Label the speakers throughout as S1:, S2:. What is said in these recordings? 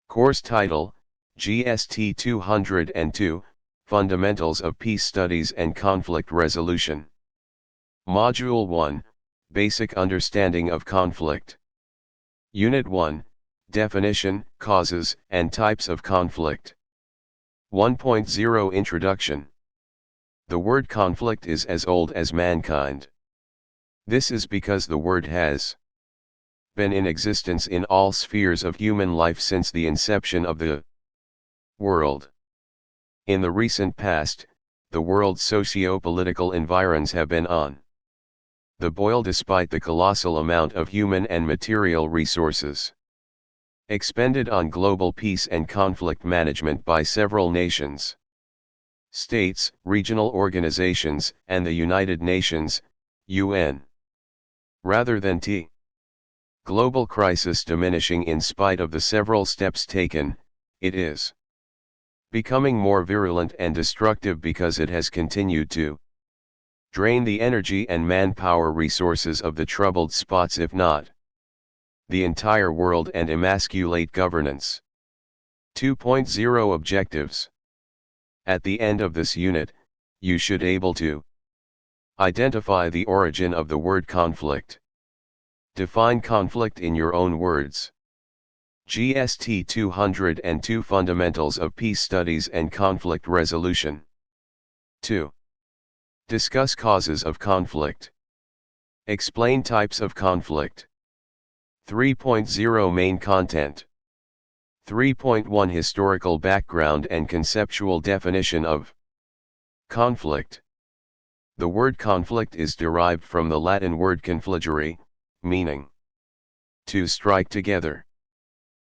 S1: Course title, GST 202, Fundamentals of Peace Studies and Conflict Resolution. Module 1, Basic Understanding of Conflict. Unit 1, Definition, Causes, and Types of Conflict. 1.0 Introduction. The word conflict is as old as mankind. This is because the word has been in existence in all spheres of human life since the inception of the world. In the recent past, the world's socio-political environs have been on the boil despite the colossal amount of human and material resources expended on global peace and conflict management by several nations, states, regional organizations, and the United Nations, UN. Rather than global crisis diminishing in spite of the several steps taken, it is becoming more virulent and destructive because it has continued to drain the energy and manpower resources of the troubled spots, if not the entire world, and emasculate governance. 2.0 Objectives. At the end of this unit, you should able to identify the origin of the word conflict. Define conflict in your own words. GST 202 Fundamentals of Peace Studies and Conflict Resolution. 2. Discuss causes of conflict. Explain types of conflict. 3.0 Main content. 3.1 Historical background and conceptual definition of conflict. The word conflict is derived from the Latin word confligere, meaning to strike together.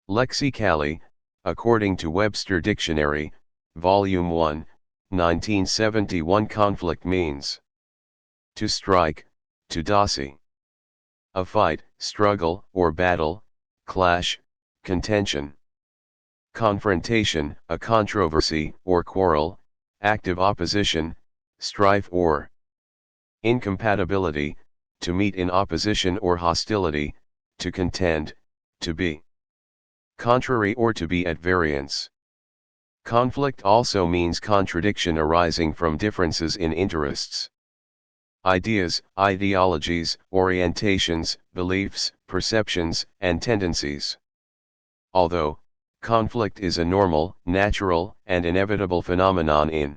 S1: Lexically, according to Webster Dictionary, Volume 1, 1971, conflict means to strike, to dossy. A fight, struggle, or battle, clash, contention. Confrontation, a controversy or quarrel, active opposition, strife or incompatibility, to meet in opposition or hostility, to contend, to be contrary or to be at variance. Conflict also means contradiction arising from differences in interests, ideas, ideologies, orientations, beliefs, perceptions, and tendencies. Although conflict is a normal, natural, and inevitable phenomenon in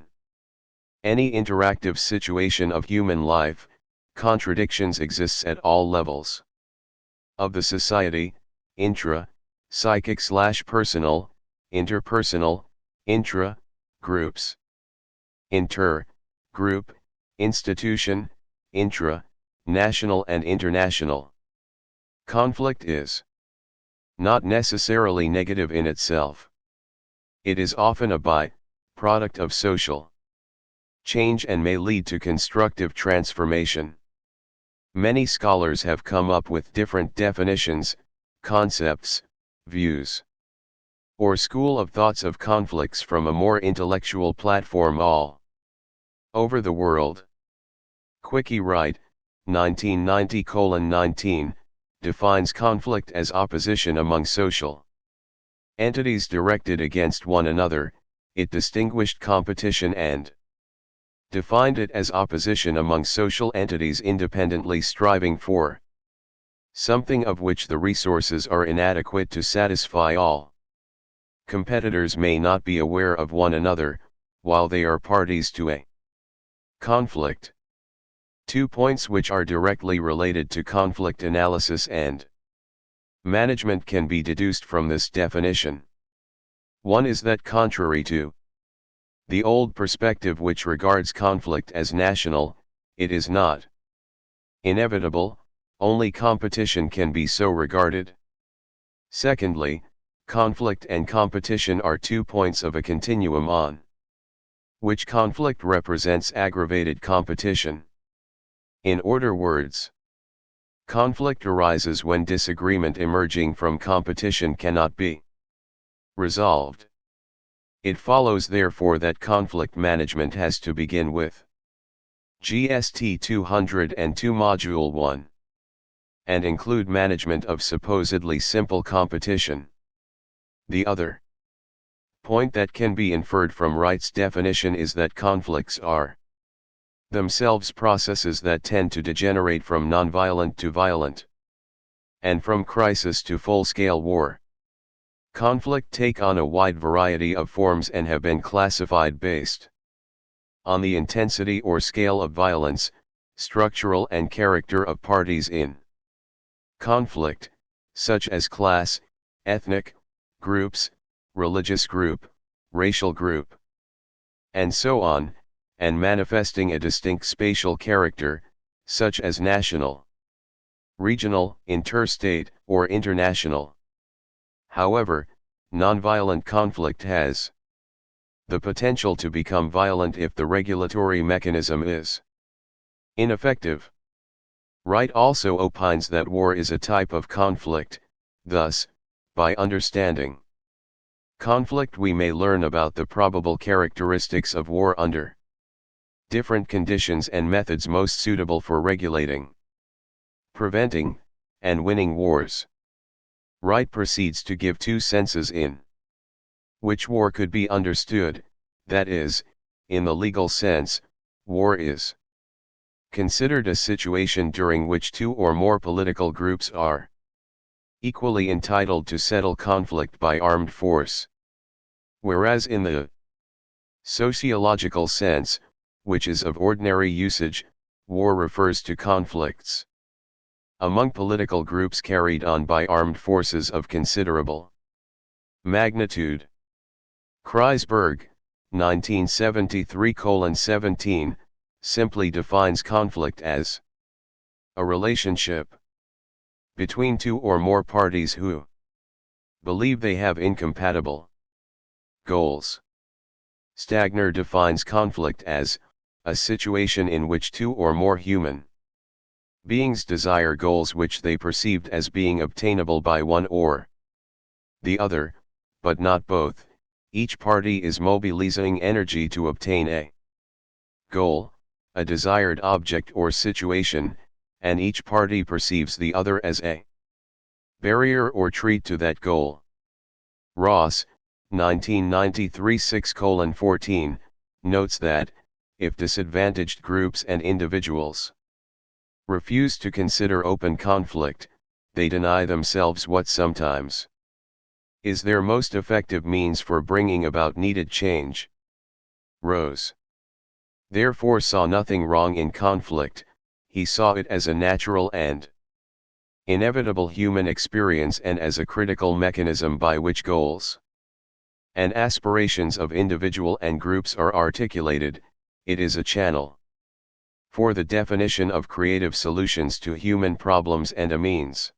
S1: any interactive situation of human life, contradictions exist at all levels of the society: psychic/personal, interpersonal, groups, group, institution, national and international. Conflict is not necessarily negative in itself. It is often a by-product of social change and may lead to constructive transformation. Many scholars have come up with different definitions, concepts, views, or school of thoughts of conflicts from a more intellectual platform all over the world. Quickie Wright, 1990:19, defines conflict as opposition among social entities directed against one another. It distinguished competition and defined it as opposition among social entities independently striving for something of which the resources are inadequate to satisfy all. Competitors may not be aware of one another, while they are parties to a conflict. 2 points which are directly related to conflict analysis and management can be deduced from this definition. One is that, contrary to the old perspective which regards conflict as national, it is not inevitable, only competition can be so regarded. Secondly, conflict and competition are 2 points of a continuum on which conflict represents aggravated competition. In other words, conflict arises when disagreement emerging from competition cannot be resolved. It follows therefore that conflict management has to begin with GST 202 Module 1 and include management of supposedly simple competition. The other point that can be inferred from Wright's definition is that conflicts are themselves processes that tend to degenerate from nonviolent to violent, and from crisis to full-scale war. Conflict take on a wide variety of forms and have been classified based on the intensity or scale of violence, structural and character of parties in conflict, such as class, ethnic groups, religious group, racial group, and so on, and manifesting a distinct spatial character, such as national, regional, interstate, or international. However, nonviolent conflict has the potential to become violent if the regulatory mechanism is ineffective. Wright also opines that war is a type of conflict. Thus, by understanding conflict we may learn about the probable characteristics of war under different conditions and methods most suitable for regulating, preventing, and winning wars. Wright proceeds to give two senses in which war could be understood, that is, in the legal sense, war is considered a situation during which two or more political groups are equally entitled to settle conflict by armed force. Whereas in the sociological sense, which is of ordinary usage, war refers to conflicts among political groups carried on by armed forces of considerable magnitude. Kreisberg, 1973:17, simply defines conflict as a relationship between two or more parties who believe they have incompatible goals. Stagner defines conflict as a situation in which two or more human beings desire goals which they perceived as being obtainable by one or the other, but not both. Each party is mobilizing energy to obtain a goal, a desired object or situation, and each party perceives the other as a barrier or treat to that goal. Ross, 1993:6:14, notes that, if disadvantaged groups and individuals refuse to consider open conflict, they deny themselves what sometimes is their most effective means for bringing about needed change. Rose therefore saw nothing wrong in conflict. He saw it as a natural and inevitable human experience and as a critical mechanism by which goals and aspirations of individual and groups are articulated. It is a channel for the definition of creative solutions to human problems and a means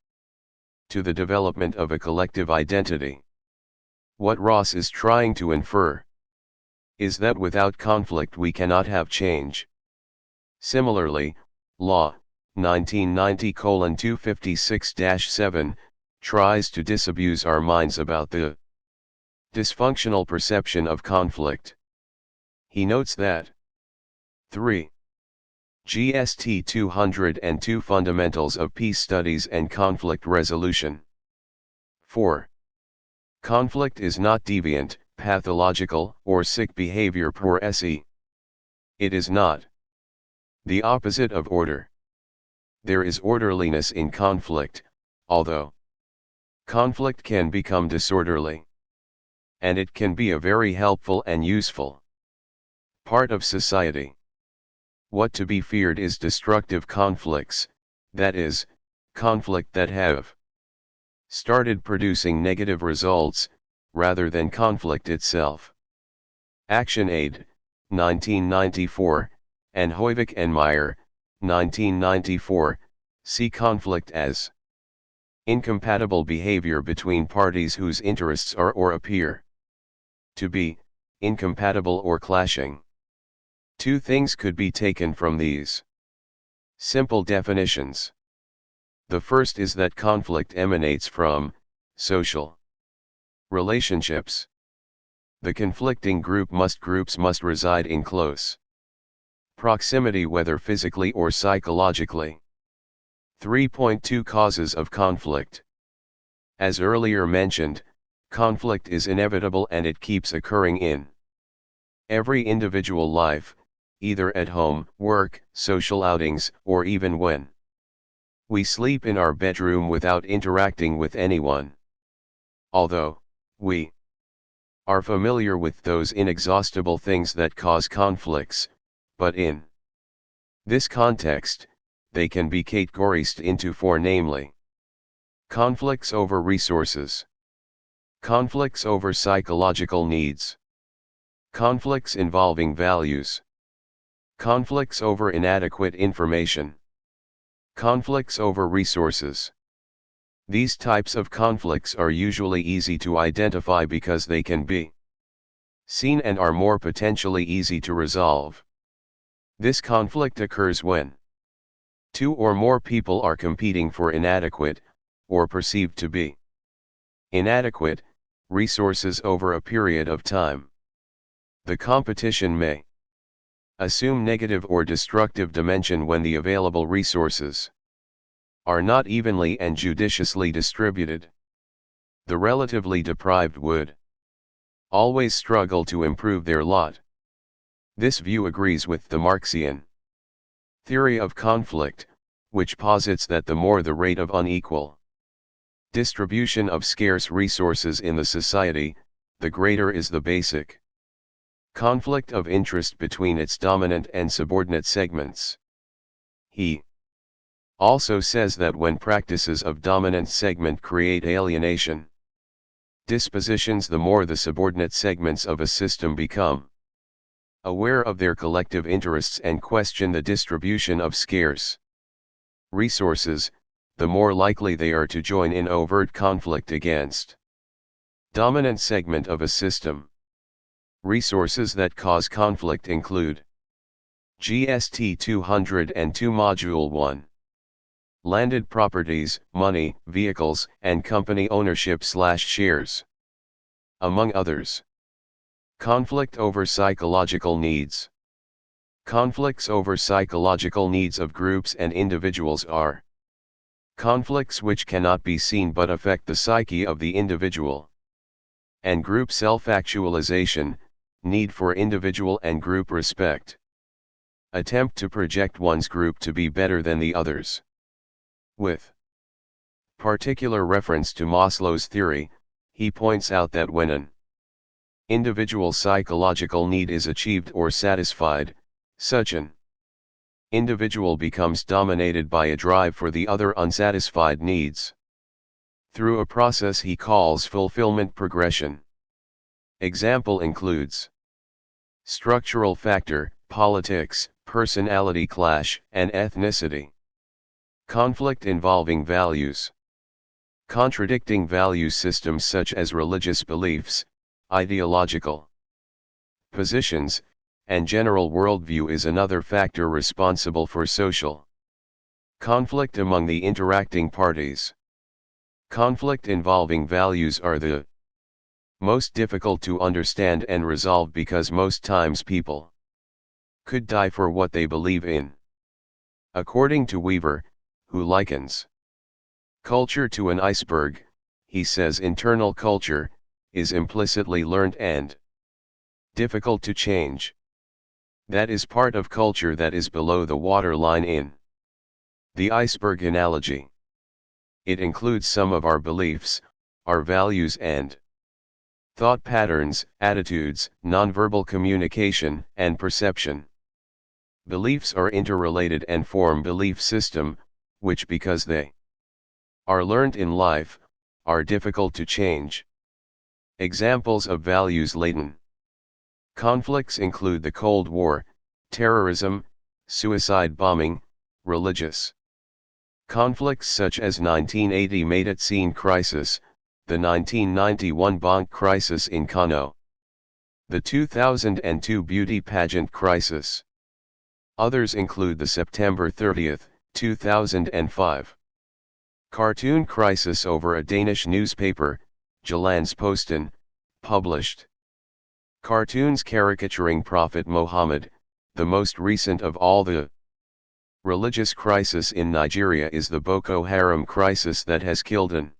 S1: to the development of a collective identity. What Ross is trying to infer is that without conflict we cannot have change. Similarly, Law, 1990:256-7, tries to disabuse our minds about the dysfunctional perception of conflict. He notes that 3. GST 202 Fundamentals of Peace Studies and Conflict Resolution. 4. Conflict is not deviant, pathological, or sick behavior per se. It is not the opposite of order. There is orderliness in conflict, although conflict can become disorderly, and it can be a very helpful and useful part of society. What to be feared is destructive conflicts, that is, conflict that have started producing negative results, rather than conflict itself. ActionAid, 1994, and Hoyvik and Meyer, 1994, see conflict as incompatible behavior between parties whose interests are or appear to be incompatible or clashing. Two things could be taken from these simple definitions. The first is that conflict emanates from social relationships. The conflicting groups must reside in close proximity, whether physically or psychologically. 3.2 Causes of conflict. As earlier mentioned, Conflict is inevitable and it keeps occurring in every individual life, either at home, work, social outings, or even when we sleep in our bedroom without interacting with anyone. Although we are familiar with those inexhaustible things that cause conflicts, but in this context, they can be categorized into four, namely: conflicts over resources, conflicts over psychological needs, conflicts involving values, conflicts over inadequate information, conflicts over resources. These types of conflicts are usually easy to identify because they can be seen and are more potentially easy to resolve. This conflict occurs when two or more people are competing for inadequate, or perceived to be inadequate, resources over a period of time. The competition may assume negative or destructive dimension when the available resources are not evenly and judiciously distributed. The relatively deprived would always struggle to improve their lot. This view agrees with the Marxian theory of conflict, which posits that the more the rate of unequal distribution of scarce resources in the society, the greater is the basic conflict of interest between its dominant and subordinate segments. He also says that when practices of dominant segment create alienation dispositions, the more the subordinate segments of a system become aware of their collective interests and question the distribution of scarce resources, the more likely they are to join in overt conflict against dominant segment of a system. Resources that cause conflict include GST 202 Module 1. Landed properties, money, vehicles, and company ownership/shares. Among others. Conflict over psychological needs. Conflicts over psychological needs of groups and individuals are conflicts which cannot be seen but affect the psyche of the individual and group. Self-actualization, need for individual and group respect. Attempt to project one's group to be better than the others. With particular reference to Maslow's theory, he points out that when an individual psychological need is achieved or satisfied, such an individual becomes dominated by a drive for the other unsatisfied needs, through a process he calls fulfillment progression. Example includes structural factor, politics, personality clash, and ethnicity. Conflict involving values. Contradicting value systems such as religious beliefs, ideological positions, and general worldview is another factor responsible for social conflict among the interacting parties. Conflict involving values are the most difficult to understand and resolve because most times people could die for what they believe in. According to Weaver, who likens culture to an iceberg, he says internal culture is implicitly learned and difficult to change. That is part of culture that is below the waterline in the iceberg analogy. It includes some of our beliefs, our values and thought patterns, attitudes, nonverbal communication, and perception. Beliefs are interrelated and form belief system, which because they are learned in life, are difficult to change. Examples of values laden conflicts include the Cold War, terrorism, suicide bombing, religious conflicts such as 1980 Meidetsine crisis, the 1991 bank crisis in Kano, the 2002 beauty pageant crisis. Others include the September 30, 2005 cartoon crisis over a Danish newspaper, Jyllands-Posten, published cartoons caricaturing Prophet Muhammad. The most recent of all the religious crisis in Nigeria is the Boko Haram crisis that has killed an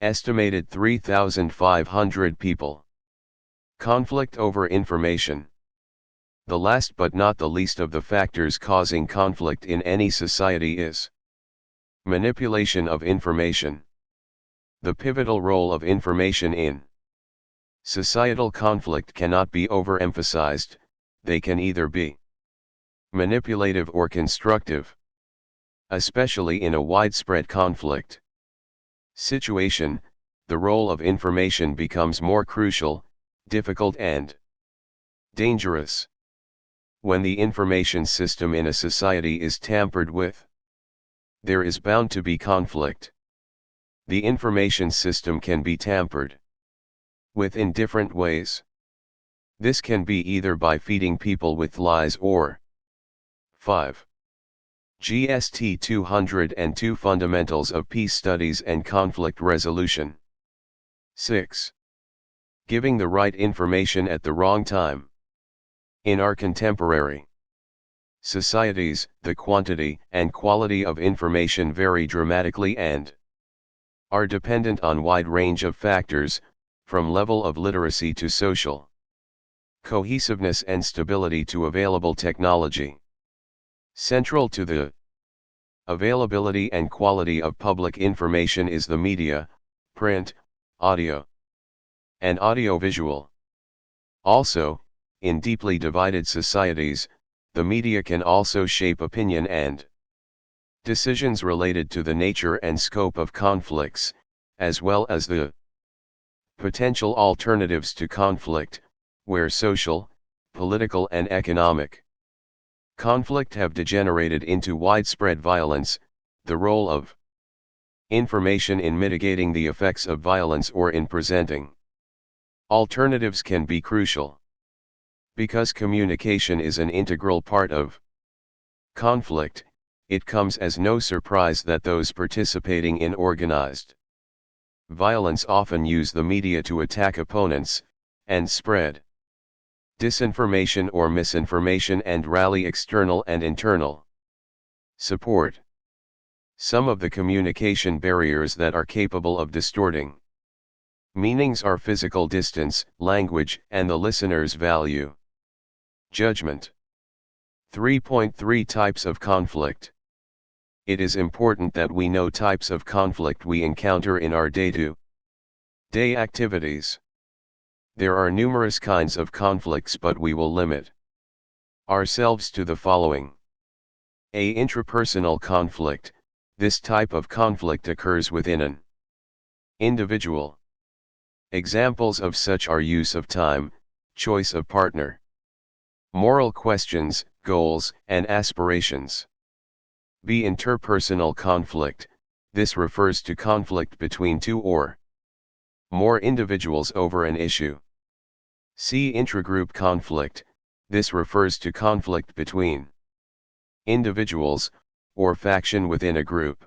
S1: Estimated 3,500 people. Conflict over information. The last but not the least of the factors causing conflict in any society is manipulation of information. The pivotal role of information in societal conflict cannot be overemphasized. They can either be manipulative or constructive, especially in a widespread conflict situation. The role of information becomes more crucial, difficult and dangerous when the information system in a society is tampered with. There is bound to be conflict. The information system can be tampered with in different ways. This can be either by feeding people with lies or 5. GST 202 Fundamentals of Peace Studies and Conflict Resolution. 6. Giving the right information at the wrong time. In our contemporary societies, the quantity and quality of information vary dramatically and are dependent on a wide range of factors, from level of literacy to social cohesiveness and stability to available technology. Central to the availability and quality of public information is the media, print, audio, and audiovisual. Also, in deeply divided societies, the media can also shape opinion and decisions related to the nature and scope of conflicts, as well as the potential alternatives to conflict, where social, political and economic conflict have degenerated into widespread violence. The role of information in mitigating the effects of violence or in presenting alternatives can be crucial. Because communication is an integral part of conflict, it comes as no surprise that those participating in organized violence often use the media to attack opponents, and spread disinformation or misinformation and rally external and internal support. Some of the communication barriers that are capable of distorting meanings are physical distance, language, and the listener's value judgment. 3.3 Types of conflict. It is important that we know types of conflict we encounter in our day-to-day activities. There are numerous kinds of conflicts, but we will limit ourselves to the following. A. Intrapersonal conflict. This type of conflict occurs within an individual. Examples of such are use of time, choice of partner, moral questions, goals, and aspirations. B. Interpersonal conflict. This refers to conflict between two or more individuals over an issue. C. Intragroup conflict. This refers to conflict between individuals, or faction within a group.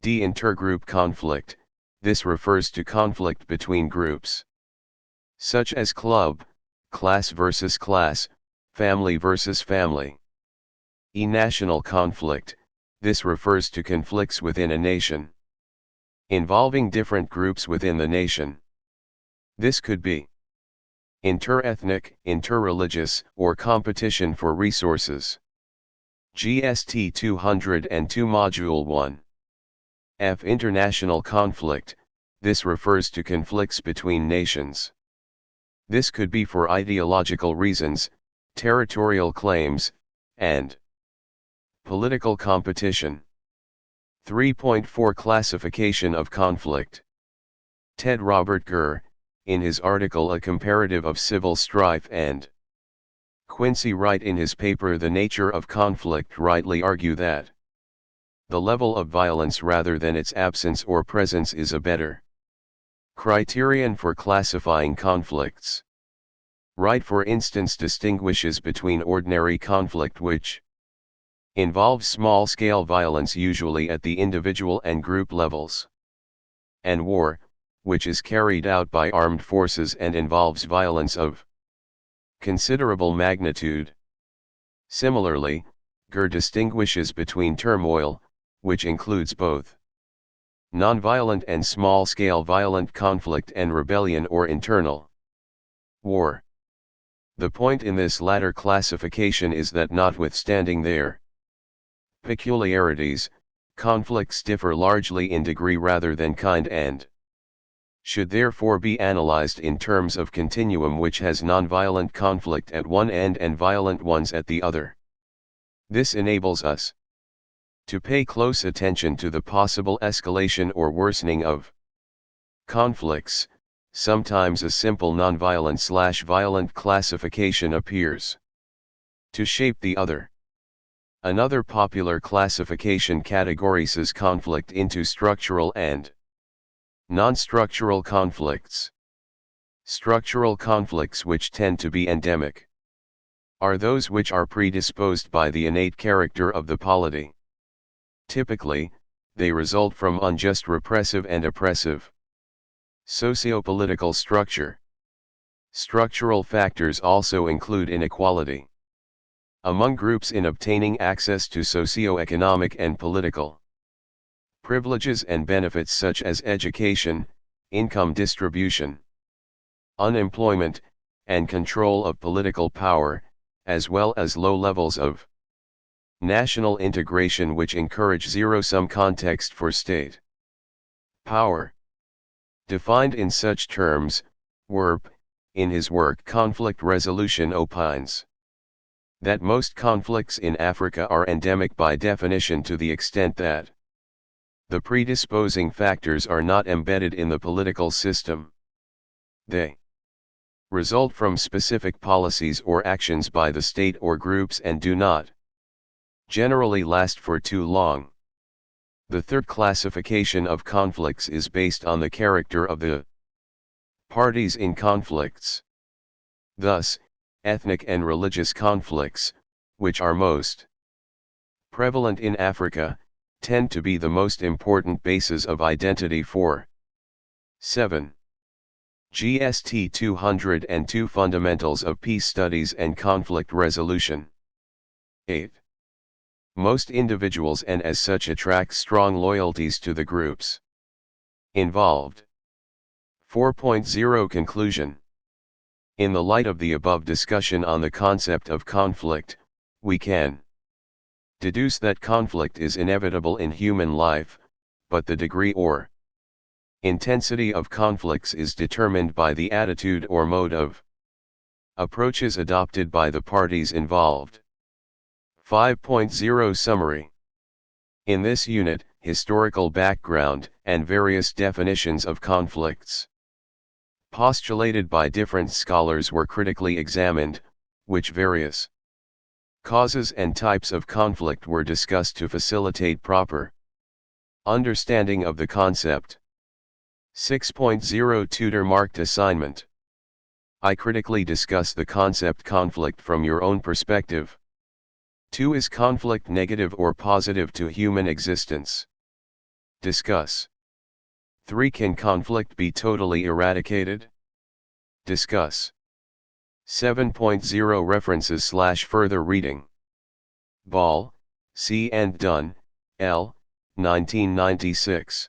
S1: D. Intergroup conflict. This refers to conflict between groups, such as club, class versus class, family versus family. E. National conflict. This refers to conflicts within a nation, involving different groups within the nation. This could be inter-ethnic, inter-religious, or competition for resources. GST 202 Module 1. F. International conflict. This refers to conflicts between nations. This could be for ideological reasons, territorial claims, and political competition. 3.4 Classification of conflict. Ted Robert Gurr, in his article A Comparative of Civil Strife, and Quincy Wright in his paper The Nature of Conflict rightly argue that the level of violence rather than its absence or presence is a better criterion for classifying conflicts. Wright, for instance, distinguishes between ordinary conflict, which involves small-scale violence usually at the individual and group levels, and war, which is carried out by armed forces and involves violence of considerable magnitude. Similarly, Gurr distinguishes between turmoil, which includes both nonviolent and small-scale violent conflict and rebellion or internal war. The point in this latter classification is that notwithstanding their peculiarities, conflicts differ largely in degree rather than kind and should therefore be analyzed in terms of continuum which has nonviolent conflict at one end and violent ones at the other. This enables us to pay close attention to the possible escalation or worsening of conflicts. Sometimes a simple nonviolent/violent classification appears to shape the other. Another popular classification categorizes conflict into structural and non-structural conflicts. Structural conflicts, which tend to be endemic, are those which are predisposed by the innate character of the polity. Typically, they result from unjust repressive and oppressive sociopolitical structure. Structural factors also include inequality among groups in obtaining access to socio-economic and political privileges and benefits such as education, income distribution, unemployment, and control of political power, as well as low levels of national integration which encourage zero-sum context for state power. Defined in such terms, Werp, in his work Conflict Resolution, opines that most conflicts in Africa are endemic by definition to the extent that the predisposing factors are not embedded in the political system. They result from specific policies or actions by the state or groups and do not generally last for too long. The third classification of conflicts is based on the character of the parties in conflicts. Thus, ethnic and religious conflicts, which are most prevalent in Africa, tend to be the most important basis of identity for 7. GST 202 Fundamentals of Peace Studies and Conflict Resolution. 8. Most individuals and as such attract strong loyalties to the groups involved. 4.0 Conclusion. In the light of the above discussion on the concept of conflict, we can deduce that conflict is inevitable in human life, but the degree or intensity of conflicts is determined by the attitude or mode of approaches adopted by the parties involved. 5.0 Summary. In this unit, historical background and various definitions of conflicts postulated by different scholars were critically examined, which various causes and types of conflict were discussed to facilitate proper understanding of the concept. 6.0 Tutor marked assignment. I critically discuss the concept conflict from your own perspective. 2. Is conflict negative or positive to human existence? Discuss. 3. Can conflict be totally eradicated? Discuss. 7.0 References/further reading. Ball, C. and Dunn, L. 1996.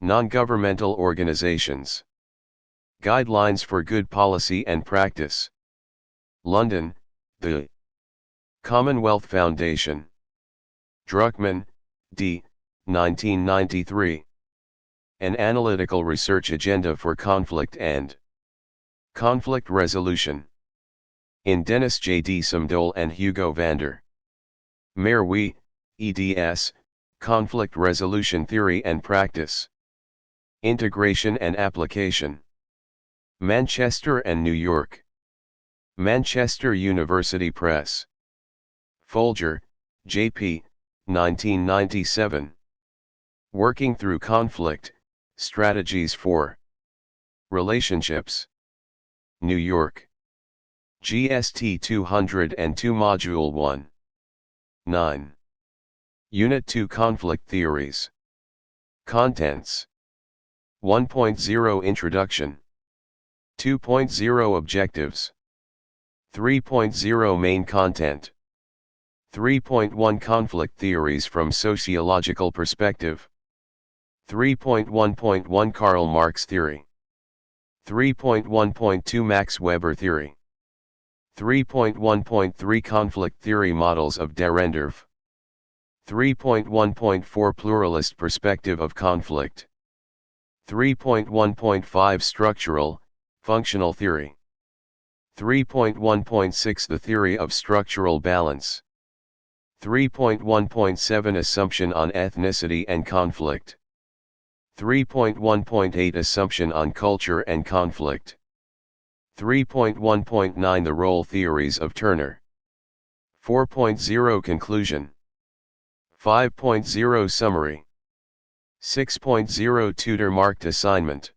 S1: Non-governmental organizations. Guidelines for Good Policy and Practice. London, The Commonwealth Foundation. Druckmann, D. 1993. An Analytical Research Agenda for Conflict and Conflict Resolution. In Dennis J. D. Sumdole and Hugo Vander Merwe, eds, Conflict Resolution Theory and Practice. Integration and Application. Manchester and New York. Manchester University Press. Folger, J.P., 1997. Working Through Conflict, Strategies for Relationships. New York. GST 202 Module 1. 9. Unit 2 Conflict Theories. Contents. 1.0 Introduction. 2.0 Objectives. 3.0 Main Content. 3.1 Conflict Theories from Sociological Perspective. 3.1.1 Karl Marx theory. 3.1.2 Max Weber theory. 3.1.3 Conflict theory models of Dahrendorf. 3.1.4 Pluralist perspective of conflict. 3.1.5 Structural, functional theory. 3.1.6 The theory of structural balance. 3.1.7 Assumption on ethnicity and conflict. 3.1.8 Assumption on culture and conflict. 3.1.9 The role theories of Turner. 4.0 Conclusion. 5.0 Summary. 6.0 Tutor marked assignment.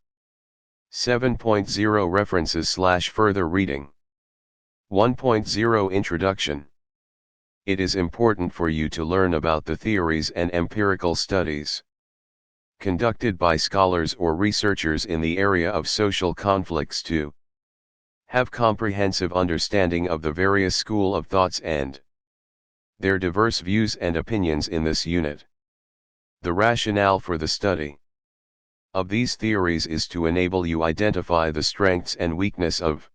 S1: 7.0 References/further reading. 1.0 Introduction. It is important for you to learn about the theories and empirical studies conducted by scholars or researchers in the area of social conflicts to have comprehensive understanding of the various school of thoughts and their diverse views and opinions in this unit. The rationale for the study of these theories is to enable you identify the strengths and weakness of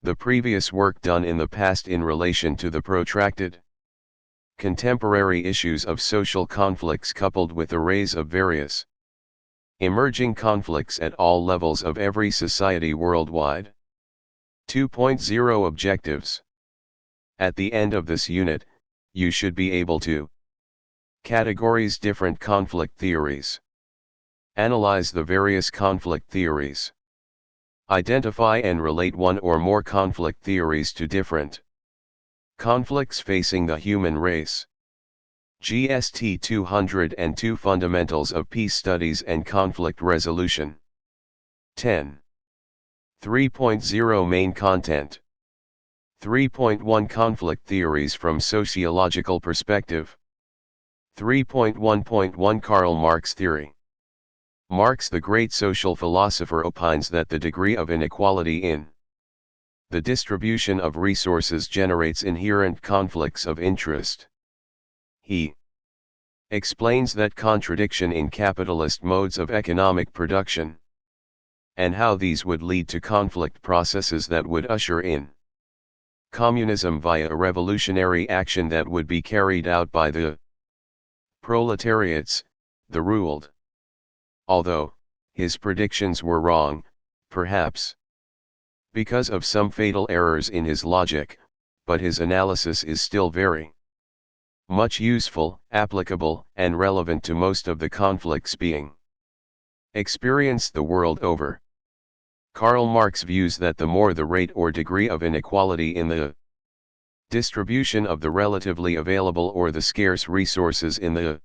S1: the previous work done in the past in relation to the protracted contemporary issues of social conflicts coupled with arrays of various emerging conflicts at all levels of every society worldwide. 2.0 Objectives. At the end of this unit, you should be able to categorize different conflict theories, analyze the various conflict theories, identify and relate one or more conflict theories to different conflicts facing the human race. GST 202 Fundamentals of Peace Studies and Conflict Resolution. 10. 3.0 Main Content. 3.1 Conflict Theories from Sociological Perspective. 3.1.1 Karl Marx Theory. Marx, the great social philosopher, opines that the degree of inequality in the distribution of resources generates inherent conflicts of interest. He explains that contradiction in capitalist modes of economic production, and how these would lead to conflict processes that would usher in communism via a revolutionary action that would be carried out by the proletariats, the ruled. Although his predictions were wrong, perhaps because of some fatal errors in his logic, but his analysis is still very much useful, applicable, and relevant to most of the conflicts being experienced the world over. Karl Marx views that the more the rate or degree of inequality in the distribution of the relatively available or the scarce resources in the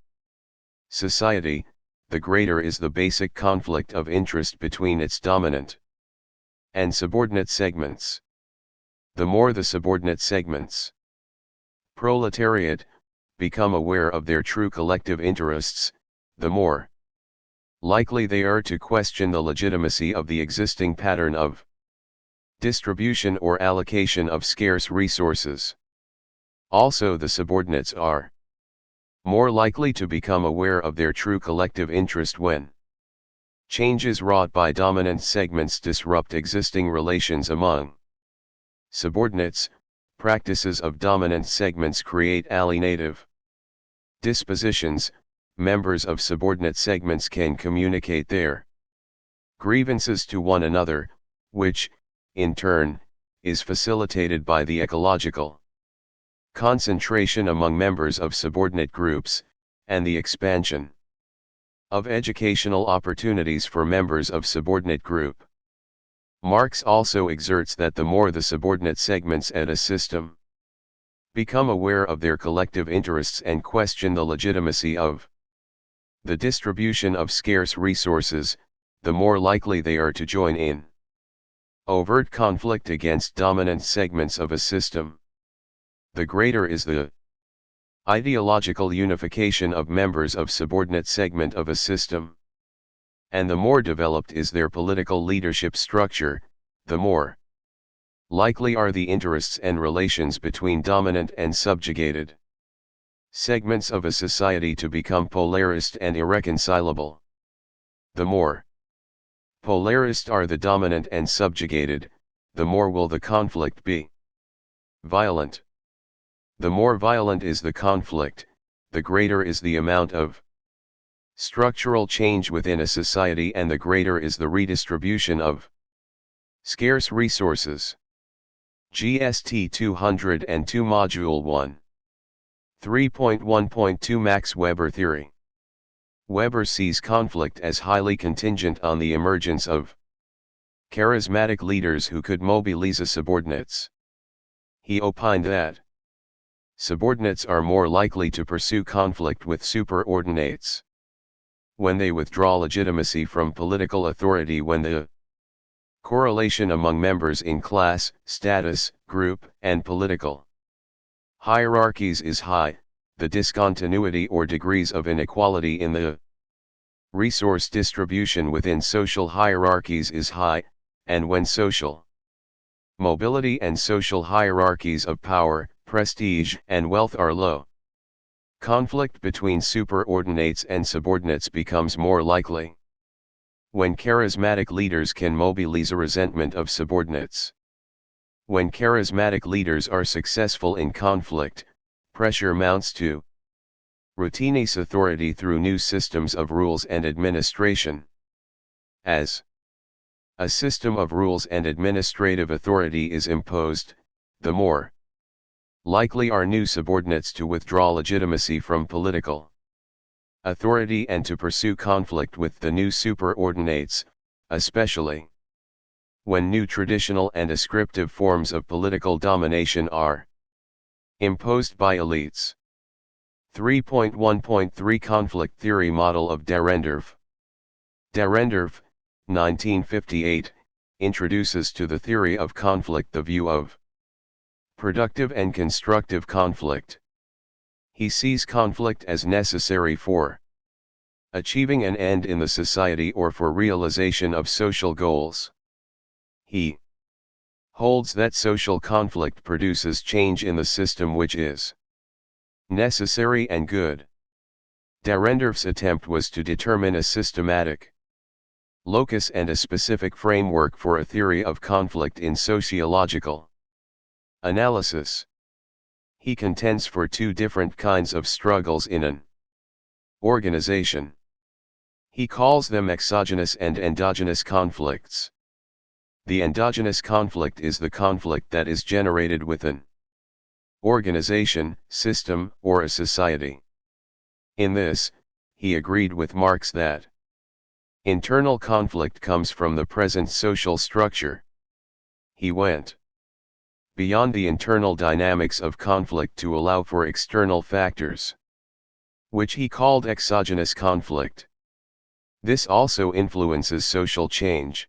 S1: society, the greater is the basic conflict of interest between its dominant and subordinate segments. The more the subordinate segments, proletariat, become aware of their true collective interests, the more likely they are to question the legitimacy of the existing pattern of distribution or allocation of scarce resources. Also, the subordinates are more likely to become aware of their true collective interest when changes wrought by dominant segments disrupt existing relations among subordinates. Practices of dominant segments create alienative dispositions. Members of subordinate segments can communicate their grievances to one another, which, in turn, is facilitated by the ecological concentration among members of subordinate groups, and the expansion of educational opportunities for members of subordinate group. Marx also exerts that the more the subordinate segments at a system become aware of their collective interests and question the legitimacy of the distribution of scarce resources, the more likely they are to join in overt conflict against dominant segments of a system. The greater is the ideological unification of members of subordinate segment of a system, and the more developed is their political leadership structure, the more likely are the interests and relations between dominant and subjugated segments of a society to become polarist and irreconcilable. The more polarized are the dominant and subjugated, the more will the conflict be violent. The more violent is the conflict, the greater is the amount of structural change within a society and the greater is the redistribution of scarce resources. GST 202 Module 1 3.1.2 Max Weber Theory. Weber sees conflict as highly contingent on the emergence of charismatic leaders who could mobilize subordinates. He opined that subordinates are more likely to pursue conflict with superordinates when they withdraw legitimacy from political authority, when the correlation among members in class, status, group, and political hierarchies is high, the discontinuity or degrees of inequality in the resource distribution within social hierarchies is high, and when social mobility and social hierarchies of power, prestige, and wealth are low, conflict between superordinates and subordinates becomes more likely. When charismatic leaders can mobilize a resentment of subordinates. When charismatic leaders are successful in conflict, pressure mounts to routinize authority through new systems of rules and administration. As a system of rules and administrative authority is imposed, the more likely are new subordinates to withdraw legitimacy from political authority and to pursue conflict with the new superordinates, especially when new traditional and ascriptive forms of political domination are imposed by elites. 3.1.3 Conflict Theory Model of Dahrendorf. Dahrendorf, 1958, introduces to the theory of conflict the view of productive and constructive conflict. He sees conflict as necessary for achieving an end in the society or for realization of social goals. He holds that social conflict produces change in the system which is necessary and good. Dahrendorf's attempt was to determine a systematic locus and a specific framework for a theory of conflict in sociological analysis. He contends for two different kinds of struggles in an organization. He calls them exogenous and endogenous conflicts. The endogenous conflict is the conflict that is generated within organization, system, or a society. In this, he agreed with Marx that internal conflict comes from the present social structure. He went beyond the internal dynamics of conflict to allow for external factors, which he called exogenous conflict. This also influences social change.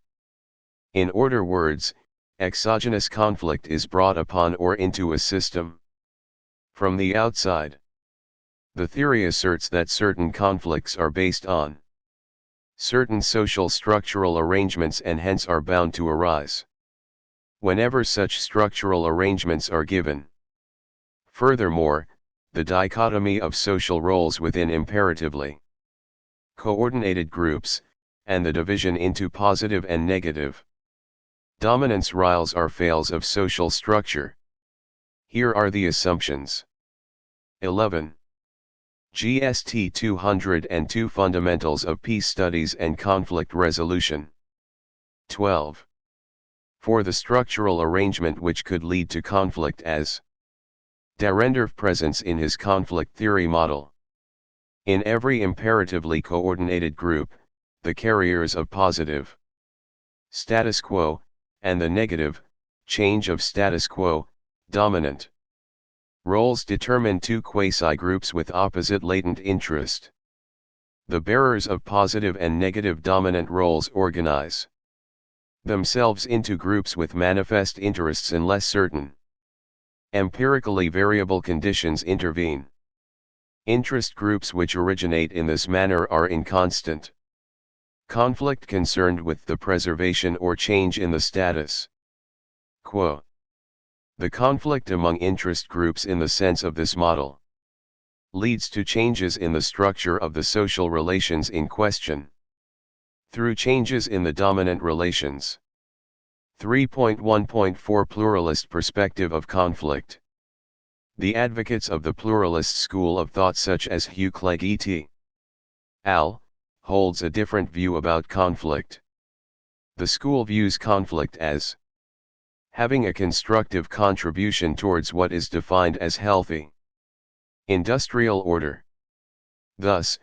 S1: In other words, exogenous conflict is brought upon or into a system from the outside. The theory asserts that certain conflicts are based on certain social structural arrangements and hence are bound to arise whenever such structural arrangements are given. Furthermore, the dichotomy of social roles within imperatively coordinated groups, and the division into positive and negative dominance riles are fails of social structure. Here are the assumptions. 11. GST 202 Fundamentals of Peace Studies and Conflict Resolution. 12. For the structural arrangement which could lead to conflict as Dahrendorf presents in his conflict theory model. In every imperatively coordinated group, the carriers of positive status quo, and the negative change of status quo, dominant roles determine two quasi-groups with opposite latent interest. The bearers of positive and negative dominant roles organize themselves into groups with manifest interests unless certain empirically variable conditions intervene. Interest groups which originate in this manner are in constant conflict concerned with the preservation or change in the status quo. The conflict among interest groups in the sense of this model leads to changes in the structure of the social relations in question. through changes in the dominant relations. 3.1.4 Pluralist perspective of conflict. The advocates of the pluralist school of thought such as Hugh Clegg et al. Holds a different view about conflict. The school views conflict as having a constructive contribution towards what is defined as healthy industrial order. Thus,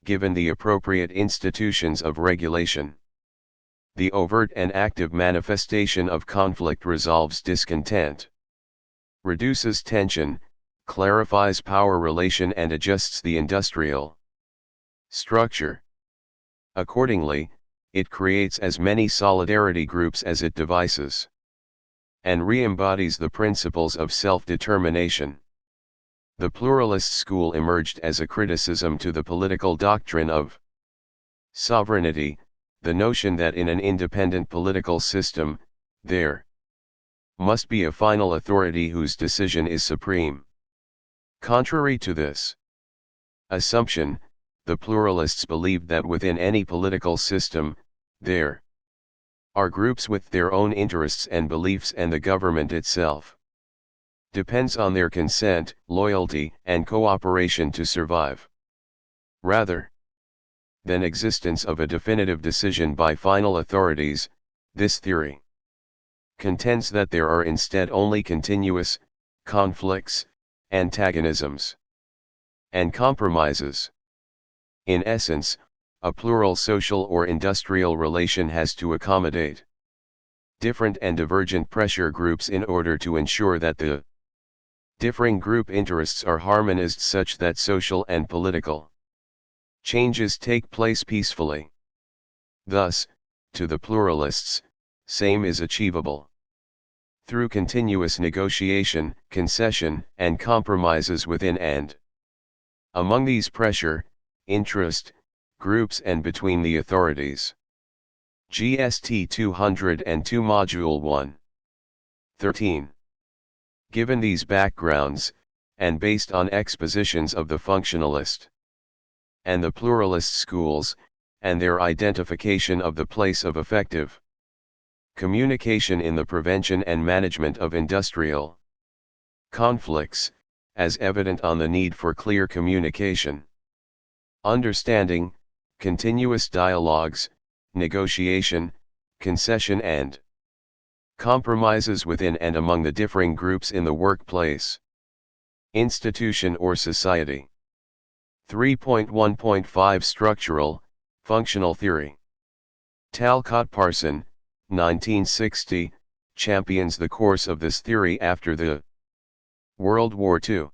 S1: given the appropriate institutions of regulation, the overt and active manifestation of conflict resolves discontent, reduces tension, clarifies power relation and adjusts the industrial structure. Accordingly, it creates as many solidarity groups as it devises, and re-embodies the principles of self-determination. The pluralist school emerged as a criticism to the political doctrine of sovereignty, the notion that in an independent political system, there must be a final authority whose decision is supreme. Contrary to this assumption, the pluralists believed that within any political system, there are groups with their own interests and beliefs, and the government itself depends on their consent, loyalty, and cooperation to survive. Rather than existence of a definitive decision by final authorities, this theory contends that there are instead only continuous conflicts, antagonisms, and compromises. In essence, a plural social or industrial relation has to accommodate different and divergent pressure groups in order to ensure that the differing group interests are harmonized such that social and political changes take place peacefully. Thus, to the pluralists, same is achievable through continuous negotiation, concession, and compromises within and among these pressure, interest, groups and between the authorities. GST 202 Module 1. 13. Given these backgrounds, and based on expositions of the functionalist and the pluralist schools, and their identification of the place of effective communication in the prevention and management of industrial conflicts, as evident on the need for clear communication, understanding, continuous dialogues, negotiation, concession and compromises within and among the differing groups in the workplace, institution or society. 3.1.5 Structural, Functional Theory. Talcott Parson, 1960, champions the course of this theory after the World War II.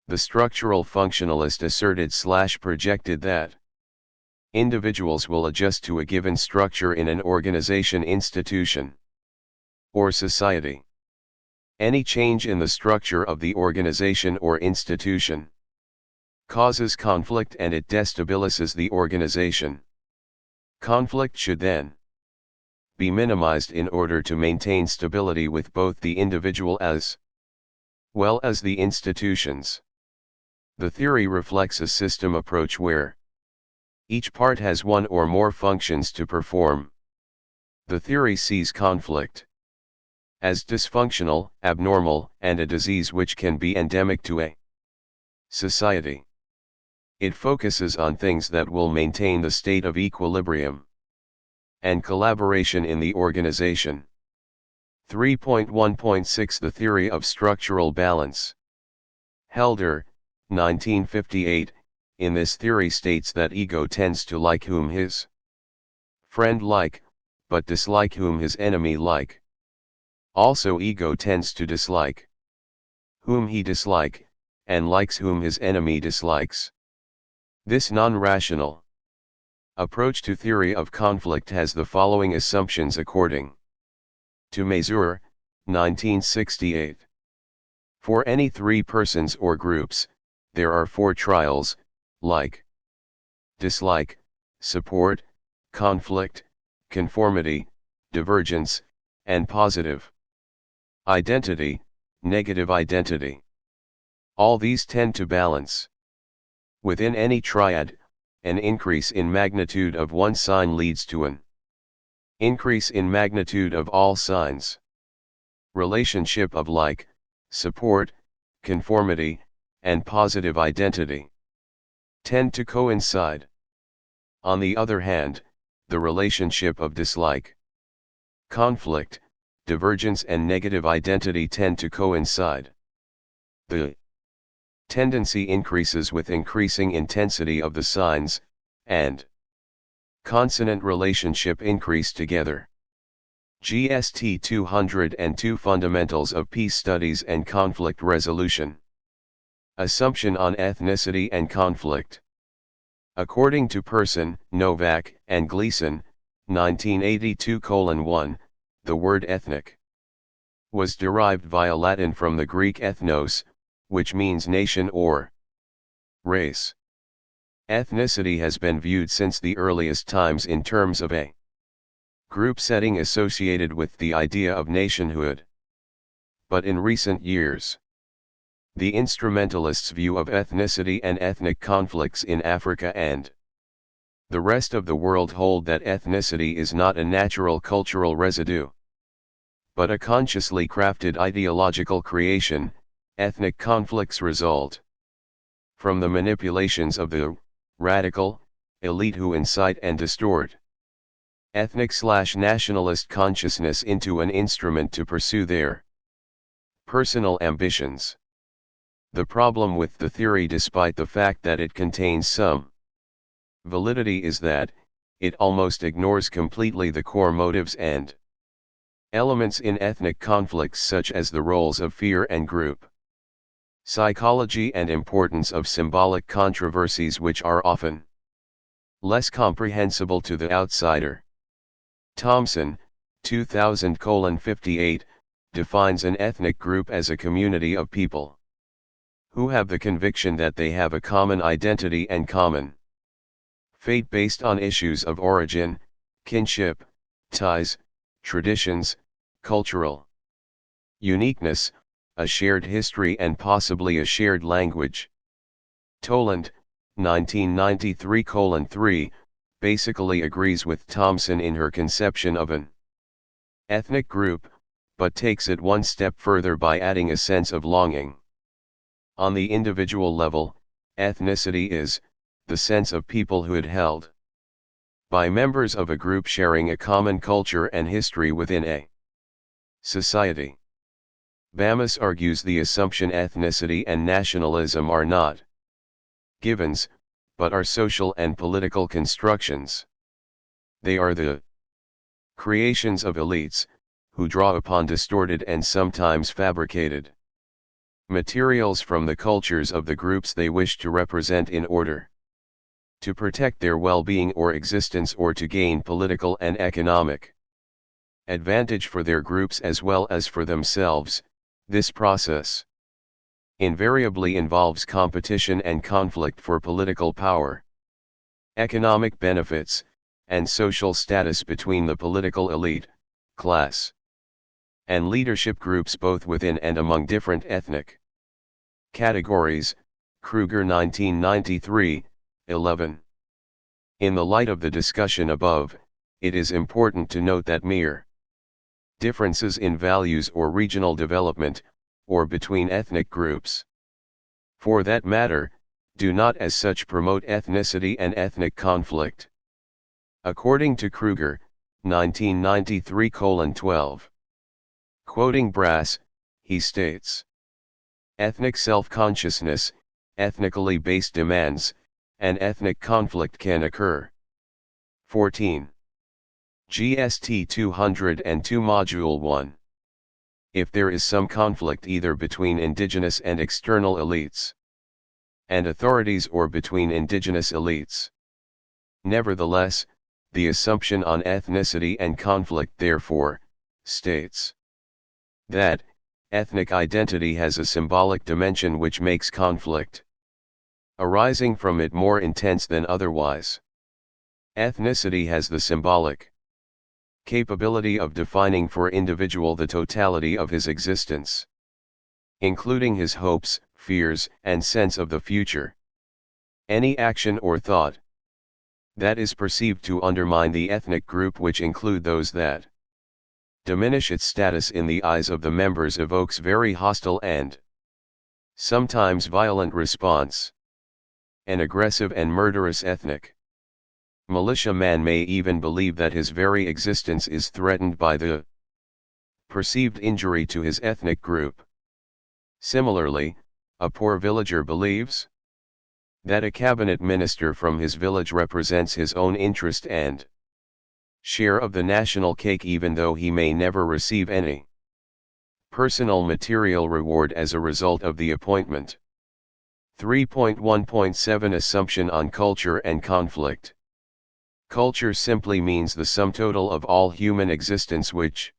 S1: The structural functionalist asserted/projected that individuals will adjust to a given structure in an organization, institution, or society. Any change in the structure of the organization or institution causes conflict and it destabilizes the organization. Conflict should then be minimized in order to maintain stability with both the individual as well as the institutions. The theory reflects a system approach where each part has one or more functions to perform. The theory sees conflict as dysfunctional, abnormal, and a disease which can be endemic to a society. It focuses on things that will maintain the state of equilibrium and collaboration in the organization. 3.1.6 The Theory of Structural Balance. Helder, 1958, in this theory states that ego tends to like whom his friend like, but dislike whom his enemy like. Also ego tends to dislike whom he dislike, and likes whom his enemy dislikes. This non-rational approach to theory of conflict has the following assumptions according to Mazur, 1968. For any three persons or groups, there are four trials, like, dislike, support, conflict, conformity, divergence, and positive identity, negative identity. All these tend to balance. Within any triad, an increase in magnitude of one sign leads to an increase in magnitude of all signs. Relationship of like, support, conformity, and positive identity tend to coincide. On the other hand, the relationship of dislike, conflict, divergence and negative identity tend to coincide. The tendency increases with increasing intensity of the signs, and consonant relationship increase together. GST 202 Fundamentals of Peace Studies and Conflict Resolution. Assumption on ethnicity and conflict. According to Person, Novak, and Gleason, 1982:1, the word ethnic was derived via Latin from the Greek ethnos, which means nation or race. Ethnicity has been viewed since the earliest times in terms of a group setting associated with the idea of nationhood. But in recent years, the instrumentalists' view of ethnicity and ethnic conflicts in Africa and the rest of the world hold that ethnicity is not a natural cultural residue, but a consciously crafted ideological creation. Ethnic conflicts result from the manipulations of the radical elite who incite and distort ethnic/nationalist consciousness into an instrument to pursue their personal ambitions. The problem with the theory, despite the fact that it contains some validity, is that it almost ignores completely the core motives and elements in ethnic conflicts, such as the roles of fear and group psychology and importance of symbolic controversies, which are often less comprehensible to the outsider. Thompson, 2000:58, defines an ethnic group as a community of people who have the conviction that they have a common identity and common fate based on issues of origin, kinship, ties, traditions, cultural uniqueness, a shared history and possibly a shared language. Toland, 1993:3, basically agrees with Thompson in her conception of an ethnic group, but takes it one step further by adding a sense of longing. On the individual level, ethnicity is the sense of peoplehood held by members of a group sharing a common culture and history within a society. Bamas argues the assumption ethnicity and nationalism are not givens, but are social and political constructions. They are the creations of elites, who draw upon distorted and sometimes fabricated materials from the cultures of the groups they wish to represent in order to protect their well-being or existence, or to gain political and economic advantage for their groups as well as for themselves. This process invariably involves competition and conflict for political power, economic benefits, and social status between the political elite, class, and leadership groups, both within and among different ethnic categories. Kruger, 1993:11. In the light of the discussion above, it is important to note that mere differences in values or regional development, or between ethnic groups, for that matter, do not as such promote ethnicity and ethnic conflict. According to Kruger, 1993:12. Quoting Brass, he states, "Ethnic self-consciousness, ethnically based demands, and ethnic conflict can occur." 14. GST 202 Module 1. If there is some conflict either between indigenous and external elites and authorities, or between indigenous elites, nevertheless, the assumption on ethnicity and conflict therefore states that ethnic identity has a symbolic dimension which makes conflict arising from it more intense than otherwise. Ethnicity has the symbolic capability of defining for individual the totality of his existence, including his hopes, fears, and sense of the future. Any action or thought that is perceived to undermine the ethnic group, which include those that diminish its status in the eyes of the members, evokes very hostile and sometimes violent response. An aggressive and murderous ethnic militia man may even believe that his very existence is threatened by the perceived injury to his ethnic group. Similarly, a poor villager believes that a cabinet minister from his village represents his own interest and share of the national cake, even though he may never receive any personal material reward as a result of the appointment. 3.1.7 Assumption on culture and conflict. Culture simply means the sum total of all human existence, which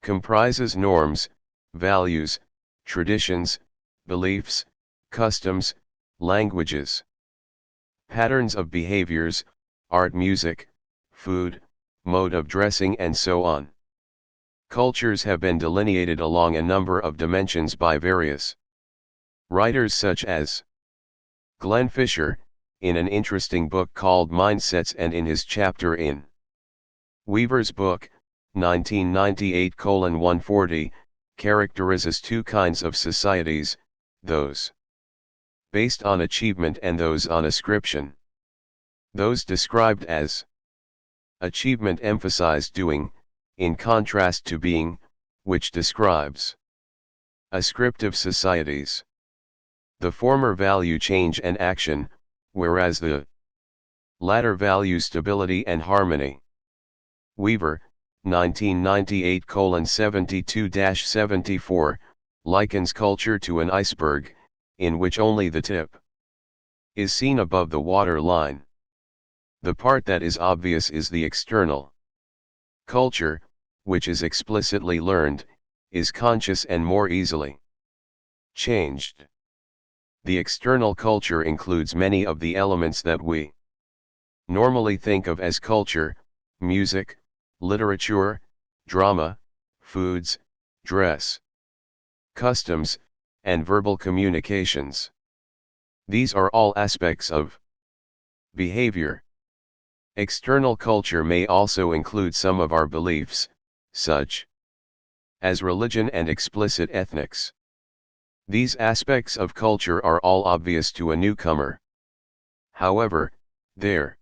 S1: comprises norms, values, traditions, beliefs, customs, languages, patterns of behaviors, art, music, food, mode of dressing, and so on. Cultures have been delineated along a number of dimensions by various writers such as Glenn Fisher, in an interesting book called Mindsets, and in his chapter in Weaver's book, 1998:140, characterizes two kinds of societies, those based on achievement and those on ascription. Those described as achievement emphasize doing, in contrast to being, which describes ascriptive societies. The former value change and action, whereas the latter value stability and harmony. Weaver, 1998:72-74, likens culture to an iceberg, in which only the tip is seen above the water line. The part that is obvious is the external. Culture, which is explicitly learned, is conscious and more easily changed. The external culture includes many of the elements that we normally think of as culture: music, literature, drama, foods, dress, customs, and verbal communications. These are all aspects of behavior. External culture may also include some of our beliefs, such as religion and explicit ethics. These aspects of culture are all obvious to a newcomer. However, there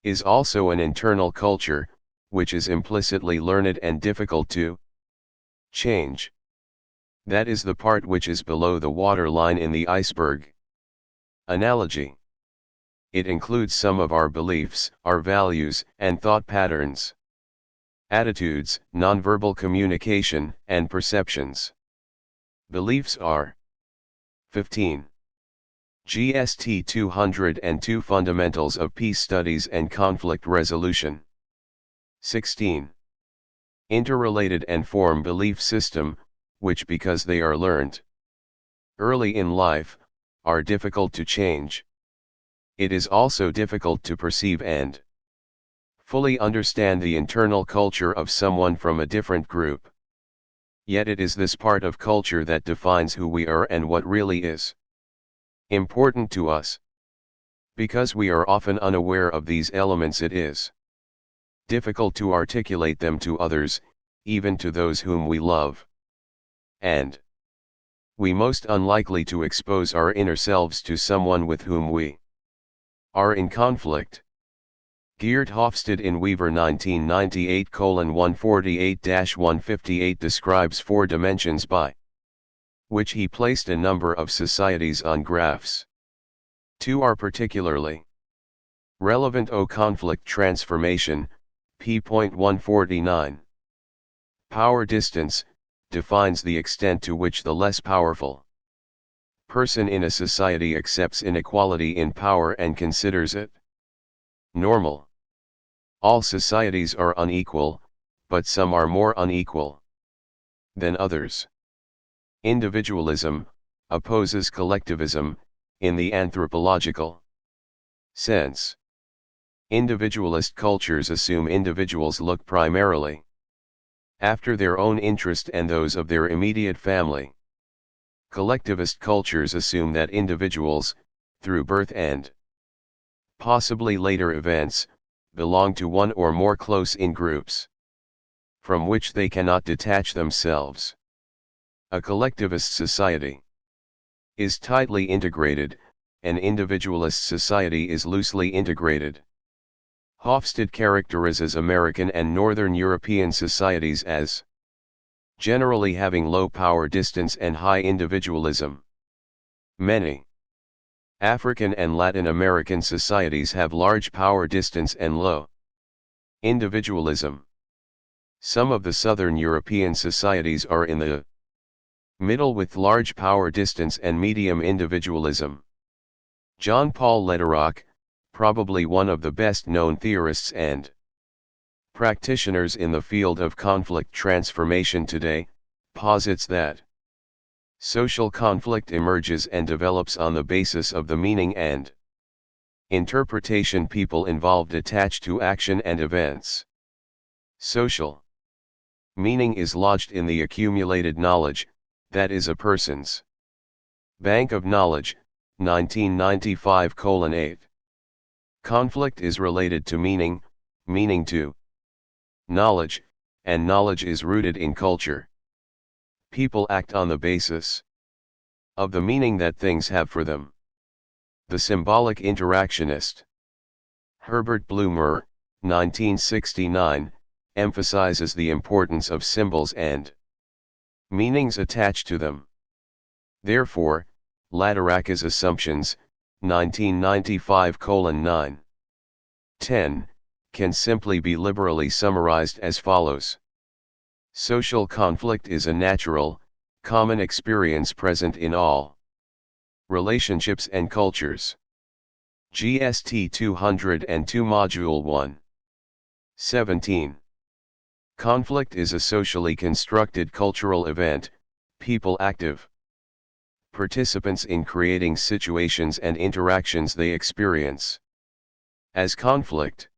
S1: is also an internal culture, which is implicitly learned and difficult to change. That is the part which is below the waterline in the iceberg analogy. It includes some of our beliefs, our values, and thought patterns, attitudes, nonverbal communication, and perceptions. Beliefs are 15. GST 202 Fundamentals of Peace Studies and Conflict Resolution. 16. Interrelated and form belief system, which, because they are learned early in life, are difficult to change. It is also difficult to perceive and fully understand the internal culture of someone from a different group. Yet it is this part of culture that defines who we are and what really is important to us. Because we are often unaware of these elements, it is difficult to articulate them to others, even to those whom we love. And we most unlikely to expose our inner selves to someone with whom we are in conflict. Geert Hofstede in Weaver 1998:148-158 describes four dimensions by which he placed a number of societies on graphs. Two are particularly relevant: O conflict transformation, p.149. Power distance, defines the extent to which the less powerful person in a society accepts inequality in power and considers it normal. All societies are unequal, but some are more unequal than others. Individualism opposes collectivism, in the anthropological sense. Individualist cultures assume individuals look primarily after their own interest and those of their immediate family. Collectivist cultures assume that individuals, through birth and possibly later events, belong to one or more close-in groups, from which they cannot detach themselves. A collectivist society is tightly integrated, an individualist society is loosely integrated. Hofstede characterizes American and Northern European societies as generally having low power distance and high individualism. Many African and Latin American societies have large power distance and low individualism. Some of the Southern European societies are in the middle with large power distance and medium individualism. John Paul Lederach, probably one of the best known theorists and practitioners in the field of conflict transformation today, posits that social conflict emerges and develops on the basis of the meaning and interpretation people involved attach to action and events. Social meaning is lodged in the accumulated knowledge, that is a person's bank of knowledge, 1995:8. Conflict is related to meaning, meaning to knowledge, and knowledge is rooted in culture. People act on the basis of the meaning that things have for them. The symbolic interactionist Herbert Blumer, 1969, emphasizes the importance of symbols and meanings attached to them. Therefore, Lederach's assumptions, 1995:9. 10, can simply be liberally summarized as follows. Social conflict is a natural, common experience present in all relationships and cultures. GST 202 Module 1. 17. Conflict is a socially constructed cultural event, people active participants in creating situations and interactions they experience as conflict.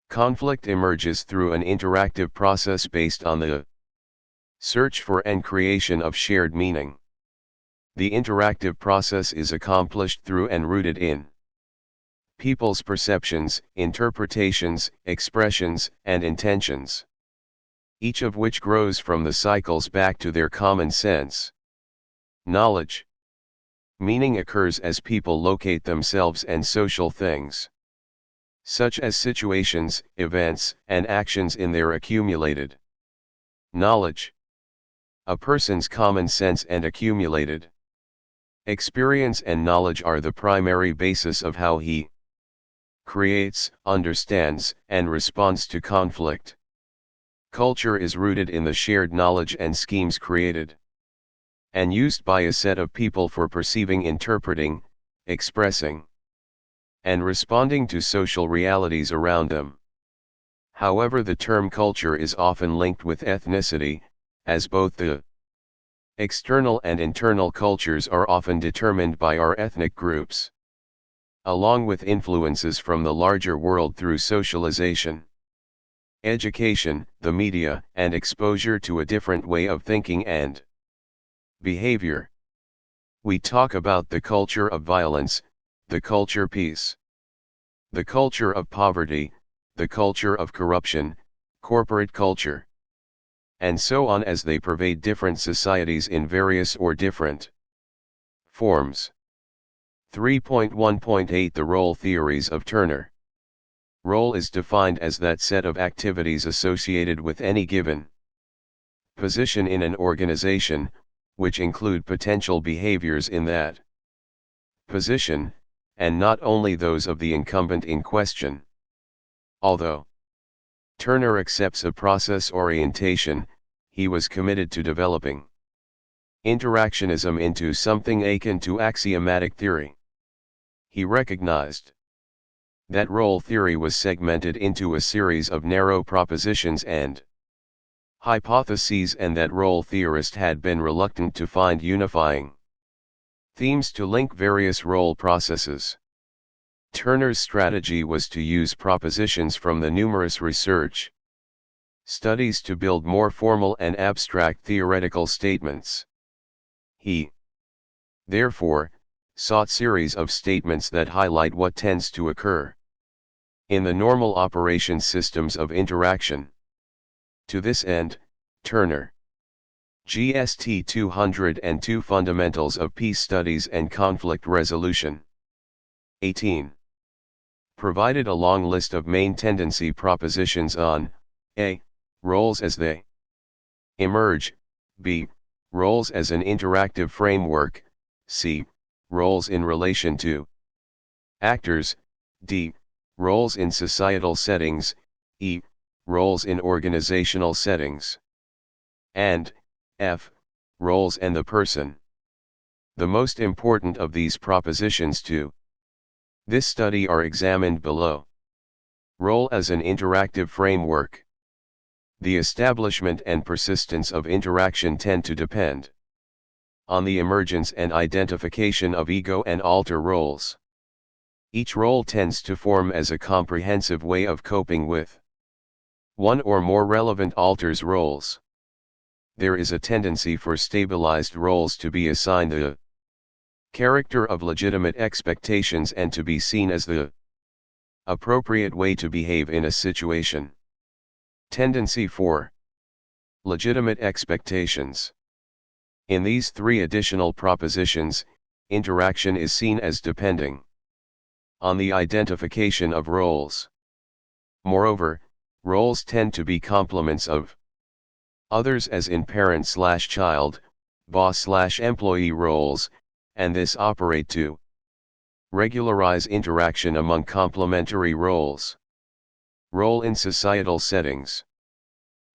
S1: Conflict emerges through an interactive process based on the search for and creation of shared meaning. The interactive process is accomplished through and rooted in people's perceptions, interpretations, expressions, and intentions, each of which grows from the cycles back to their common sense. Knowledge. Meaning occurs as people locate themselves and social things, such as situations, events, and actions in their accumulated knowledge. A person's common sense and accumulated experience and knowledge are the primary basis of how he creates, understands, and responds to conflict. Culture is rooted in the shared knowledge and schemes created and used by a set of people for perceiving, interpreting, expressing, and responding to social realities around them. However, the term culture is often linked with ethnicity, as both the external and internal cultures are often determined by our ethnic groups, along with influences from the larger world through socialization, education, the media, and exposure to a different way of thinking and behavior. We talk about the culture of violence, the culture peace, the culture of poverty, the culture of corruption, corporate culture, and so on as they pervade different societies in various or different forms. 3.1.8 The role theories of Turner. Role is defined as that set of activities associated with any given position in an organization, which include potential behaviors in that position, and not only those of the incumbent in question. Although Turner accepts a process orientation, he was committed to developing interactionism into something akin to axiomatic theory. He recognized that role theory was segmented into a series of narrow propositions and hypotheses, and that role theorists had been reluctant to find unifying themes to link various role processes. Turner's strategy was to use propositions from the numerous research studies to build more formal and abstract theoretical statements. He, therefore, sought series of statements that highlight what tends to occur in the normal operation systems of interaction. To this end, Turner, GST 202 Fundamentals of Peace Studies and Conflict Resolution. 18. Provided a long list of main tendency propositions on a. Roles as they emerge, b. Roles as an interactive framework, c. Roles in relation to actors, d. Roles in societal settings, e. Roles in organizational settings, and f. Roles and the person. The most important of these propositions to this study are examined below. Role as an interactive framework. The establishment and persistence of interaction tend to depend on the emergence and identification of ego and alter roles. Each role tends to form as a comprehensive way of coping with one or more relevant alters roles. There is a tendency for stabilized roles to be assigned the character of legitimate expectations and to be seen as the appropriate way to behave in a situation. Tendency for legitimate expectations. In these three additional propositions, interaction is seen as depending on the identification of roles. Moreover, roles tend to be complements of others, as in parent/child, boss/employee roles, and this operate to regularize interaction among complementary roles. Role in societal settings.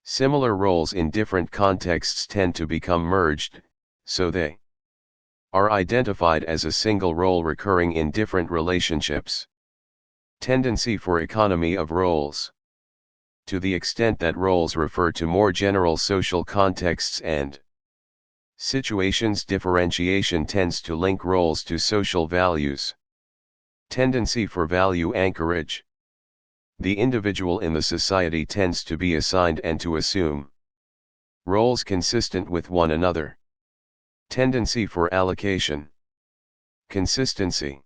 S1: Similar roles in different contexts tend to become merged, so they are identified as a single role recurring in different relationships. Tendency for economy of roles. To the extent that roles refer to more general social contexts and situations, differentiation tends to link roles to social values. Tendency for value anchorage. The individual in the society tends to be assigned and to assume roles consistent with one another. Tendency for allocation. Consistency.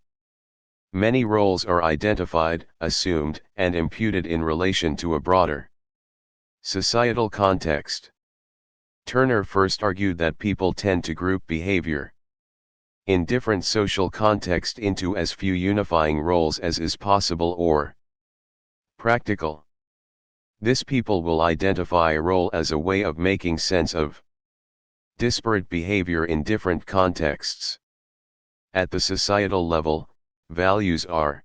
S1: Many roles are identified, assumed, and imputed in relation to a broader societal context. Turner first argued that people tend to group behavior in different social contexts into as few unifying roles as is possible or practical. This people will identify a role as a way of making sense of disparate behavior in different contexts. At the societal level, values are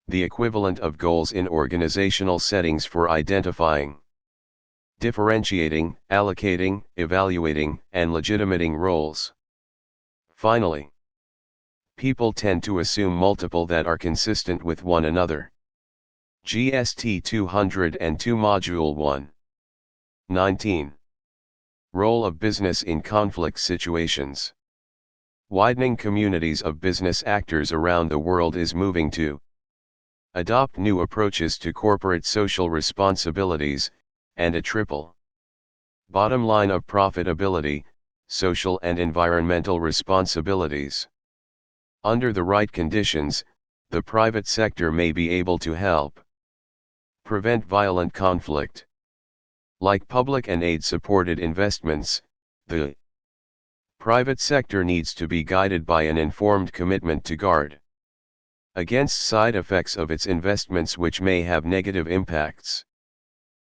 S1: the equivalent of goals in organizational settings for identifying, differentiating, allocating, evaluating, and legitimating roles. Finally, people tend to assume multiple that are consistent with one another. GST 202 Module 1. 19. Role of business in conflict situations. Widening communities of business actors around the world is moving to adopt new approaches to corporate social responsibilities, and a triple bottom line of profitability, social and environmental responsibilities. Under the right conditions, the private sector may be able to help prevent violent conflict. Like public and aid-supported investments, the private sector needs to be guided by an informed commitment to guard against side effects of its investments which may have negative impacts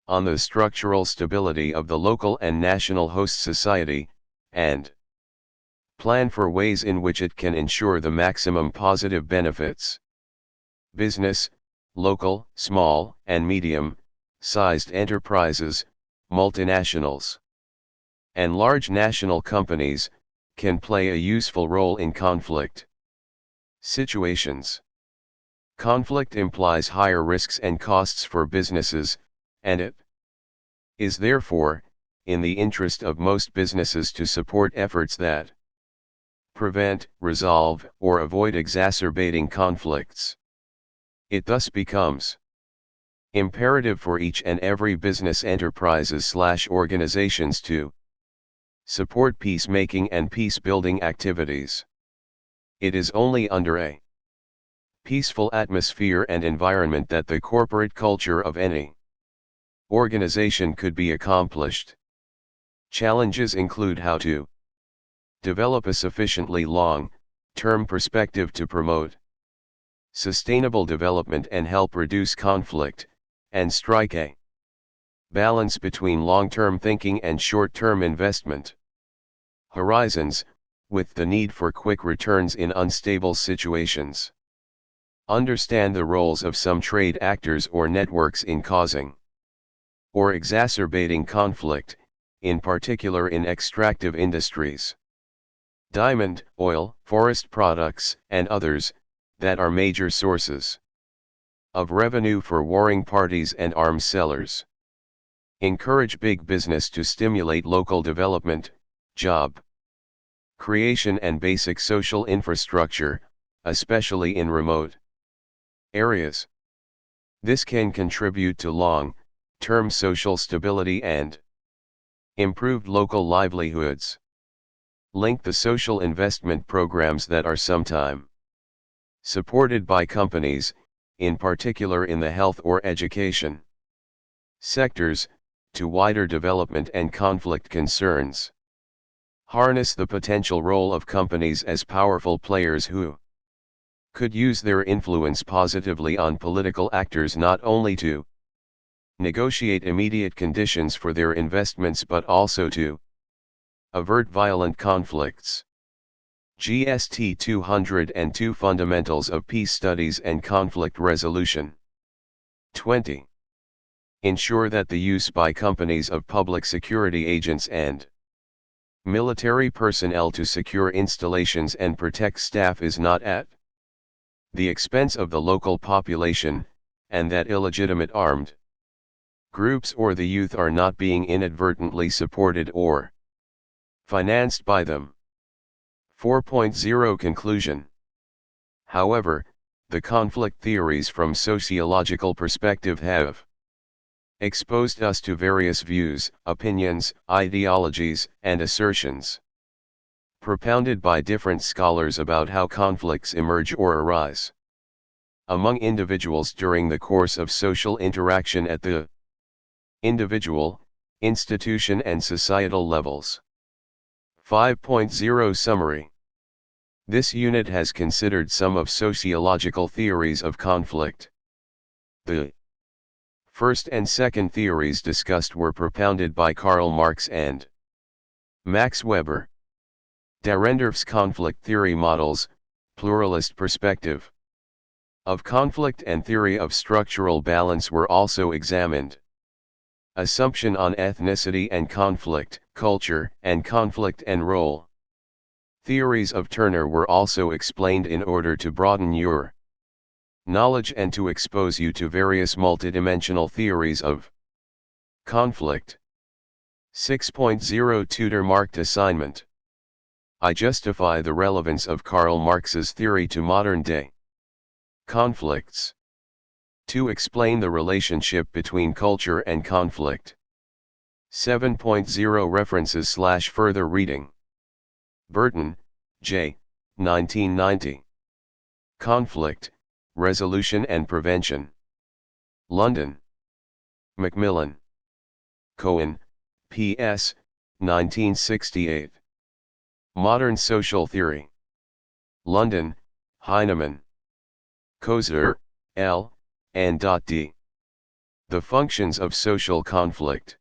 S1: on the structural stability of the local and national host society, and plan for ways in which it can ensure the maximum positive benefits. Business, local, small, and medium-sized enterprises, multinationals, and large national companies, can play a useful role in conflict situations. Conflict implies higher risks and costs for businesses, and it is therefore in the interest of most businesses to support efforts that prevent, resolve, or avoid exacerbating conflicts. It thus becomes imperative for each and every business enterprises/organizations to support peacemaking and peace-building activities. It is only under a peaceful atmosphere and environment that the corporate culture of any organization could be accomplished. Challenges include how to develop a sufficiently long-term perspective to promote sustainable development and help reduce conflict, and strike a balance between long-term thinking and short-term investment horizons, with the need for quick returns in unstable situations. Understand the roles of some trade actors or networks in causing or exacerbating conflict, in particular in extractive industries, diamond, oil, forest products, and others, that are major sources of revenue for warring parties and arms sellers. Encourage big business to stimulate local development, job creation and basic social infrastructure, especially in remote areas. This can contribute to long-term social stability and improved local livelihoods. Link the social investment programs that are sometimes supported by companies, in particular in the health or education sectors, to wider development and conflict concerns. Harness the potential role of companies as powerful players who could use their influence positively on political actors not only to negotiate immediate conditions for their investments but also to avert violent conflicts. GST 202 Fundamentals of Peace Studies and Conflict Resolution. 20. Ensure that the use by companies of public security agents and military personnel to secure installations and protect staff is not at the expense of the local population, and that illegitimate armed groups or the youth are not being inadvertently supported or financed by them. 4.0 Conclusion. However, the conflict theories from sociological perspective have exposed us to various views, opinions, ideologies, and assertions propounded by different scholars about how conflicts emerge or arise among individuals during the course of social interaction at the individual, institution and societal levels. 5.0 Summary. This unit has considered some of sociological theories of conflict. The first and second theories discussed were propounded by Karl Marx and Max Weber. Dahrendorf's conflict theory models, pluralist perspective of conflict and theory of structural balance were also examined. Assumption on ethnicity and conflict, culture and conflict and role. Theories of Turner were also explained in order to broaden your knowledge and to expose you to various multidimensional theories of conflict. 6.0 Tutor marked assignment. I justify the relevance of Karl Marx's theory to modern-day conflicts. To explain the relationship between culture and conflict. 7.0 References/further reading. Burton, J. 1990. Conflict, Resolution and Prevention. London. Macmillan. Cohen, P.S., 1968. Modern Social Theory. London, Heinemann. Kozer, L., N.D. The Functions of Social Conflict.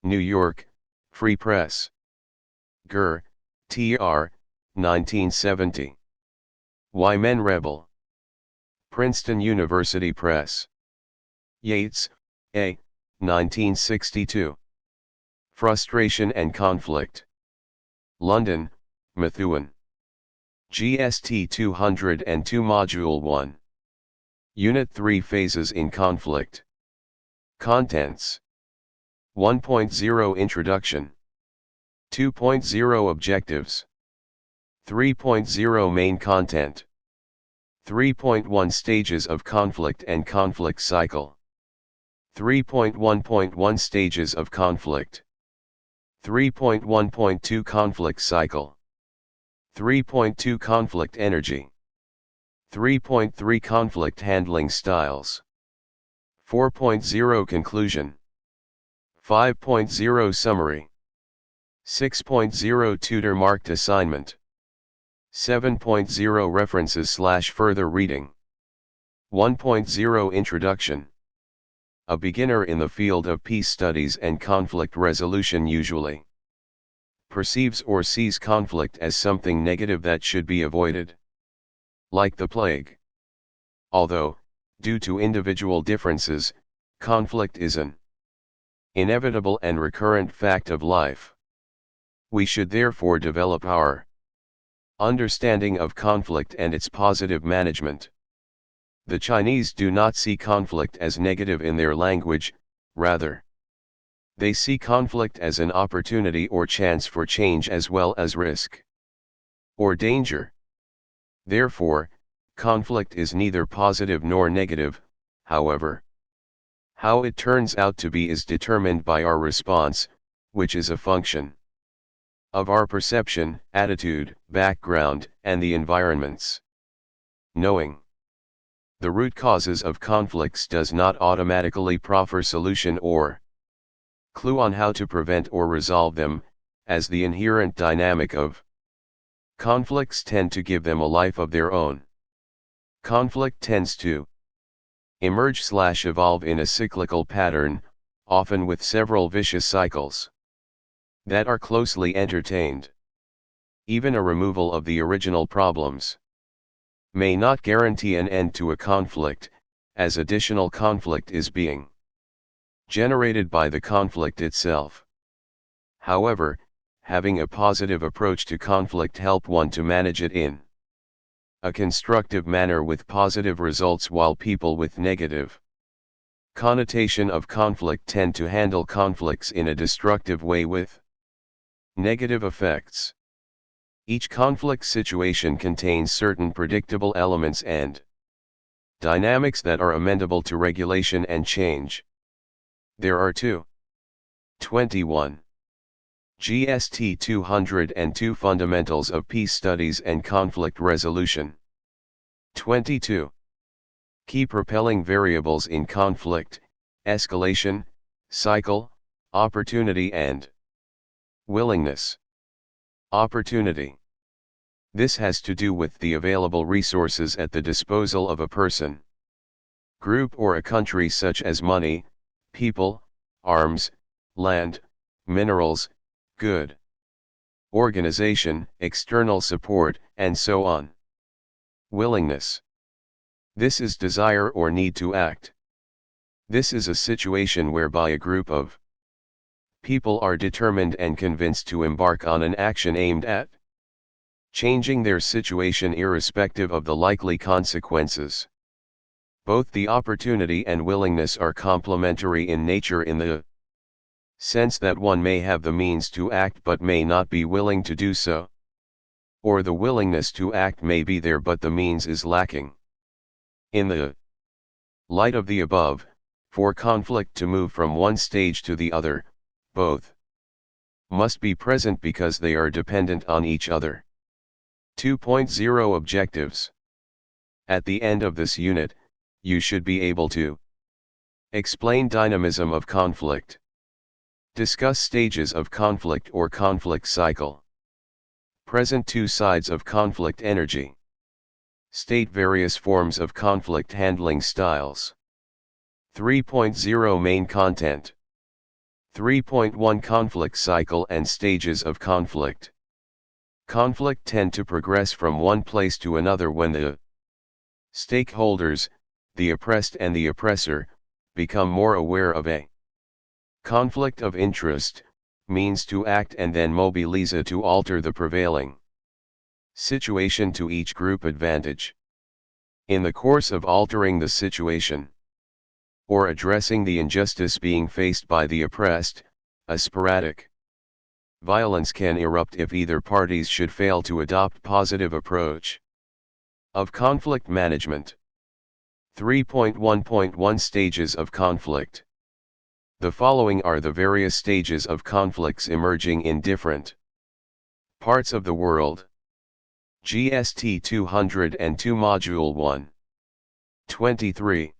S1: New York, Free Press. Gurr, T.R., 1970. Why Men Rebel. Princeton University Press. Yates, A., 1962. Frustration and Conflict. London, Methuen. GST 202 Module 1. Unit 3 Phases in Conflict. Contents. 1.0 Introduction. 2.0 Objectives. 3.0 Main Content. 3.1 Stages of Conflict and Conflict Cycle. 3.1.1 Stages of Conflict. 3.1.2 Conflict Cycle. 3.2 Conflict energy. 3.3 Conflict handling styles. 4.0 Conclusion. 5.0 Summary. 6.0 Tutor marked assignment. 7.0 References/further reading. 1.0 Introduction. A beginner in the field of peace studies and conflict resolution usually perceives or sees conflict as something negative that should be avoided. Like the plague. Although, due to individual differences, conflict is an inevitable and recurrent fact of life. We should therefore develop our understanding of conflict and its positive management. The Chinese do not see conflict as negative in their language, rather, they see conflict as an opportunity or chance for change as well as risk or danger. Therefore, conflict is neither positive nor negative, however. How it turns out to be is determined by our response, which is a function of our perception, attitude, background, and the environments. Knowing the root causes of conflicts does not automatically proffer solution or clue on how to prevent or resolve them, as the inherent dynamic of conflicts tend to give them a life of their own. Conflict tends to emerge/evolve in a cyclical pattern, often with several vicious cycles that are closely entertained. Even a removal of the original problems may not guarantee an end to a conflict, as additional conflict is being generated by the conflict itself. However, having a positive approach to conflict helps one to manage it in a constructive manner with positive results, while people with negative connotation of conflict tend to handle conflicts in a destructive way with negative effects. Each conflict situation contains certain predictable elements and dynamics that are amenable to regulation and change. There are 21 GST 202 Fundamentals of Peace Studies and Conflict Resolution. 22 Key propelling variables in conflict, escalation, cycle, opportunity and willingness. Opportunity. This has to do with the available resources at the disposal of a person, group or a country, such as money, people, arms, land, minerals, good organization, external support, and so on. Willingness. This is desire or need to act. This is a situation whereby a group of people are determined and convinced to embark on an action aimed at changing their situation irrespective of the likely consequences. Both the opportunity and willingness are complementary in nature, in the sense that one may have the means to act but may not be willing to do so. Or the willingness to act may be there but the means is lacking. In the light of the above, for conflict to move from one stage to the other, both must be present because they are dependent on each other. 2.0 Objectives. At the end of this unit, you should be able to explain dynamism of conflict, discuss stages of conflict or conflict cycle, present two sides of conflict energy, state various forms of conflict handling styles. 3.0 Main content. 3.1 Conflict cycle and stages of conflict. Conflict tend to progress from one place to another when the stakeholders, the oppressed and the oppressor, become more aware of a conflict of interest, means to act and then mobilize to alter the prevailing situation to each group advantage. In the course of altering the situation, or addressing the injustice being faced by the oppressed, a sporadic violence can erupt if either parties should fail to adopt positive approach of conflict management. 3.1.1 Stages of conflict. The following are the various stages of conflicts emerging in different parts of the world. GST 202 Module 1. 23.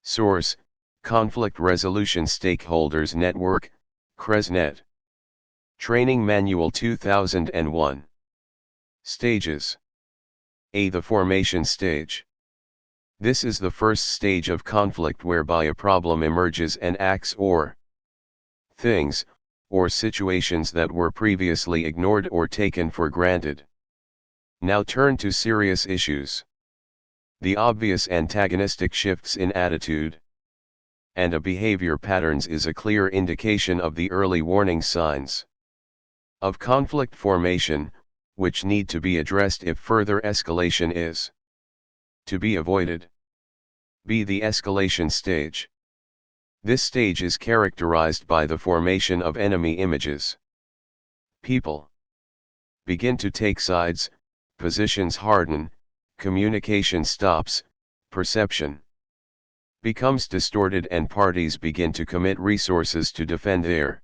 S1: Source, Conflict Resolution Stakeholders Network, CRESNet. Training Manual 2001. Stages. A. The formation stage. This is the first stage of conflict whereby a problem emerges and acts or things, or situations that were previously ignored or taken for granted now turn to serious issues. The obvious antagonistic shifts in attitude and a behavior patterns is a clear indication of the early warning signs of conflict formation, which need to be addressed if further escalation is to be avoided. B. The escalation stage. This stage is characterized by the formation of enemy images. People begin to take sides, positions harden, communication stops, perception becomes distorted and parties begin to commit resources to defend their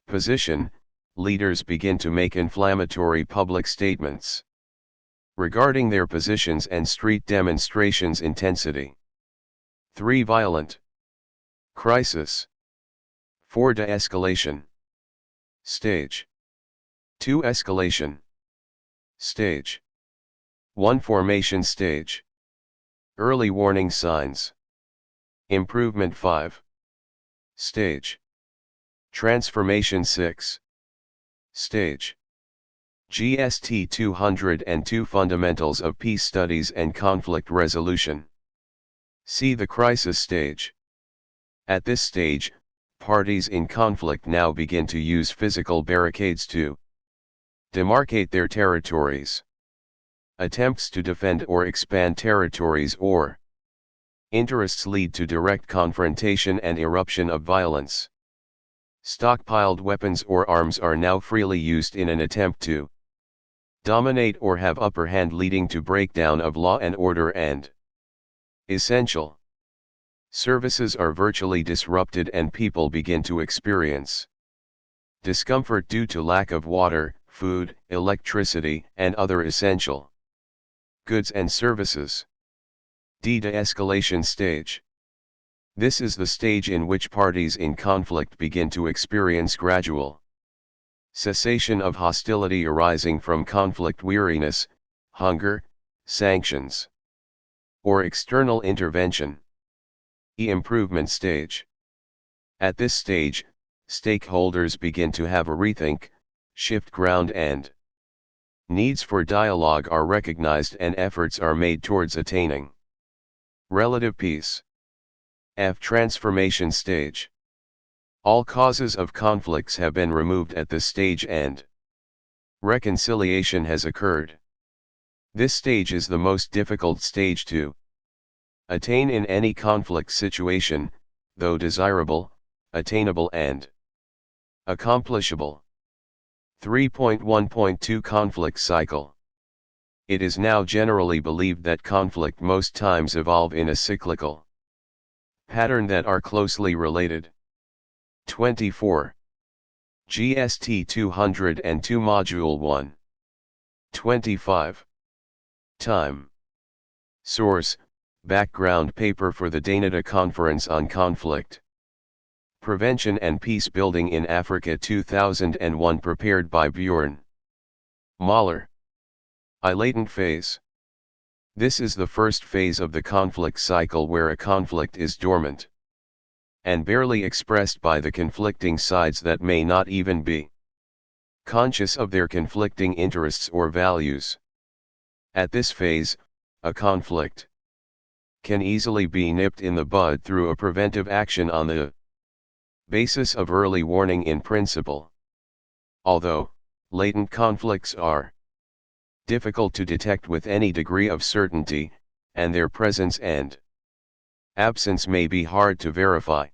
S1: position. Leaders begin to make inflammatory public statements regarding their positions and street demonstrations intensity. 3. Violent crisis. 4. De-escalation stage. 2. Escalation stage. 1. Formation stage. Early warning signs. Improvement 5. Stage. Transformation 6. Stage. GST 202 Fundamentals of Peace Studies and Conflict Resolution. See the crisis stage. At this stage, parties in conflict now begin to use physical barricades to demarcate their territories. Attempts to defend or expand territories or interests lead to direct confrontation and eruption of violence. Stockpiled weapons or arms are now freely used in an attempt to dominate or have upper hand, leading to breakdown of law and order and essential services are virtually disrupted and people begin to experience discomfort due to lack of water, food, electricity, and other essential goods and services. D. De-escalation stage. This is the stage in which parties in conflict begin to experience gradual cessation of hostility arising from conflict weariness, hunger, sanctions, or external intervention. E. Improvement stage. At this stage, stakeholders begin to have a rethink, shift ground, and needs for dialogue are recognized and efforts are made towards attaining relative peace. F. Transformation stage. All causes of conflicts have been removed at this stage and reconciliation has occurred. This stage is the most difficult stage to attain in any conflict situation, though desirable, attainable and accomplishable. 3.1.2 Conflict cycle. It is now generally believed that conflict most times evolve in a cyclical pattern that are closely related. 24. GST 202 Module 1. 25. Time. Source, background paper for the Danida Conference on Conflict Prevention and Peace Building in Africa 2001, prepared by Bjorn Mahler. I. Latent phase. This is the first phase of the conflict cycle where a conflict is dormant and barely expressed by the conflicting sides that may not even be conscious of their conflicting interests or values. At this phase, a conflict can easily be nipped in the bud through a preventive action on the basis of early warning in principle. Although latent conflicts are difficult to detect with any degree of certainty, and their presence and absence may be hard to verify.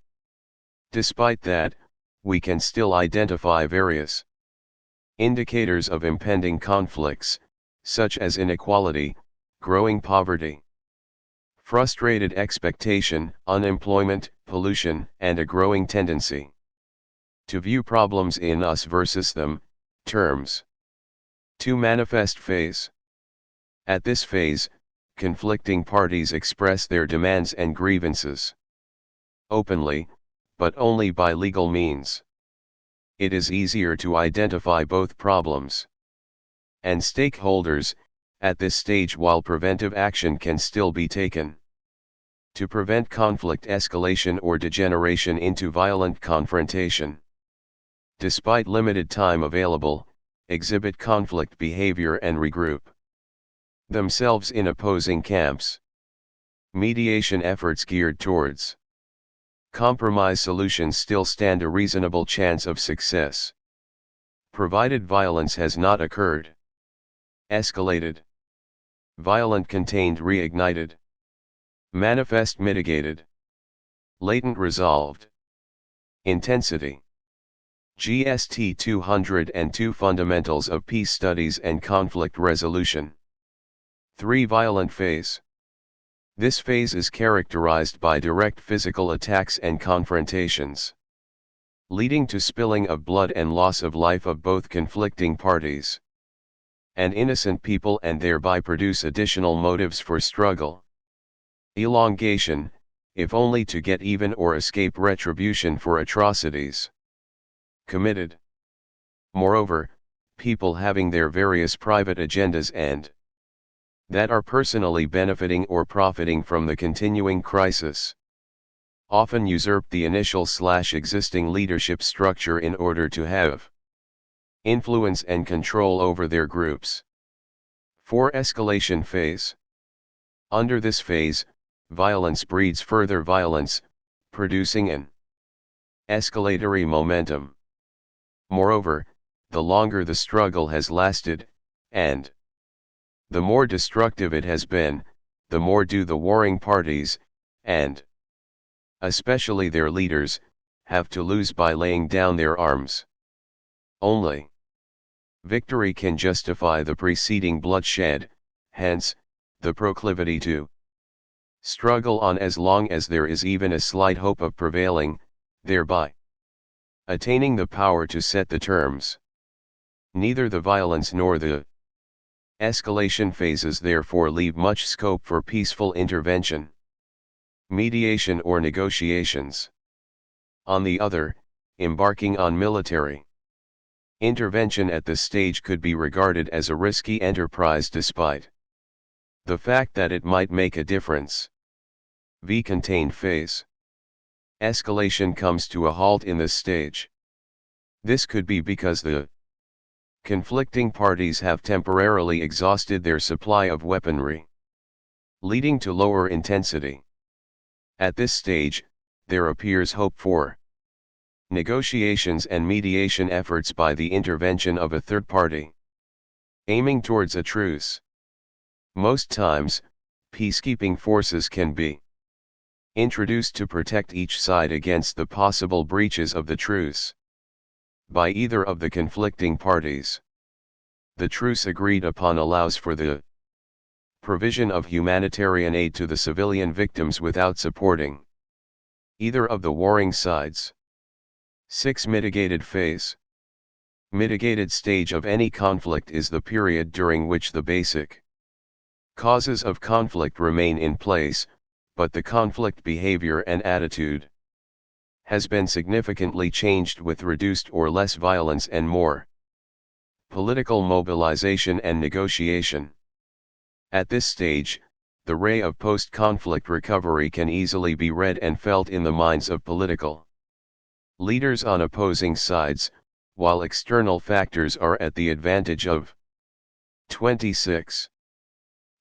S1: Despite that, we can still identify various indicators of impending conflicts, such as inequality, growing poverty, frustrated expectation, unemployment, pollution, and a growing tendency to view problems in us versus them terms. 2. Manifest phase. At this phase, conflicting parties express their demands and grievances openly, but only by legal means. It is easier to identify both problems and stakeholders at this stage, while preventive action can still be taken to prevent conflict escalation or degeneration into violent confrontation. Despite limited time available, exhibit conflict behavior and regroup themselves in opposing camps. Mediation efforts geared towards compromise solutions still stand a reasonable chance of success, provided violence has not occurred, escalated, violent contained, reignited, manifest mitigated, latent resolved. Intensity. GST 202 Fundamentals of Peace Studies and Conflict Resolution. 3. Violent phase. This phase is characterized by direct physical attacks and confrontations, leading to spilling of blood and loss of life of both conflicting parties and innocent people, and thereby produce additional motives for struggle. Elongation, if only to get even or escape retribution for atrocities committed. Moreover, people having their various private agendas and that are personally benefiting or profiting from the continuing crisis often usurp the initial/existing leadership structure in order to have influence and control over their groups. 4. Escalation phase. Under this phase, violence breeds further violence, producing an escalatory momentum. Moreover, the longer the struggle has lasted, and the more destructive it has been, the more do the warring parties, and especially their leaders, have to lose by laying down their arms. Only victory can justify the preceding bloodshed, hence, the proclivity to struggle on as long as there is even a slight hope of prevailing, thereby attaining the power to set the terms. Neither the violence nor the escalation phases therefore leave much scope for peaceful intervention, mediation or negotiations. On the other, embarking on military intervention at this stage could be regarded as a risky enterprise despite the fact that it might make a difference. V. Contained phase. Escalation comes to a halt in this stage. This could be because the conflicting parties have temporarily exhausted their supply of weaponry, leading to lower intensity. At this stage, there appears hope for negotiations and mediation efforts by the intervention of a third party, aiming towards a truce. Most times, peacekeeping forces can be introduced to protect each side against the possible breaches of the truce by either of the conflicting parties. The truce agreed upon allows for the provision of humanitarian aid to the civilian victims without supporting either of the warring sides. 6. Mitigated phase. Mitigated stage of any conflict is the period during which the basic causes of conflict remain in place, but the conflict behavior and attitude has been significantly changed with reduced or less violence and more political mobilization and negotiation. At this stage, the ray of post-conflict recovery can easily be read and felt in the minds of political leaders on opposing sides, while external factors are at the advantage of. 26.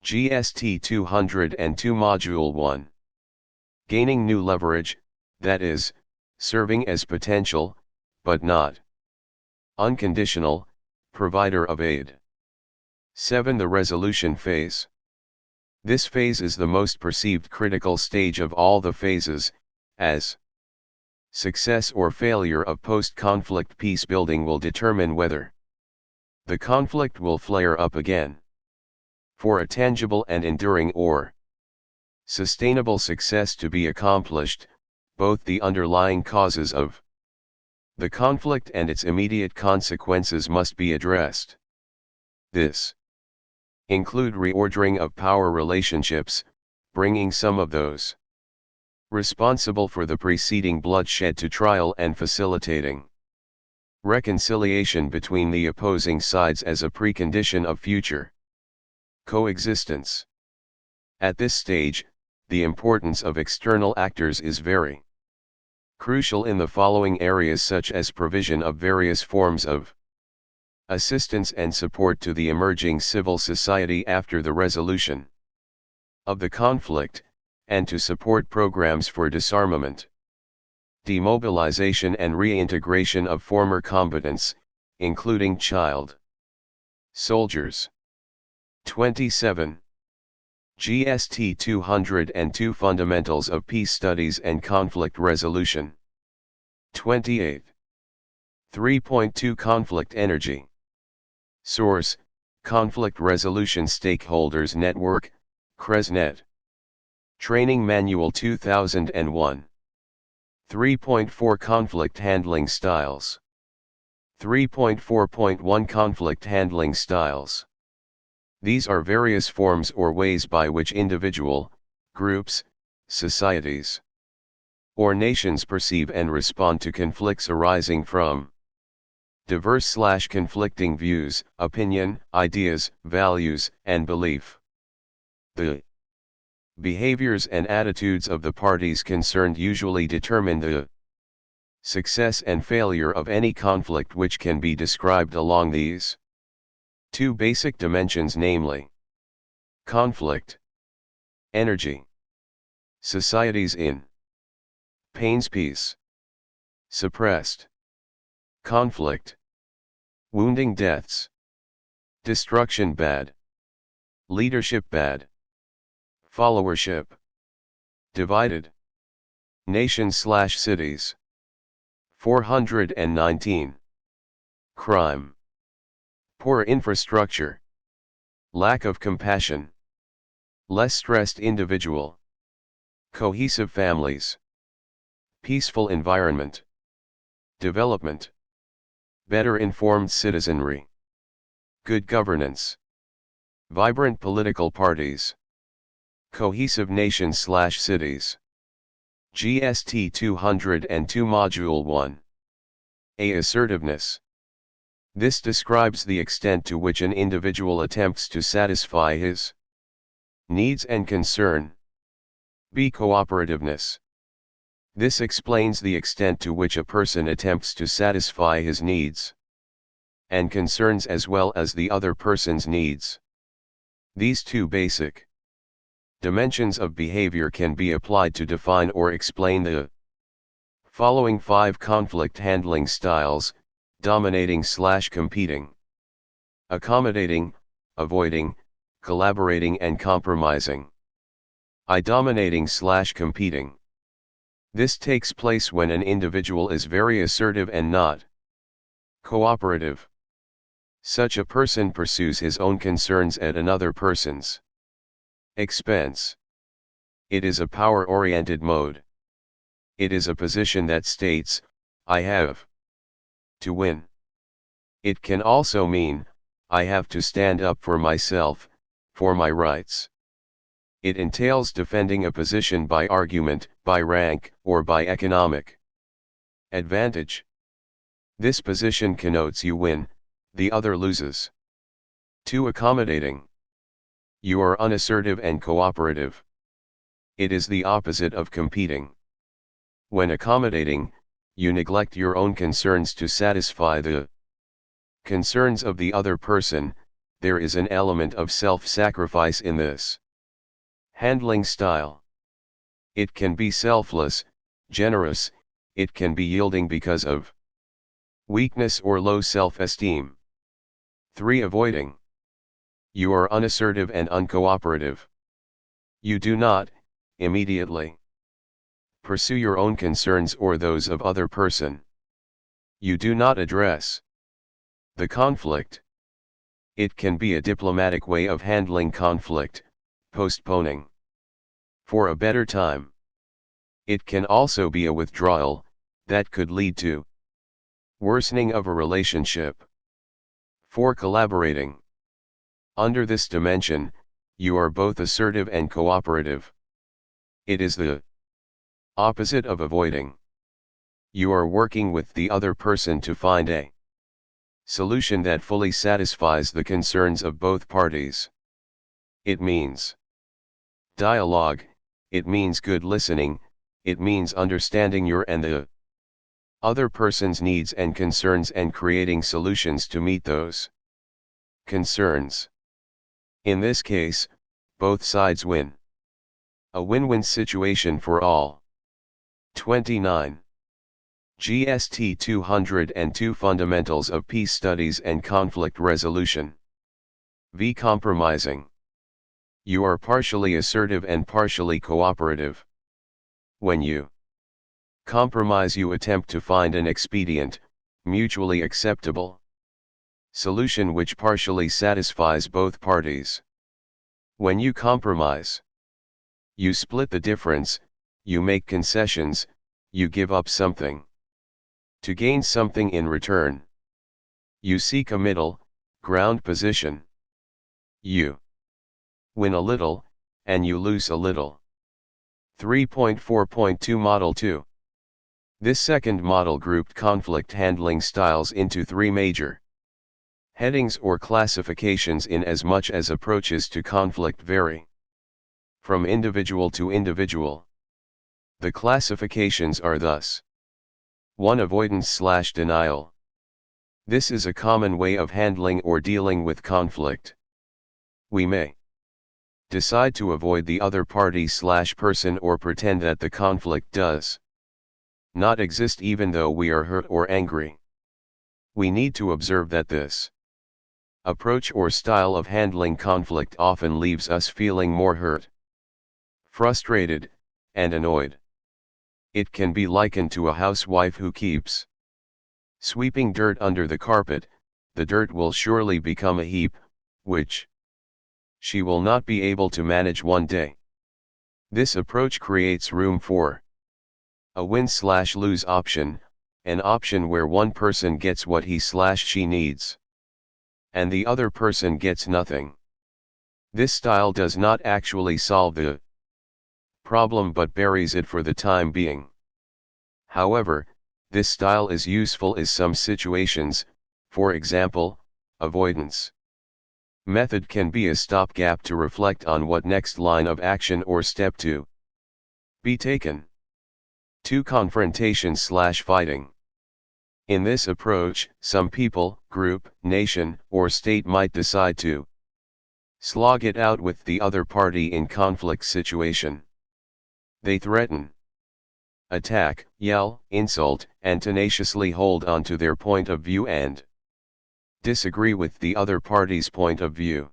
S1: GST 202 Module 1. Gaining new leverage, that is, serving as potential, but not unconditional, provider of aid. 7. The resolution phase. This phase is the most perceived critical stage of all the phases, as success or failure of post-conflict peace building will determine whether the conflict will flare up again. For a tangible and enduring or sustainable success to be accomplished, both the underlying causes of the conflict and its immediate consequences must be addressed. This include reordering of power relationships, bringing some of those responsible for the preceding bloodshed to trial and facilitating reconciliation between the opposing sides as a precondition of future coexistence. At this stage, the importance of external actors is very crucial in the following areas, such as provision of various forms of assistance and support to the emerging civil society after the resolution of the conflict, and to support programs for disarmament, demobilization and reintegration of former combatants, including child soldiers. 27. GST 202 Fundamentals of Peace Studies and Conflict Resolution. 28. 3.2 Conflict Energy. Source: Conflict Resolution Stakeholders Network, CRESNet. Training Manual 2001. 3.4 Conflict Handling Styles. 3.4.1 Conflict Handling Styles. These are various forms or ways by which individual, groups, societies, or nations perceive and respond to conflicts arising from diverse/conflicting views, opinion, ideas, values, and belief. The behaviors and attitudes of the parties concerned usually determine the success and failure of any conflict, which can be described along these two basic dimensions, namely conflict energy, societies in pains, peace, suppressed conflict, wounding, deaths, destruction, bad leadership, bad followership, divided nations/cities. 419. Crime, poor infrastructure, lack of compassion, less stressed individual, cohesive families, peaceful environment, development, better informed citizenry, good governance, vibrant political parties, cohesive nations/cities. GST 202 Module 1. A. Assertiveness. This describes the extent to which an individual attempts to satisfy his needs and concern. B. Cooperativeness. This explains the extent to which a person attempts to satisfy his needs and concerns as well as the other person's needs. These two basic dimensions of behavior can be applied to define or explain the following 5 conflict handling styles: dominating/competing, accommodating, avoiding, collaborating and compromising. Dominating/competing. This takes place when an individual is very assertive and not cooperative. Such a person pursues his own concerns at another person's expense. It is a power-oriented mode. It is a position that states, I have to win. It can also mean, I have to stand up for myself, for my rights. It entails defending a position by argument, by rank, or by economic advantage. This position connotes you win, the other loses. 2. Accommodating. You are unassertive and cooperative. It is the opposite of competing. When accommodating, you neglect your own concerns to satisfy the concerns of the other person. There is an element of self-sacrifice in this handling style. It can be selfless, generous, it can be yielding because of weakness or low self-esteem. 3. Avoiding. You are unassertive and uncooperative. You do not, immediately, pursue your own concerns or those of other person. You do not address the conflict. It can be a diplomatic way of handling conflict, postponing for a better time. It can also be a withdrawal, that could lead to worsening of a relationship. 4. Collaborating. Under this dimension, you are both assertive and cooperative. It is the opposite of avoiding. You are working with the other person to find a solution that fully satisfies the concerns of both parties. It means dialogue, it means good listening, it means understanding your and the other person's needs and concerns and creating solutions to meet those concerns. In this case, both sides win. A win-win situation for all. 29. GST 202 Fundamentals of Peace Studies and Conflict Resolution. V. Compromising. You are partially assertive and partially cooperative. When you compromise, you attempt to find an expedient, mutually acceptable solution which partially satisfies both parties. When you compromise, you split the difference, you make concessions, you give up something to gain something in return. You seek a middle ground position. You win a little, and you lose a little. 3.4.2 Model 2. This second model grouped conflict handling styles into three major headings or classifications in as much as approaches to conflict vary from individual to individual. The classifications are thus: 1. Avoidance/denial. This is a common way of handling or dealing with conflict. We may decide to avoid the other party/person or pretend that the conflict does not exist even though we are hurt or angry. We need to observe that this approach or style of handling conflict often leaves us feeling more hurt, frustrated, and annoyed. It can be likened to a housewife who keeps sweeping dirt under the carpet. The dirt will surely become a heap, which she will not be able to manage one day. This approach creates room for a win/lose option, an option where one person gets what he/she needs, and the other person gets nothing. This style does not actually solve the problem but buries it for the time being. However, this style is useful in some situations, for example, avoidance method can be a stopgap to reflect on what next line of action or step to be taken. 2. Confrontation/fighting. In this approach, some people, group, nation, or state might decide to slog it out with the other party in conflict situation. They threaten, attack, yell, insult, and tenaciously hold on to their point of view and disagree with the other party's point of view.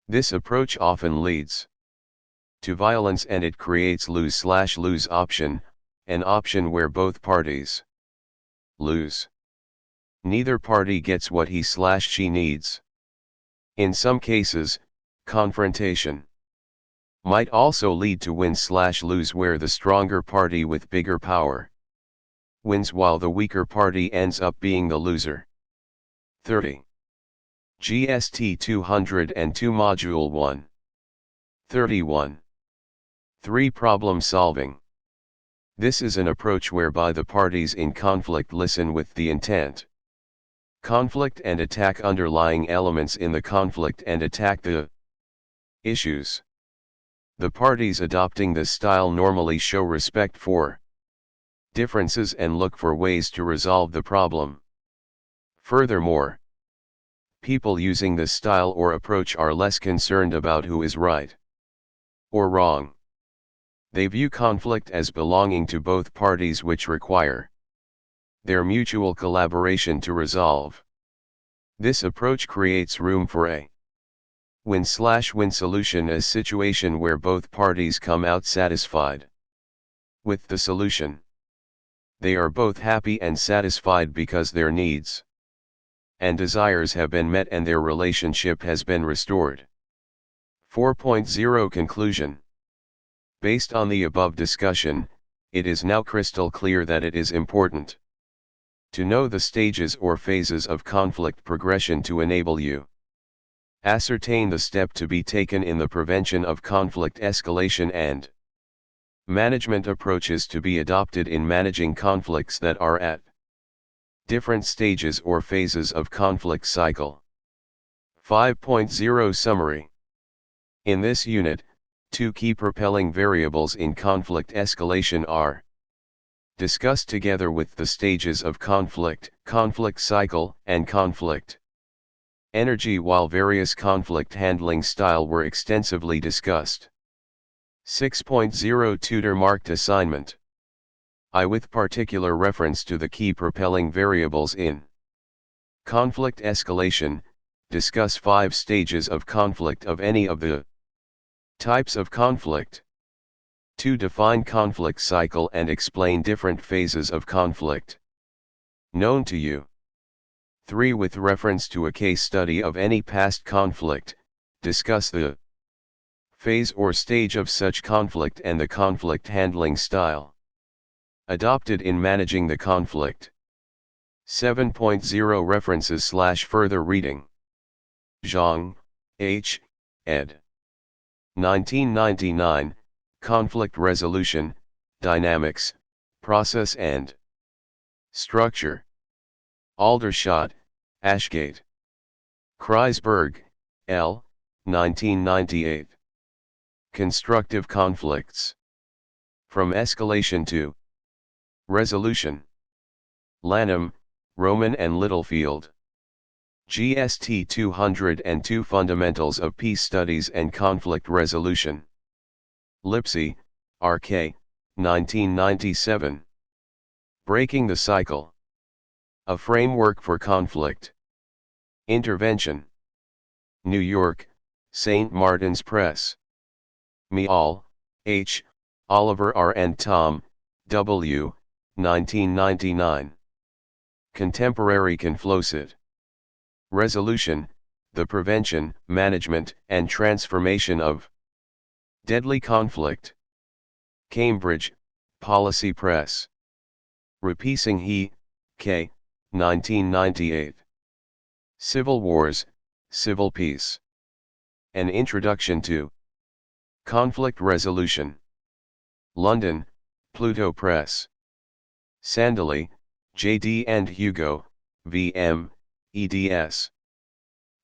S1: This approach often leads to violence and it creates lose/lose option, an option where both parties lose. Neither party gets what he/she needs. In some cases, confrontation might also lead to win/lose where the stronger party with bigger power wins while the weaker party ends up being the loser. 30. GST 202 Module 1. 31. 3. Problem solving. This is an approach whereby the parties in conflict listen with the intent, conflict and attack underlying elements in the conflict and attack the issues. The parties adopting this style normally show respect for differences and look for ways to resolve the problem. Furthermore, people using this style or approach are less concerned about who is right or wrong. They view conflict as belonging to both parties, which require their mutual collaboration to resolve. This approach creates room for a win/win solution, a situation where both parties come out satisfied with the solution. They are both happy and satisfied because their needs and desires have been met and their relationship has been restored. 4.0 Conclusion. Based on the above discussion, it is now crystal clear that it is important to know the stages or phases of conflict progression to enable you Ascertain the step to be taken in the prevention of conflict escalation and management approaches to be adopted in managing conflicts that are at different stages or phases of conflict cycle. 5.0 Summary. In this unit, two key propelling variables in conflict escalation are discussed together with the stages of conflict, conflict cycle, and conflict energy, while various conflict handling style were extensively discussed. 6.0 Tutor marked assignment. I with particular reference to the key propelling variables in conflict escalation, discuss 5 stages of conflict of any of the types of conflict. 2. Define conflict cycle and explain different phases of conflict known to you. 3. With reference to a case study of any past conflict, discuss the phase or stage of such conflict and the conflict handling style adopted in managing the conflict. 7.0 References/further reading. Zhang, H., ed. 1999, Conflict Resolution, Dynamics, Process and Structure. Aldershot, Ashgate. Kreisberg, L., 1998. Constructive Conflicts. From Escalation to Resolution. Lanham, Roman and Littlefield. GST 202 Fundamentals of Peace Studies and Conflict Resolution. Lipsey, R.K., 1997. Breaking the Cycle. A Framework for Conflict Intervention. New York, St. Martin's Press. Meall, H., Oliver R. and Tom, W., 1999. Contemporary Conflocid. Resolution, the Prevention, Management, and Transformation of Deadly Conflict. Cambridge, Policy Press. Repeasing He, K., 1998. Civil Wars, Civil Peace. An Introduction to Conflict Resolution. London, Pluto Press. Sandali, J.D. and Hugo, V.M., eds.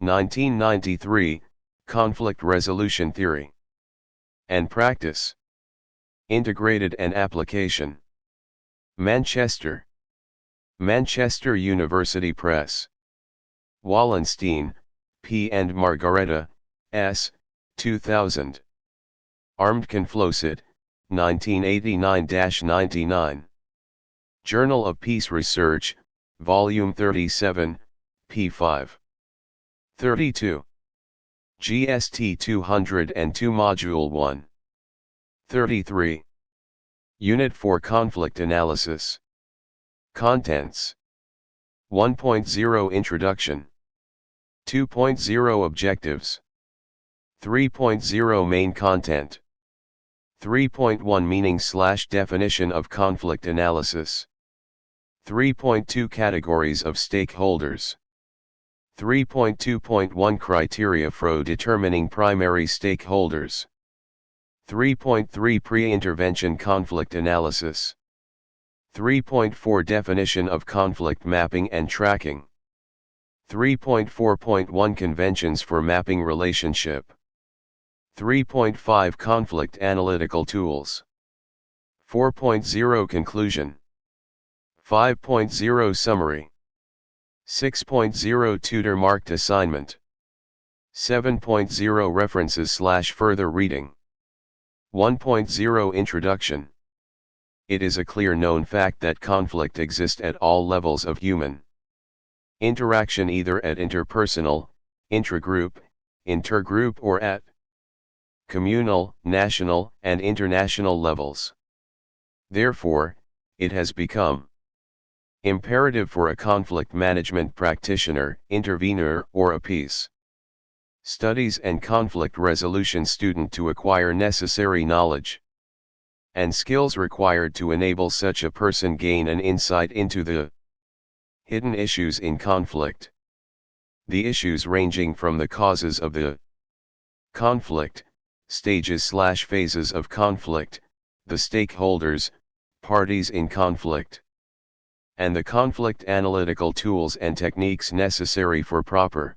S1: 1993, Conflict Resolution Theory and Practice. Integrated and Application. Manchester. Manchester University Press. Wallenstein, P. and Margareta, S., 2000. Armed Conflocid, 1989-99. Journal of Peace Research, Volume 37, p. 5. 32. GST 202 Module 1. 33. Unit 4 Conflict Analysis. Contents. 1.0 Introduction. 2.0 Objectives. 3.0 Main Content. 3.1 Meaning/definition of conflict analysis. 3.2 Categories of stakeholders. 3.2.1 Criteria for determining primary stakeholders. 3.3 Pre-intervention conflict analysis. 3.4 Definition of conflict mapping and tracking. 3.4.1 Conventions for mapping relationship. 3.5 Conflict analytical tools. 4.0 Conclusion. 5.0 Summary. 6.0 Tutor marked assignment. 7.0 References/further reading. 1.0 Introduction. It is a clear known fact that conflict exists at all levels of human interaction, either at interpersonal, intragroup, intergroup, or at communal, national, and international levels. Therefore, it has become imperative for a conflict management practitioner, intervener, or a peace studies and conflict resolution student to acquire necessary knowledge and skills required to enable such a person gain an insight into the hidden issues in conflict. The issues ranging from the causes of the conflict, stages/phases of conflict, the stakeholders, parties in conflict, and the conflict analytical tools and techniques necessary for proper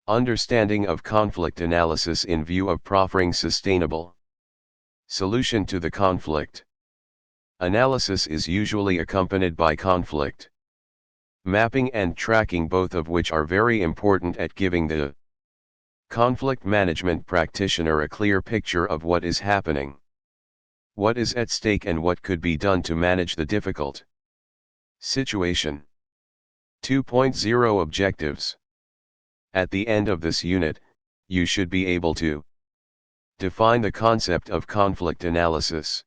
S1: understanding of conflict analysis in view of proffering sustainable solution to the conflict. Analysis is usually accompanied by conflict mapping and tracking, both of which are very important at giving the conflict management practitioner a clear picture of what is happening, what is at stake, and what could be done to manage the difficult situation. 2.0 Objectives. At the end of this unit, you should be able to define the concept of conflict analysis,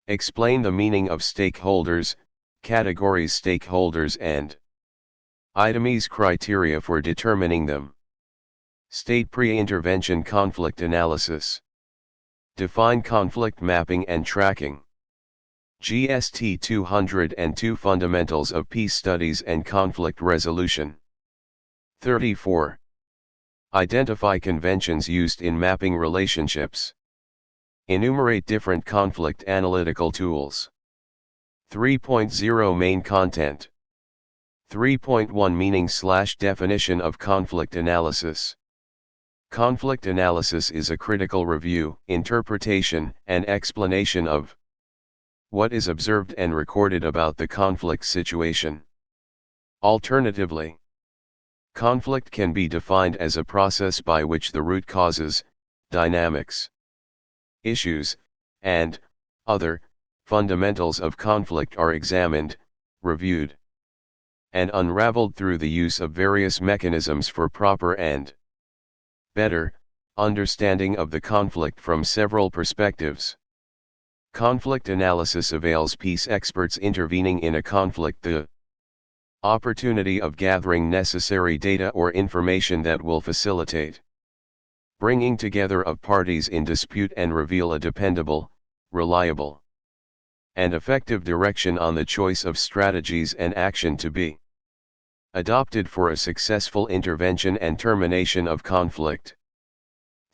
S1: explain the meaning of stakeholders, categories stakeholders and itemize criteria for determining them, state pre-intervention conflict analysis, define conflict mapping and tracking. GST 202 Fundamentals of Peace Studies and Conflict Resolution. 34. Identify conventions used in mapping relationships. Enumerate different conflict analytical tools. 3.0 Main content. 3.1 Meaning/definition of conflict analysis. Conflict analysis is a critical review, interpretation, and explanation of what is observed and recorded about the conflict situation. Alternatively, conflict can be defined as a process by which the root causes, dynamics, issues, and other fundamentals of conflict are examined, reviewed, and unraveled through the use of various mechanisms for proper and better understanding of the conflict from several perspectives. Conflict analysis avails peace experts intervening in a conflict the opportunity of gathering necessary data or information that will facilitate bringing together of parties in dispute and reveal a dependable, reliable, and effective direction on the choice of strategies and action to be adopted for a successful intervention and termination of conflict.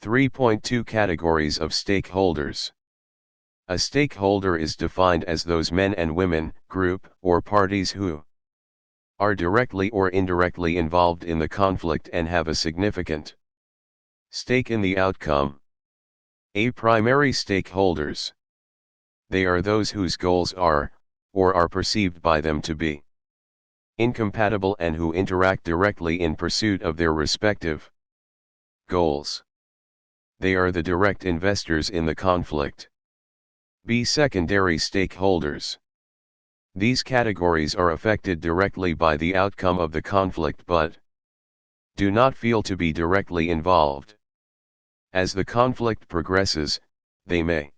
S1: 3.2 Categories of stakeholders. A stakeholder is defined as those men and women, group, or parties who are directly or indirectly involved in the conflict and have a significant stake in the outcome. A. Primary stakeholders. They are those whose goals are, or are perceived by them to be, incompatible and who interact directly in pursuit of their respective goals. They are the direct investors in the conflict. B. Secondary stakeholders. These categories are affected directly by the outcome of the conflict but do not feel to be directly involved. As the conflict progresses, they may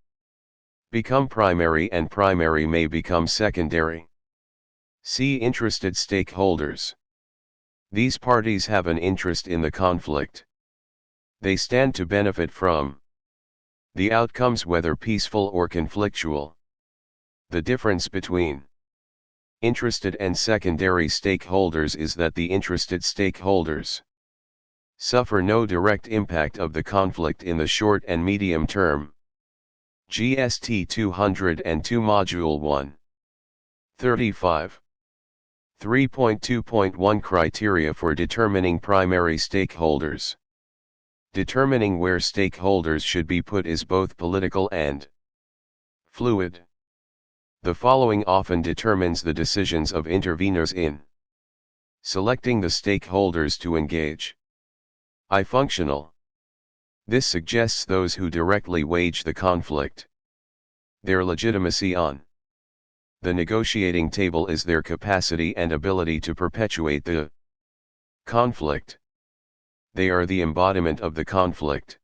S1: become primary and primary may become secondary. C. Interested stakeholders. These parties have an interest in the conflict. They stand to benefit from the outcomes, whether peaceful or conflictual. The difference between interested and secondary stakeholders is that the interested stakeholders suffer no direct impact of the conflict in the short and medium term. GST 202 Module 1. 35. 3.2.1 Criteria for determining primary stakeholders. Determining where stakeholders should be put is both political and fluid. The following often determines the decisions of interveners in selecting the stakeholders to engage. I. Functional. This suggests those who directly wage the conflict. Their legitimacy on the negotiating table is their capacity and ability to perpetuate the conflict. They are the embodiment of the conflict.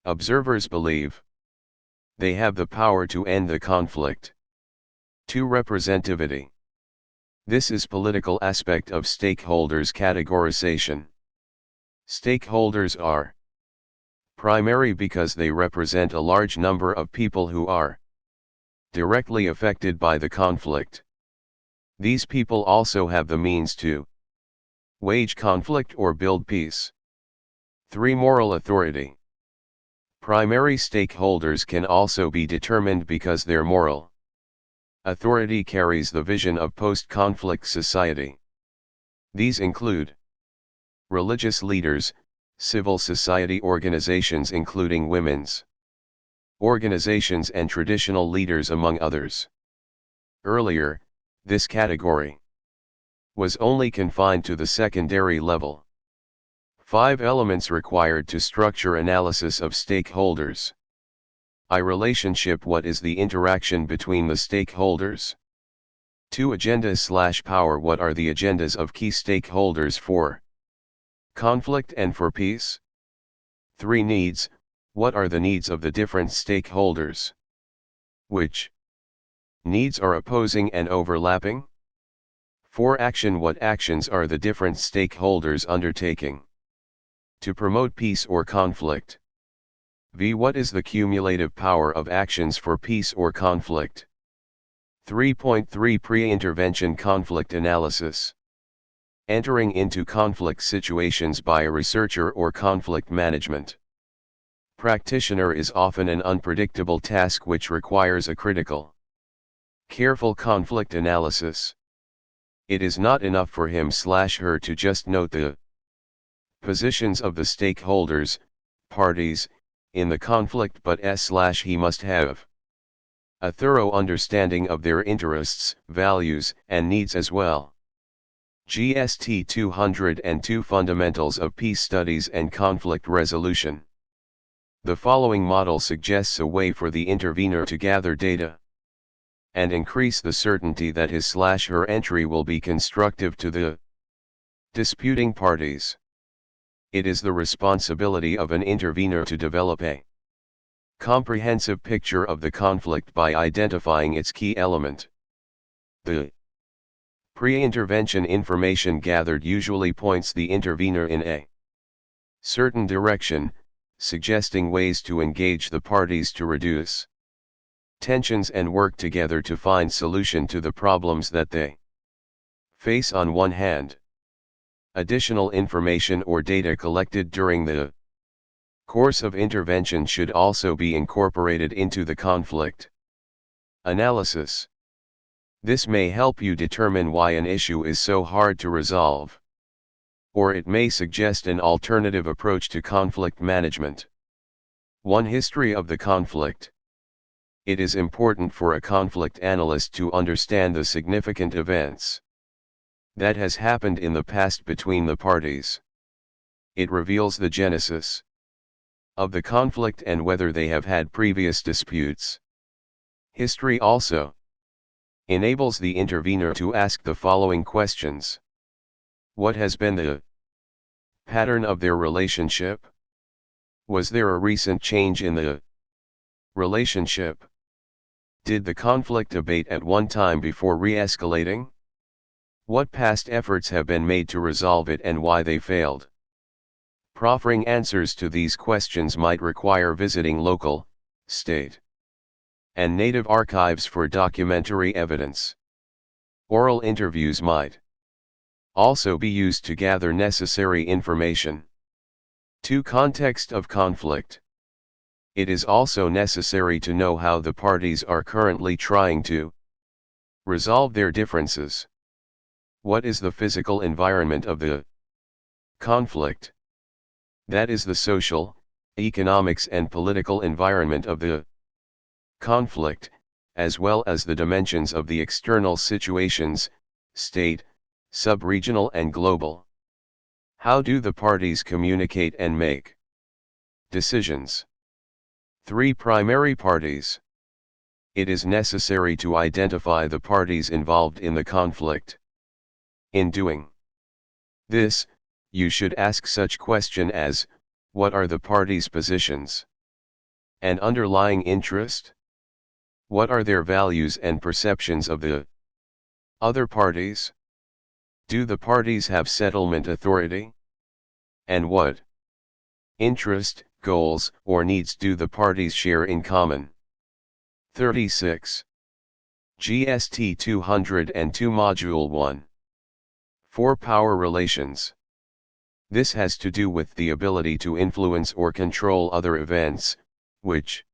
S1: Observers believe they have the power to end the conflict. 2. Representativity. This is political aspect of stakeholders categorization. Stakeholders are primary because they represent a large number of people who are directly affected by the conflict. These people also have the means to Wage conflict or build peace. 3. Moral authority. Primary stakeholders can also be determined because their moral authority carries the vision of post-conflict society. These include religious leaders, civil society organizations including women's organizations and traditional leaders among others. Earlier, this category was only confined to the secondary level. 5 elements required to structure analysis of stakeholders. I. Relationship. What is the interaction between the stakeholders? 2. Agendas/power. What are the agendas of key stakeholders for conflict and for peace? 3. Needs. What are the needs of the different stakeholders? Which needs are opposing and overlapping? 4. Action. What actions are the different stakeholders undertaking to promote peace or conflict? V. What is the cumulative power of actions for peace or conflict? 3.3 Pre-intervention conflict analysis. Entering into conflict situations by a researcher or conflict management practitioner is often an unpredictable task which requires a critical, careful conflict analysis. It is not enough for him/her to just note the positions of the stakeholders, parties, in the conflict, but he must have a thorough understanding of their interests, values, and needs as well. GST 202 Fundamentals of Peace Studies and Conflict Resolution. The following model suggests a way for the intervener to gather data and increase the certainty that his/her entry will be constructive to the disputing parties. It is the responsibility of an intervener to develop a comprehensive picture of the conflict by identifying its key element. The pre-intervention information gathered usually points the intervener in a certain direction, suggesting ways to engage the parties to reduce tensions and work together to find solution to the problems that they face. On one hand, additional information or data collected during the course of intervention should also be incorporated into the conflict analysis. This may help you determine why an issue is so hard to resolve, or it may suggest an alternative approach to conflict management. 1. History of the conflict. It is important for a conflict analyst to understand the significant events that has happened in the past between the parties. It reveals the genesis of the conflict and whether they have had previous disputes. History also enables the intervener to ask the following questions. What has been the pattern of their relationship? Was there a recent change in the relationship? Did the conflict abate at one time before re-escalating? What past efforts have been made to resolve it and why they failed? Proffering answers to these questions might require visiting local, state, and native archives for documentary evidence. Oral interviews might also be used to gather necessary information. 2. Context of conflict. It is also necessary to know how the parties are currently trying to resolve their differences. What is the physical environment of the conflict? That is the social, economics and political environment of the conflict, as well as the dimensions of the external situations, state, sub-regional and global. How do the parties communicate and make decisions? 3. Primary parties. It is necessary to identify the parties involved in the conflict. In doing this, you should ask such question as, what are the parties' positions and underlying interest? What are their values and perceptions of the other parties? Do the parties have settlement authority? And what interest, goals, or needs do the parties share in common? 36. GST 202 Module 1. 4. Power relations. This has to do with the ability to influence or control other events, which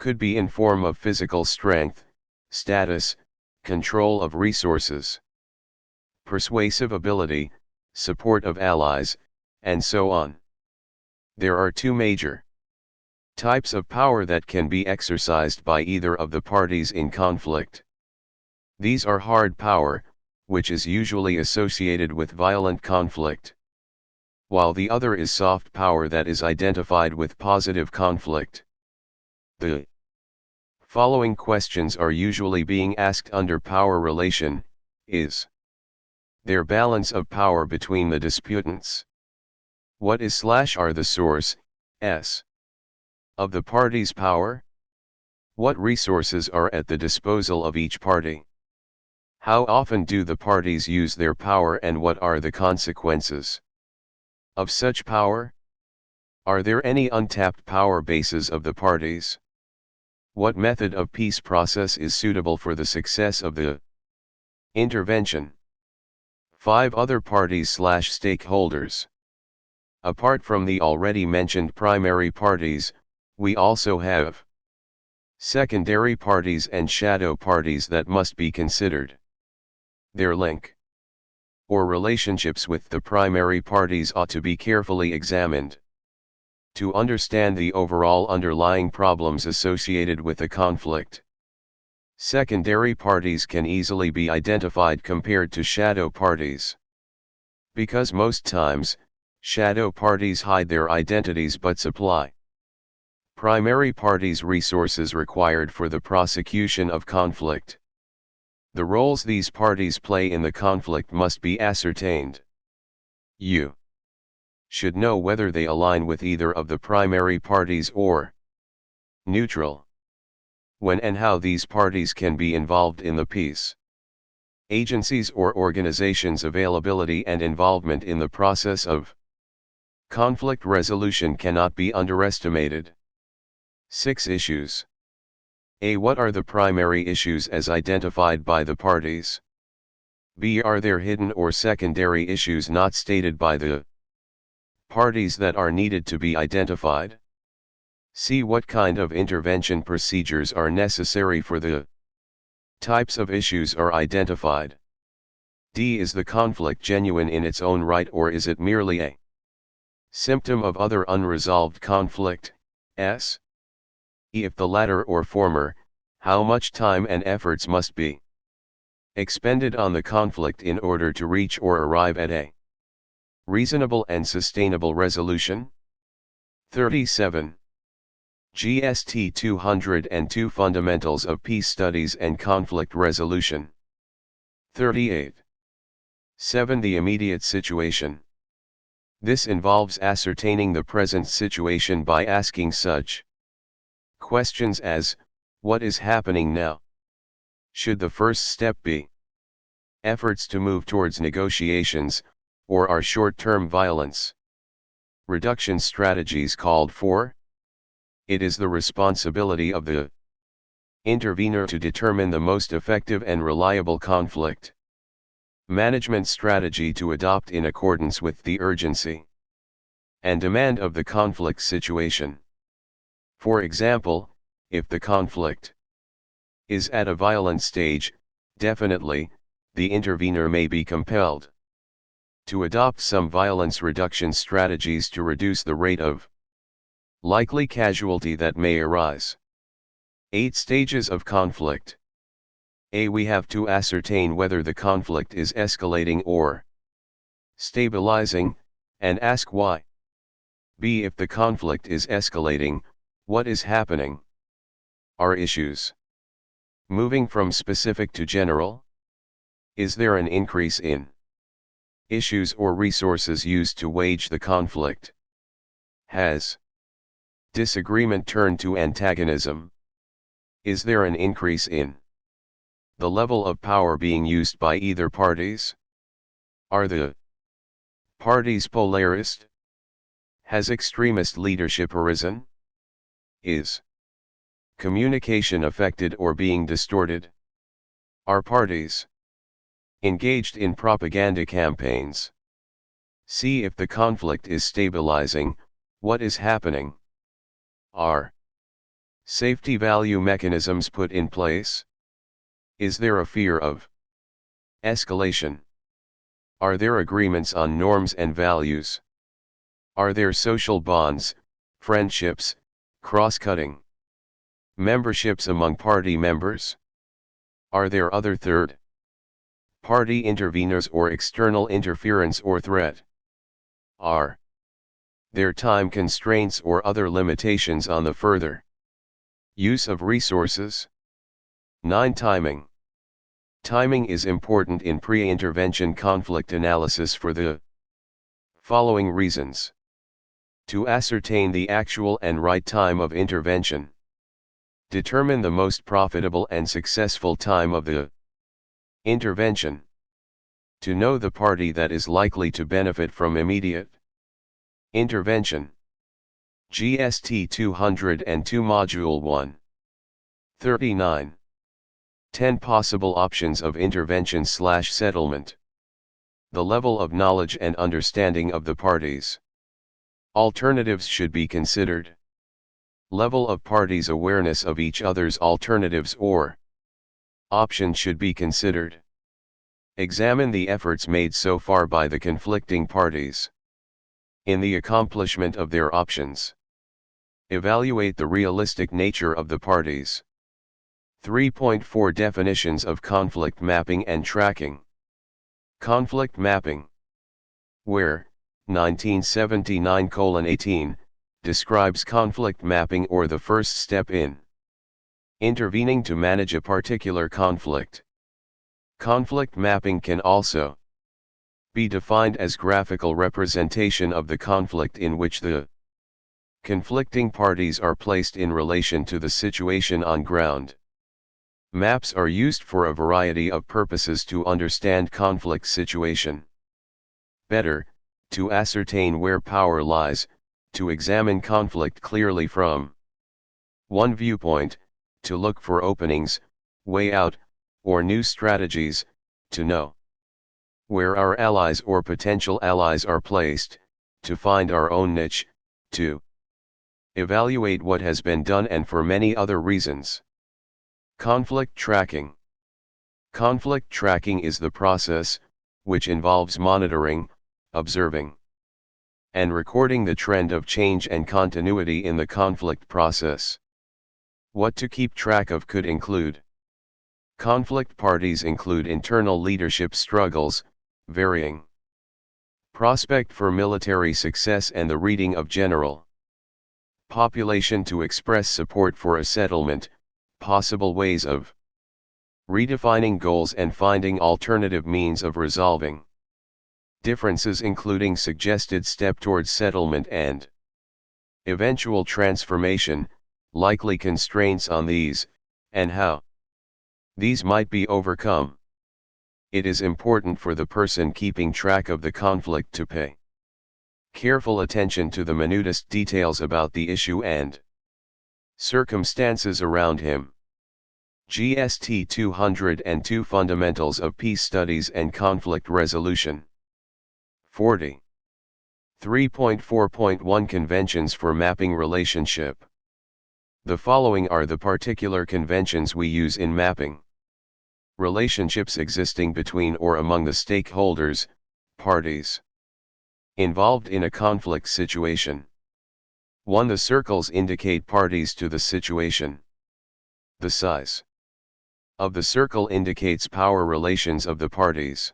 S1: could be in form of physical strength, status, control of resources, persuasive ability, support of allies, and so on. There are two major types of power that can be exercised by either of the parties in conflict. These are hard power, which is usually associated with violent conflict, while the other is soft power that is identified with positive conflict. The following questions are usually being asked under power relation: is there balance of power between the disputants? What is/are the source, s, of the party's power? What resources are at the disposal of each party? How often do the parties use their power and what are the consequences of such power? Are there any untapped power bases of the parties? What method of peace process is suitable for the success of the intervention? 5. Other parties/stakeholders. Apart from the already mentioned primary parties, we also have secondary parties and shadow parties that must be considered. Their link or relationships with the primary parties ought to be carefully examined. To understand the overall underlying problems associated with a conflict, secondary parties can easily be identified compared to shadow parties. Because most times, shadow parties hide their identities but supply primary parties resources required for the prosecution of conflict. The roles these parties play in the conflict must be ascertained. You should know whether they align with either of the primary parties or neutral. When and how these parties can be involved in the peace agencies or organizations' availability and involvement in the process of conflict resolution cannot be underestimated. 6 issues. A. What are the primary issues as identified by the parties? B. Are there hidden or secondary issues not stated by the parties that are needed to be identified? C. What kind of intervention procedures are necessary for the types of issues are identified? D. Is the conflict genuine in its own right or is it merely a symptom of other unresolved conflict? S. If the latter or former, how much time and efforts must be expended on the conflict in order to reach or arrive at a reasonable and sustainable resolution? 37. GST 202 Fundamentals of Peace Studies and Conflict Resolution. 38. 7. The immediate situation. This involves ascertaining the present situation by asking such questions as, what is happening now? Should the first step be efforts to move towards negotiations, or are short-term violence reduction strategies called for? It is the responsibility of the intervener to determine the most effective and reliable conflict management strategy to adopt in accordance with the urgency and demand of the conflict situation. For example, if the conflict is at a violent stage, definitely, the intervener may be compelled to adopt some violence reduction strategies to reduce the rate of likely casualty that may arise. 8 stages of conflict. A. We have to ascertain whether the conflict is escalating or stabilizing, and ask why. B. If the conflict is escalating, what is happening? Are issues moving from specific to general? Is there an increase in issues or resources used to wage the conflict? Has disagreement turned to antagonism? Is there an increase in the level of power being used by either parties? Are the parties polarist? Has extremist leadership arisen? Is communication affected or being distorted? Are parties Engaged in propaganda campaigns. See if the conflict is stabilizing, what is happening. Are safety value mechanisms put in place? Is there a fear of escalation? Are there agreements on norms and values? Are there social bonds, friendships, cross-cutting memberships among party members? Are there other third-party interveners or external interference or threat? Are there time constraints or other limitations on the further use of resources? 9. Timing. Timing is important in pre-intervention conflict analysis for the following reasons. To ascertain the actual and right time of intervention. Determine the most profitable and successful time of the intervention. To know the party that is likely to benefit from immediate intervention. GST 202 Module 1. 39. 10 possible options of intervention/settlement. The level of knowledge and understanding of the parties. Alternatives should be considered. Level of parties' awareness of each other's alternatives or options should be considered. Examine the efforts made so far by the conflicting parties in the accomplishment of their options. Evaluate the realistic nature of the parties. 3.4 Definitions of conflict mapping and tracking. Conflict mapping. Where, 1979:18, describes conflict mapping or the first step in intervening to manage a particular conflict. Conflict mapping can also be defined as graphical representation of the conflict in which the conflicting parties are placed in relation to the situation on ground. Maps are used for a variety of purposes to understand conflict situation. Better, to ascertain where power lies, to examine conflict clearly from one viewpoint, to look for openings, way out, or new strategies, to know where our allies or potential allies are placed, to find our own niche, to evaluate what has been done and for many other reasons. Conflict tracking. Conflict tracking is the process, which involves monitoring, observing, and recording the trend of change and continuity in the conflict process. What to keep track of could include: conflict parties include internal leadership struggles, varying prospect for military success and the reading of general population to express support for a settlement, possible ways of redefining goals and finding alternative means of resolving differences including suggested step towards settlement and eventual transformation, likely constraints on these, and how these might be overcome. It is important for the person keeping track of the conflict to pay careful attention to the minutest details about the issue and circumstances around him. GST 202 Fundamentals of Peace Studies and Conflict Resolution. 40. 3.4.1 Conventions for Mapping Relationship. The following are the particular conventions we use in mapping relationships existing between or among the stakeholders, parties involved in a conflict situation. 1. The circles indicate parties to the situation. The size of the circle indicates power relations of the parties.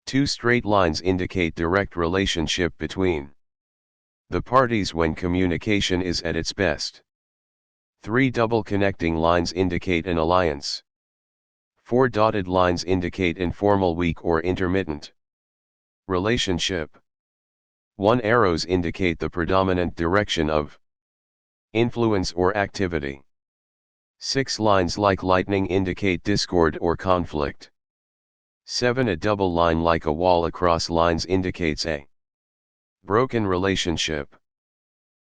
S1: 2. Straight lines indicate direct relationship between the parties when communication is at its best. 3. Double connecting lines indicate an alliance. 4. Dotted lines indicate informal, weak or intermittent relationship. 1. Arrows indicate the predominant direction of influence or activity. 6. Lines like lightning indicate discord or conflict. 7. A double line like a wall across lines indicates a broken relationship.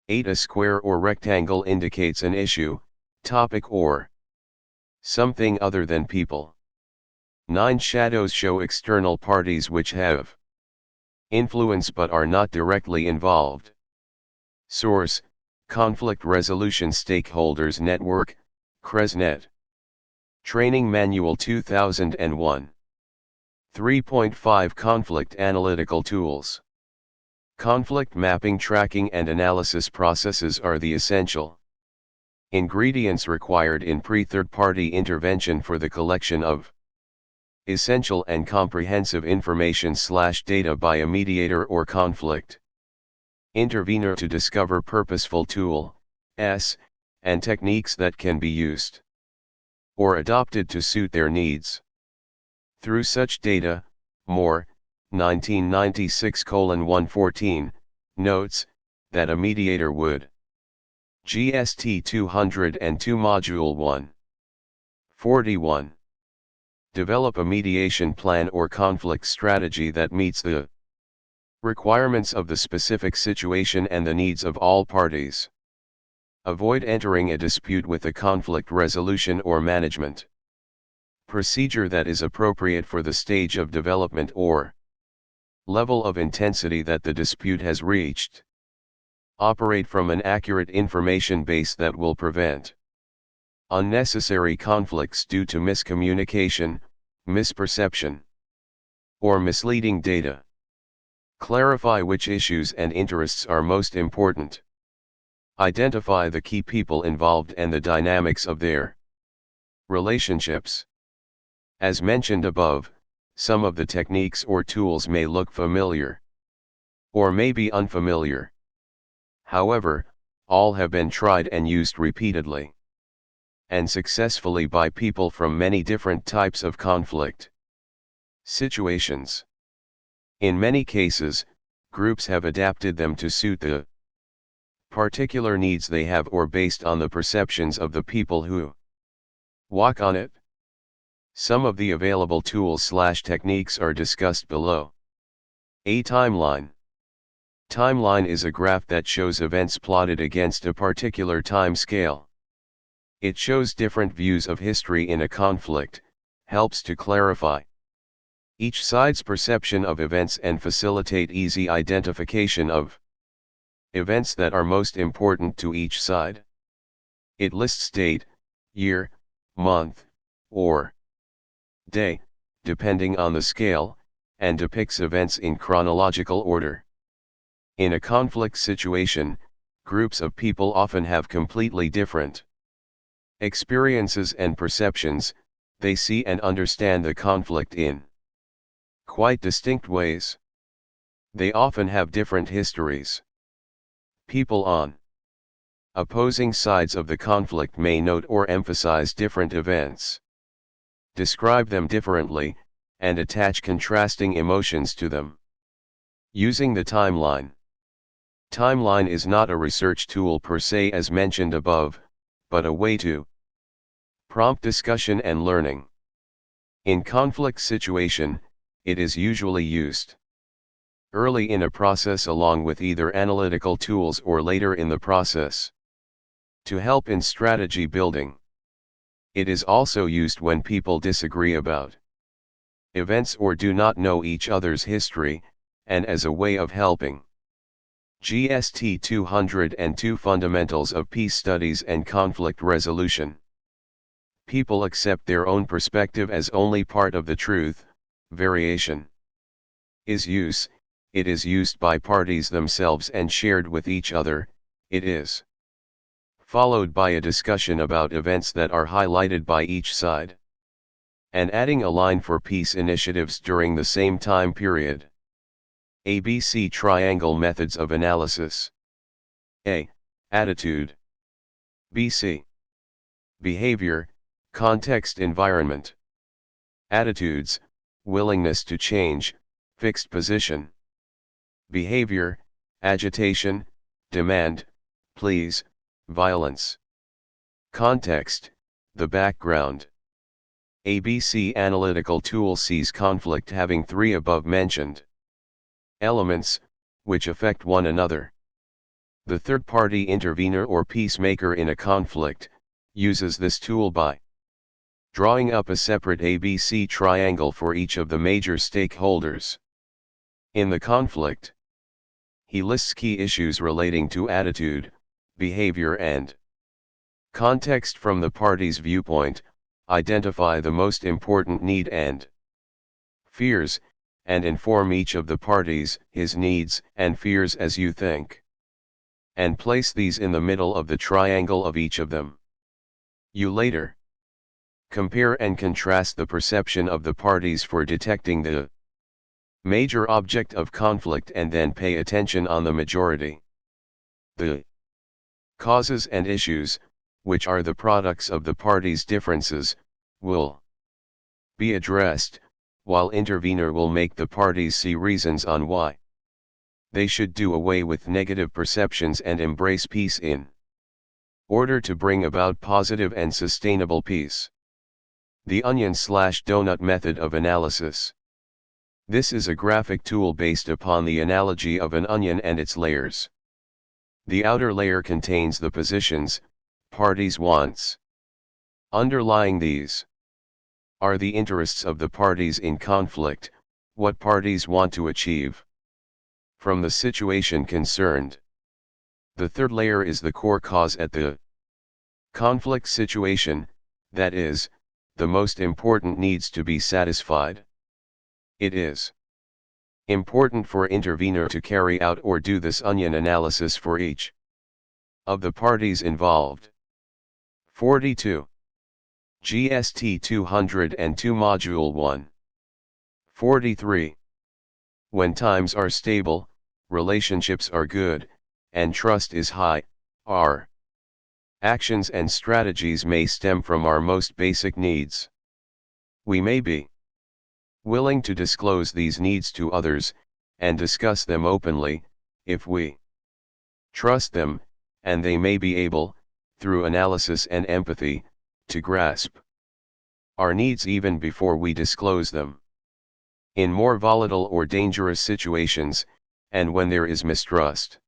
S1: 8. A square or rectangle indicates an issue, topic or something other than people. 9 shadows show external parties which have influence but are not directly involved. Source: Conflict Resolution Stakeholders Network, CRESNet. Training Manual 2001. 3.5 Conflict Analytical Tools. Conflict mapping, tracking and analysis processes are the essential ingredients required in pre-third-party intervention for the collection of essential and comprehensive information/data by a mediator or conflict intervener to discover purposeful tools and techniques that can be used or adopted to suit their needs. Through such data, Moore, 1996:114, notes that a mediator would GST 202 Module 1. 41. Develop a mediation plan or conflict strategy that meets the requirements of the specific situation and the needs of all parties. Avoid entering a dispute with a conflict resolution or management procedure that is appropriate for the stage of development or level of intensity that the dispute has reached. Operate from an accurate information base that will prevent unnecessary conflicts due to miscommunication, misperception, or misleading data. Clarify which issues and interests are most important. Identify the key people involved and the dynamics of their relationships. As mentioned above, some of the techniques or tools may look familiar or may be unfamiliar. However, all have been tried and used repeatedly and successfully by people from many different types of conflict situations. In many cases, groups have adapted them to suit the particular needs they have or based on the perceptions of the people who walk on it. Some of the available tools/techniques are discussed below. A timeline. Timeline is a graph that shows events plotted against a particular time scale. It shows different views of history in a conflict, helps to clarify each side's perception of events and facilitate easy identification of events that are most important to each side. It lists date, year, month, or day, depending on the scale, and depicts events in chronological order. In a conflict situation, groups of people often have completely different experiences and perceptions. They see and understand the conflict in quite distinct ways. They often have different histories. People on opposing sides of the conflict may note or emphasize different events, describe them differently, and attach contrasting emotions to them. Using the timeline. Timeline is not a research tool per se as mentioned above, but a way to prompt discussion and learning. In conflict situation, it is usually used early in a process along with either analytical tools or later in the process to help in strategy building. It is also used when people disagree about events or do not know each other's history, and as a way of helping. GST 202 Fundamentals of Peace Studies and Conflict Resolution. People accept their own perspective as only part of the truth. Variation is use. It is used by parties themselves and shared with each other. It is followed by a discussion about events that are highlighted by each side, and adding a line for peace initiatives during the same time period. ABC Triangle Methods of Analysis. A. Attitude. BC. Behavior, context, environment. Attitudes, willingness to change, fixed position. Behavior, agitation, demand, pleas, violence. Context, the background. ABC analytical tool sees conflict having three above-mentioned elements, which affect one another. The third-party intervener or peacemaker in a conflict uses this tool by drawing up a separate ABC triangle for each of the major stakeholders. In the conflict, he lists key issues relating to attitude, behavior and context from the party's viewpoint, identify the most important need and fears, and inform each of the parties his needs and fears as you think. And place these in the middle of the triangle of each of them. You later compare and contrast the perception of the parties for detecting the major object of conflict and then pay attention on the majority. The causes and issues, which are the products of the parties' differences, will be addressed, while intervener will make the parties see reasons on why they should do away with negative perceptions and embrace peace in order to bring about positive and sustainable peace. The onion/donut method of analysis. This is a graphic tool based upon the analogy of an onion and its layers. The outer layer contains the positions, parties' wants. Underlying these are the interests of the parties in conflict, what parties want to achieve from the situation concerned. The third layer is the core cause at the conflict situation, that is, the most important needs to be satisfied. It is important for intervener to carry out or do this onion analysis for each of the parties involved. 42. GST 202 Module 1. 43. When times are stable, relationships are good, and trust is high, our actions and strategies may stem from our most basic needs. We may be willing to disclose these needs to others, and discuss them openly, if we trust them, and they may be able, through analysis and empathy, to grasp our needs even before we disclose them. In more volatile or dangerous situations, and when there is mistrust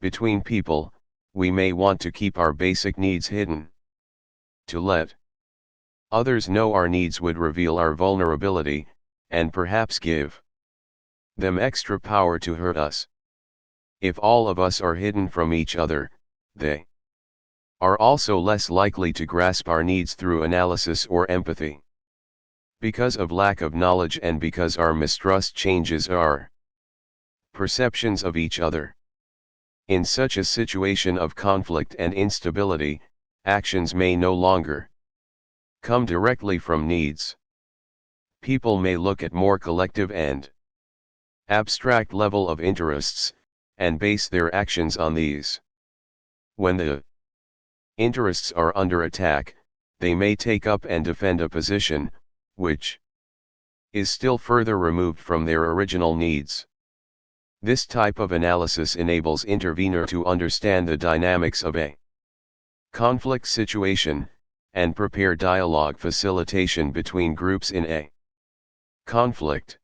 S1: between people, we may want to keep our basic needs hidden. To let others know our needs would reveal our vulnerability, and perhaps give them extra power to hurt us. If all of us are hidden from each other, they are also less likely to grasp our needs through analysis or empathy. Because of lack of knowledge and because our mistrust changes our perceptions of each other. In such a situation of conflict and instability, actions may no longer come directly from needs. People may look at more collective and abstract level of interests, and base their actions on these. When the interests are under attack, they may take up and defend a position, which is still further removed from their original needs. This type of analysis enables intervener to understand the dynamics of a conflict situation, and prepare dialogue facilitation between groups in a conflict.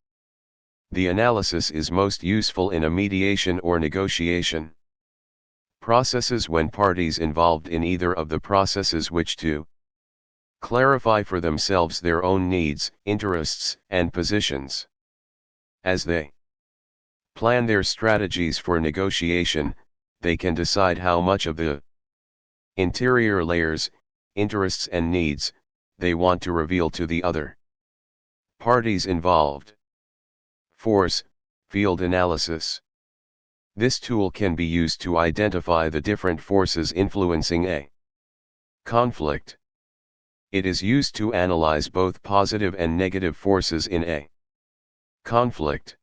S1: The analysis is most useful in a mediation or negotiation processes when parties involved in either of the processes wish to clarify for themselves their own needs, interests, and positions. As they plan their strategies for negotiation, they can decide how much of the interior layers, interests and needs, they want to reveal to the other parties involved. Force, field analysis. This tool can be used to identify the different forces influencing a conflict. It is used to analyze both positive and negative forces in a conflict.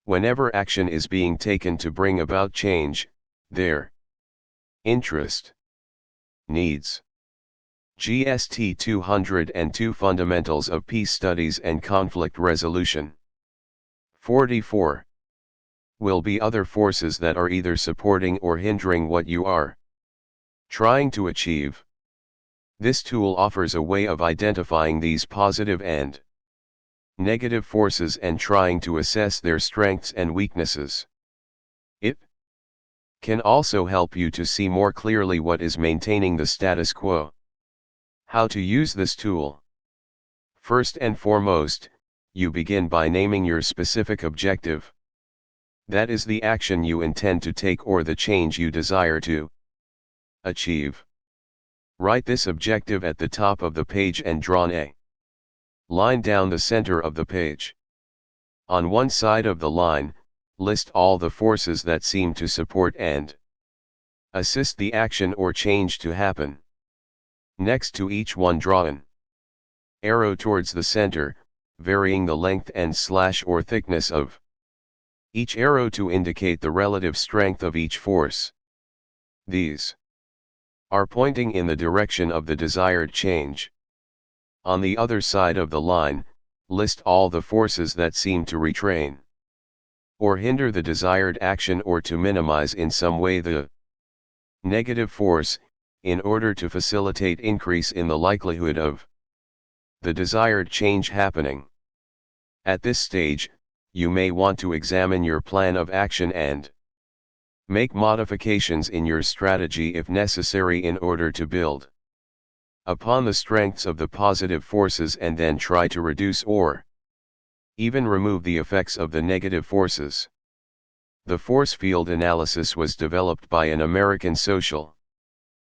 S1: Whenever action is being taken to bring about change, their interest, needs. GST 202 Fundamentals of Peace Studies and Conflict Resolution. 44. Will be other forces that are either supporting or hindering what you are trying to achieve. This tool offers a way of identifying these positive and negative forces and trying to assess their strengths and weaknesses. It can also help you to see more clearly what is maintaining the status quo. How to use this tool? First and foremost, you begin by naming your specific objective. That is the action you intend to take or the change you desire to achieve. Write this objective at the top of the page and draw a line down the center of the page. On one side of the line, list all the forces that seem to support and assist the action or change to happen. Next to each one, draw an arrow towards the center, varying the length and slash or thickness of each arrow to indicate the relative strength of each force. These are pointing in the direction of the desired change. On the other side of the line, list all the forces that seem to restrain or hinder the desired action or to minimize in some way the negative force, in order to facilitate increase in the likelihood of the desired change happening. At this stage, you may want to examine your plan of action and make modifications in your strategy if necessary in order to build upon the strengths of the positive forces and then try to reduce or even remove the effects of the negative forces. The force field analysis was developed by an American social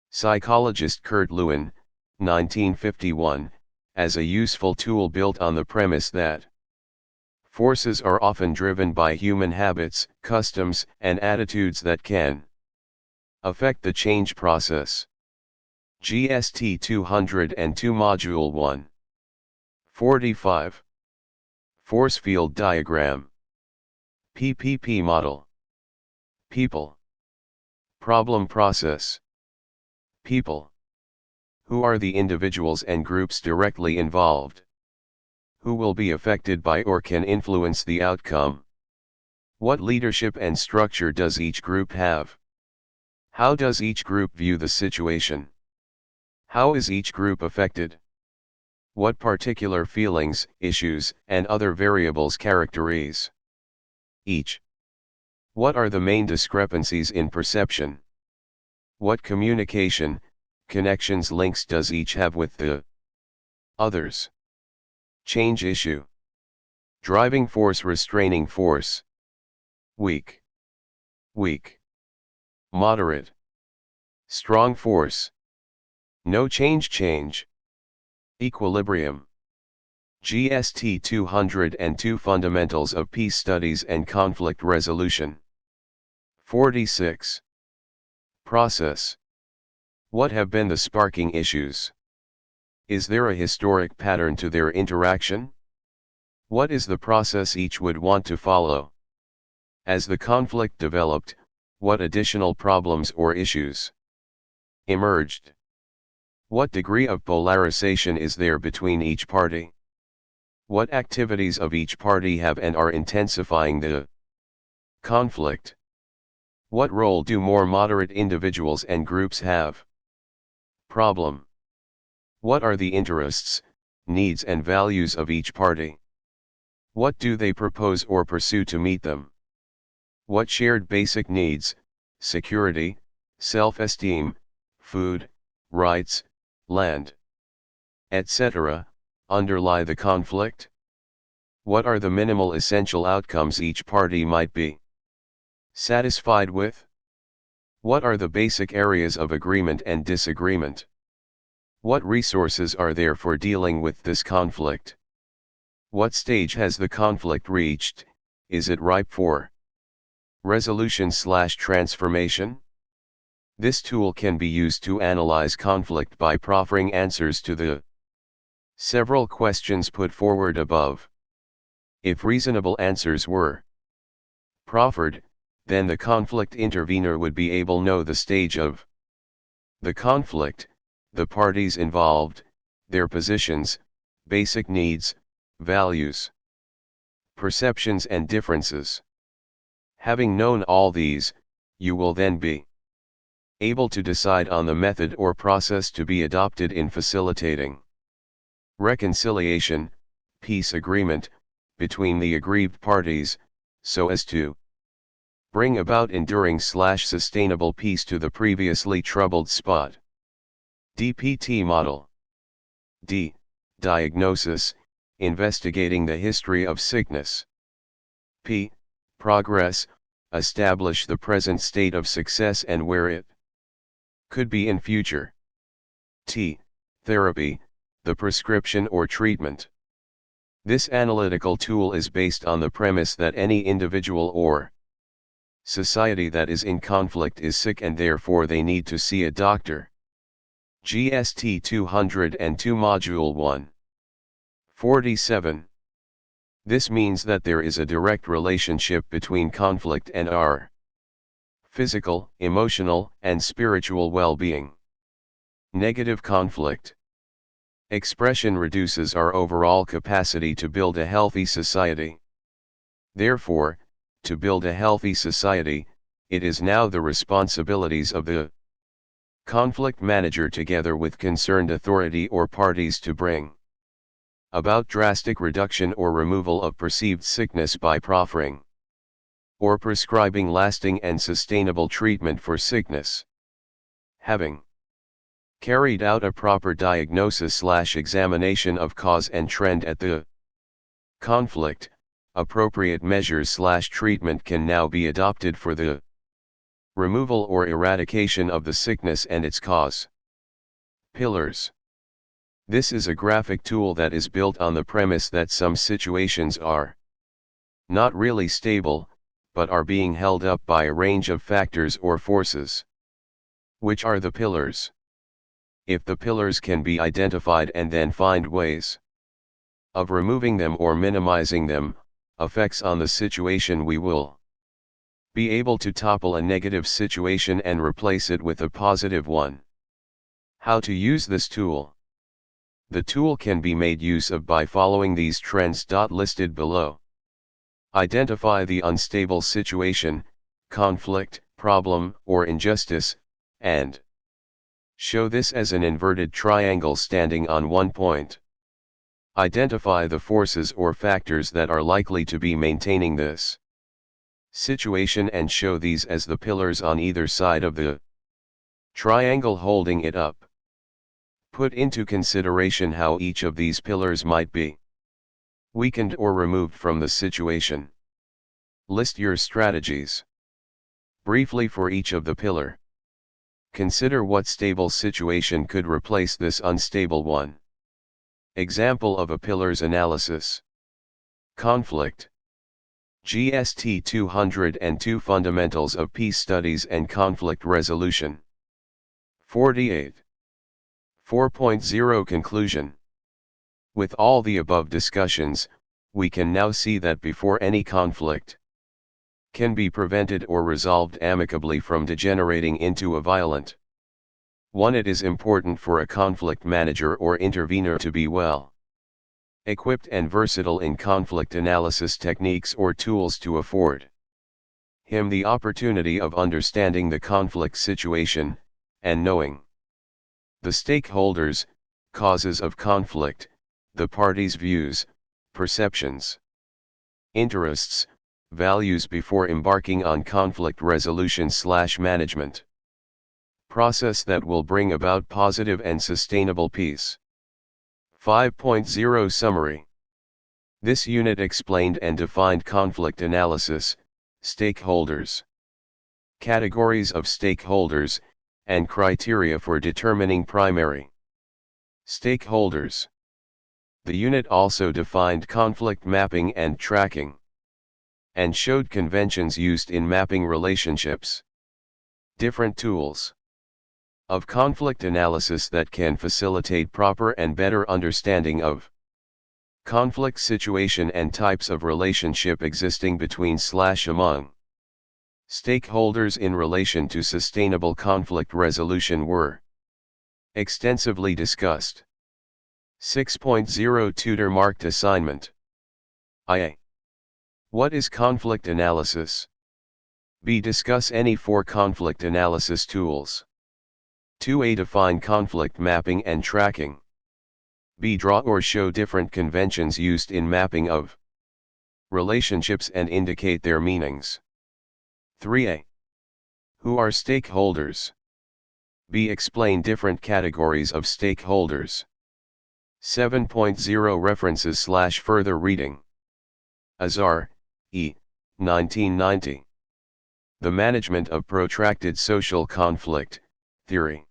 S1: psychologist, Kurt Lewin, 1951, as a useful tool built on the premise that forces are often driven by human habits, customs, and attitudes that can affect the change process. GST 202 Module 1. 45. Force Field Diagram. PPP Model. People. Problem Process. People. Who are the individuals and groups directly involved? Who will be affected by or can influence the outcome? What leadership and structure does each group have? How does each group view the situation? How is each group affected? What particular feelings, issues, and other variables characterize each? What are the main discrepancies in perception? What communication, connections, links does each have with the others? Change issue. Driving force, restraining force. Weak. Weak. Moderate. Strong force. No change, change. Equilibrium. GST 202 Fundamentals of Peace Studies and Conflict Resolution. 46. Process. What have been the sparking issues? Is there a historic pattern to their interaction? What is the process each would want to follow? As the conflict developed, what additional problems or issues emerged? What degree of polarization is there between each party? What activities of each party have and are intensifying the conflict? What role do more moderate individuals and groups have? Problem. What are the interests, needs and values of each party? What do they propose or pursue to meet them? What shared basic needs, security, self-esteem, food, rights, land, etc., underlie the conflict? What are the minimal essential outcomes each party might be satisfied with? What are the basic areas of agreement and disagreement? What resources are there for dealing with this conflict? What stage has the conflict reached? Is it ripe for resolution/transformation? This tool can be used to analyze conflict by proffering answers to the several questions put forward above. If reasonable answers were proffered, then the conflict intervener would be able to know the stage of the conflict, the parties involved, their positions, basic needs, values, perceptions and differences. Having known all these, you will then be able to decide on the method or process to be adopted in facilitating reconciliation, peace agreement, between the aggrieved parties, so as to bring about enduring/sustainable peace to the previously troubled spot. DPT Model. D. Diagnosis, investigating the history of sickness. P. Progress, establish the present state of success and where it could be in future. T. Therapy, the prescription or treatment. This analytical tool is based on the premise that any individual or society that is in conflict is sick and therefore they need to see a doctor. GST 202 Module 1. 47. This means that there is a direct relationship between conflict and our physical, emotional, and spiritual well-being. Negative conflict expression reduces our overall capacity to build a healthy society. Therefore, to build a healthy society, it is now the responsibilities of the conflict manager together with concerned authority or parties to bring about drastic reduction or removal of perceived sickness by proffering or prescribing lasting and sustainable treatment for sickness. Having carried out a proper diagnosis/examination of cause and trend at the conflict, appropriate measures/treatment can now be adopted for the removal or eradication of the sickness and its cause. Pillars. This is a graphic tool that is built on the premise that some situations are not really stable, but are being held up by a range of factors or forces. Which are the pillars? If the pillars can be identified and then find ways of removing them or minimizing them, effects on the situation, we will be able to topple a negative situation and replace it with a positive one. How to use this tool? The tool can be made use of by following these trends listed below. Identify the unstable situation, conflict, problem, or injustice, and show this as an inverted triangle standing on one point. Identify the forces or factors that are likely to be maintaining this situation and show these as the pillars on either side of the triangle holding it up. Put into consideration how each of these pillars might be weakened or removed from the situation. List your strategies briefly for each of the pillar. Consider what stable situation could replace this unstable one. Example of a pillar's analysis. Conflict. GST 202 Fundamentals of Peace Studies and Conflict Resolution. 48. 4.0 Conclusion. With all the above discussions, we can now see that before any conflict can be prevented or resolved amicably from degenerating into a violent one, it is important for a conflict manager or intervener to be well equipped and versatile in conflict analysis techniques or tools to afford him the opportunity of understanding the conflict situation, and knowing the stakeholders, causes of conflict, the parties' views, perceptions, interests, values before embarking on conflict resolution/management process that will bring about positive and sustainable peace. 5.0 Summary. This unit explained and defined conflict analysis, stakeholders, categories of stakeholders, and criteria for determining primary stakeholders. The unit also defined conflict mapping and tracking, and showed conventions used in mapping relationships. Different tools of conflict analysis that can facilitate proper and better understanding of conflict situation and types of relationship existing between/among stakeholders in relation to sustainable conflict resolution were extensively discussed. 6.0 Tutor marked assignment. IA. What is conflict analysis? B. Discuss any 4 conflict analysis tools. 2a. Define conflict mapping and tracking. B. Draw or show different conventions used in mapping of relationships and indicate their meanings. 3a. Who are stakeholders? B. Explain different categories of stakeholders. 7.0 References/further reading. Azar, E. 1990. The Management of Protracted Social Conflict, Theory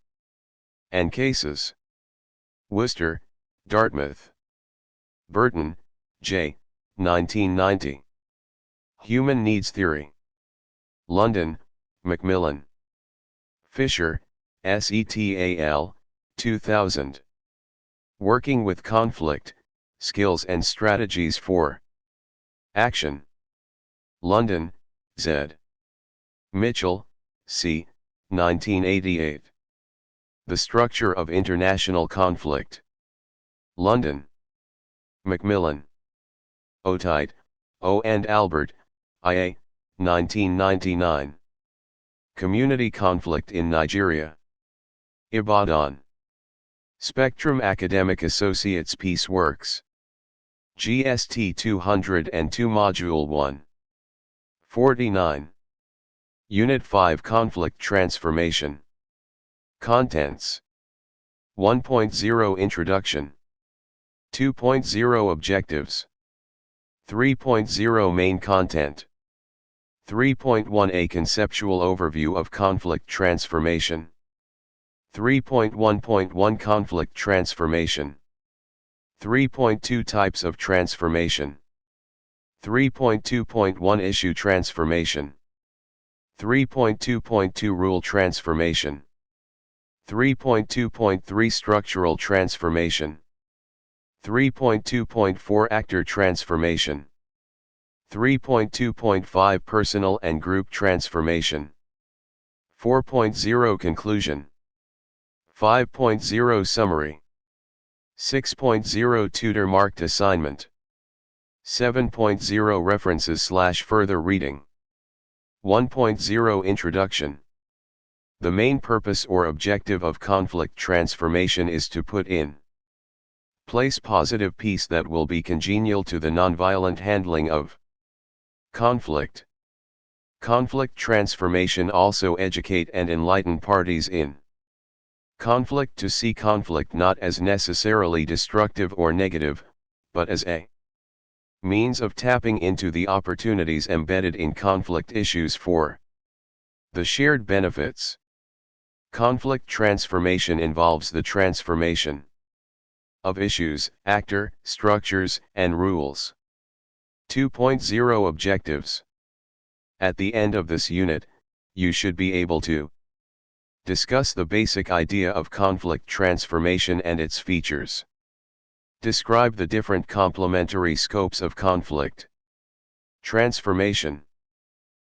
S1: and Cases. Worcester, Dartmouth. Burton, J. 1990. Human Needs Theory. London, Macmillan. Fisher, Setal, 2000. Working with Conflict, Skills and Strategies for Action. London, Z. Mitchell, C. 1988. The Structure of International Conflict. London. Macmillan. Otite, O. and Albert, I.A., 1999. Community Conflict in Nigeria. Ibadan. Spectrum Academic Associates Peace Works. GST 202 Module 1. 49. Unit 5 Conflict Transformation. Contents. 1.0 Introduction. 2.0 Objectives. 3.0 Main Content. 3.1 A Conceptual Overview of Conflict Transformation. 3.1.1 Conflict Transformation. 3.2 Types of Transformation. 3.2.1 Issue Transformation. 3.2.2 Rule Transformation. 3.2.3 Structural Transformation. 3.2.4 Actor Transformation. 3.2.5 Personal and Group Transformation. 4.0 Conclusion. 5.0 Summary. 6.0 Tutor Marked Assignment. 7.0 References/further reading. 1.0 Introduction. The main purpose or objective of conflict transformation is to put in place positive peace that will be congenial to the nonviolent handling of conflict. Conflict transformation also educate and enlighten parties in conflict to see conflict not as necessarily destructive or negative, but as a means of tapping into the opportunities embedded in conflict issues for the shared benefits. Conflict transformation involves the transformation of issues, actor, structures, and rules. 2.0 Objectives. At the end of this unit, you should be able to discuss the basic idea of conflict transformation and its features. Describe the different complementary scopes of conflict transformation.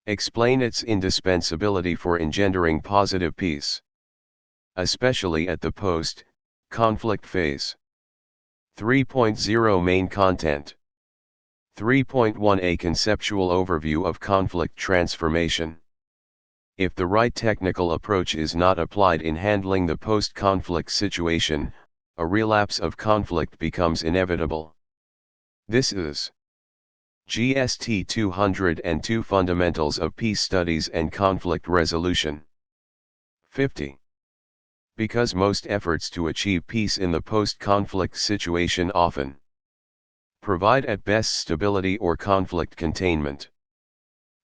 S1: Explain its indispensability for engendering positive peace, especially at the post-conflict phase. 3.0 Main Content. 3.1 A Conceptual Overview of Conflict Transformation. If the right technical approach is not applied in handling the post-conflict situation, a relapse of conflict becomes inevitable. This is GST 202 Fundamentals of Peace Studies and Conflict Resolution. 50. Because most efforts to achieve peace in the post-conflict situation often provide at best stability or conflict containment.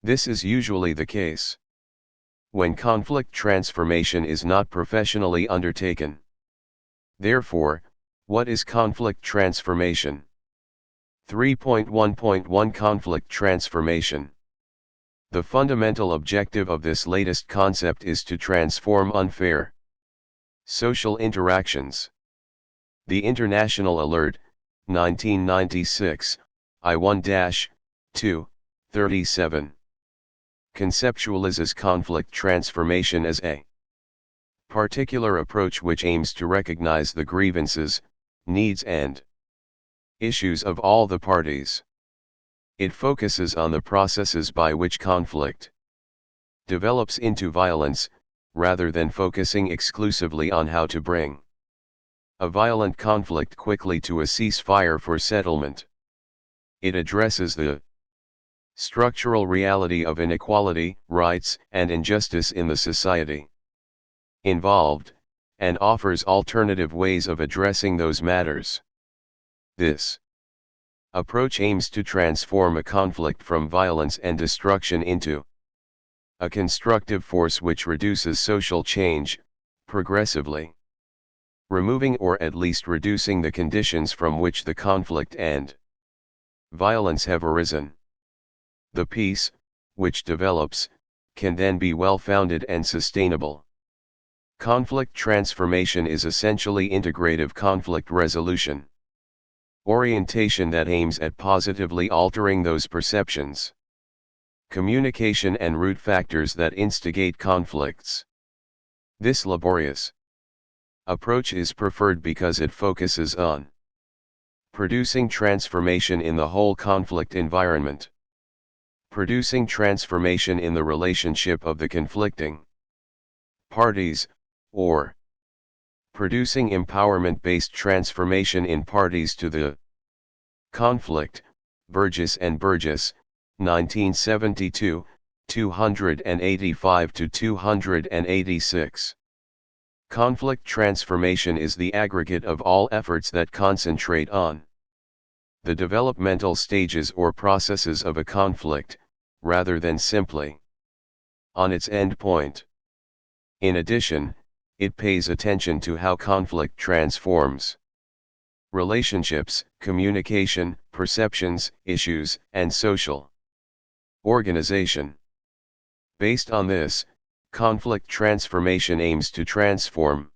S1: This is usually the case when conflict transformation is not professionally undertaken. Therefore, what is conflict transformation? 3.1.1 Conflict Transformation. The fundamental objective of this latest concept is to transform unfair social interactions. The International Alert, 1996, I1-2, 37. Conceptualizes conflict transformation as a particular approach which aims to recognize the grievances, needs and issues of all the parties. It focuses on the processes by which conflict develops into violence, rather than focusing exclusively on how to bring a violent conflict quickly to a ceasefire for settlement. It addresses the structural reality of inequality, rights, and injustice in the society involved, and offers alternative ways of addressing those matters. This approach aims to transform a conflict from violence and destruction into a constructive force which reduces social change, progressively removing or at least reducing the conditions from which the conflict and violence have arisen. The peace, which develops, can then be well-founded and sustainable. Conflict transformation is essentially integrative conflict resolution orientation that aims at positively altering those perceptions, communication and root factors that instigate conflicts. This laborious approach is preferred because it focuses on producing transformation in the whole conflict environment, producing transformation in the relationship of the conflicting parties, or producing empowerment-based transformation in parties to the conflict. Burgess and Burgess, 1972, 285 to 286. Conflict transformation is the aggregate of all efforts that concentrate on the developmental stages or processes of a conflict, rather than simply on its end point. In addition, it pays attention to how conflict transforms relationships, communication, perceptions, issues, and social organization. Based on this, conflict transformation aims to transform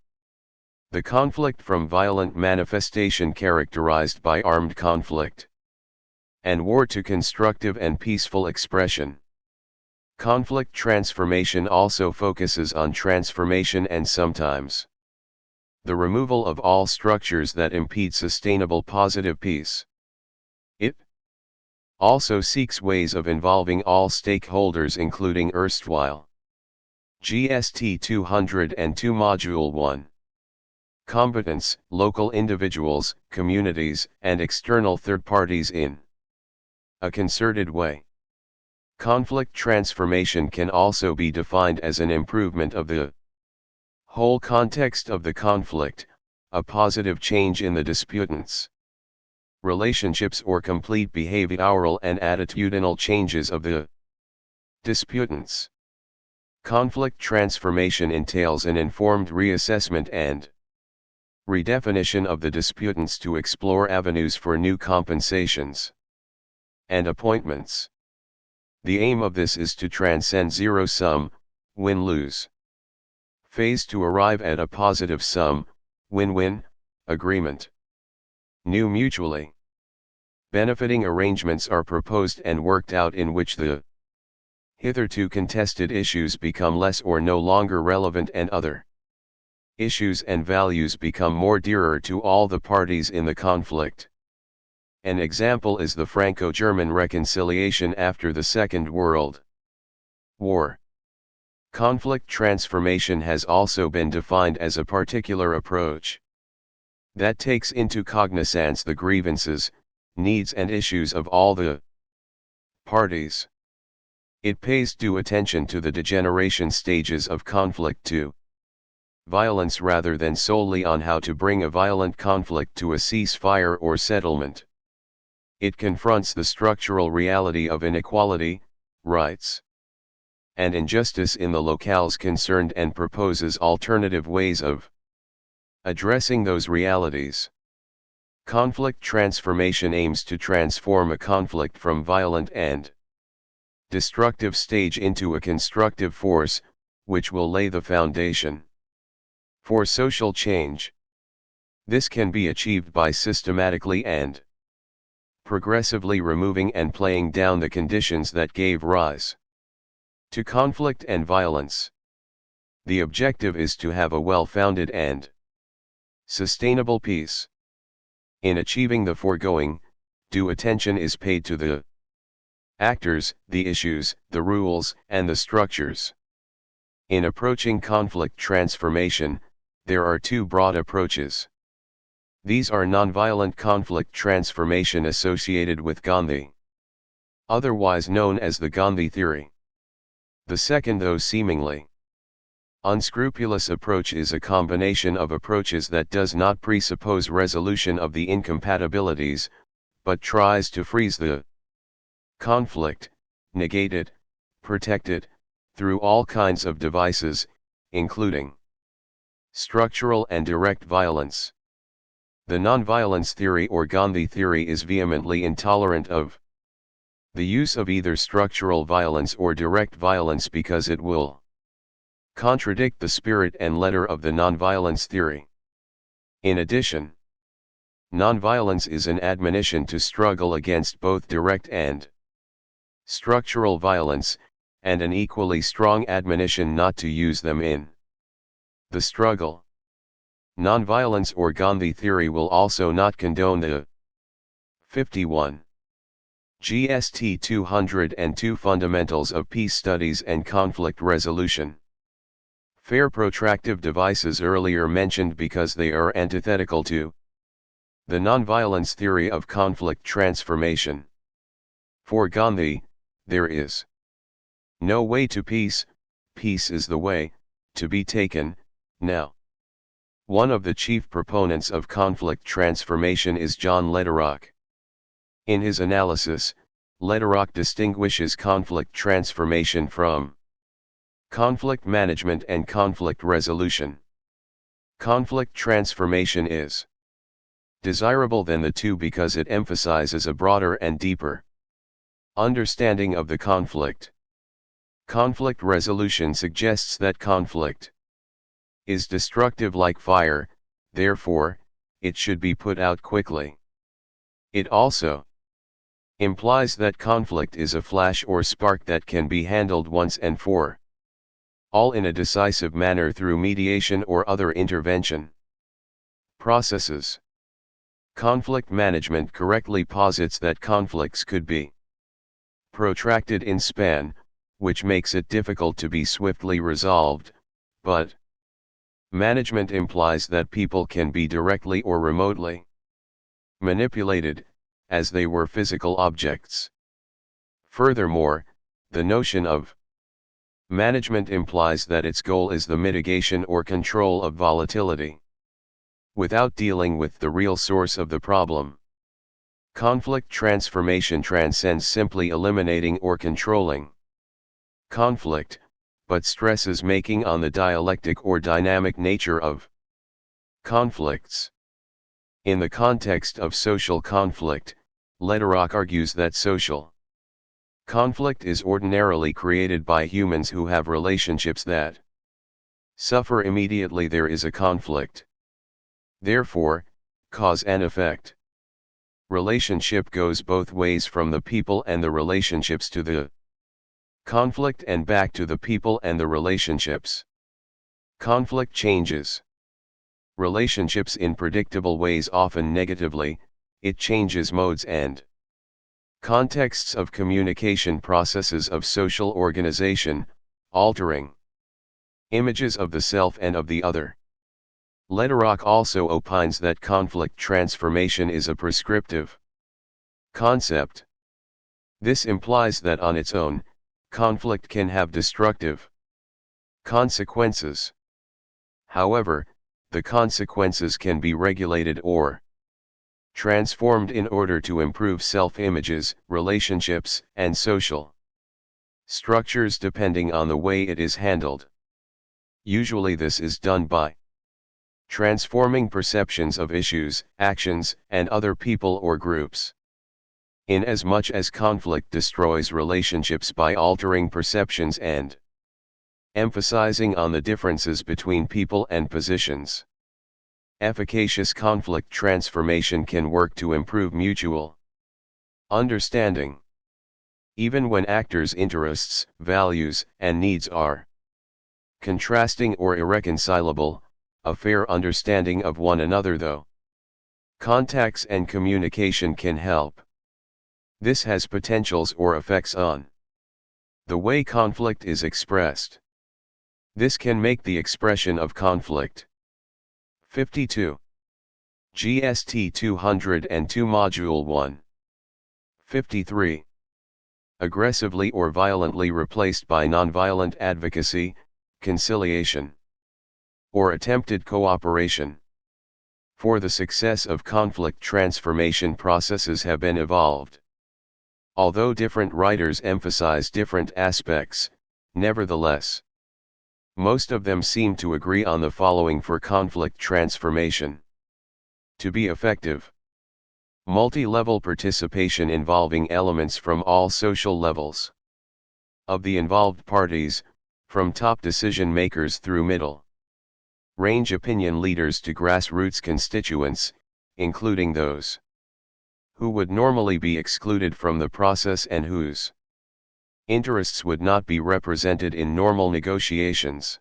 S1: the conflict from violent manifestation characterized by armed conflict and war to constructive and peaceful expression. Conflict transformation also focuses on transformation and sometimes the removal of all structures that impede sustainable positive peace. It also seeks ways of involving all stakeholders including erstwhile GST 202 Module 1. Combatants, local individuals, communities, and external third parties in a concerted way. Conflict transformation can also be defined as an improvement of the whole context of the conflict, a positive change in the disputants' relationships or complete behavioral and attitudinal changes of the disputants. Conflict transformation entails an informed reassessment and redefinition of the disputants to explore avenues for new compensations and appointments. The aim of this is to transcend zero-sum, win-lose phase to arrive at a positive sum, win-win, agreement. New mutually benefiting arrangements are proposed and worked out in which the hitherto contested issues become less or no longer relevant and other issues and values become more dearer to all the parties in the conflict. An example is the Franco-German reconciliation after the Second World War. Conflict transformation has also been defined as a particular approach that takes into cognizance the grievances, needs and issues of all the parties. It pays due attention to the degeneration stages of conflict to violence rather than solely on how to bring a violent conflict to a ceasefire or settlement. It confronts the structural reality of inequality, rights, and injustice in the locales concerned and proposes alternative ways of addressing those realities. Conflict transformation aims to transform a conflict from violent and destructive stage into a constructive force, which will lay the foundation for social change. This can be achieved by systematically and progressively removing and playing down the conditions that gave rise to conflict and violence. The objective is to have a well-founded and sustainable peace. In achieving the foregoing, due attention is paid to the actors, the issues, the rules, and the structures. In approaching conflict transformation, there are two broad approaches. These are nonviolent conflict transformation associated with Gandhi, otherwise known as the Gandhi theory. The second, though seemingly Unscrupulous approach is a combination of approaches that does not presuppose resolution of the incompatibilities, but tries to freeze the conflict, negate it, protect it, through all kinds of devices, including structural and direct violence. The nonviolence theory or Gandhi theory is vehemently intolerant of the use of either structural violence or direct violence because it will contradict the spirit and letter of the nonviolence theory. In addition, nonviolence is an admonition to struggle against both direct and structural violence, and an equally strong admonition not to use them in the struggle. Nonviolence or Gandhi theory will also not condone the 51. GST 202 Fundamentals of Peace Studies and Conflict Resolution. Fair protractive devices earlier mentioned because they are antithetical to the nonviolence theory of conflict transformation. For Gandhi, there is no way to peace, peace is the way to be taken now. One of the chief proponents of conflict transformation is John Lederach. In his analysis, Lederach distinguishes conflict transformation from conflict management and conflict resolution. Conflict transformation is desirable than the two because it emphasizes a broader and deeper understanding of the conflict. Conflict resolution suggests that conflict is destructive like fire, therefore, it should be put out quickly. It also implies that conflict is a flash or spark that can be handled once and for all in a decisive manner through mediation or other intervention processes. Conflict management correctly posits that conflicts could be protracted in span, which makes it difficult to be swiftly resolved, but management implies that people can be directly or remotely manipulated, as they were physical objects. Furthermore, the notion of management implies that its goal is the mitigation or control of volatility, without dealing with the real source of the problem. Conflict transformation transcends simply eliminating or controlling conflict, but stresses making on the dialectic or dynamic nature of conflicts. In the context of social conflict, Lederach argues that social conflict is ordinarily created by humans who have relationships that suffer immediately there is a conflict. Therefore, cause and effect relationship goes both ways from the people and the relationships to the conflict and back to the people and the relationships. Conflict changes relationships in predictable ways, often negatively. It changes modes and contexts of communication, processes of social organization, altering images of the self and of the other. Lederach also opines that conflict transformation is a prescriptive concept. This implies that on its own, conflict can have destructive consequences. However, the consequences can be regulated or transformed in order to improve self-images, relationships, and social structures depending on the way it is handled. Usually this is done by transforming perceptions of issues, actions, and other people or groups. Inasmuch as conflict destroys relationships by altering perceptions and emphasizing on the differences between people and positions, efficacious conflict transformation can work to improve mutual understanding. Even when actors' interests, values, and needs are contrasting or irreconcilable, a fair understanding of one another, though contacts and communication can help. This has potentials or effects on the way conflict is expressed. This can make the expression of conflict 52. GST 202 Module 1. 53. Aggressively or violently replaced by nonviolent advocacy, conciliation, or attempted cooperation. For the success of conflict transformation processes have been evolved. Although different writers emphasize different aspects, nevertheless, most of them seem to agree on the following for conflict transformation. To be effective, multi-level participation involving elements from all social levels of the involved parties, from top decision makers through middle range opinion leaders to grassroots constituents, including those who would normally be excluded from the process and whose interests would not be represented in normal negotiations.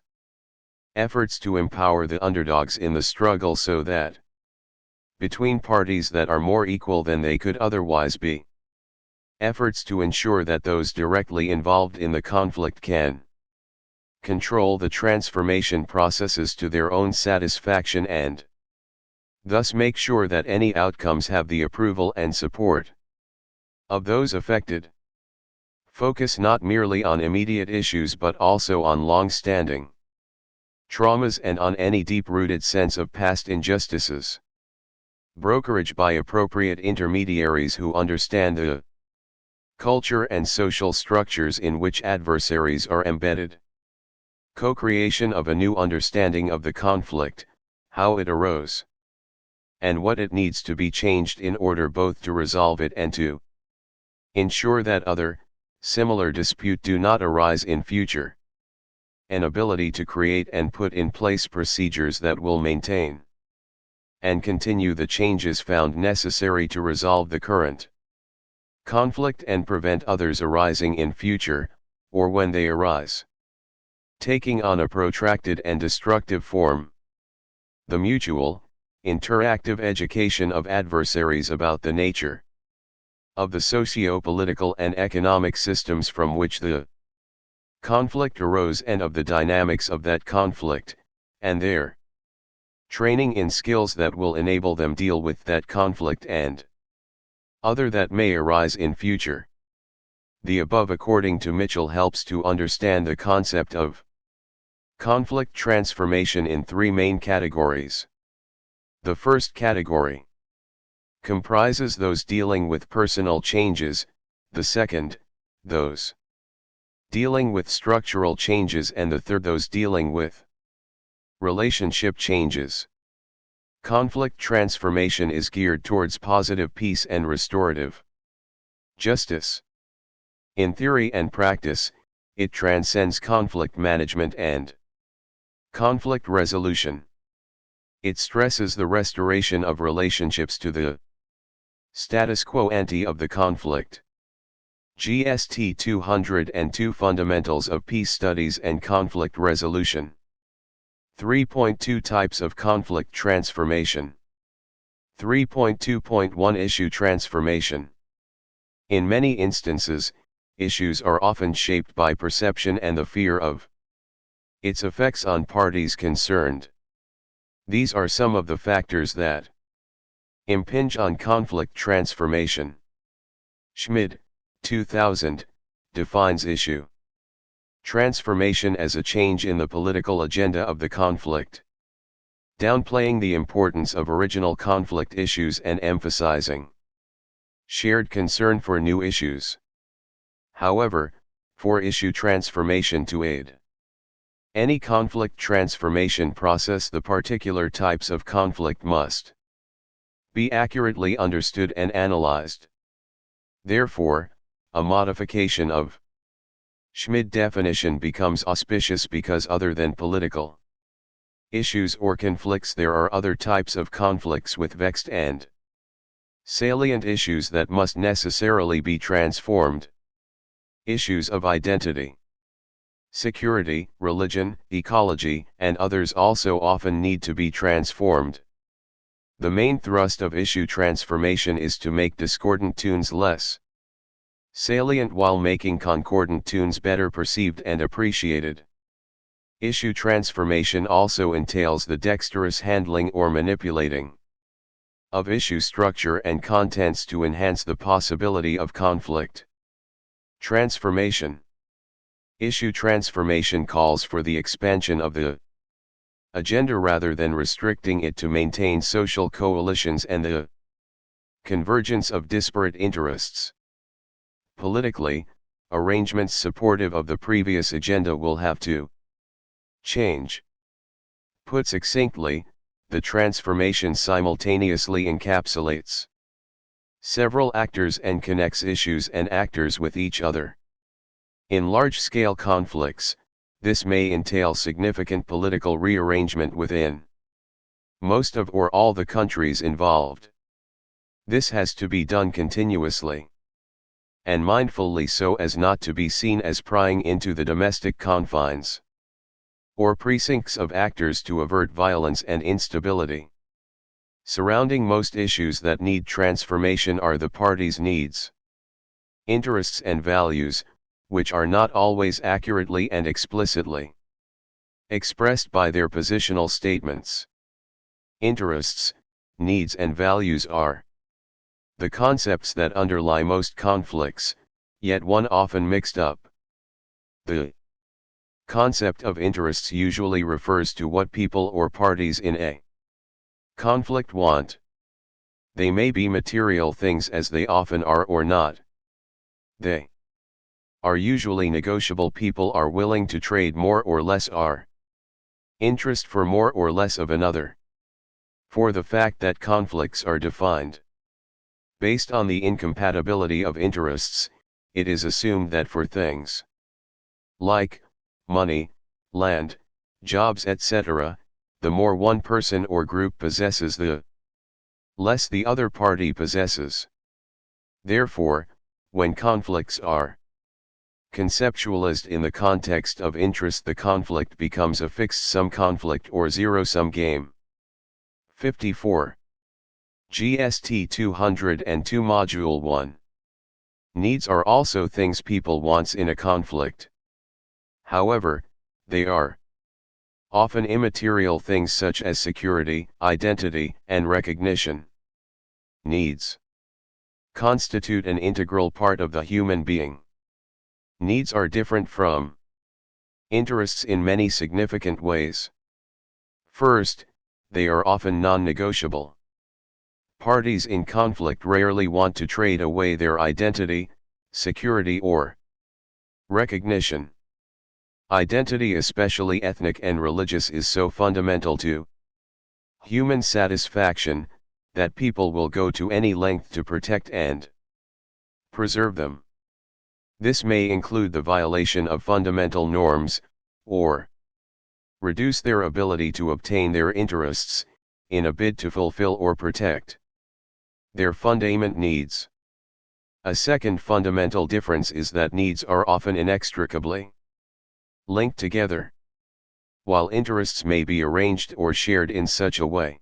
S1: Efforts to empower the underdogs in the struggle so that between parties that are more equal than they could otherwise be. Efforts to ensure that those directly involved in the conflict can control the transformation processes to their own satisfaction and thus make sure that any outcomes have the approval and support of those affected. Focus not merely on immediate issues but also on long-standing traumas and on any deep-rooted sense of past injustices. Brokerage by appropriate intermediaries who understand the culture and social structures in which adversaries are embedded. Co-creation of a new understanding of the conflict, how it arose, and what it needs to be changed in order both to resolve it and to ensure that other, similar dispute do not arise in future. An ability to create and put in place procedures that will maintain and continue the changes found necessary to resolve the current conflict and prevent others arising in future, or when they arise, taking on a protracted and destructive form. The mutual, interactive education of adversaries about the nature of the socio-political and economic systems from which the conflict arose and of the dynamics of that conflict, and their training in skills that will enable them deal with that conflict and other that may arise in future. The above, according to Mitchell, helps to understand the concept of conflict transformation in three main categories. The first category comprises those dealing with personal changes, the second, those dealing with structural changes, and the third, those dealing with relationship changes. Conflict transformation is geared towards positive peace and restorative justice. In theory and practice, it transcends conflict management and conflict resolution. It stresses the restoration of relationships to the status quo ante of the conflict. GST 202 Fundamentals of Peace Studies and Conflict Resolution. 3.2 Types of Conflict Transformation. 3.2.1 Issue Transformation. In many instances, issues are often shaped by perception and the fear of its effects on parties concerned. These are some of the factors that impinge on conflict transformation. Schmid, 2000, defines issue transformation as a change in the political agenda of the conflict, downplaying the importance of original conflict issues and emphasizing shared concern for new issues. However, for issue transformation to aid any conflict transformation process, the particular types of conflict must be accurately understood and analyzed. Therefore, a modification of Schmid definition becomes auspicious because other than political issues or conflicts, there are other types of conflicts with vexed and salient issues that must necessarily be transformed. Issues of identity, security, religion, ecology, and others also often need to be transformed. The main thrust of issue transformation is to make discordant tunes less salient while making concordant tunes better perceived and appreciated. Issue transformation also entails the dexterous handling or manipulating of issue structure and contents to enhance the possibility of conflict transformation. Issue transformation calls for the expansion of the agenda rather than restricting it to maintain social coalitions and the convergence of disparate interests. Politically, arrangements supportive of the previous agenda will have to change. Put succinctly, the transformation simultaneously encapsulates several actors and connects issues and actors with each other. In large-scale conflicts, this may entail significant political rearrangement within most of or all the countries involved. This has to be done continuously and mindfully so as not to be seen as prying into the domestic confines or precincts of actors to avert violence and instability. Surrounding most issues that need transformation are the parties' needs, interests and values, which are not always accurately and explicitly expressed by their positional statements. Interests, needs and values are the concepts that underlie most conflicts, yet one often mixed up. The concept of interests usually refers to what people or parties in a conflict want. They may be material things as they often are or not. They are usually negotiable. People are willing to trade more or less our interest for more or less of another. For the fact that conflicts are defined based on the incompatibility of interests, it is assumed that for things like money, land, jobs etc., the more one person or group possesses, the less the other party possesses. Therefore, when conflicts are conceptualized in the context of interest, the conflict becomes a fixed-sum conflict or zero-sum game. 54. GST 202 Module 1. Needs are also things people wants in a conflict. However, they are often immaterial things such as security, identity, and recognition. Needs constitute an integral part of the human being. Needs are different from interests in many significant ways. First, they are often non-negotiable. Parties in conflict rarely want to trade away their identity, security or recognition. Identity, especially ethnic and religious, is so fundamental to human satisfaction, that people will go to any length to protect and preserve them. This may include the violation of fundamental norms, or reduce their ability to obtain their interests, in a bid to fulfill or protect their fundamental needs. A second fundamental difference is that needs are often inextricably linked together, while interests may be arranged or shared in such a way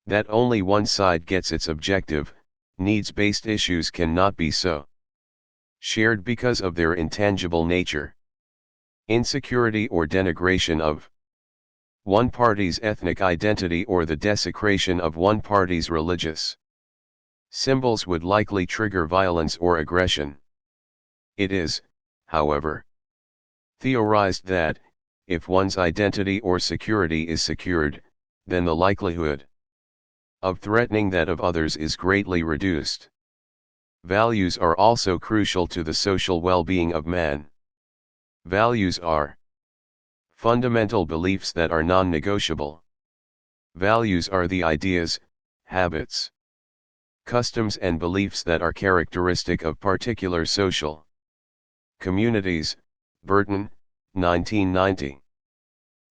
S1: that only one side gets its objective. Needs-based issues cannot be so shared because of their intangible nature. Insecurity or denigration of one party's ethnic identity or the desecration of one party's religious symbols would likely trigger violence or aggression. It is, however, theorized that, if one's identity or security is secured, then the likelihood of threatening that of others is greatly reduced. Values are also crucial to the social well-being of man. Values are fundamental beliefs that are non-negotiable. Values are the ideas, habits, customs and beliefs that are characteristic of particular social communities. Burton, 1990.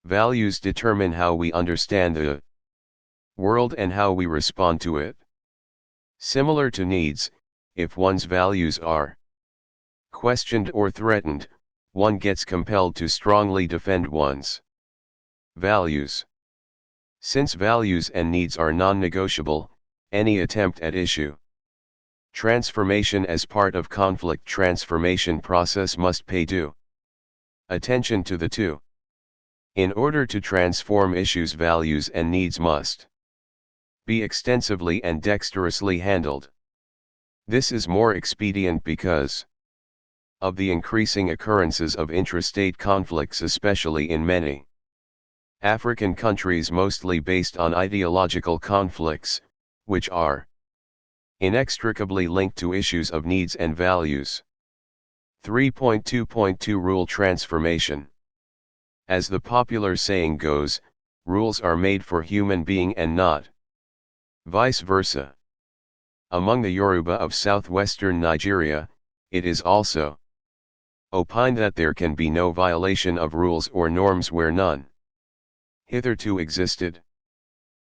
S1: Values determine how we understand the world and how we respond to it. Similar to needs, if one's values are questioned or threatened, one gets compelled to strongly defend one's values. Since values and needs are non-negotiable, any attempt at issue transformation as part of conflict transformation process must pay due attention to the two. In order to transform issues, values and needs must be extensively and dexterously handled. This is more expedient because of the increasing occurrences of intrastate conflicts, especially in many African countries, mostly based on ideological conflicts, which are inextricably linked to issues of needs and values. 3.2.2 Rule Transformation. As the popular saying goes, rules are made for human being and not vice versa. Among the Yoruba of southwestern Nigeria, it is also opined that there can be no violation of rules or norms where none hitherto existed.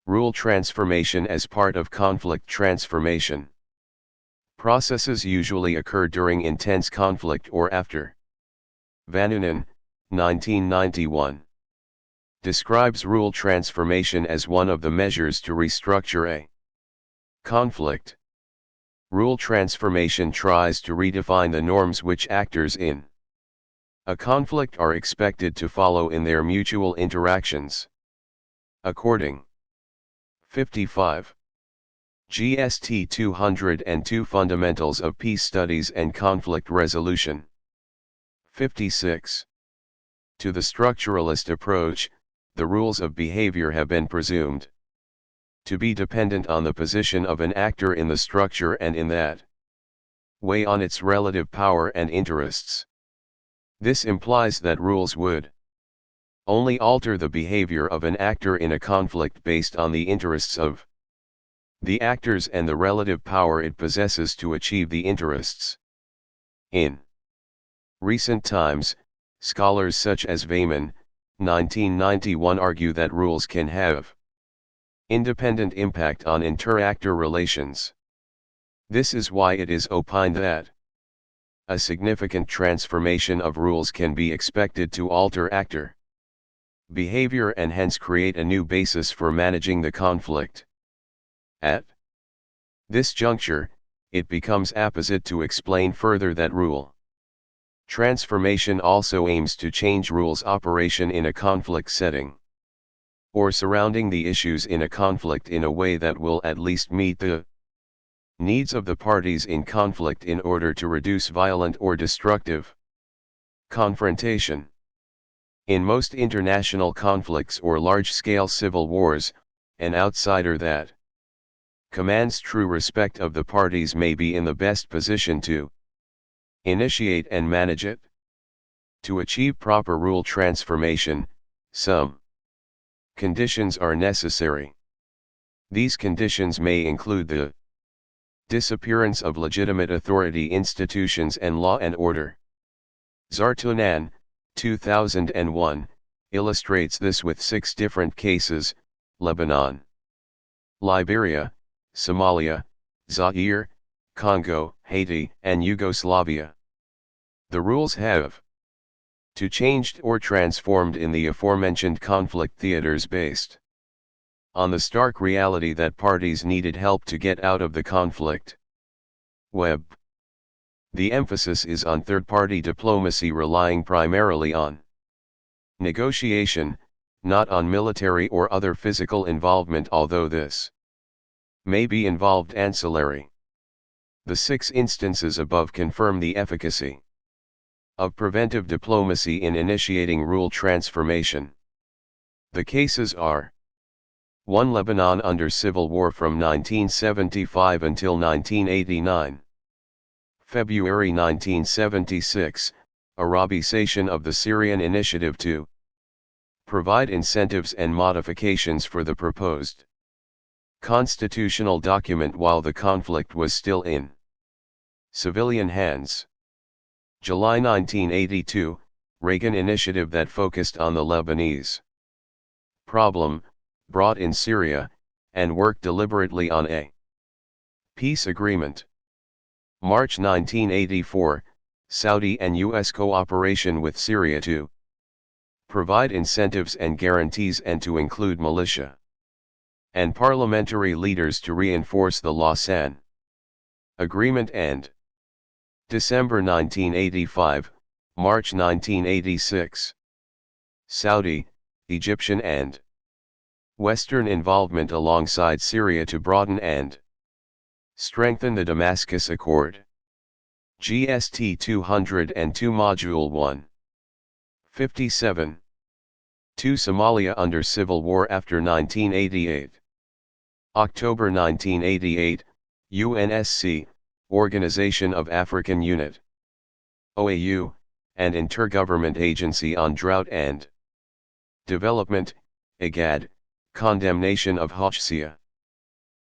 S1: Rule transformation as part of conflict transformation. Processes usually occur during intense conflict or after. Vanunen, 1991. Describes rule transformation as one of the measures to restructure a conflict. Rule transformation tries to redefine the norms which actors in a conflict are expected to follow in their mutual interactions. According 55. GST 202 Fundamentals of Peace Studies and Conflict Resolution. 56. To the structuralist approach, the rules of behavior have been presumed to be dependent on the position of an actor in the structure and in that way on its relative power and interests. This implies that rules would only alter the behavior of an actor in a conflict based on the interests of the actors and the relative power it possesses to achieve the interests. In recent times, scholars such as Veyman, 1991, argue that rules can have independent impact on inter-actor relations. This is why it is opined that a significant transformation of rules can be expected to alter actor behavior and hence create a new basis for managing the conflict. At this juncture, it becomes apposite to explain further that rule transformation also aims to change rules operation in a conflict setting, or surrounding the issues in a conflict in a way that will at least meet the needs of the parties in conflict in order to reduce violent or destructive confrontation. In most international conflicts or large-scale civil wars, an outsider that commands true respect of the parties may be in the best position to initiate and manage it. To achieve proper rule transformation, some conditions are necessary. These conditions may include the disappearance of legitimate authority institutions and law and order. Zartunan, 2001, illustrates this with 6 different cases: Lebanon, Liberia, Somalia, Zaire, Congo, Haiti, and Yugoslavia. The rules have to changed or transformed in the aforementioned conflict theaters based on the stark reality that parties needed help to get out of the conflict. Webb. The emphasis is on third-party diplomacy relying primarily on negotiation, not on military or other physical involvement, although this may be involved ancillary. The 6 instances above confirm the efficacy of preventive diplomacy in initiating rule transformation. The cases are: 1. Lebanon under civil war from 1975 until 1989. February 1976, Arabization of the Syrian initiative to provide incentives and modifications for the proposed constitutional document while the conflict was still in civilian hands. July 1982, Reagan initiative that focused on the Lebanese problem, brought in Syria, and worked deliberately on a peace agreement. March 1984, Saudi and U.S. cooperation with Syria to provide incentives and guarantees and to include militia and parliamentary leaders to reinforce the Lausanne Agreement, and December 1985, March 1986. Saudi, Egyptian and Western involvement alongside Syria to broaden and strengthen the Damascus Accord. GST 202 Module 1. 57. 2 Somalia under civil war after 1988. October 1988, UNSC, Organization of African Unit. OAU, an intergovernment agency on drought and development, IGAD, condemnation of Hoshea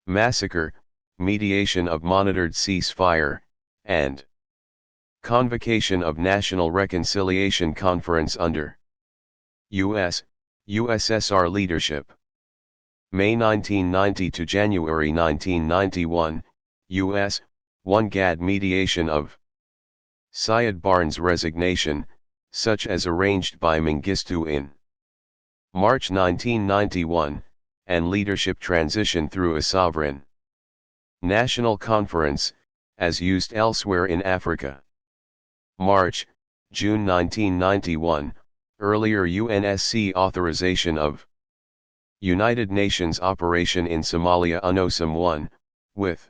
S1: massacre, mediation of monitored ceasefire, and convocation of National Reconciliation Conference under U.S., USSR leadership. May 1990 to January 1991, U.S., 1 GAD mediation of Syed Barnes' resignation, such as arranged by Mengistu in March 1991, and leadership transition through a sovereign national conference, as used elsewhere in Africa. March, June 1991, earlier UNSC authorization of United Nations operation in Somalia UNOSOM 1, with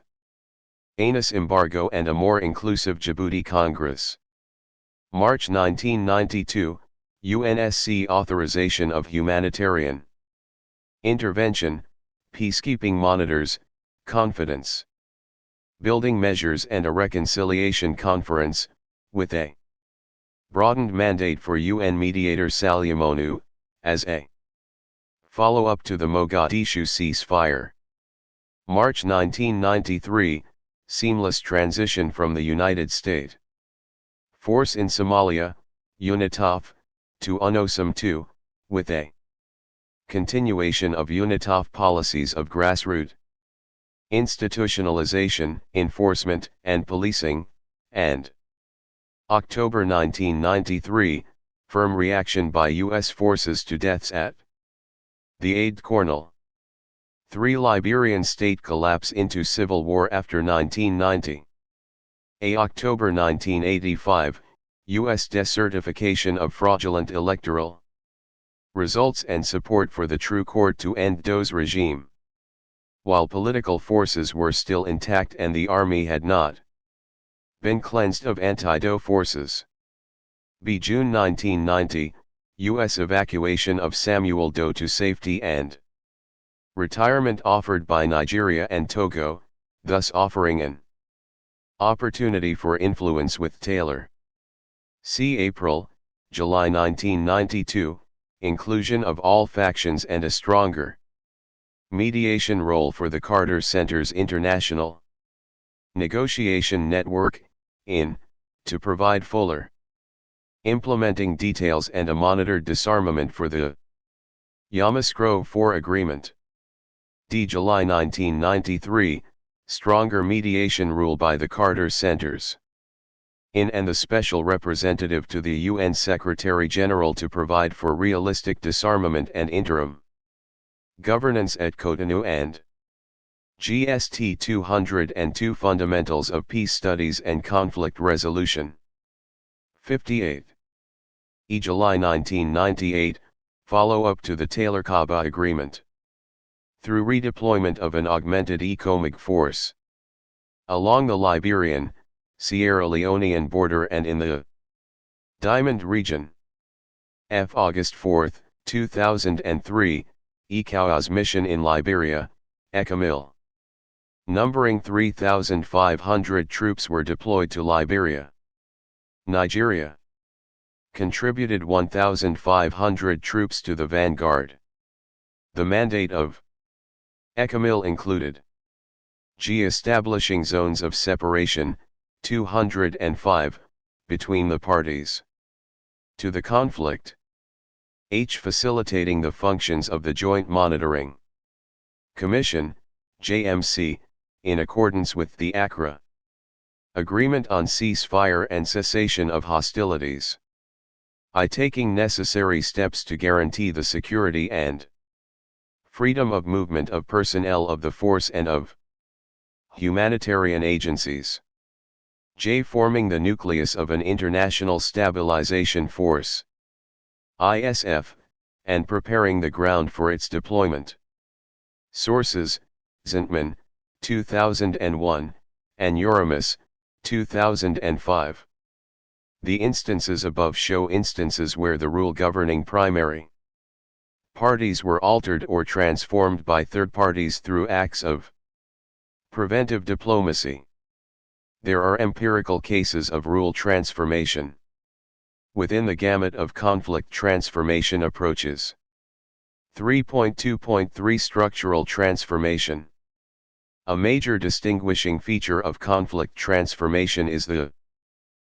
S1: ANUS embargo and a more inclusive Djibouti Congress. March 1992, UNSC authorization of humanitarian intervention, peacekeeping monitors, confidence building measures and a reconciliation conference, with a broadened mandate for UN mediator Salyamonu, as a follow-up to the Mogadishu ceasefire. March 1993, seamless transition from the United States force in Somalia, UNITAF, to UNOSOM 2, with a continuation of UNITAF policies of grassroots institutionalization, enforcement, and policing, and October 1993, firm reaction by U.S. forces to deaths at the Aid Cornell. 3 Liberian state collapse into civil war after 1990. October 1985, U.S. decertification of fraudulent electoral results and support for the true court to end Doe's regime. While political forces were still intact and the army had not been cleansed of anti-Doe forces. June 1990, U.S. evacuation of Samuel Doe to safety and retirement offered by Nigeria and Togo, thus offering an opportunity for influence with Taylor. See April, July 1992, inclusion of all factions and a stronger mediation role for the Carter Center's International Negotiation Network, to provide fuller implementing details and a monitored disarmament for the Yamoussoukro 4 agreement. July 1993, stronger mediation rule by the Carter Centers and the Special Representative to the UN Secretary-General to provide for realistic disarmament and interim governance at Cotonou and GST 202 Fundamentals of Peace Studies and Conflict Resolution. 58. July 1998, follow-up to the Taylor-Kaba Agreement. Through redeployment of an augmented ECOMIG force along the Liberian, Sierra Leonean border and in the Diamond region. August 4, 2003, ECOWAS mission in Liberia, ECOMIL. Numbering 3,500 troops were deployed to Liberia. Nigeria contributed 1,500 troops to the vanguard. The mandate of ECOMIL included establishing zones of separation, 205, between the parties to the conflict. Facilitating the functions of the Joint Monitoring Commission, JMC, in accordance with the Accra Agreement on Ceasefire and Cessation of Hostilities. Taking necessary steps to guarantee the security and freedom of movement of personnel of the force and of humanitarian agencies. Forming the nucleus of an international stabilization force, ISF, and preparing the ground for its deployment. Sources: Zentman, 2001, and Uramis, 2005. The instances above show instances where the rule governing primary parties were altered or transformed by third parties through acts of preventive diplomacy. There are empirical cases of rule transformation within the gamut of conflict transformation approaches. 3.2.3 Structural transformation. A major distinguishing feature of conflict transformation is the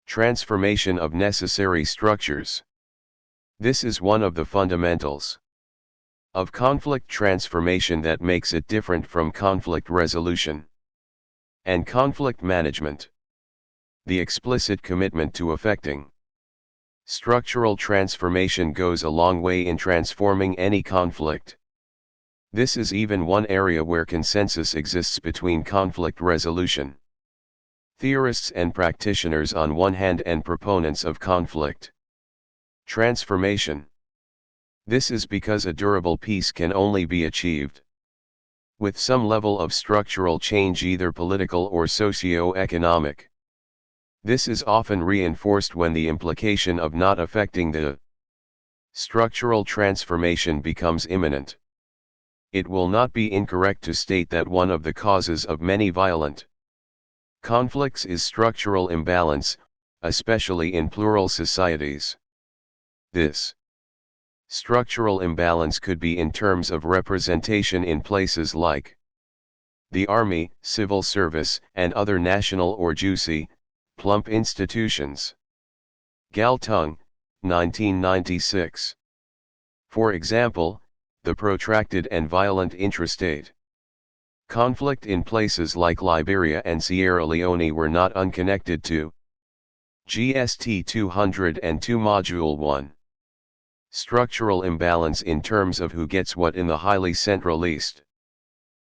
S1: transformation of necessary structures. This is one of the fundamentals of conflict transformation that makes it different from conflict resolution and conflict management. The explicit commitment to effecting structural transformation goes a long way in transforming any conflict. This is even one area where consensus exists between conflict resolution theorists and practitioners on one hand and proponents of conflict transformation. This is because a durable peace can only be achieved with some level of structural change, either political or socio-economic. This is often reinforced when the implication of not affecting the structural transformation becomes imminent. It will not be incorrect to state that one of the causes of many violent conflicts is structural imbalance, especially in plural societies. This structural imbalance could be in terms of representation in places like the army, civil service, and other national or juicy, plump institutions. Galtung, 1996. For example, the protracted and violent intrastate conflict in places like Liberia and Sierra Leone were not unconnected to GST 202 Module 1. Structural imbalance in terms of who gets what in the highly centralist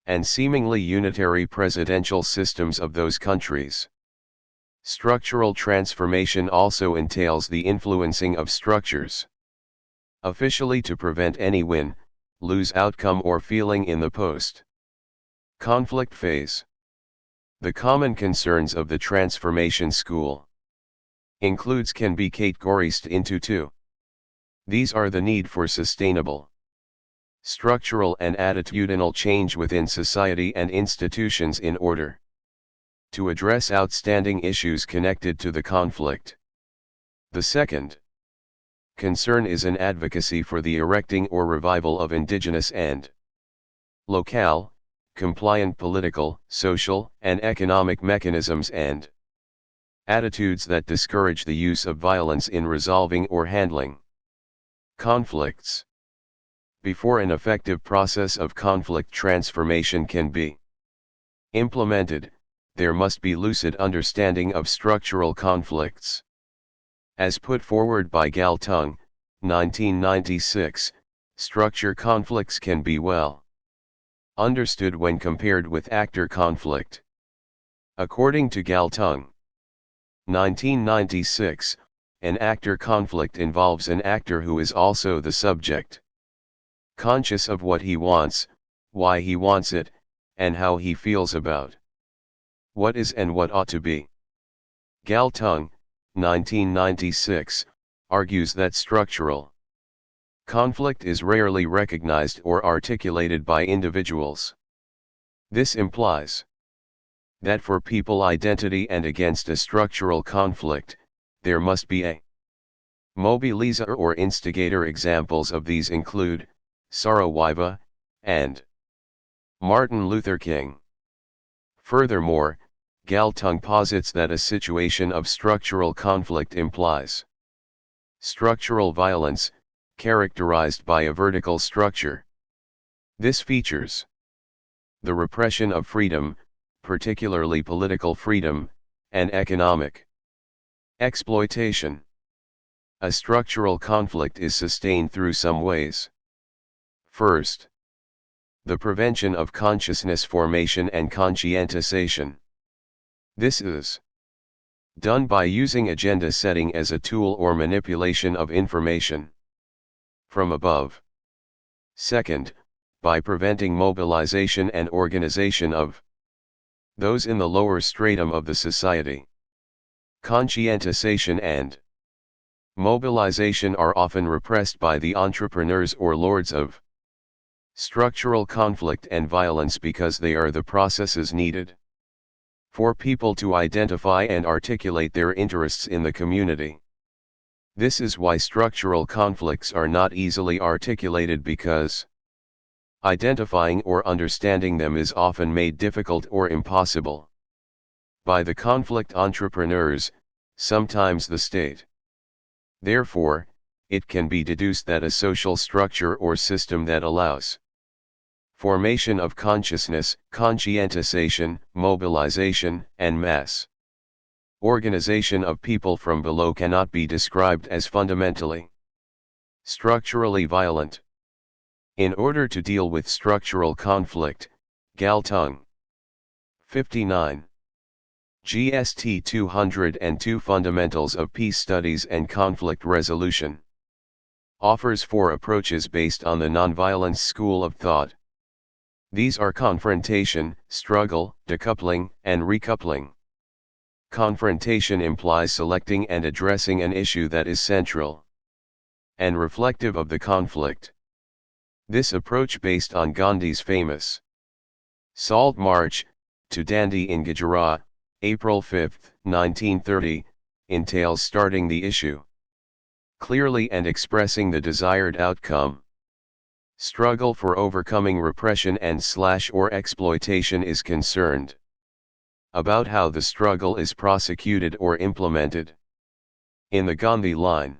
S1: and seemingly unitary presidential systems of those countries. Structural transformation also entails the influencing of structures officially to prevent any win-lose outcome or feeling in the post-conflict phase. The common concerns of the transformation school includes can be categorized into two. These are the need for sustainable structural and attitudinal change within society and institutions in order to address outstanding issues connected to the conflict. The second concern is an advocacy for the erecting or revival of indigenous and locale, compliant political, social, and economic mechanisms and attitudes that discourage the use of violence in resolving or handling conflicts. Before an effective process of conflict transformation can be implemented, there must be lucid understanding of structural conflicts. As put forward by Galtung, 1996, structure conflicts can be well understood when compared with actor conflict. According to Galtung, 1996, an actor conflict involves an actor who is also the subject, conscious of what he wants, why he wants it, and how he feels about what is and what ought to be. Galtung, 1996, argues that structural conflict is rarely recognized or articulated by individuals. This implies that for people identity and against a structural conflict, there must be a mobilizer or instigator. Examples of these include Saro-Wiwa and Martin Luther King. Furthermore, Galtung posits that a situation of structural conflict implies structural violence, characterized by a vertical structure. This features the repression of freedom, particularly political freedom, and economic exploitation. A structural conflict is sustained through some ways. First, the prevention of consciousness formation and conscientization. This is done by using agenda setting as a tool or manipulation of information from above. Second, by preventing mobilization and organization of those in the lower stratum of the society. Conscientization and mobilization are often repressed by the entrepreneurs or lords of structural conflict and violence because they are the processes needed for people to identify and articulate their interests in the community. This is why structural conflicts are not easily articulated, because identifying or understanding them is often made difficult or impossible by the conflict entrepreneurs, sometimes the state. Therefore, it can be deduced that a social structure or system that allows formation of consciousness, conscientization, mobilization, and mass organization of people from below cannot be described as fundamentally structurally violent. In order to deal with structural conflict, Galtung 59. GST 202 Fundamentals of Peace Studies and Conflict Resolution offers 4 approaches based on the nonviolence school of thought. These are confrontation, struggle, decoupling, and recoupling. Confrontation implies selecting and addressing an issue that is central and reflective of the conflict. This approach, based on Gandhi's famous Salt March to Dandi in Gujarat, April 5, 1930, entails starting the issue clearly and expressing the desired outcome. Struggle for overcoming repression and/or exploitation is concerned about how the struggle is prosecuted or implemented. In the Gandhi line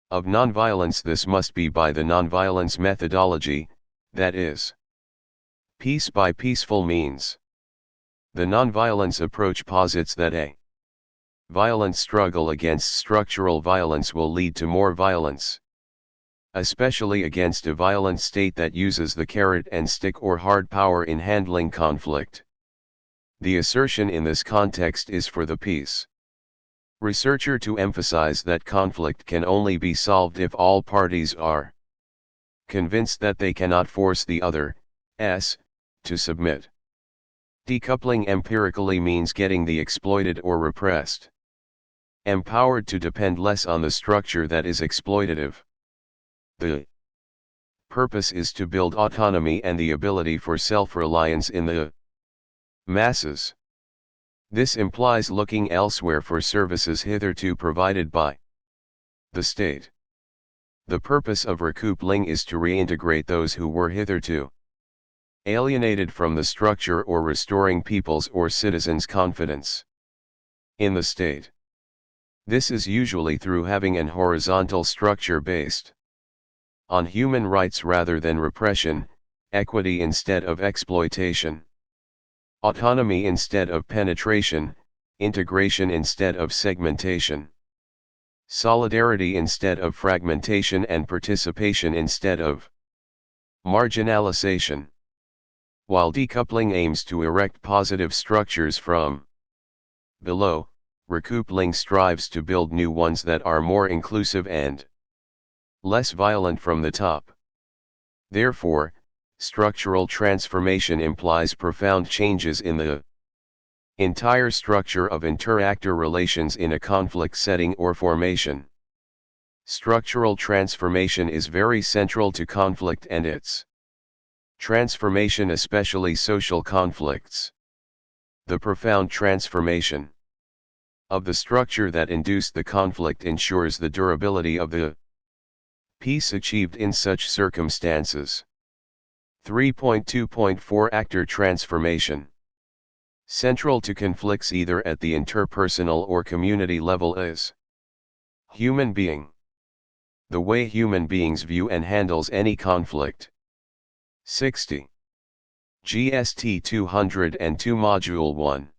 S1: of nonviolence, this must be by the nonviolence methodology, that is, peace by peaceful means. The nonviolence approach posits that a violent struggle against structural violence will lead to more violence, especially against a violent state that uses the carrot and stick or hard power in handling conflict. The assertion in this context is for the peace researcher to emphasize that conflict can only be solved if all parties are convinced that they cannot force the other to submit. Decoupling empirically means getting the exploited or repressed empowered to depend less on the structure that is exploitative. The purpose is to build autonomy and the ability for self-reliance in the masses. This implies looking elsewhere for services hitherto provided by the state. The purpose of recoupling is to reintegrate those who were hitherto alienated from the structure, or restoring people's or citizens' confidence in the state. This is usually through having an horizontal structure based on human rights rather than repression, equity instead of exploitation, autonomy instead of penetration, integration instead of segmentation, solidarity instead of fragmentation, and participation instead of marginalization. While decoupling aims to erect positive structures from below, recoupling strives to build new ones that are more inclusive and less violent from the top. Therefore, structural transformation implies profound changes in the entire structure of inter-actor relations in a conflict setting or formation. Structural transformation is very central to conflict and its transformation, especially social conflicts. The profound transformation of the structure that induced the conflict ensures the durability of the peace achieved in such circumstances. 3.2.4 Actor transformation. Central to conflicts either at the interpersonal or community level is human being. The way human beings view and handles any conflict. 60. GST 202 Module 1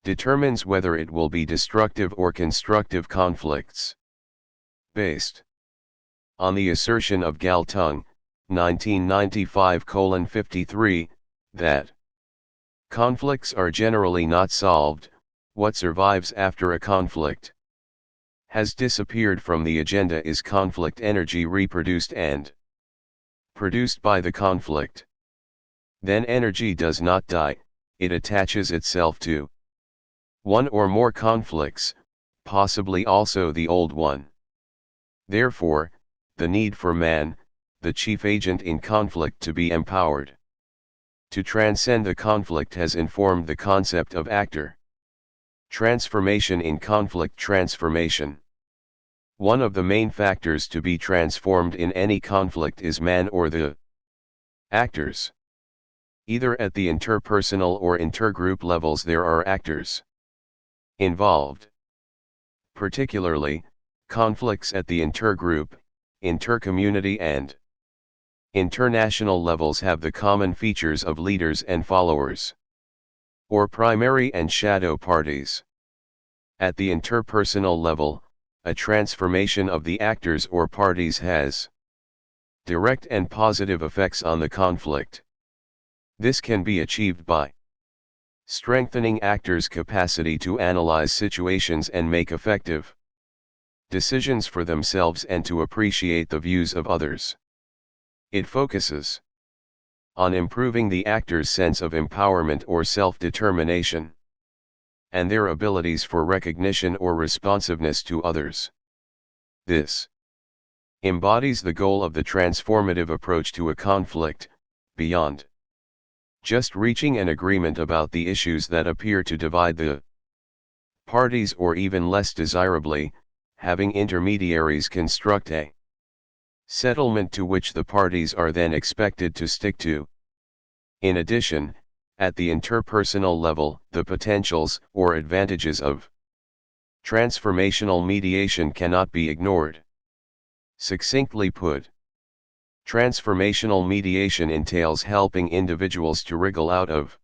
S1: determines whether it will be destructive or constructive conflicts. Based on the assertion of Galtung, 1995:53, that conflicts are generally not solved, what survives after a conflict has disappeared from the agenda is conflict energy reproduced and produced by the conflict. Then energy does not die, it attaches itself to One or more conflicts, possibly also the old one. Therefore, the need for man, the chief agent in conflict, to be empowered to transcend the conflict has informed the concept of actor. Transformation in conflict. Transformation. One of the main factors to be transformed in any conflict is man or the actors. Either at the interpersonal or intergroup levels there are actors involved. Particularly, conflicts at the intergroup, intercommunity and international levels have the common features of leaders and followers, or primary and shadow parties. At the interpersonal level, a transformation of the actors or parties has direct and positive effects on the conflict. This can be achieved by strengthening actors' capacity to analyze situations and make effective decisions for themselves and to appreciate the views of others. It focuses on improving the actors' sense of empowerment or self-determination, and their abilities for recognition or responsiveness to others. This embodies the goal of the transformative approach to a conflict, beyond just reaching an agreement about the issues that appear to divide the parties, or even less desirably, having intermediaries construct a settlement to which the parties are then expected to stick to. In addition, at the interpersonal level, the potentials or advantages of transformational mediation cannot be ignored. Succinctly put, transformational mediation entails helping individuals to wriggle out of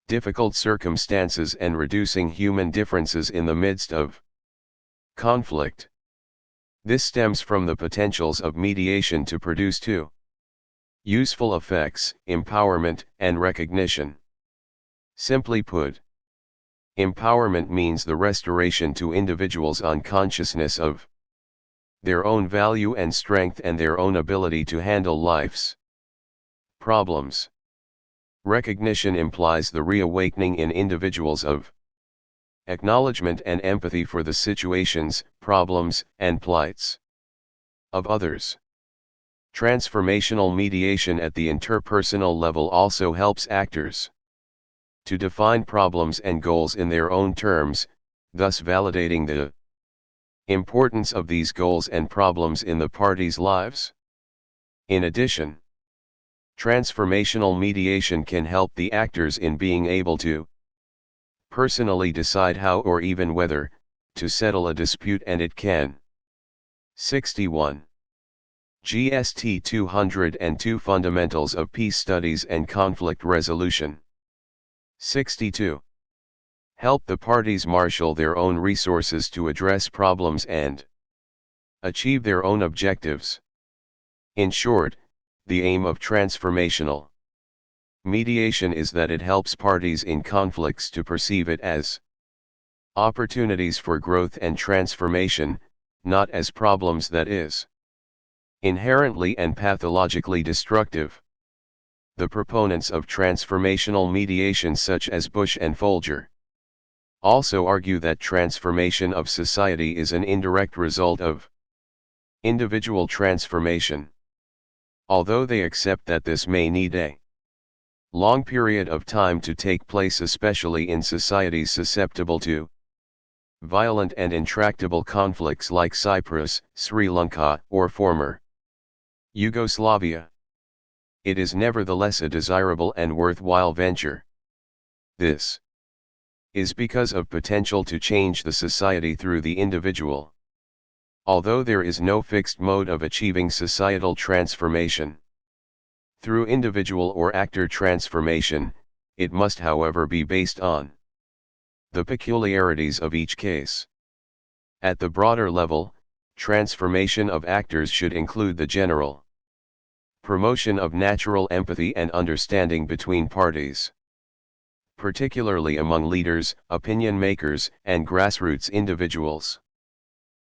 S1: difficult circumstances and reducing human differences in the midst of conflict. This stems from the potentials of mediation to produce two useful effects: empowerment and recognition. Simply put, empowerment means the restoration to individuals on consciousness of their own value and strength and their own ability to handle life's problems. Recognition implies the reawakening in individuals of acknowledgement and empathy for the situations, problems, and plights of others. Transformational mediation at the interpersonal level also helps actors to define problems and goals in their own terms, thus validating the importance of these goals and problems in the parties' lives. In addition, transformational mediation can help the actors in being able to personally decide how or even whether to settle a dispute, and it can. 61. GST 202 Fundamentals of Peace Studies and Conflict Resolution. 62. Help the parties marshal their own resources to address problems and achieve their own objectives. In short, the aim of transformational mediation is that it helps parties in conflicts to perceive it as opportunities for growth and transformation, not as problems that is inherently and pathologically destructive. The proponents of transformational mediation, such as Bush and Folger, also argue that transformation of society is an indirect result of individual transformation. Although they accept that this may need a long period of time to take place, especially in societies susceptible to violent and intractable conflicts like Cyprus, Sri Lanka, or former Yugoslavia, it is nevertheless a desirable and worthwhile venture. This is because of potential to change the society through the individual. Although there is no fixed mode of achieving societal transformation through individual or actor transformation, it must, however, be based on the peculiarities of each case. At the broader level, transformation of actors should include the general promotion of natural empathy and understanding between parties, particularly among leaders, opinion makers, and grassroots individuals,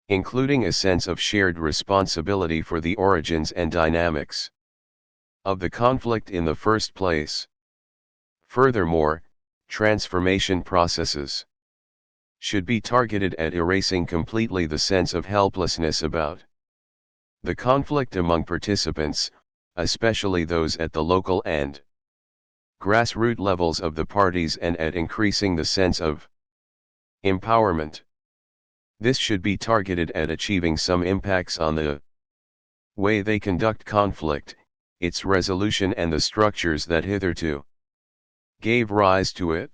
S1: including a sense of shared responsibility for the origins and dynamics of the conflict in the first place. Furthermore, transformation processes should be targeted at erasing completely the sense of helplessness about the conflict among participants, especially those at the local and grassroots levels of the parties, and at increasing the sense of empowerment. This should be targeted at achieving some impacts on the way they conduct conflict, its resolution, and the structures that hitherto gave rise to it.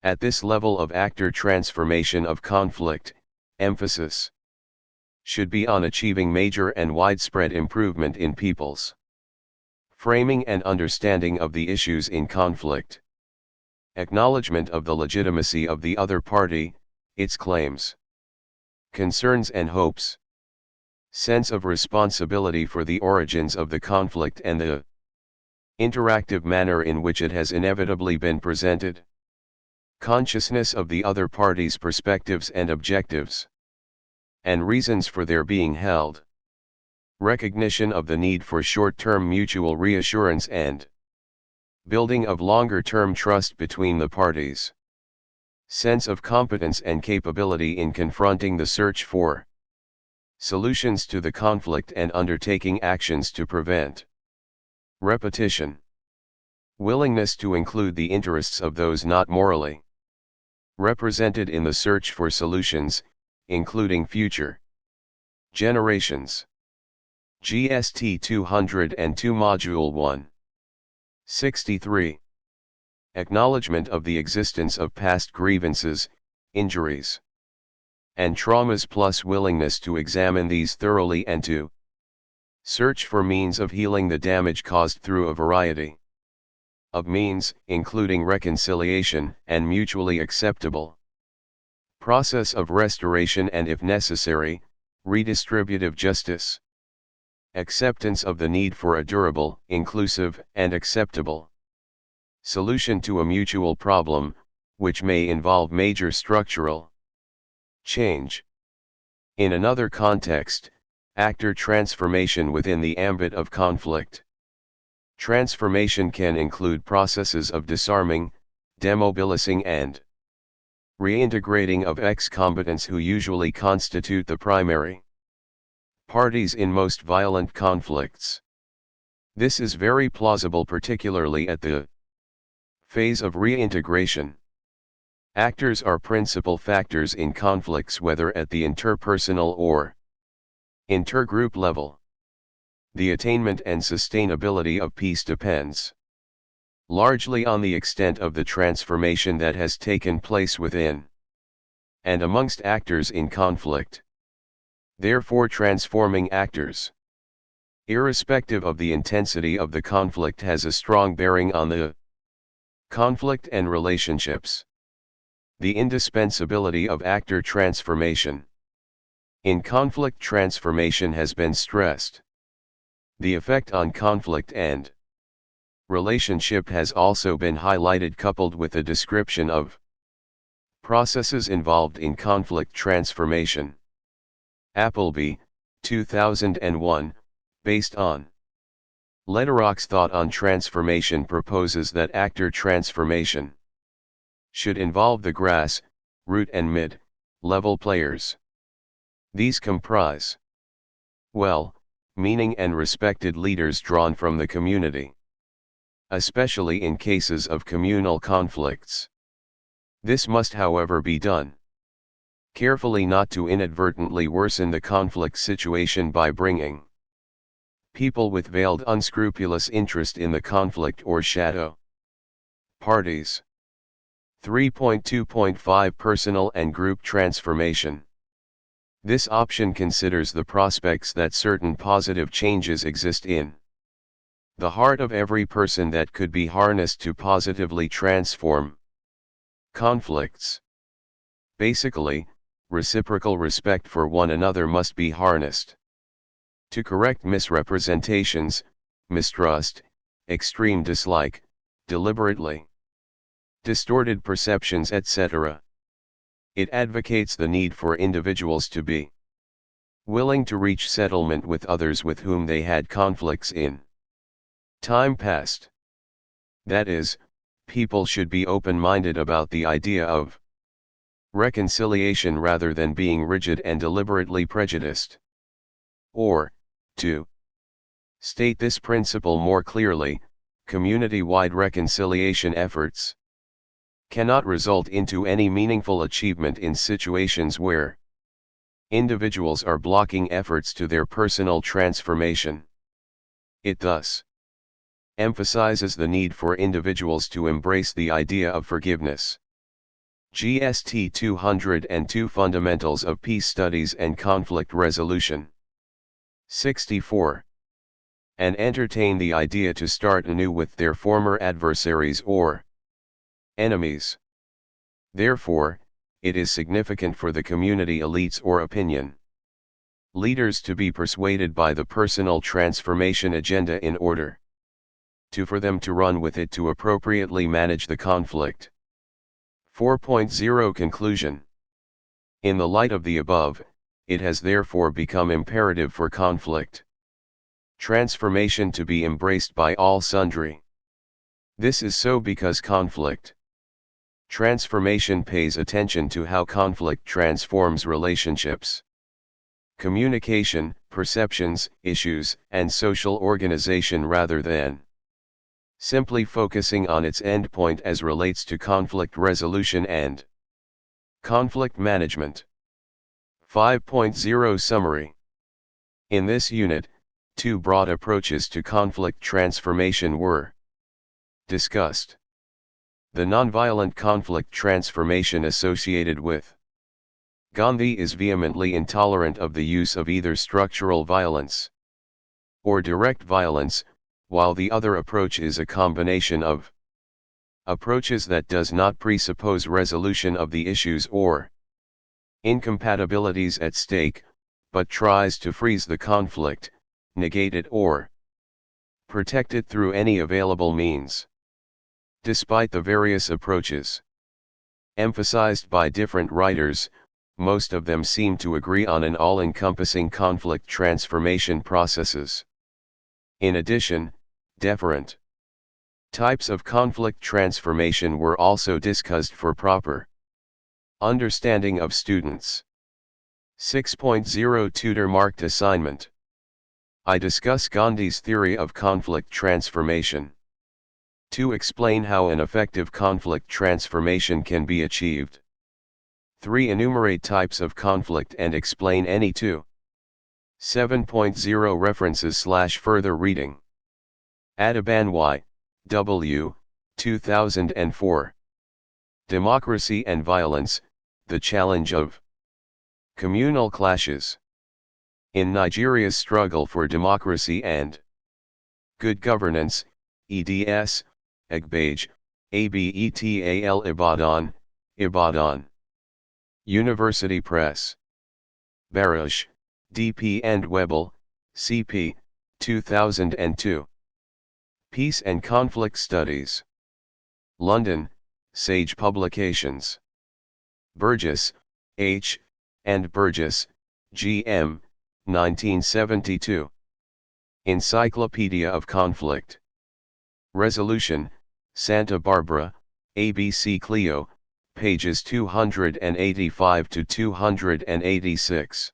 S1: At this level of actor transformation of conflict, emphasis should be on achieving major and widespread improvement in people's framing and understanding of the issues in conflict, acknowledgement of the legitimacy of the other party, its claims, concerns and hopes, sense of responsibility for the origins of the conflict and the interactive manner in which it has inevitably been presented, consciousness of the other party's perspectives and objectives, and reasons for their being held, recognition of the need for short-term mutual reassurance and building of longer-term trust between the parties, sense of competence and capability in confronting the search for solutions to the conflict and undertaking actions to prevent repetition, willingness to include the interests of those not morally represented in the search for solutions, including future generations. GST 202 Module 1. 63. Acknowledgement of the existence of past grievances, injuries, and traumas, plus willingness to examine these thoroughly and to search for means of healing the damage caused through a variety of means, including reconciliation and mutually acceptable process of restoration, and if necessary, redistributive justice. Acceptance of the need for a durable, inclusive, and acceptable solution to a mutual problem, which may involve major structural change. In another context, actor transformation within the ambit of conflict. Transformation can include processes of disarming, demobilizing, and reintegrating of ex-combatants who usually constitute the primary parties in most violent conflicts. This is very plausible, particularly at the phase of reintegration. Actors are principal factors in conflicts, whether at the interpersonal or intergroup level. The attainment and sustainability of peace depends largely on the extent of the transformation that has taken place within and amongst actors in conflict. Therefore, transforming actors, irrespective of the intensity of the conflict, has a strong bearing on the conflict and relationships. The indispensability of actor transformation in conflict transformation has been stressed. The effect on conflict and relationship has also been highlighted, coupled with a description of processes involved in conflict transformation. Appleby, 2001, based on Lederach's thought on transformation, proposes that actor transformation should involve the grass, root and mid-level players. These comprise well-meaning and respected leaders drawn from the community, especially in cases of communal conflicts. This must, however, be done carefully, not to inadvertently worsen the conflict situation by bringing people with veiled unscrupulous interest in the conflict or shadow parties. 3.2.5 Personal and group transformation. This option considers the prospects that certain positive changes exist in the heart of every person that could be harnessed to positively transform conflicts. Basically, reciprocal respect for one another must be harnessed to correct misrepresentations, mistrust, extreme dislike, deliberately distorted perceptions, etc. It advocates the need for individuals to be willing to reach settlement with others with whom they had conflicts in time past. That is, people should be open-minded about the idea of Reconciliation rather than being rigid and deliberately prejudiced. Or, to state this principle more clearly, community-wide reconciliation efforts cannot result into any meaningful achievement in situations where individuals are blocking efforts to their personal transformation. It thus emphasizes the need for individuals to embrace the idea of forgiveness. GST 202 Fundamentals of Peace Studies and Conflict Resolution. 64. And entertain the idea to start anew with their former adversaries or enemies. Therefore, it is significant for the community elites or opinion leaders to be persuaded by the personal transformation agenda in order for them to run with it to appropriately manage the conflict. 4.0 Conclusion. In the light of the above, it has therefore become imperative for conflict transformation to be embraced by all sundry. This is so because conflict transformation pays attention to how conflict transforms relationships, communication, perceptions, issues, and social organization rather than simply focusing on its endpoint as relates to conflict resolution and conflict management. 5.0 Summary. In this unit, two broad approaches to conflict transformation were discussed. The nonviolent conflict transformation associated with Gandhi is vehemently intolerant of the use of either structural violence or direct violence, while the other approach is a combination of approaches that does not presuppose resolution of the issues or incompatibilities at stake, but tries to freeze the conflict, negate it or protect it through any available means. Despite the various approaches emphasized by different writers, most of them seem to agree on an all-encompassing conflict transformation processes. In addition, different types of conflict transformation were also discussed for proper understanding of students. 6.0 Tutor Marked Assignment. I discuss Gandhi's theory of conflict transformation. To explain how an effective conflict transformation can be achieved. 3. Enumerate types of conflict and explain any two. 7.0 References/further reading. Adaban Y. W. 2004. Democracy and Violence, The Challenge of Communal Clashes. In Nigeria's struggle for democracy and good governance, eds, Agbage, Abetal Ibadan, Ibadan. University Press. Barash, D.P. and Webel, C.P., 2002. Peace and Conflict Studies. London, Sage Publications. Burgess, H., and Burgess, G.M., 1972. Encyclopedia of Conflict Resolution, Santa Barbara, ABC Clio, pages 285 to 286.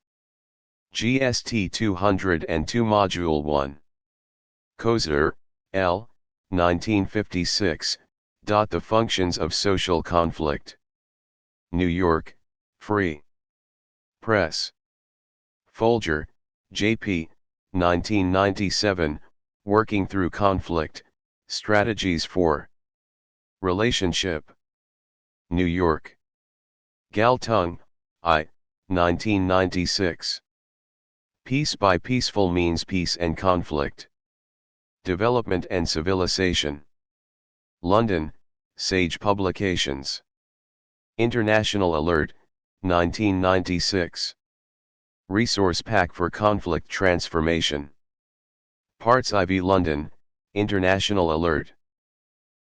S1: GST 202 Module 1. Kozer, L., 1956. The Functions of Social Conflict. New York, Free Press. Folger, J.P., 1997, Working Through Conflict, Strategies for Relationship. New York. Galtung, I., 1996. Peace by Peaceful Means Peace and Conflict. Development and Civilization. London, Sage Publications. International Alert, 1996. Resource Pack for Conflict Transformation. Parts IV London, International Alert.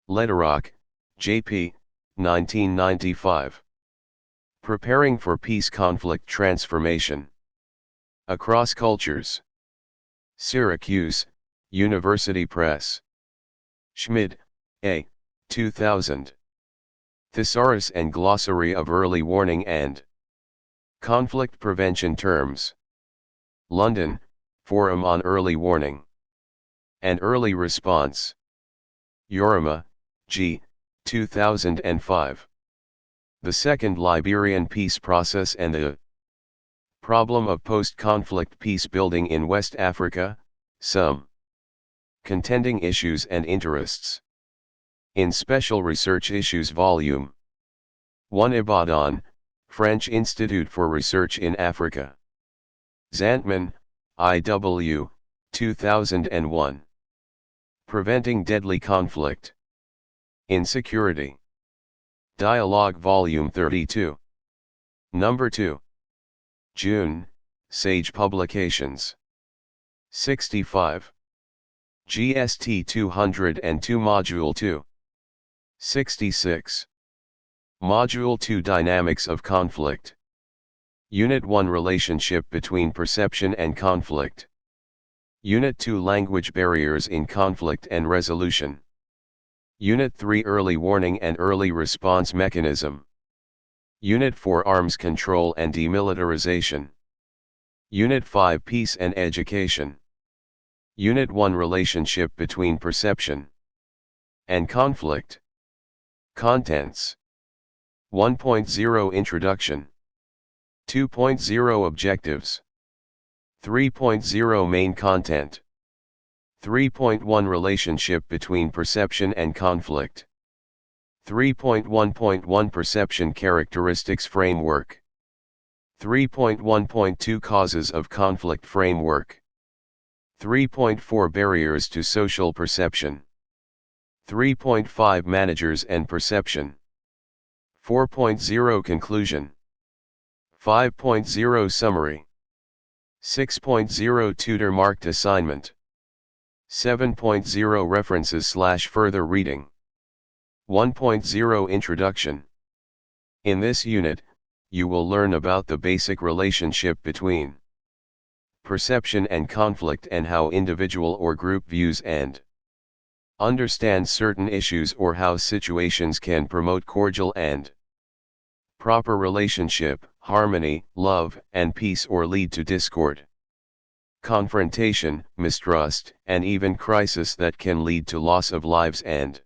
S1: Lederach, J.P., 1995. Preparing for Peace Conflict Transformation. Across Cultures. Syracuse, University Press. Schmid, A., 2000. Thesaurus and Glossary of Early Warning and Conflict Prevention Terms. London, Forum on Early Warning and Early Response. Yorima, G. 2005. The Second Liberian Peace Process and the Problem of Post-Conflict Peace Building in West Africa, Some Contending Issues and Interests. In Special Research Issues Volume 1 Ibadan, French Institute for Research in Africa. Zantman, I.W., 2001. Preventing Deadly Conflict. Insecurity. Dialogue Volume 32. Number 2. June, Sage Publications. 65. GST 202 Module 2. 66. Module 2 Dynamics of Conflict. Unit 1 Relationship between Perception and Conflict. Unit 2 Language Barriers in Conflict and Resolution. Unit 3 Early Warning and Early Response Mechanism. Unit 4 Arms Control and Demilitarization. Unit 5 Peace and Education. Unit 1 Relationship between Perception and Conflict. Contents. 1.0 Introduction. 2.0 Objectives. 3.0 Main Content. 3.1 Relationship between Perception and Conflict. 3.1.1 Perception Characteristics Framework. 3.1.2 Causes of Conflict Framework. 3.4 Barriers to Social Perception. 3.5 Managers and Perception. 4.0 Conclusion. 5.0 Summary. 6.0 Tutor Marked Assignment. 7.0 References/further reading. 1.0 Introduction. In this unit, you will learn about the basic relationship between perception and conflict and how individual or group views and understands certain issues or how situations can promote cordial and proper relationship, harmony, love, and peace or lead to discord, confrontation, mistrust, and even crisis that can lead to loss of lives and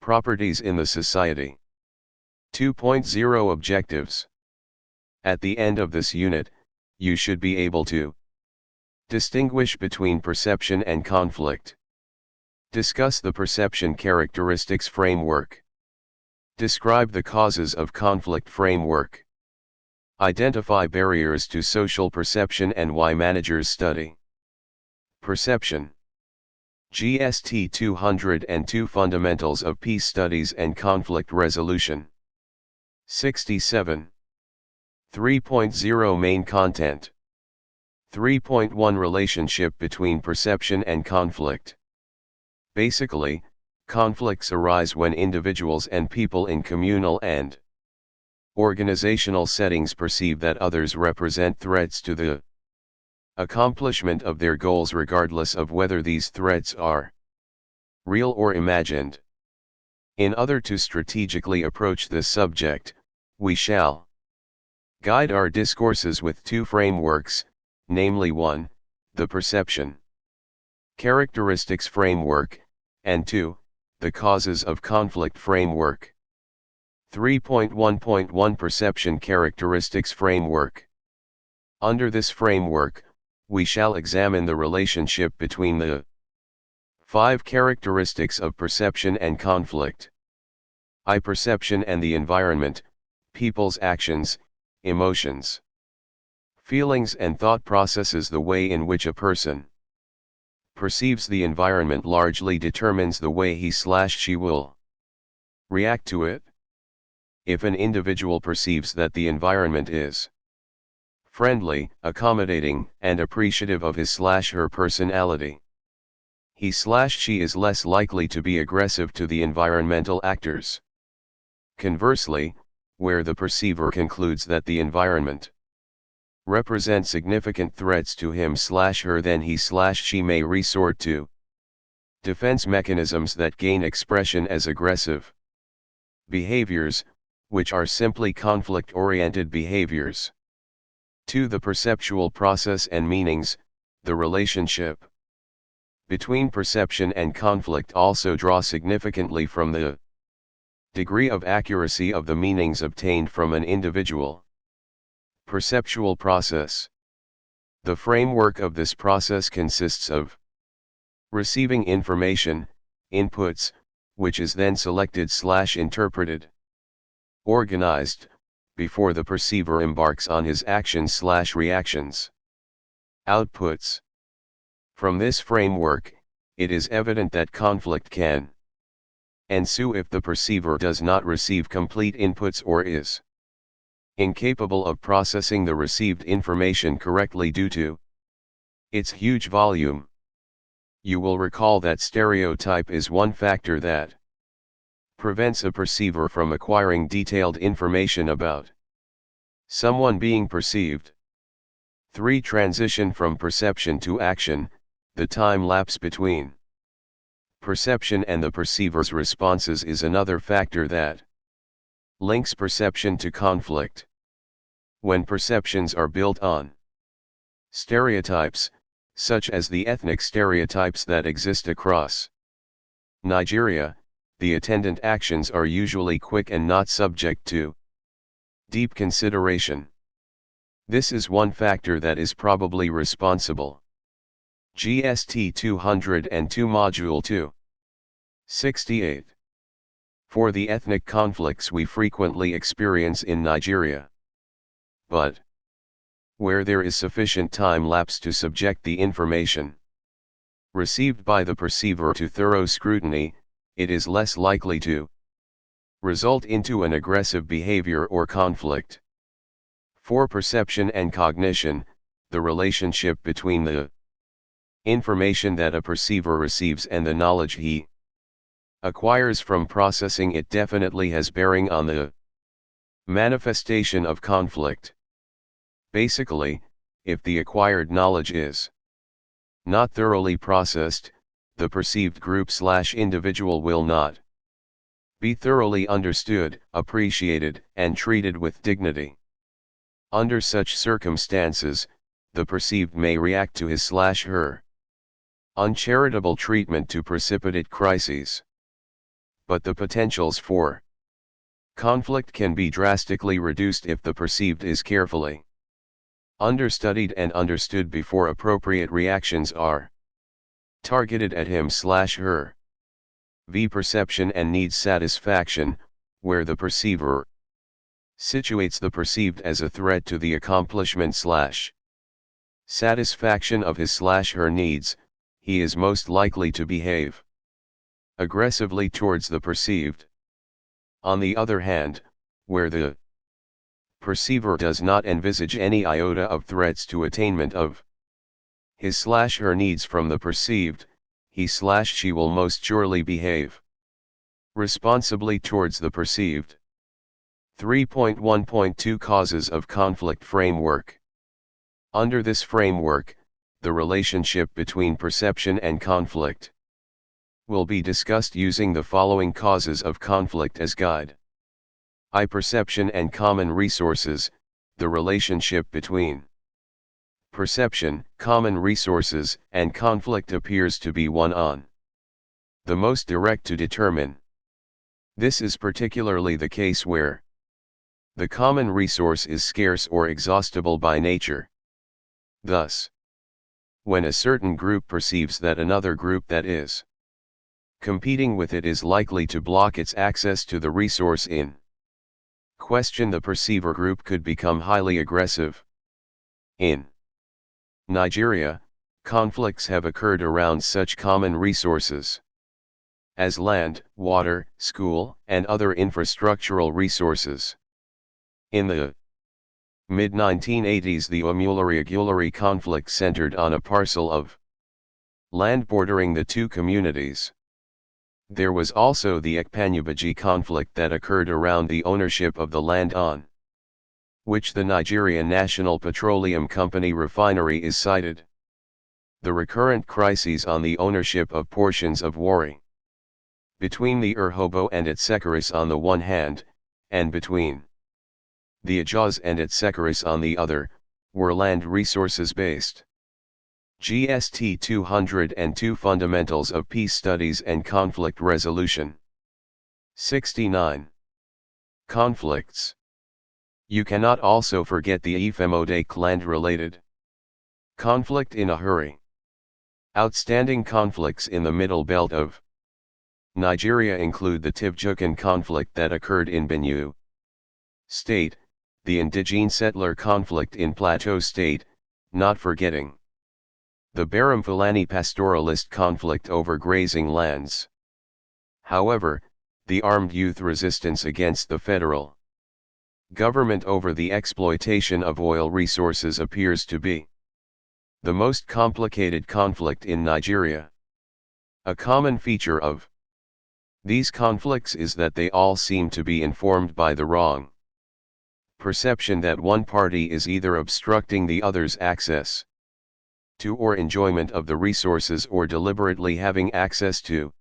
S1: properties in the society. 2.0 Objectives. At the end of this unit, you should be able to distinguish between perception and conflict. Discuss the perception characteristics framework. Describe the causes of conflict framework. Identify barriers to social perception and why managers study perception. GST 202 Fundamentals of Peace Studies and Conflict Resolution. 67. 3.0 Main Content. 3.1 Relationship between Perception and Conflict. Basically, conflicts arise when individuals and people in communal and organizational settings perceive that others represent threats to the accomplishment of their goals regardless of whether these threats are real or imagined. In order to strategically approach this subject, we shall guide our discourses with two frameworks, namely 1, the perception characteristics framework, and 2, the causes of conflict framework. 3.1.1 Perception Characteristics Framework. Under this framework, we shall examine the relationship between the 5 characteristics of perception and conflict. I. Perception and the environment, people's actions, emotions, feelings and thought processes. The way in which a person perceives the environment largely determines the way he/she will react to it. If an individual perceives that the environment is friendly, accommodating, and appreciative of his/her personality, he/she is less likely to be aggressive to the environmental actors. Conversely, where the perceiver concludes that the environment represents significant threats to him/her, then he/she may resort to defense mechanisms that gain expression as aggressive Behaviors, which are simply conflict-oriented behaviors. 2. The perceptual process and meanings, the relationship between perception and conflict also draw significantly from the degree of accuracy of the meanings obtained from an individual. Perceptual process. The framework of this process consists of receiving information, inputs, which is then selected/interpreted, organized, before the perceiver embarks on his actions/reactions. Outputs. From this framework, it is evident that conflict can ensue if the perceiver does not receive complete inputs or is incapable of processing the received information correctly due to its huge volume. You will recall that stereotype is one factor that prevents a perceiver from acquiring detailed information about someone being perceived. 3. Transition from perception to action, the time lapse between perception and the perceiver's responses is another factor that links perception to conflict. When perceptions are built on stereotypes, such as the ethnic stereotypes that exist across Nigeria, the attendant actions are usually quick and not subject to deep consideration. This is one factor that is probably responsible. GST 202 Module 2. 68. For the ethnic conflicts we frequently experience in Nigeria. But where there is sufficient time lapse to subject the information received by the perceiver to thorough scrutiny, it is less likely to result into an aggressive behavior or conflict. For perception and cognition, the relationship between the information that a perceiver receives and the knowledge he acquires from processing it definitely has bearing on the manifestation of conflict. Basically, if the acquired knowledge is not thoroughly processed, the perceived group/individual will not be thoroughly understood, appreciated, and treated with dignity. Under such circumstances, the perceived may react to his/her uncharitable treatment to precipitate crises. But the potentials for conflict can be drastically reduced if the perceived is carefully understudied and understood before appropriate reactions are targeted at him/her. V. Perception and needs satisfaction, where the perceiver situates the perceived as a threat to the accomplishment/satisfaction of his/her needs, he is most likely to behave aggressively towards the perceived. On the other hand, where the perceiver does not envisage any iota of threats to attainment of his/her needs from the perceived, he/she will most surely behave responsibly towards the perceived. 3.1.2 Causes of Conflict Framework. Under this framework, the relationship between perception and conflict will be discussed using the following causes of conflict as guide. I. Perception and common resources, the relationship between perception, common resources, and conflict appears to be one on the most direct to determine. This is particularly the case where the common resource is scarce or exhaustible by nature. Thus, when a certain group perceives that another group that is competing with it is likely to block its access to the resource in question, the perceiver group could become highly aggressive. In Nigeria, conflicts have occurred around such common resources as land, water, school, and other infrastructural resources. In the mid-1980s, the Omulari-Agulari conflict centered on a parcel of land bordering the two communities. There was also the Ekpanyubaji conflict that occurred around the ownership of the land on which the Nigerian National Petroleum Company refinery is sited. The recurrent crises on the ownership of portions of Warri between the Urhobo and Itsecaris on the one hand, and between the Ajaz and Itsecaris on the other, were land resources based. GST 202 Fundamentals of Peace Studies and Conflict Resolution. 69. Conflicts. You cannot also forget the Efemodaic land-related conflict in a hurry. Outstanding conflicts in the middle belt of Nigeria include the Tivjukan conflict that occurred in Benue State, the indigene settler conflict in Plateau State, not forgetting the Baram Fulani pastoralist conflict over grazing lands. However, the armed youth resistance against the federal government over the exploitation of oil resources appears to be the most complicated conflict in Nigeria. A common feature of these conflicts is that they all seem to be informed by the wrong perception that one party is either obstructing the other's access to or enjoyment of the resources or deliberately having access to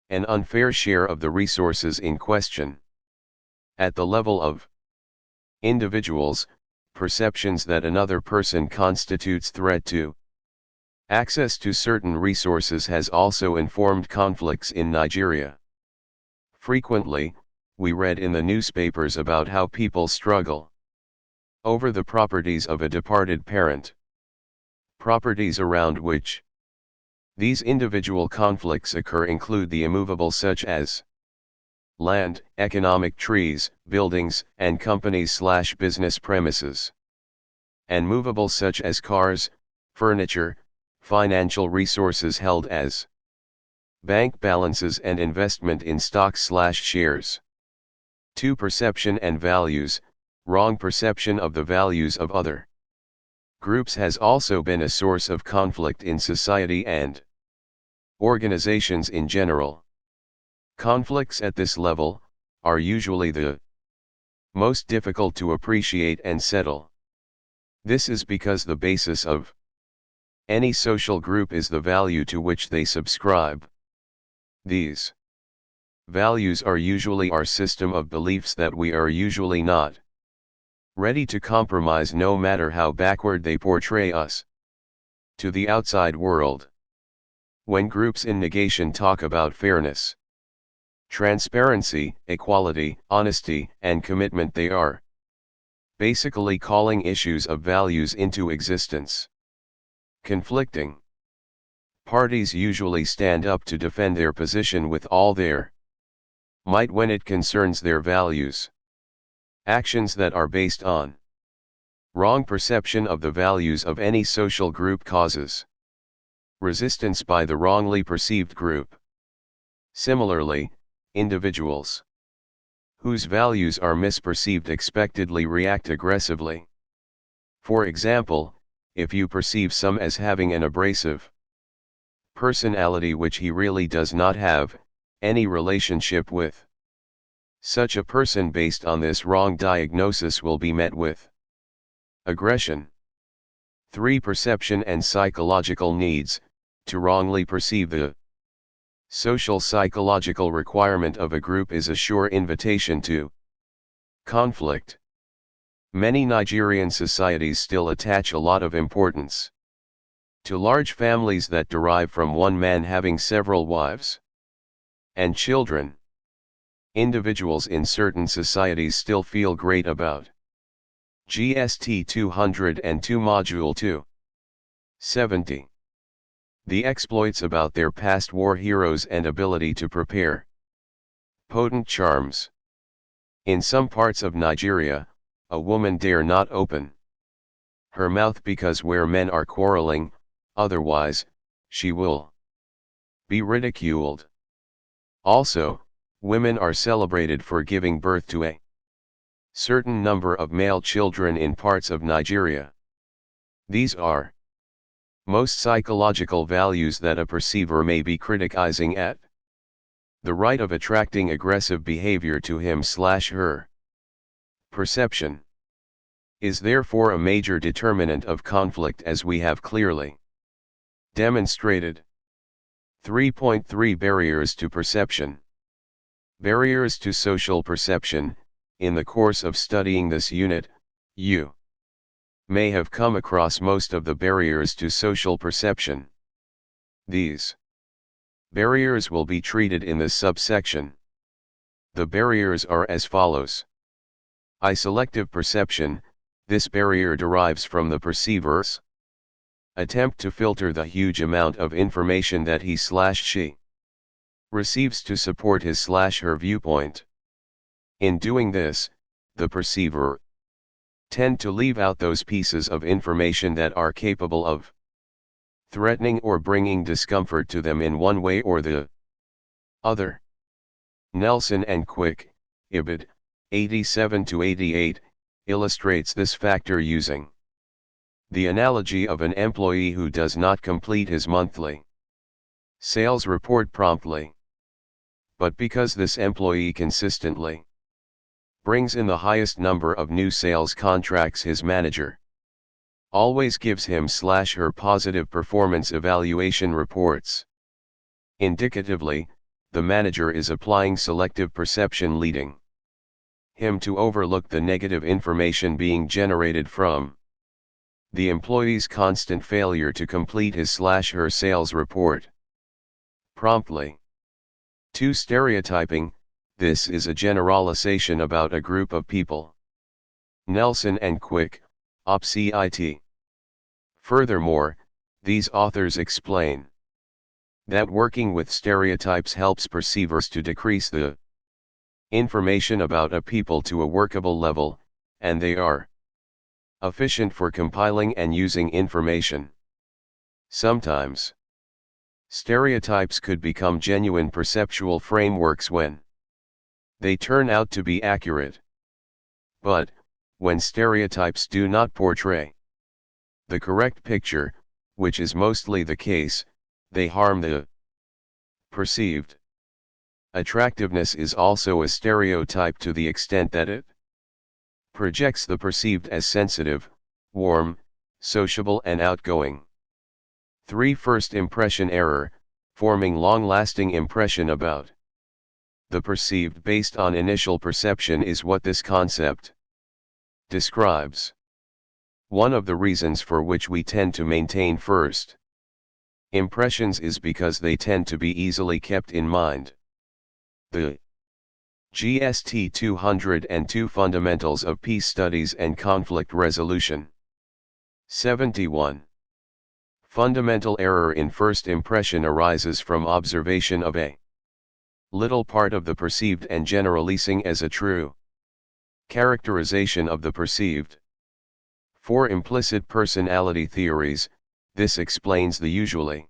S1: an unfair share of the resources in question. At the level of individuals, perceptions that another person constitutes threat to access to certain resources has also informed conflicts in Nigeria. Frequently, we read in the newspapers about how people struggle over the properties of a departed parent, properties around which these individual conflicts occur include the immovable such as land, economic trees, buildings, and companies/business premises, and movable such as cars, furniture, financial resources held as bank balances and investment in stocks/shares. 2. Perception and values. Wrong perception of the values of other groups has also been a source of conflict in society and organizations in general. Conflicts at this level are usually the most difficult to appreciate and settle. This is because the basis of any social group is the value to which they subscribe. These values are usually our system of beliefs that we are usually not ready to compromise, no matter how backward they portray us to the outside world. When groups in negation talk about fairness, transparency, equality, honesty, and commitment, they are basically calling issues of values into existence. Conflicting parties usually stand up to defend their position with all their might when it concerns their values. Actions that are based on wrong perception of the values of any social group causes resistance by the wrongly perceived group. Similarly, individuals whose values are misperceived expectedly react aggressively. For example, if you perceive some as having an abrasive personality which he really does not have any relationship with, such a person based on this wrong diagnosis will be met with aggression. 3. Perception and psychological needs. To wrongly perceive the social psychological requirement of a group is a sure invitation to conflict. Many Nigerian societies still attach a lot of importance to large families that derive from one man having several wives and children. Individuals in certain societies still feel great about GST 202 Module 2. 70. The exploits about their past war heroes and ability to prepare potent charms. In some parts of Nigeria, a woman dare not open her mouth because where men are quarreling, otherwise, she will be ridiculed. Also, women are celebrated for giving birth to a certain number of male children in parts of Nigeria. These are most psychological values that a perceiver may be criticizing at the right of attracting aggressive behavior to him/her. Perception is therefore a major determinant of conflict, as we have clearly demonstrated. 3.3 Barriers to perception. Barriers to social perception. In the course of studying this unit, you may have come across most of the barriers to social perception. These barriers will be treated in this subsection. The barriers are as follows. I. Selective perception. This barrier derives from the perceiver's attempt to filter the huge amount of information that he/she receives to support his/her viewpoint. In doing this, the perceiver tend to leave out those pieces of information that are capable of threatening or bringing discomfort to them in one way or the other. Nelson and Quick, Ibid, 87-88, illustrates this factor using the analogy of an employee who does not complete his monthly sales report promptly. But because this employee consistently brings in the highest number of new sales contracts, his manager always gives him/her positive performance evaluation reports. Indicatively, the manager is applying selective perception, leading him to overlook the negative information being generated from the employee's constant failure to complete his/her sales report promptly. 2. Stereotyping. This is a generalization about a group of people. Nelson and Quick, Op. Cit. Furthermore, these authors explain that working with stereotypes helps perceivers to decrease the information about a people to a workable level, and they are efficient for compiling and using information. Sometimes, stereotypes could become genuine perceptual frameworks when they turn out to be accurate. But, when stereotypes do not portray the correct picture, which is mostly the case, they harm the perceived. Attractiveness is also a stereotype to the extent that it projects the perceived as sensitive, warm, sociable and outgoing. 3. First impression error. Forming long-lasting impression about the perceived based on initial perception is what this concept describes. One of the reasons for which we tend to maintain first impressions is because they tend to be easily kept in mind. The GST 202 Fundamentals of Peace Studies and Conflict Resolution. 71. Fundamental error in first impression arises from observation of a little part of the perceived and generalizing as a true characterization of the perceived. For implicit personality theories, this explains the usually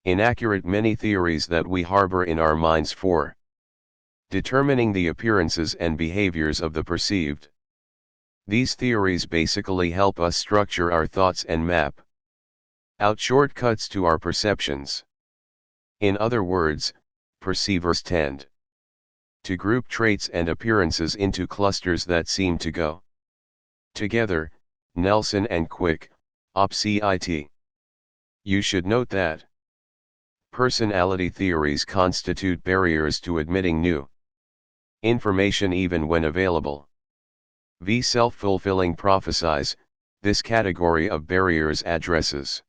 S1: inaccurate many theories that we harbor in our minds for determining the appearances and behaviors of the perceived. These theories basically help us structure our thoughts and map out shortcuts to our perceptions. In other words, perceivers tend to group traits and appearances into clusters that seem to go together. Nelson and Quick, Op. Cit. You should note that personality theories constitute barriers to admitting new information even when available. V. Self-fulfilling prophecies. This category of barriers addresses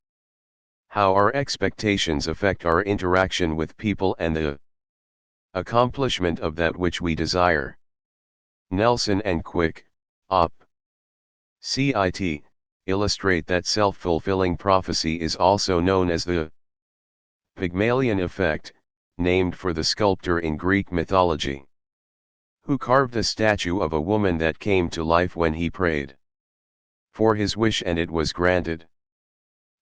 S1: how our expectations affect our interaction with people and the accomplishment of that which we desire. Nelson and Quick, Op. Cit. Illustrate that self-fulfilling prophecy is also known as the Pygmalion effect, named for the sculptor in Greek mythology, who carved a statue of a woman that came to life when he prayed for his wish and it was granted.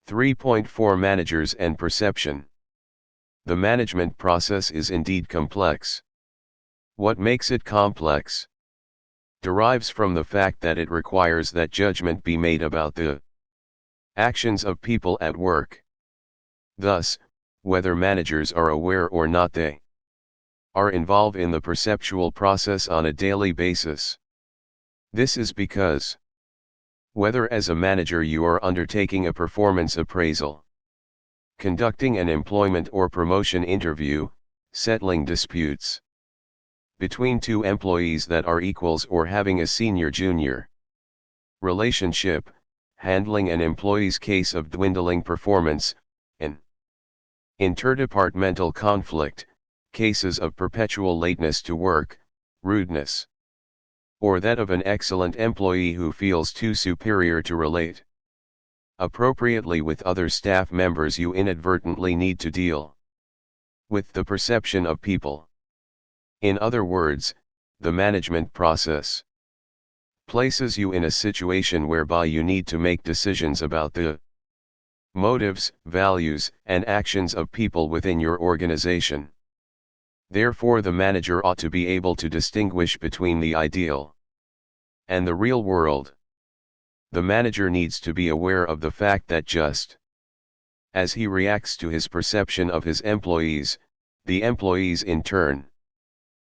S1: 3.4 Managers and perception. The management process is indeed complex. What makes it complex derives from the fact that it requires that judgment be made about the actions of people at work. Thus, whether managers are aware or not, they are involved in the perceptual process on a daily basis. This is because whether as a manager you are undertaking a performance appraisal, conducting an employment or promotion interview, settling disputes between two employees that are equals or having a senior-junior relationship, handling an employee's case of dwindling performance, an interdepartmental conflict, cases of perpetual lateness to work, rudeness, or that of an excellent employee who feels too superior to relate appropriately with other staff members. You inadvertently need to deal with the perception of people. In other words, the management process places you in a situation whereby you need to make decisions about the motives, values, and actions of people within your organization. Therefore, the manager ought to be able to distinguish between the ideal and the real world. The manager needs to be aware of the fact that just as he reacts to his perception of his employees, the employees in turn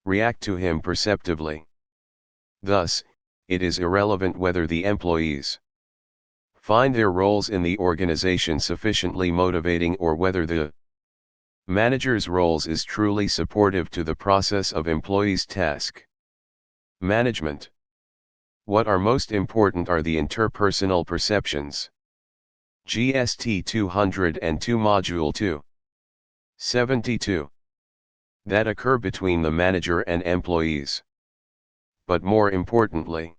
S1: react to him perceptively. Thus, it is irrelevant whether the employees find their roles in the organization sufficiently motivating or whether the manager's roles is truly supportive to the process of employees' task management. What are most important are the interpersonal perceptions. GST 202 Module 2. 72. That occur between the manager and employees. But more importantly,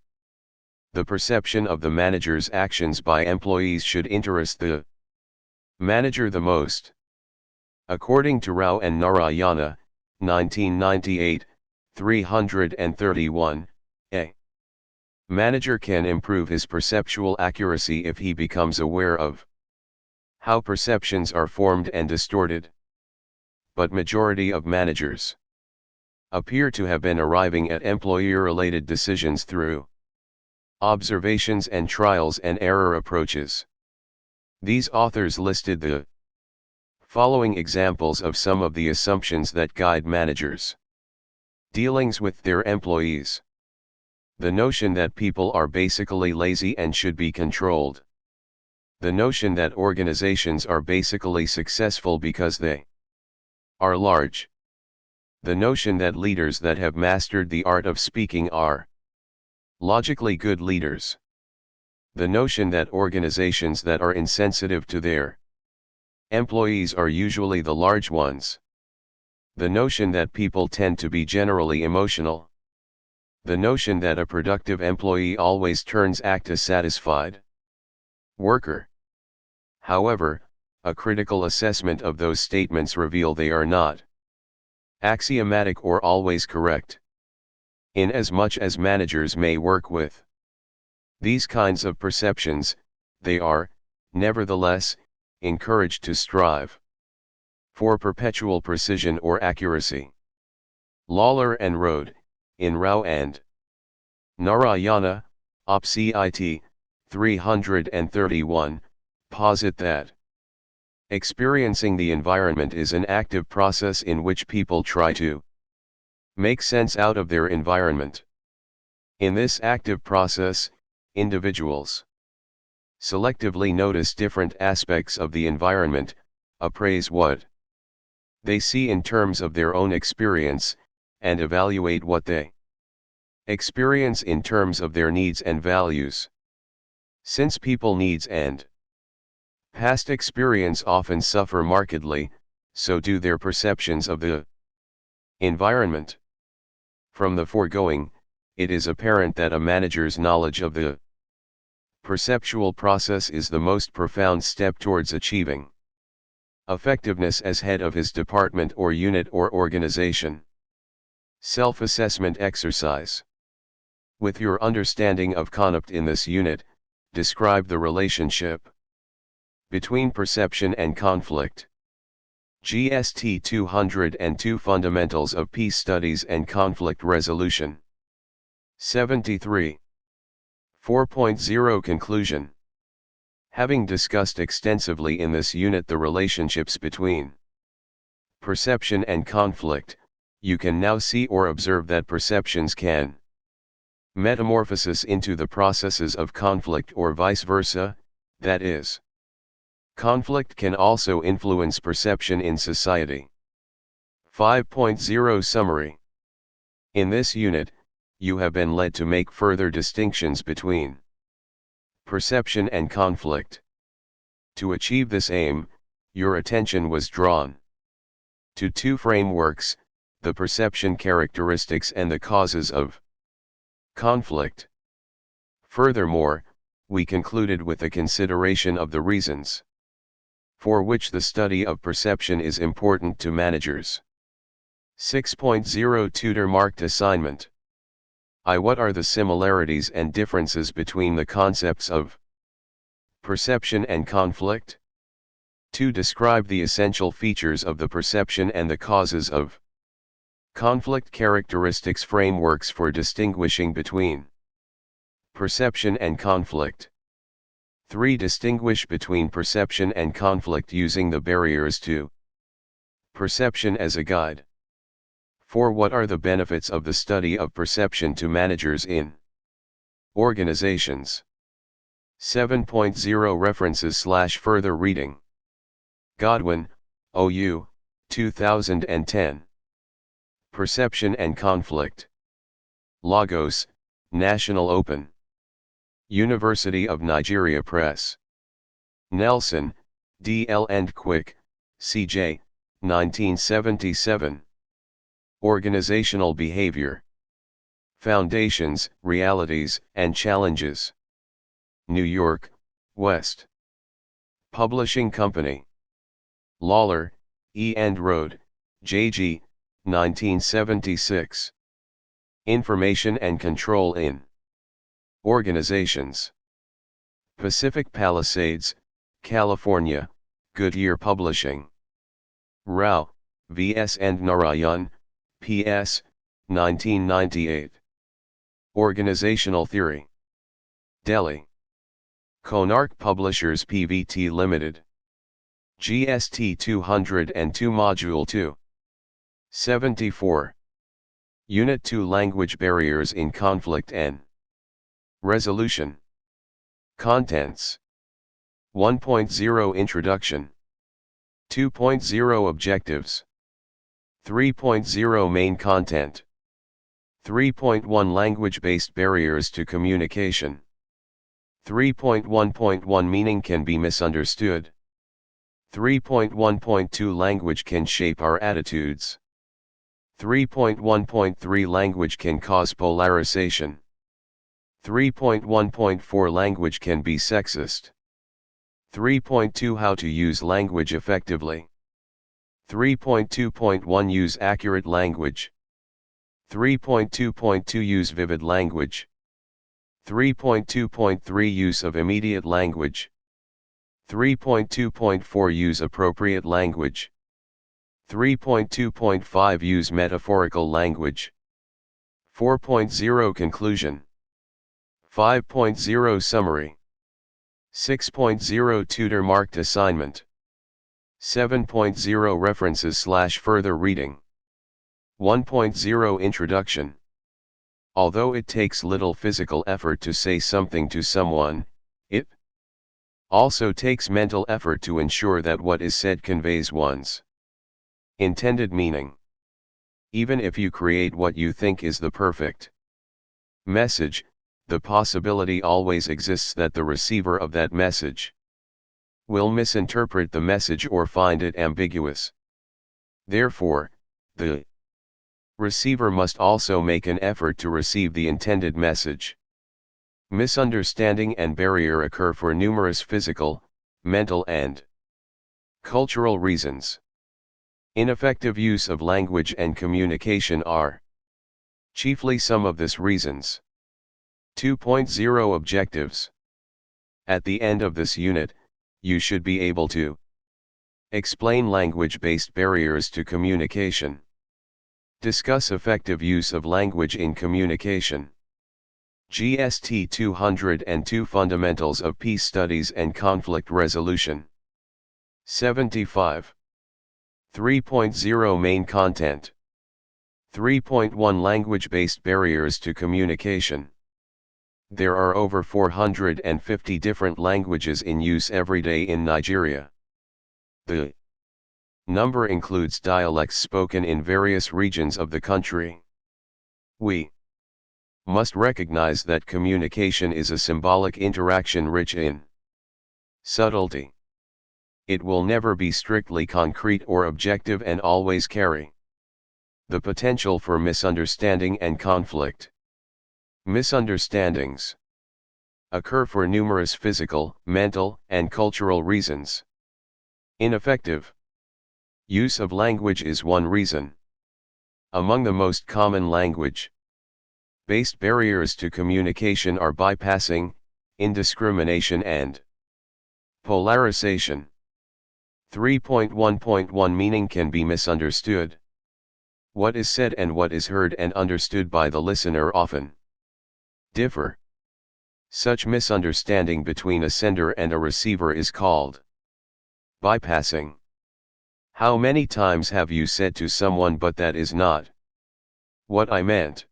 S1: the perception of the manager's actions by employees should interest the manager the most. According to Rao and Narayana, 1998, 331, a manager can improve his perceptual accuracy if he becomes aware of how perceptions are formed and distorted. But majority of managers appear to have been arriving at employee-related decisions through observations and trials and error approaches. These authors listed the following examples of some of the assumptions that guide managers' dealings with their employees. The notion that people are basically lazy and should be controlled. The notion that organizations are basically successful because they are large. The notion that leaders that have mastered the art of speaking are logically good leaders. The notion that organizations that are insensitive to their employees are usually the large ones. The notion that people tend to be generally emotional. The notion that a productive employee always turns out a satisfied worker. However, a critical assessment of those statements reveal they are not axiomatic or always correct. Inasmuch as managers may work with these kinds of perceptions, they are, nevertheless, encouraged to strive for perpetual precision or accuracy. Lawler and Rode, in Rao and Narayana, Op. Cit. 331, posit that experiencing the environment is an active process in which people try to make sense out of their environment. In this active process, individuals selectively notice different aspects of the environment, appraise what they see in terms of their own experience, and evaluate what they experience in terms of their needs and values. Since people needs and past experience often suffer markedly, so do their perceptions of the environment. From the foregoing, it is apparent that a manager's knowledge of the perceptual process is the most profound step towards achieving effectiveness as head of his department or unit or organization. Self-assessment exercise. With your understanding of conduct in this unit, describe the relationship between perception and conflict. GST 202 Fundamentals of Peace Studies and Conflict Resolution. 73. 4.0 Conclusion. Having discussed extensively in this unit the relationships between perception and conflict, you can now see or observe that perceptions can metamorphosis into the processes of conflict or vice versa, that is, Conflict can also influence perception in society. 5.0 Summary. In this unit, you have been led to make further distinctions between perception and conflict. To achieve this aim, your attention was drawn to two frameworks, the perception characteristics and the causes of conflict. Furthermore, we concluded with a consideration of the reasons for which the study of perception is important to managers. 6.0 Tutor marked assignment. What are the similarities and differences between the concepts of perception and conflict? 2. Describe the essential features of the perception and the causes of conflict. Characteristics. Frameworks for distinguishing between perception and conflict. 3. Distinguish between perception and conflict using the barriers to perception as a guide. 4. What are the benefits of the study of perception to managers in organizations? 7.0 References/further reading. Godwin, O.U., 2010. Perception and Conflict. Lagos, National Open University of Nigeria Press. Nelson, D.L. and Quick, C.J., 1977. Organizational Behavior. Foundations, Realities, and Challenges. New York, West. Publishing Company. Lawler, E. and Road, J.G., 1976. Information and Control in Organizations. Pacific Palisades, California, Goodyear Publishing. Rao, V.S. and Narayan, P.S., 1998. Organizational Theory. Delhi. Konark Publishers Pvt Limited. GST 202 Module 2. 74. Unit 2 Language Barriers in Conflict and Resolution. Contents. 1.0 Introduction. 2.0 Objectives. 3.0 Main Content. 3.1 Language-based barriers to communication. 3.1.1 Meaning can be misunderstood. 3.1.2 Language can shape our attitudes. 3.1.3 Language can cause polarization. 3.1.4 Language can be sexist. 3.2 How to use language effectively. 3.2.1 Use accurate language. 3.2.2 Use vivid language. 3.2.3 Use of immediate language. 3.2.4 Use appropriate language. 3.2.5 Use metaphorical language. 4.0 Conclusion. 5.0 Summary. 6.0 Tutor marked assignment. 7.0 References/further reading. 1.0 Introduction. Although it takes little physical effort to say something to someone, it also takes mental effort to ensure that what is said conveys one's intended meaning. Even if you create what you think is the perfect message, the possibility always exists that the receiver of that message will misinterpret the message or find it ambiguous. Therefore, the receiver must also make an effort to receive the intended message. Misunderstanding and barrier occur for numerous physical, mental and cultural reasons. Ineffective use of language and communication are chiefly some of these reasons. 2.0 Objectives. At the end of this unit, you should be able to explain language-based barriers to communication. Discuss effective use of language in communication. GST 202 Fundamentals of Peace Studies and Conflict Resolution. 75. 3.0 Main Content. 3.1 Language-based barriers to communication. There are over 450 different languages in use every day in Nigeria. The number includes dialects spoken in various regions of the country. We must recognize that communication is a symbolic interaction rich in subtlety. It will never be strictly concrete or objective and always carry the potential for misunderstanding and conflict. Misunderstandings occur for numerous physical, mental, and cultural reasons. Ineffective use of language is one reason. Among the most common language-based barriers to communication are bypassing, indiscrimination and polarization. 3.1.1 Meaning can be misunderstood. What is said and what is heard and understood by the listener often differ. Such misunderstanding between a sender and a receiver is called bypassing. How many times have you said to someone, "But that is not what I meant"?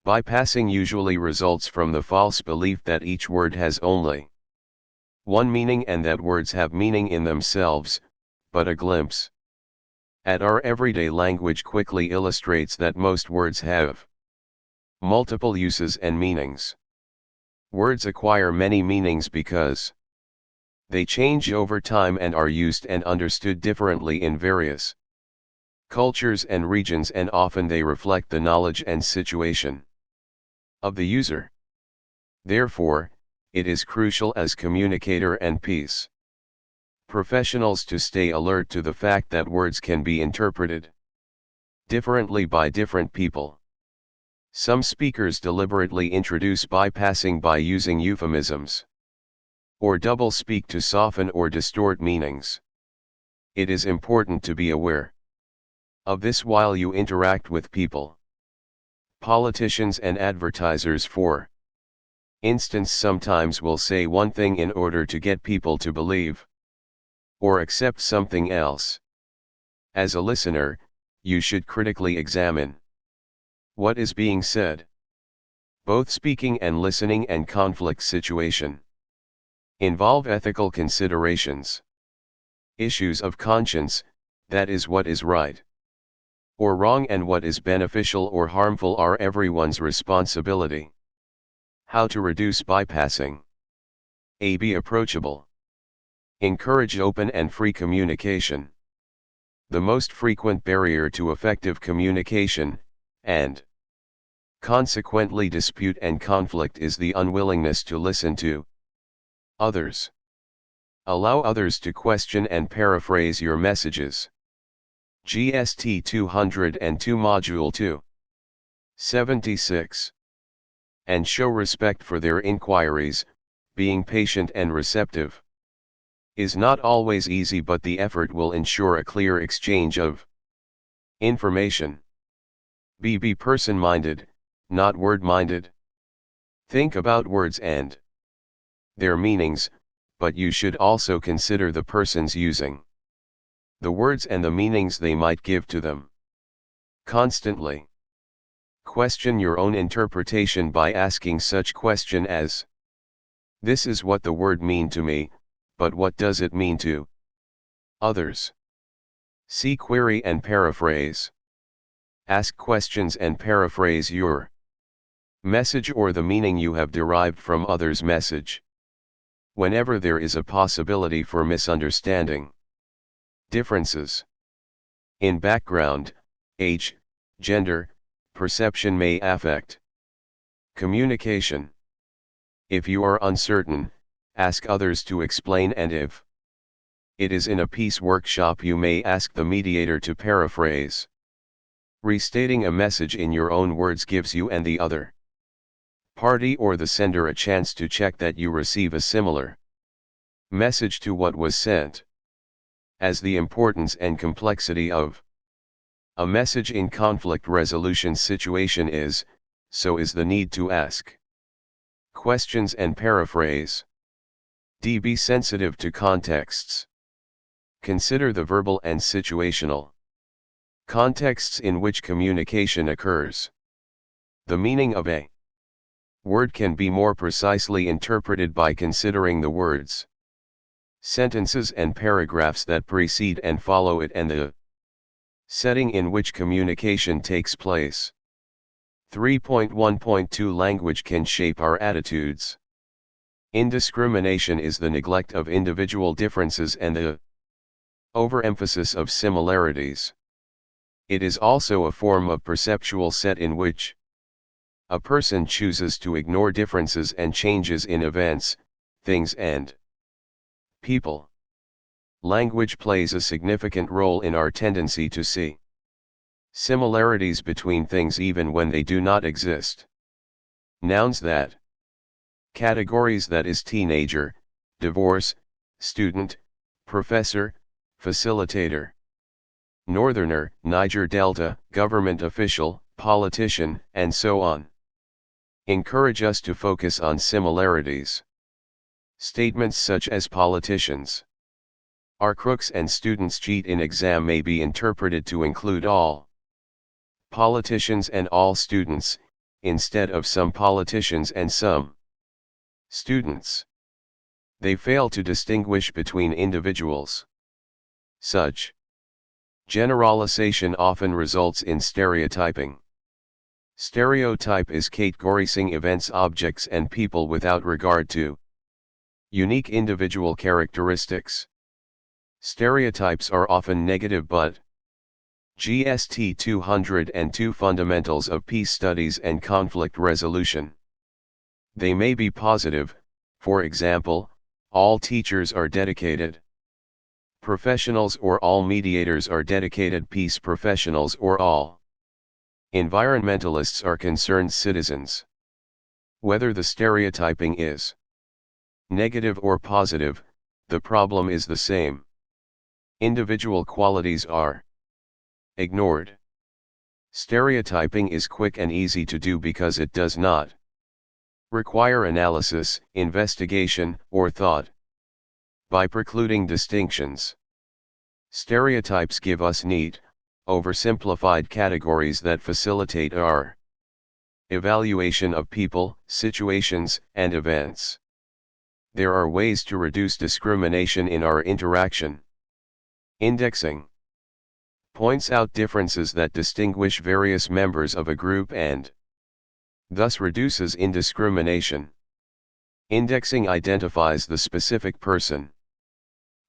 S1: Bypassing usually results from the false belief that each word has only one meaning and that words have meaning in themselves, but a glimpse at our everyday language quickly illustrates that most words have multiple uses and meanings. Words acquire many meanings because they change over time and are used and understood differently in various cultures and regions, and often they reflect the knowledge and situation of the user. Therefore, it is crucial as communicator and peace professionals to stay alert to the fact that words can be interpreted differently by different people. Some speakers deliberately introduce bypassing by using euphemisms or double speak to soften or distort meanings. It is important to be aware of this while you interact with people. Politicians and advertisers, for instance, sometimes will say one thing in order to get people to believe or accept something else. As a listener, you should critically examine what is being said. Both speaking and listening and conflict situation involve ethical considerations. Issues of conscience, that is what is right or wrong and what is beneficial or harmful, are everyone's responsibility. How to reduce bypassing? A. Be approachable. Encourage open and free communication. The most frequent barrier to effective communication, and consequently dispute and conflict, is the unwillingness to listen to others. Allow others to question and paraphrase your messages. GST 202 Module 2. 76. And show respect for their inquiries, being patient and receptive is not always easy, but the effort will ensure a clear exchange of information. Be person-minded, not word-minded. Think about words and their meanings, but you should also consider the persons using the words and the meanings they might give to them. Constantly question your own interpretation by asking such question as, "This is what the word mean to me, but what does it mean to others?" See query and paraphrase. Ask questions and paraphrase your message or the meaning you have derived from others' message. Whenever there is a possibility for misunderstanding, differences in background, age, gender, perception may affect communication. If you are uncertain, ask others to explain, and if it is in a peace workshop, you may ask the mediator to paraphrase. Restating a message in your own words gives you and the other party or the sender a chance to check that you receive a similar message to what was sent. As the importance and complexity of a message in conflict resolution situation is, so is the need to ask questions and paraphrase. Be sensitive to contexts. Consider the verbal and situational contexts in which communication occurs. The meaning of a Word can be more precisely interpreted by considering the words, sentences and paragraphs that precede and follow it and the setting in which communication takes place. 3.1.2 Language can shape our attitudes. Indiscrimination is the neglect of individual differences and the overemphasis of similarities. It is also a form of perceptual set in which a person chooses to ignore differences and changes in events, things and people. Language plays a significant role in our tendency to see similarities between things even when they do not exist. Nouns that categories that is teenager, divorce, student, professor, facilitator. Northerner, Niger Delta, government official, politician, and so on. Encourage us to focus on similarities. Statements such as politicians are crooks and students cheat in exam may be interpreted to include all politicians and all students, instead of some politicians and some students. They fail to distinguish between individuals. Such generalization often results in stereotyping. Stereotype is categorizing events, objects, and people without regard to unique individual characteristics. Stereotypes are often negative but GST 202 Fundamentals of Peace Studies and Conflict Resolution. They may be positive, for example, all teachers are dedicated professionals or all mediators are dedicated peace professionals or all environmentalists are concerned citizens. Whether the stereotyping is negative or positive, the problem is the same. Individual qualities are ignored. Stereotyping is quick and easy to do because it does not require analysis, investigation, or thought. By precluding distinctions, stereotypes give us neat, oversimplified categories that facilitate our evaluation of people, situations, and events. There are ways to reduce discrimination in our interaction. Indexing points out differences that distinguish various members of a group and thus reduces indiscrimination. Indexing identifies the specific person,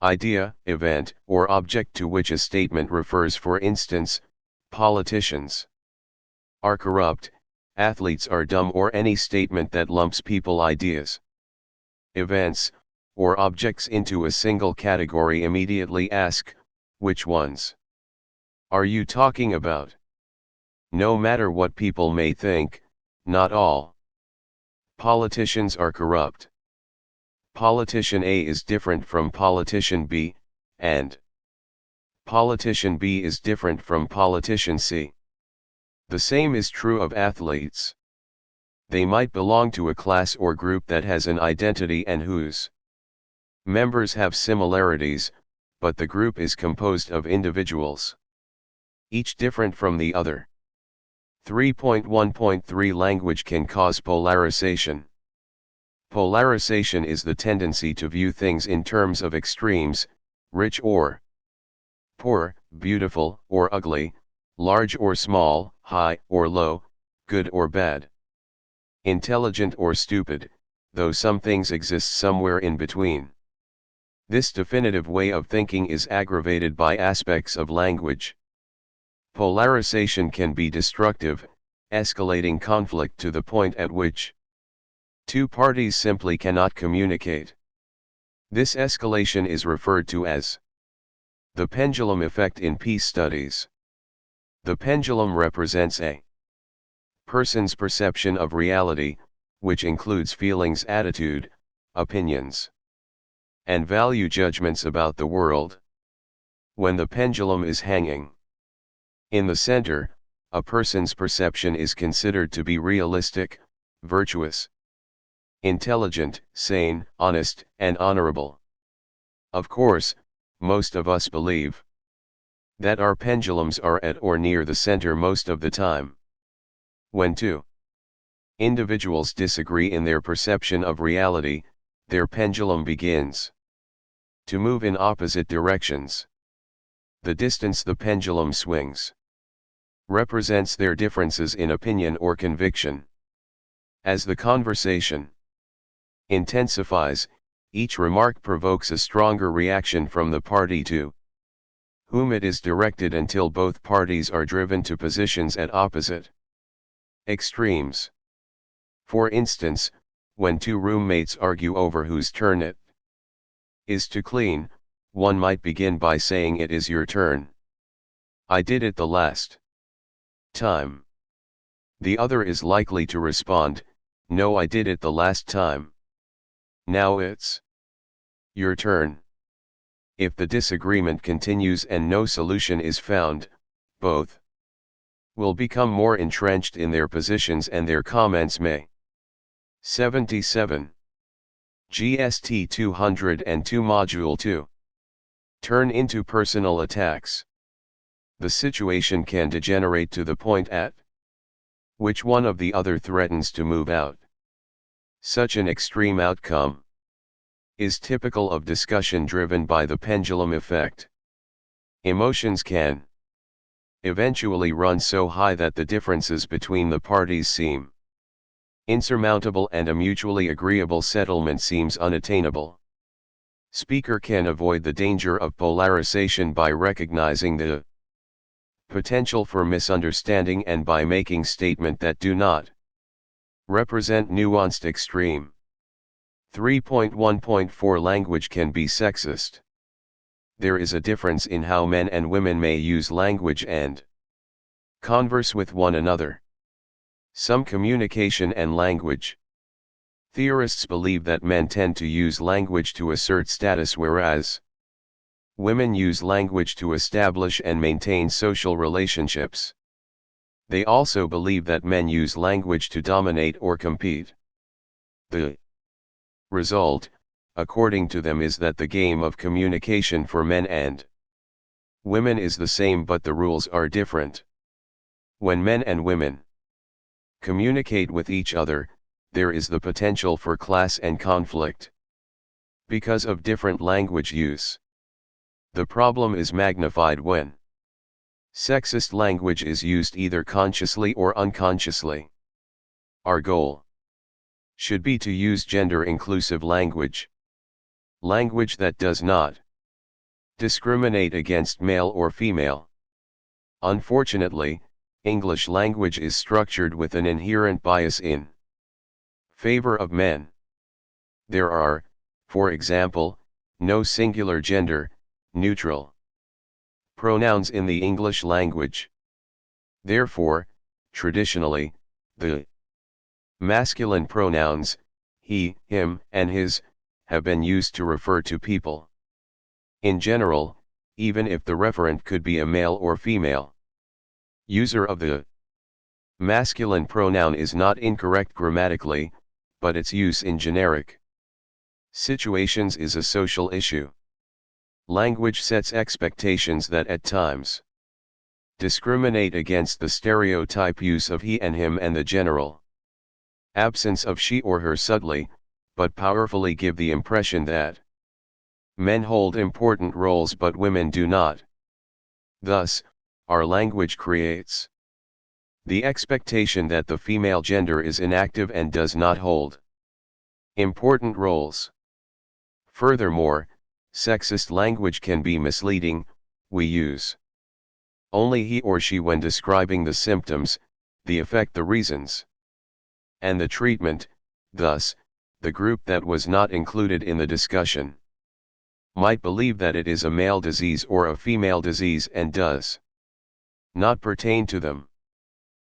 S1: idea, event, or object to which a statement refers. For instance, politicians are corrupt, athletes are dumb, or any statement that lumps people, ideas, events, or objects into a single category. Immediately ask, which ones are you talking about? No matter what people may think, not all politicians are corrupt. Politician A is different from politician B, and politician B is different from politician C. The same is true of athletes. They might belong to a class or group that has an identity and whose members have similarities, but the group is composed of individuals, each different from the other. 3.1.3 Language can cause polarization. Polarization is the tendency to view things in terms of extremes, rich or poor, beautiful or ugly, large or small, high or low, good or bad, intelligent or stupid, though some things exist somewhere in between. This definitive way of thinking is aggravated by aspects of language. Polarization can be destructive, escalating conflict to the point at which two parties simply cannot communicate. This escalation is referred to as the pendulum effect in peace studies. The pendulum represents a person's perception of reality, which includes feelings, attitude, opinions, and value judgments about the world. When the pendulum is hanging in the center, a person's perception is considered to be realistic, virtuous, intelligent, sane, honest, and honorable. Of course, most of us believe that our pendulums are at or near the center most of the time. When two Individuals disagree in their perception of reality, their pendulum begins to move in opposite directions. The distance the pendulum swings represents their differences in opinion or conviction. As the conversation intensifies, each remark provokes a stronger reaction from the party to whom it is directed until both parties are driven to positions at opposite extremes. For instance, when two roommates argue over whose turn it is to clean, one might begin by saying, "It is your turn. I did it the last time." The other is likely to respond, "No, I did it the last time. Now it's your turn." If the disagreement continues and no solution is found, both will become more entrenched in their positions and their comments may. 77. GST 202 Module 2. Turn into personal attacks. The situation can degenerate to the point at which one of the other threatens to move out. Such an extreme outcome is typical of discussion driven by the pendulum effect. Emotions can eventually run so high that the differences between the parties seem insurmountable and a mutually agreeable settlement seems unattainable. Speaker can avoid the danger of polarization by recognizing the potential for misunderstanding and by making statements that do not represent nuanced extreme. 3.1.4 Language can be sexist. There is a difference in how men and women may use language and converse with one another. Some communication and language theorists believe that men tend to use language to assert status, whereas women use language to establish and maintain social relationships. They also believe that men use language to dominate or compete. The result, according to them, is that the game of communication for men and women is the same, but the rules are different. When men and women communicate with each other, there is the potential for clash and conflict because of different language use. The problem is magnified when sexist language is used either consciously or unconsciously. Our goal should be to use gender-inclusive language. Language that does not discriminate against male or female. Unfortunately, English language is structured with an inherent bias in favor of men. There are, for example, no singular gender, neutral pronouns in the English language. Therefore, traditionally, the masculine pronouns, he, him, and his, have been used to refer to people. In general, even if the referent could be a male or female user of the masculine pronoun is not incorrect grammatically, but its use in generic situations is a social issue. Language sets expectations that at times discriminate against the stereotype use of he and him, and the general absence of she or her subtly, but powerfully give the impression that men hold important roles but women do not. Thus, our language creates the expectation that the female gender is inactive and does not hold important roles. Furthermore, sexist language can be misleading. We use only he or she when describing the symptoms, the effect, the reasons, and the treatment. Thus, the group that was not included in the discussion might believe that it is a male disease or a female disease and does not pertain to them.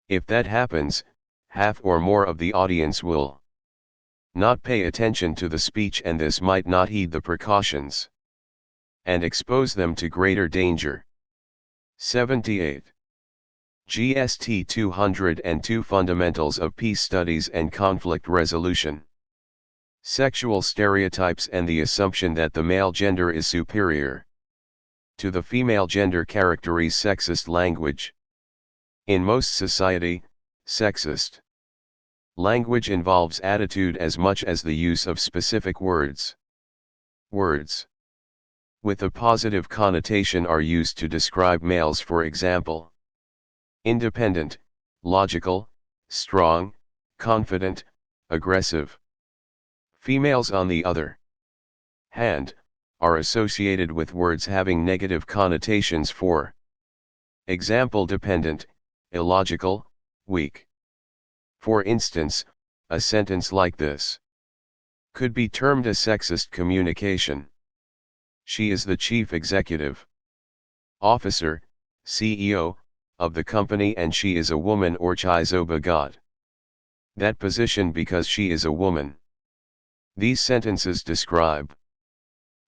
S1: If that happens, half or more of the audience will not pay attention to the speech, and this might not heed the precautions and expose them to greater danger. 78. GST 202 Fundamentals of Peace Studies and Conflict Resolution. Sexual stereotypes and the assumption that the male gender is superior to the female gender characterize sexist language. In most society, sexist Language involves attitude as much as the use of specific words. Words with a positive connotation are used to describe males, for example. Independent, logical, strong, confident, aggressive. Females, on the other hand, are associated with words having negative connotations, for example dependent, illogical, weak. For instance, a sentence like this could be termed a sexist communication. She is the chief executive officer, CEO, of the company, and she is a woman, or Chizoba got that position because she is a woman. These sentences describe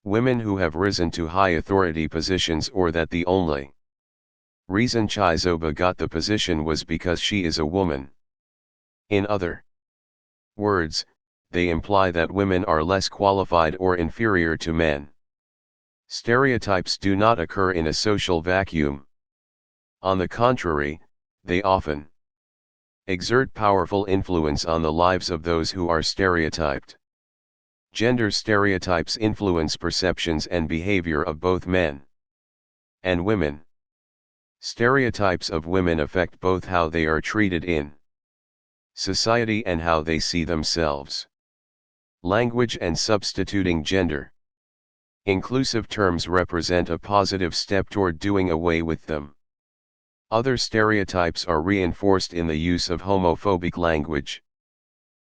S1: women who have risen to high authority positions, or that the only reason Chizoba got the position was because she is a woman. In other words, they imply that women are less qualified or inferior to men. Stereotypes do not occur in a social vacuum. On the contrary, they often exert powerful influence on the lives of those who are stereotyped. Gender stereotypes influence perceptions and behavior of both men and women. Stereotypes of women affect both how they are treated in society and how they see themselves. Language and substituting gender. Inclusive terms represent a positive step toward doing away with them. Other stereotypes are reinforced in the use of homophobic language.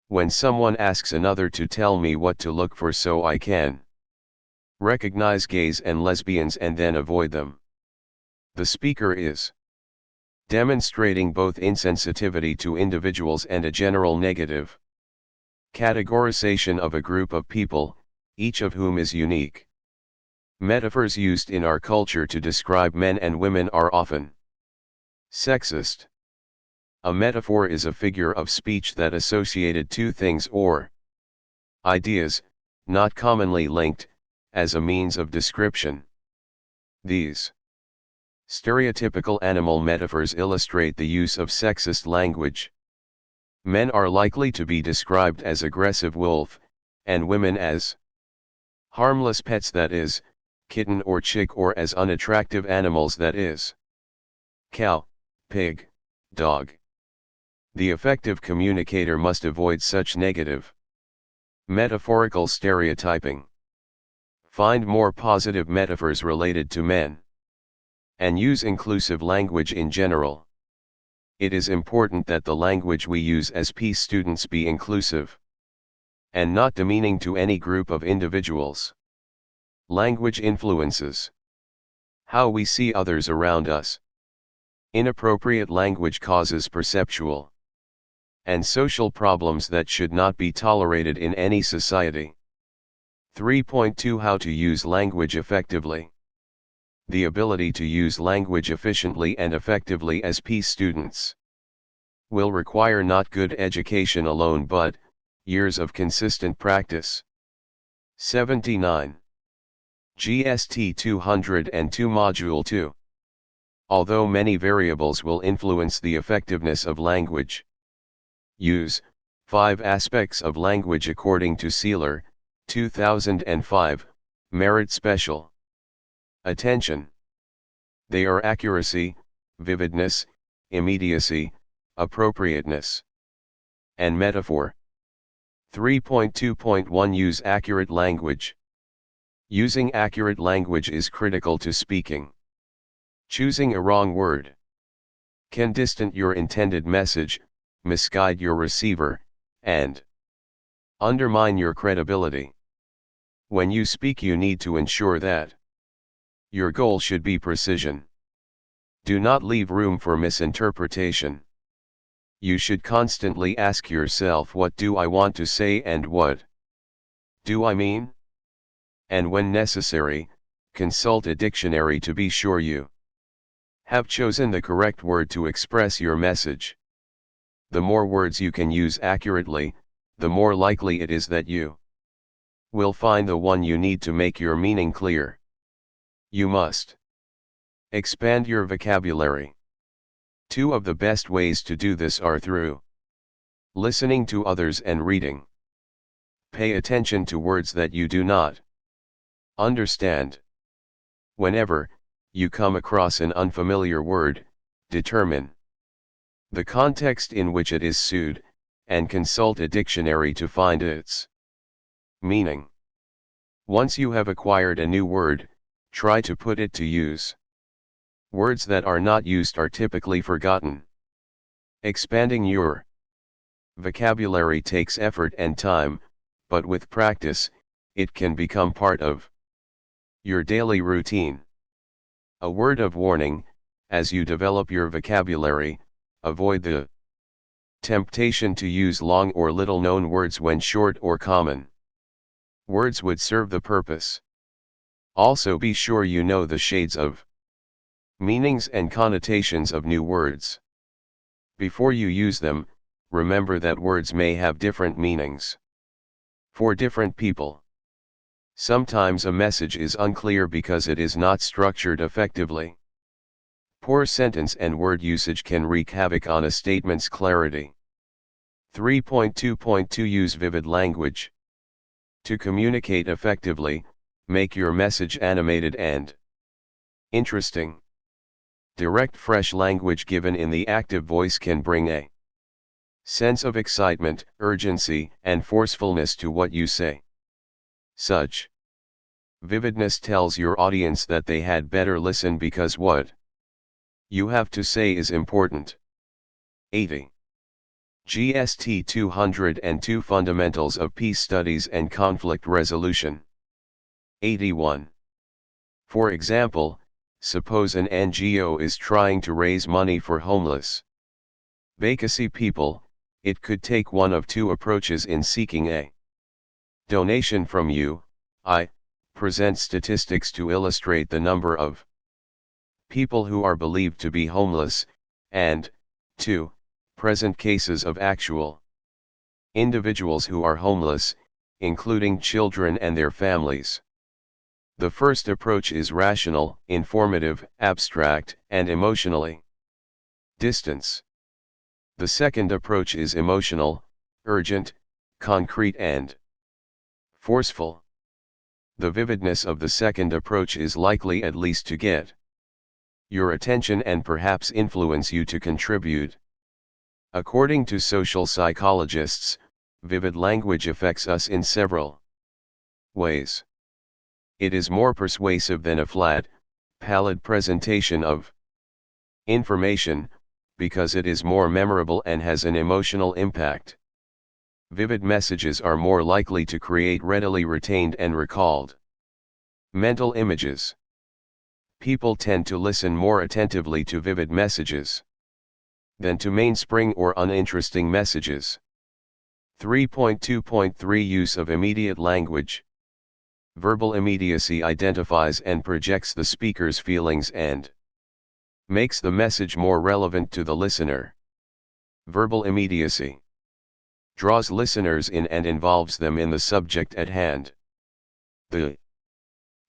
S1: When someone asks another to tell me what to look for so I can recognize gays and lesbians and then avoid them, the speaker is demonstrating both insensitivity to individuals and a general negative categorization of a group of people, each of whom is unique. Metaphors used in our culture to describe men and women are often sexist. A metaphor is a figure of speech that associated two things or ideas, not commonly linked, as a means of description. These stereotypical animal metaphors illustrate the use of sexist language. Men are likely to be described as aggressive wolf, and women as harmless pets, that is, kitten or chick, or as unattractive animals, that is, cow, pig, dog. The effective communicator must avoid such negative metaphorical stereotyping. Find more positive metaphors related to men, and use inclusive language in general. It is important that the language we use as peace students be inclusive and not demeaning to any group of individuals. Language influences how we see others around us. Inappropriate language causes perceptual and social problems that should not be tolerated in any society. 3.2 How to use language effectively. The ability to use language efficiently and effectively as peace students will require not good education alone but years of consistent practice. 79. GST 202 Module 2. Although many variables will influence the effectiveness of language use, 5 aspects of language according to Seeler, 2005, merit special attention. They are accuracy, vividness, immediacy, appropriateness, and metaphor. 3.2.1 Use accurate language. Using accurate language is critical to speaking. Choosing a wrong word can distort your intended message, misguide your receiver, and undermine your credibility. When you speak, you need to ensure that your goal should be precision. Do not leave room for misinterpretation. You should constantly ask yourself, what do I want to say and what do I mean? And when necessary, consult a dictionary to be sure you have chosen the correct word to express your message. The more words you can use accurately, the more likely it is that you will find the one you need to make your meaning clear. You must expand your vocabulary. Two of the best ways to do this are through Listening to others and reading. Pay attention to words that you do not understand. Whenever you come across an unfamiliar word, determine the context in which it is used, and consult a dictionary to find its meaning. Once you have acquired a new word, try to put it to use. Words that are not used are typically forgotten. Expanding your vocabulary takes effort and time, but with practice, it can become part of your daily routine. A word of warning: as you develop your vocabulary, avoid the temptation to use long or little known words when short or common words would serve the purpose. Also be sure you know the shades of meanings and connotations of new words. Before you use them, remember that words may have different meanings for different people. Sometimes a message is unclear because it is not structured effectively. Poor sentence and word usage can wreak havoc on a statement's clarity. 3.2.2 Use vivid language. To communicate effectively, make your message animated and interesting. Direct, fresh language given in the active voice can bring a sense of excitement, urgency, and forcefulness to what you say. Such vividness tells your audience that they had better listen because what you have to say is important. 80. GST 202 Fundamentals of Peace Studies and Conflict Resolution. 81. For example, suppose an NGO is trying to raise money for homeless vacancy people. It could take one of two approaches in seeking a donation from you: I. Present statistics to illustrate the number of people who are believed to be homeless, and 2. Present cases of actual individuals who are homeless, including children and their families. The first approach is rational, informative, abstract, and emotionally distant. The second approach is emotional, urgent, concrete, and forceful. The vividness of the second approach is likely at least to get your attention and perhaps influence you to contribute. According to social psychologists, vivid language affects us in several ways. It is more persuasive than a flat, pallid presentation of information, because it is more memorable and has an emotional impact. Vivid messages are more likely to create readily retained and recalled mental images. People tend to listen more attentively to vivid messages than to mainspring or uninteresting messages. 3.2.3 Use of immediate language. Verbal immediacy identifies and projects the speaker's feelings and makes the message more relevant to the listener. Verbal immediacy draws listeners in and involves them in the subject at hand. The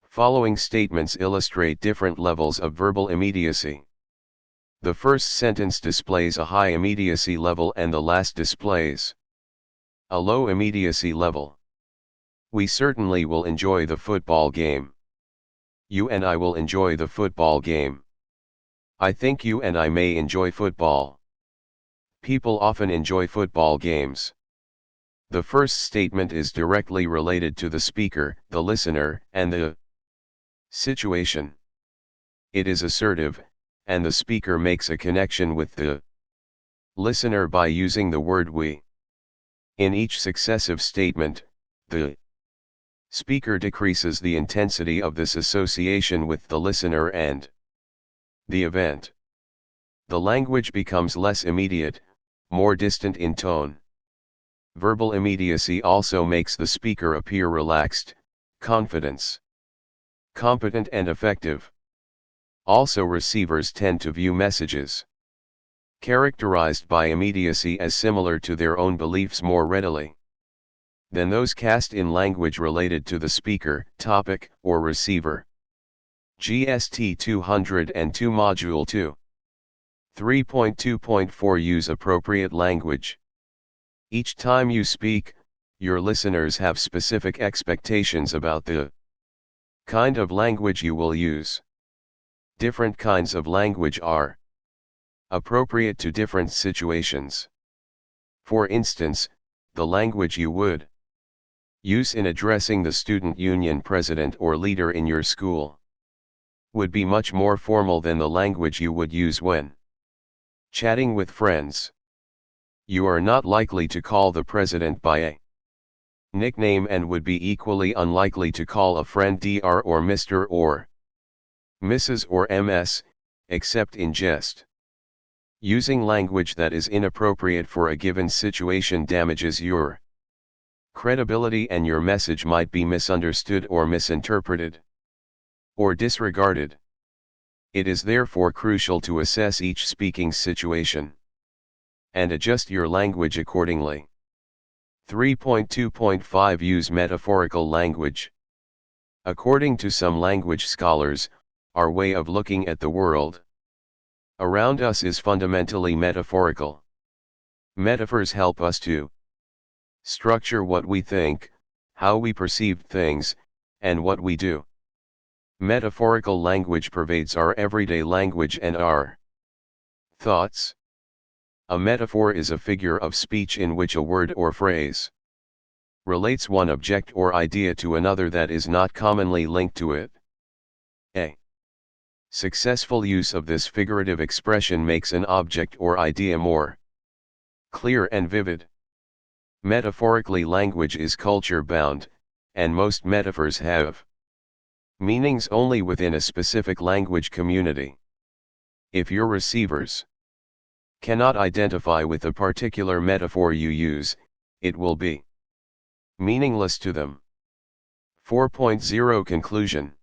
S1: following statements illustrate different levels of verbal immediacy. The first sentence displays a high immediacy level and the last displays a low immediacy level. We certainly will enjoy the football game. You and I will enjoy the football game. I think you and I may enjoy football. People often enjoy football games. The first statement is directly related to the speaker, the listener, and the situation. It is assertive, and the speaker makes a connection with the listener by using the word we. In each successive statement, the speaker decreases the intensity of this association with the listener and the event. The language becomes less immediate, more distant in tone. Verbal immediacy also makes the speaker appear relaxed, confident, competent, and effective. Also, receivers tend to view messages characterized by immediacy as similar to their own beliefs more readily than those cast in language related to the speaker, topic, or receiver. GST 202 Module 2. 3.2.4 Use appropriate language. Each time you speak, your listeners have specific expectations about the kind of language you will use. Different kinds of language are appropriate to different situations. For instance, the language you would use in addressing the student union president or leader in your school would be much more formal than the language you would use when chatting with friends. You are not likely to call the president by a nickname and would be equally unlikely to call a friend Dr. or Mr. or Mrs. or MS, except in jest. Using language that is inappropriate for a given situation damages your credibility, and your message might be misunderstood or misinterpreted or disregarded. It is therefore crucial to assess each speaking situation and adjust your language accordingly. 3.2.5 Use metaphorical language. According to some language scholars, our way of looking at the world around us is fundamentally metaphorical. Metaphors help us to structure what we think, how we perceive things, and what we do. Metaphorical language pervades our everyday language and our thoughts. A metaphor is a figure of speech in which a word or phrase relates one object or idea to another that is not commonly linked to it. A successful use of this figurative expression makes an object or idea more clear and vivid. Metaphorically, language is culture-bound, and most metaphors have meanings only within a specific language community. If your receivers cannot identify with a particular metaphor you use, it will be meaningless to them. 4.0 Conclusion.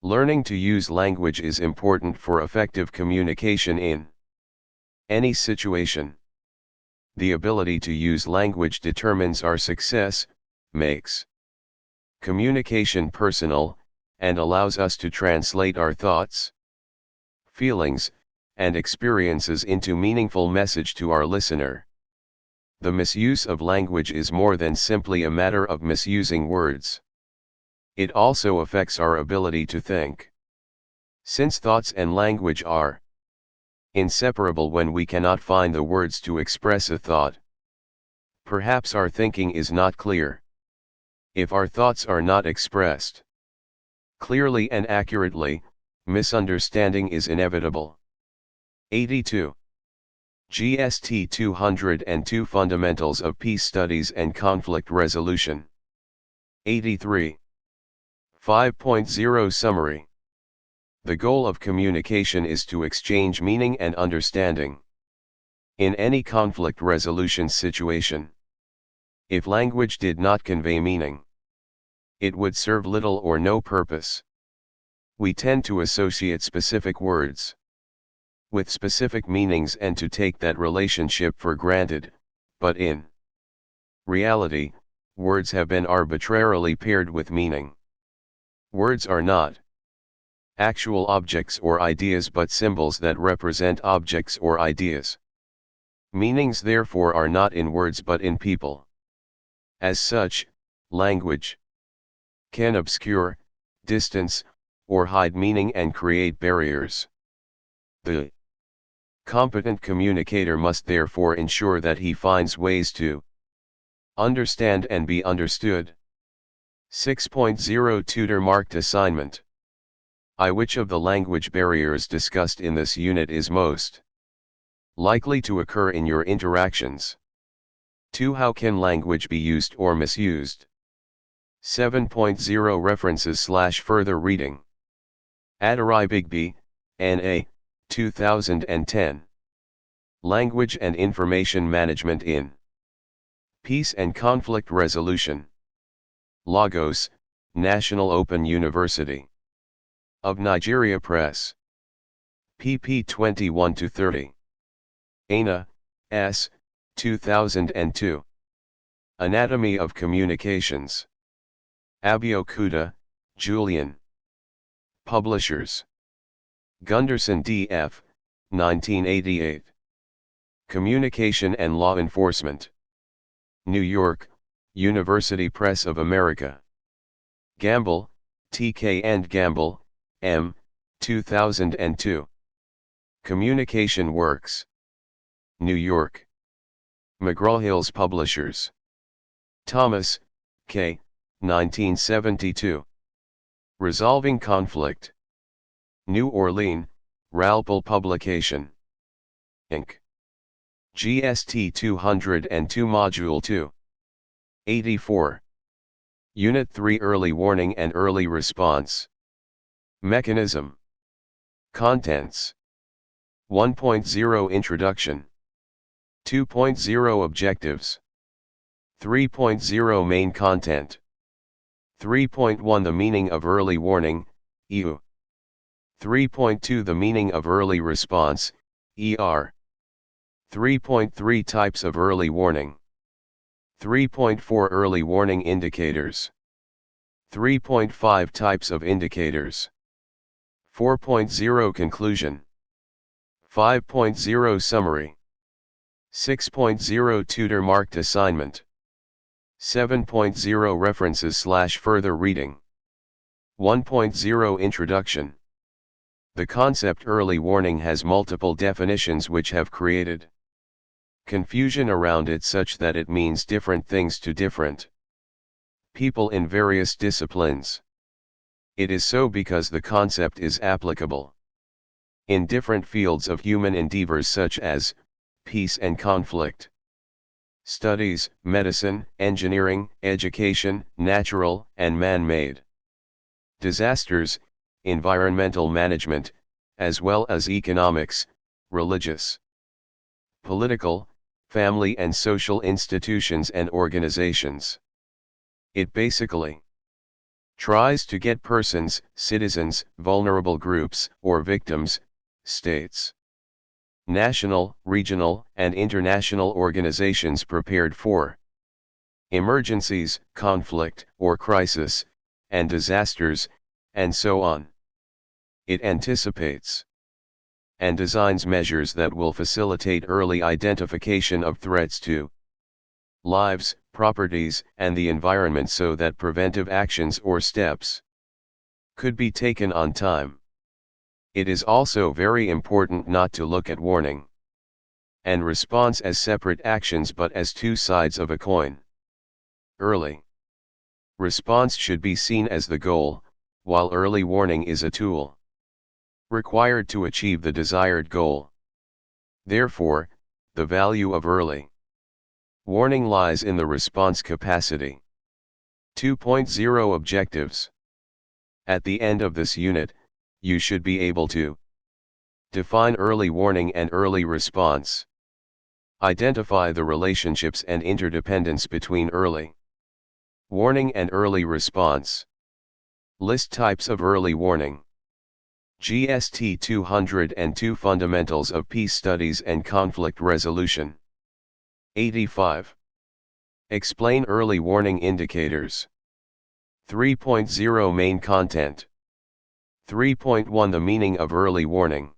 S1: Learning to use language is important for effective communication in any situation. The ability to use language determines our success, makes communication personal, and allows us to translate our thoughts, feelings, and experiences into meaningful message to our listener. The misuse of language is more than simply a matter of misusing words. It also affects our ability to think. Since thoughts and language are inseparable, when we cannot find the words to express a thought, perhaps our thinking is not clear. If our thoughts are not expressed clearly and accurately, misunderstanding is inevitable. 82. GST 202 Fundamentals of Peace Studies and Conflict Resolution. 83. 5.0 Summary. The goal of communication is to exchange meaning and understanding in any conflict resolution situation. If language did not convey meaning, it would serve little or no purpose. We tend to associate specific words with specific meanings and to take that relationship for granted, but in reality, words have been arbitrarily paired with meaning. Words are not actual objects or ideas but symbols that represent objects or ideas. Meanings therefore are not in words but in people. As such, language can obscure, distance, or hide meaning and create barriers. The competent communicator must therefore ensure that he finds ways to understand and be understood. 6.0 Tutor marked assignment. Which of the language barriers discussed in this unit is most likely to occur in your interactions? 2. How can language be used or misused? 7.0 References/further reading. Adarai Bigby, N.A., 2010. Language and Information Management in Peace and Conflict Resolution. Lagos, National Open University of Nigeria Press. pp. 21-30. Aina, S., 2002. Anatomy of Communications. Abeokuta, Julian. Publishers. Gunderson D.F., 1988. Communication and Law Enforcement. New York, University Press of America. Gamble, T.K. and Gamble, M. 2002. Communication Works. New York. McGraw-Hill's Publishers. Thomas, K. 1972. Resolving Conflict. New Orleans, Ralpal Publication. Inc. GST 202 Module 2. 84. Unit 3 Early Warning and Early Response. Mechanism. Contents. 1.0 Introduction. 2.0 Objectives. 3.0 Main Content. 3.1 The meaning of early warning, EU. 3.2 The meaning of early response, ER. 3.3 Types of early warning. 3.4 Early warning indicators. 3.5 Types of indicators. 4.0 Conclusion. 5.0 Summary. 6.0 Tutor marked assignment. 7.0 References/further reading. 1.0 Introduction. The concept early warning has multiple definitions which have created confusion around it, such that it means different things to different people in various disciplines. It is so because the concept is applicable in different fields of human endeavors such as peace and conflict studies, medicine, engineering, education, natural and man-made disasters, environmental management, as well as economics, religious, political, family and social institutions and organizations. It basically tries to get persons, citizens, vulnerable groups, or victims, states, national, regional, and international organizations prepared for emergencies, conflict, or crisis, and disasters, and so on. It anticipates and designs measures that will facilitate early identification of threats to lives, properties, and the environment so that preventive actions or steps could be taken on time. It is also very important not to look at warning and response as separate actions but as two sides of a coin. Early response should be seen as the goal, while early warning is a tool required to achieve the desired goal. Therefore, the value of early warning lies in the response capacity. 2.0 Objectives. At the end of this unit, you should be able to define early warning and early response. Identify the relationships and interdependence between early warning and early response. List types of early warning. GST 202 Fundamentals of Peace Studies and Conflict Resolution. 85. Explain early warning indicators. 3.0 Main content. 3.1 The meaning of early warning.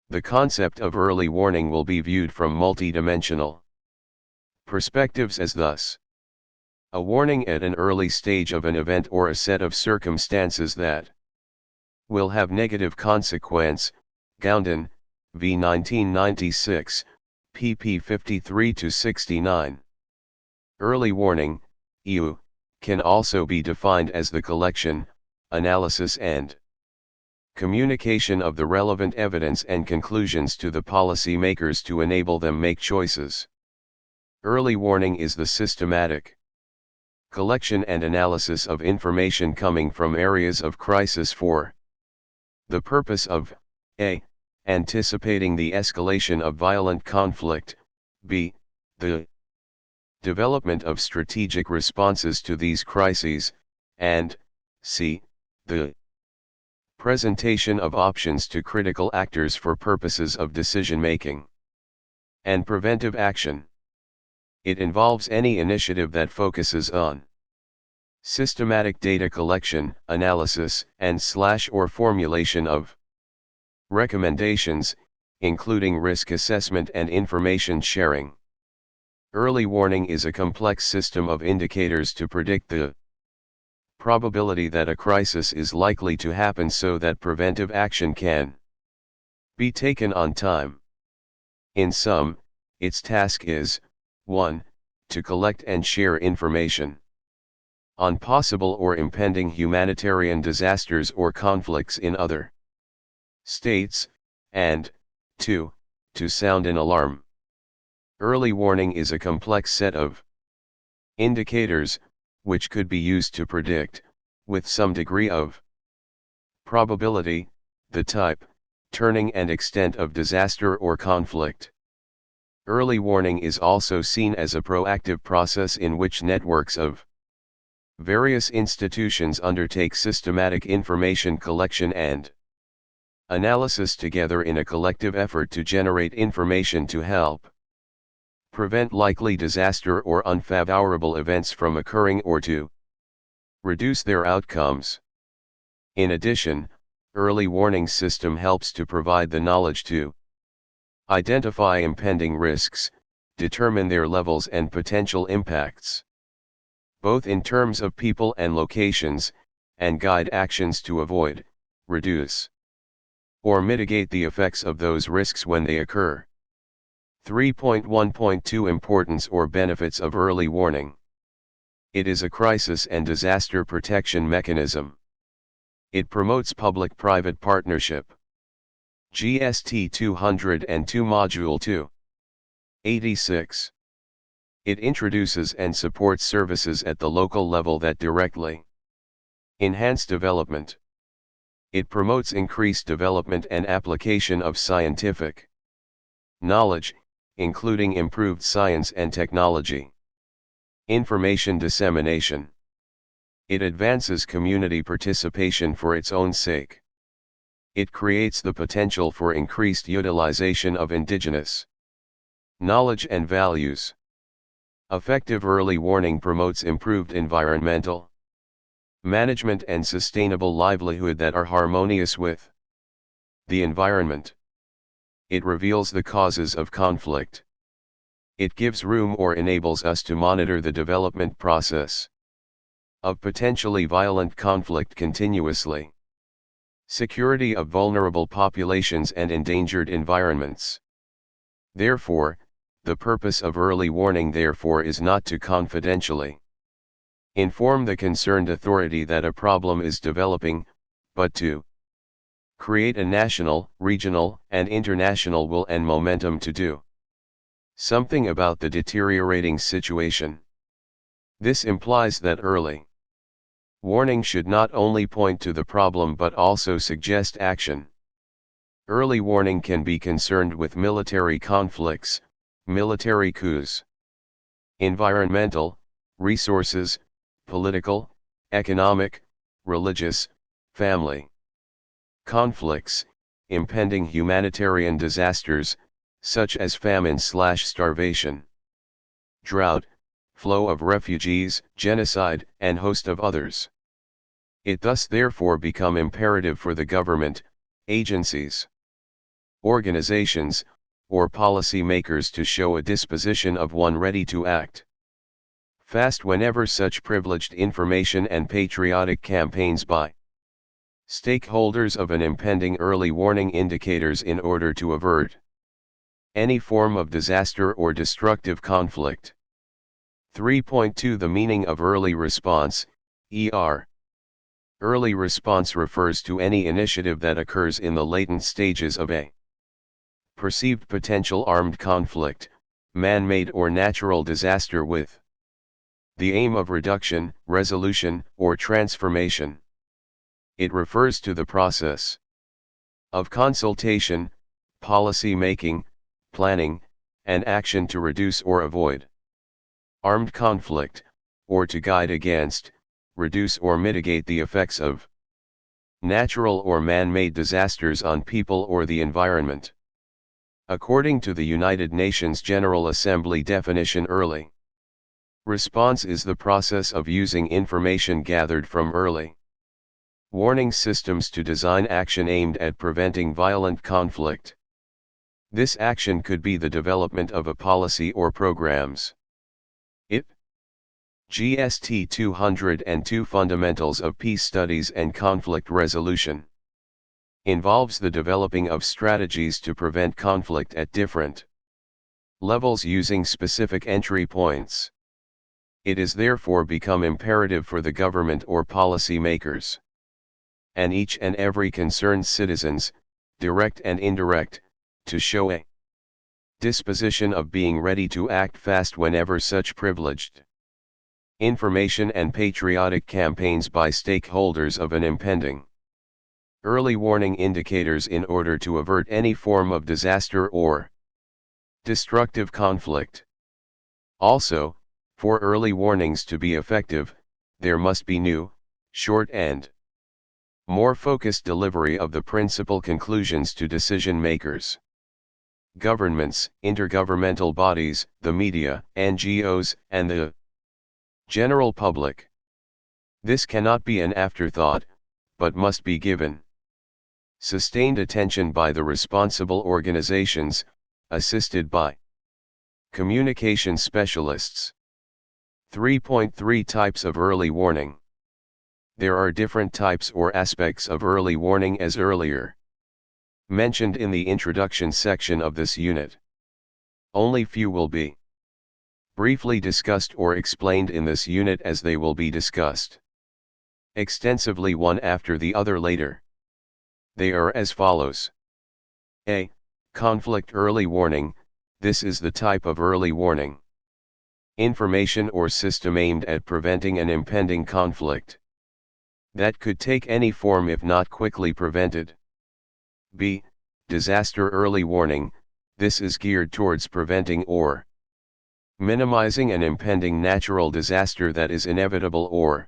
S1: The concept of early warning will be viewed from multidimensional perspectives as thus: a warning at an early stage of an event or a set of circumstances that will have negative consequence. Gounden, v. 1996, pp. 53-69. Early warning, EU, can also be defined as the collection, analysis and communication of the relevant evidence and conclusions to the policy makers to enable them make choices. Early warning is the systematic collection and analysis of information coming from areas of crisis for the purpose of a. Anticipating the escalation of violent conflict, b. The development of strategic responses to these crises, and c. The presentation of options to critical actors for purposes of decision-making and preventive action. It involves any initiative that focuses on systematic data collection, analysis, and/or formulation of recommendations, including risk assessment and information sharing. Early warning is a complex system of indicators to predict the probability that a crisis is likely to happen so that preventive action can be taken on time. In sum, its task is, 1. To collect and share information on possible or impending humanitarian disasters or conflicts in other states, and 2. To sound an alarm. Early warning is a complex set of indicators, which could be used to predict, with some degree of probability, the type, turning and extent of disaster or conflict. Early warning is also seen as a proactive process in which networks of various institutions undertake systematic information collection and analysis together in a collective effort to generate information to help prevent likely disaster or unfavorable events from occurring or to reduce their outcomes. In addition, early warning system helps to provide the knowledge to identify impending risks, determine their levels and potential impacts, both in terms of people and locations, and guide actions to avoid, reduce, or mitigate the effects of those risks when they occur. 3.1.2 Importance or benefits of early warning. It is a crisis and disaster protection mechanism. It promotes public-private partnership. GST 202 Module 2. 86. It introduces and supports services at the local level that directly enhance development. It promotes increased development and application of scientific knowledge, including improved science and technology. Information dissemination. It advances community participation for its own sake. It creates the potential for increased utilization of indigenous knowledge and values. Effective early warning promotes improved environmental management and sustainable livelihood that are harmonious with the environment. It reveals the causes of conflict. It gives room or enables us to monitor the development process of potentially violent conflict continuously. Security of vulnerable populations and endangered environments. Therefore, the purpose of early warning therefore is not to confidentially inform the concerned authority that a problem is developing, but to create a national, regional, and international will and momentum to do something about the deteriorating situation. This implies that early warning should not only point to the problem but also suggest action. Early warning can be concerned with military conflicts, military coups, environmental, resources, political, economic, religious, family conflicts, impending humanitarian disasters, such as famine/starvation, drought, flow of refugees, genocide, and host of others. It thus therefore become imperative for the government, agencies, organizations, or policy makers to show a disposition of one ready to act fast whenever such privileged information and patriotic campaigns by stakeholders of an impending early warning indicators in order to avert any form of disaster or destructive conflict. 3.2 The meaning of early response, ER. Early response refers to any initiative that occurs in the latent stages of a perceived potential armed conflict, man-made or natural disaster with the aim of reduction, resolution, or transformation. It refers to the process of consultation, policy making, planning, and action to reduce or avoid armed conflict, or to guide against, reduce or mitigate the effects of natural or man-made disasters on people or the environment. According to the United Nations General Assembly definition, early response is the process of using information gathered from early warning systems to design action aimed at preventing violent conflict. This action could be the development of a policy or programs GST 202 Fundamentals of Peace Studies and Conflict Resolution. Involves the developing of strategies to prevent conflict at different levels using specific entry points. It is therefore become imperative for the government or policy makers, and each and every concerned citizens, direct and indirect, to show a disposition of being ready to act fast whenever such privileged information and patriotic campaigns by stakeholders of an impending early warning indicators in order to avert any form of disaster or destructive conflict. Also, for early warnings to be effective, there must be new, short and more focused delivery of the principal conclusions to decision makers, governments, intergovernmental bodies, the media, NGOs, and the general public. This cannot be an afterthought, but must be given sustained attention by the responsible organizations, assisted by communication specialists. 3.3 Types of early warning. There are different types or aspects of early warning as earlier mentioned in the introduction section of this unit. Only few will be briefly discussed or explained in this unit, as they will be discussed extensively one after the other later. They are as follows. A. Conflict early warning. This is the type of early warning information or system aimed at preventing an impending conflict that could take any form if not quickly prevented. B. Disaster early warning. This is geared towards preventing or minimizing an impending natural disaster that is inevitable or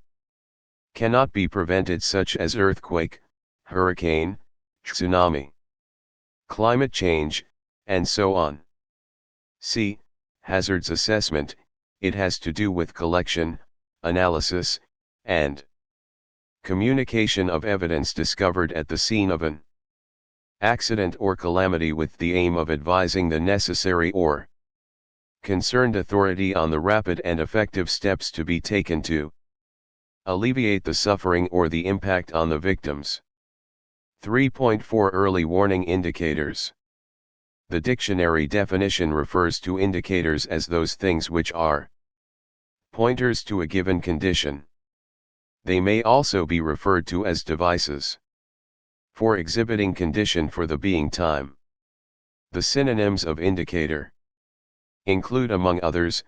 S1: cannot be prevented, such as earthquake, hurricane, tsunami, climate change, and so on. C. Hazards assessment. It has to do with collection, analysis, and communication of evidence discovered at the scene of an accident or calamity, with the aim of advising the necessary or concerned authority on the rapid and effective steps to be taken to alleviate the suffering or the impact on the victims. 3.4 Early warning indicators. The dictionary definition refers to indicators as those things which are pointers to a given condition. They may also be referred to as devices for exhibiting condition for the being time. The synonyms of indicator include, among others,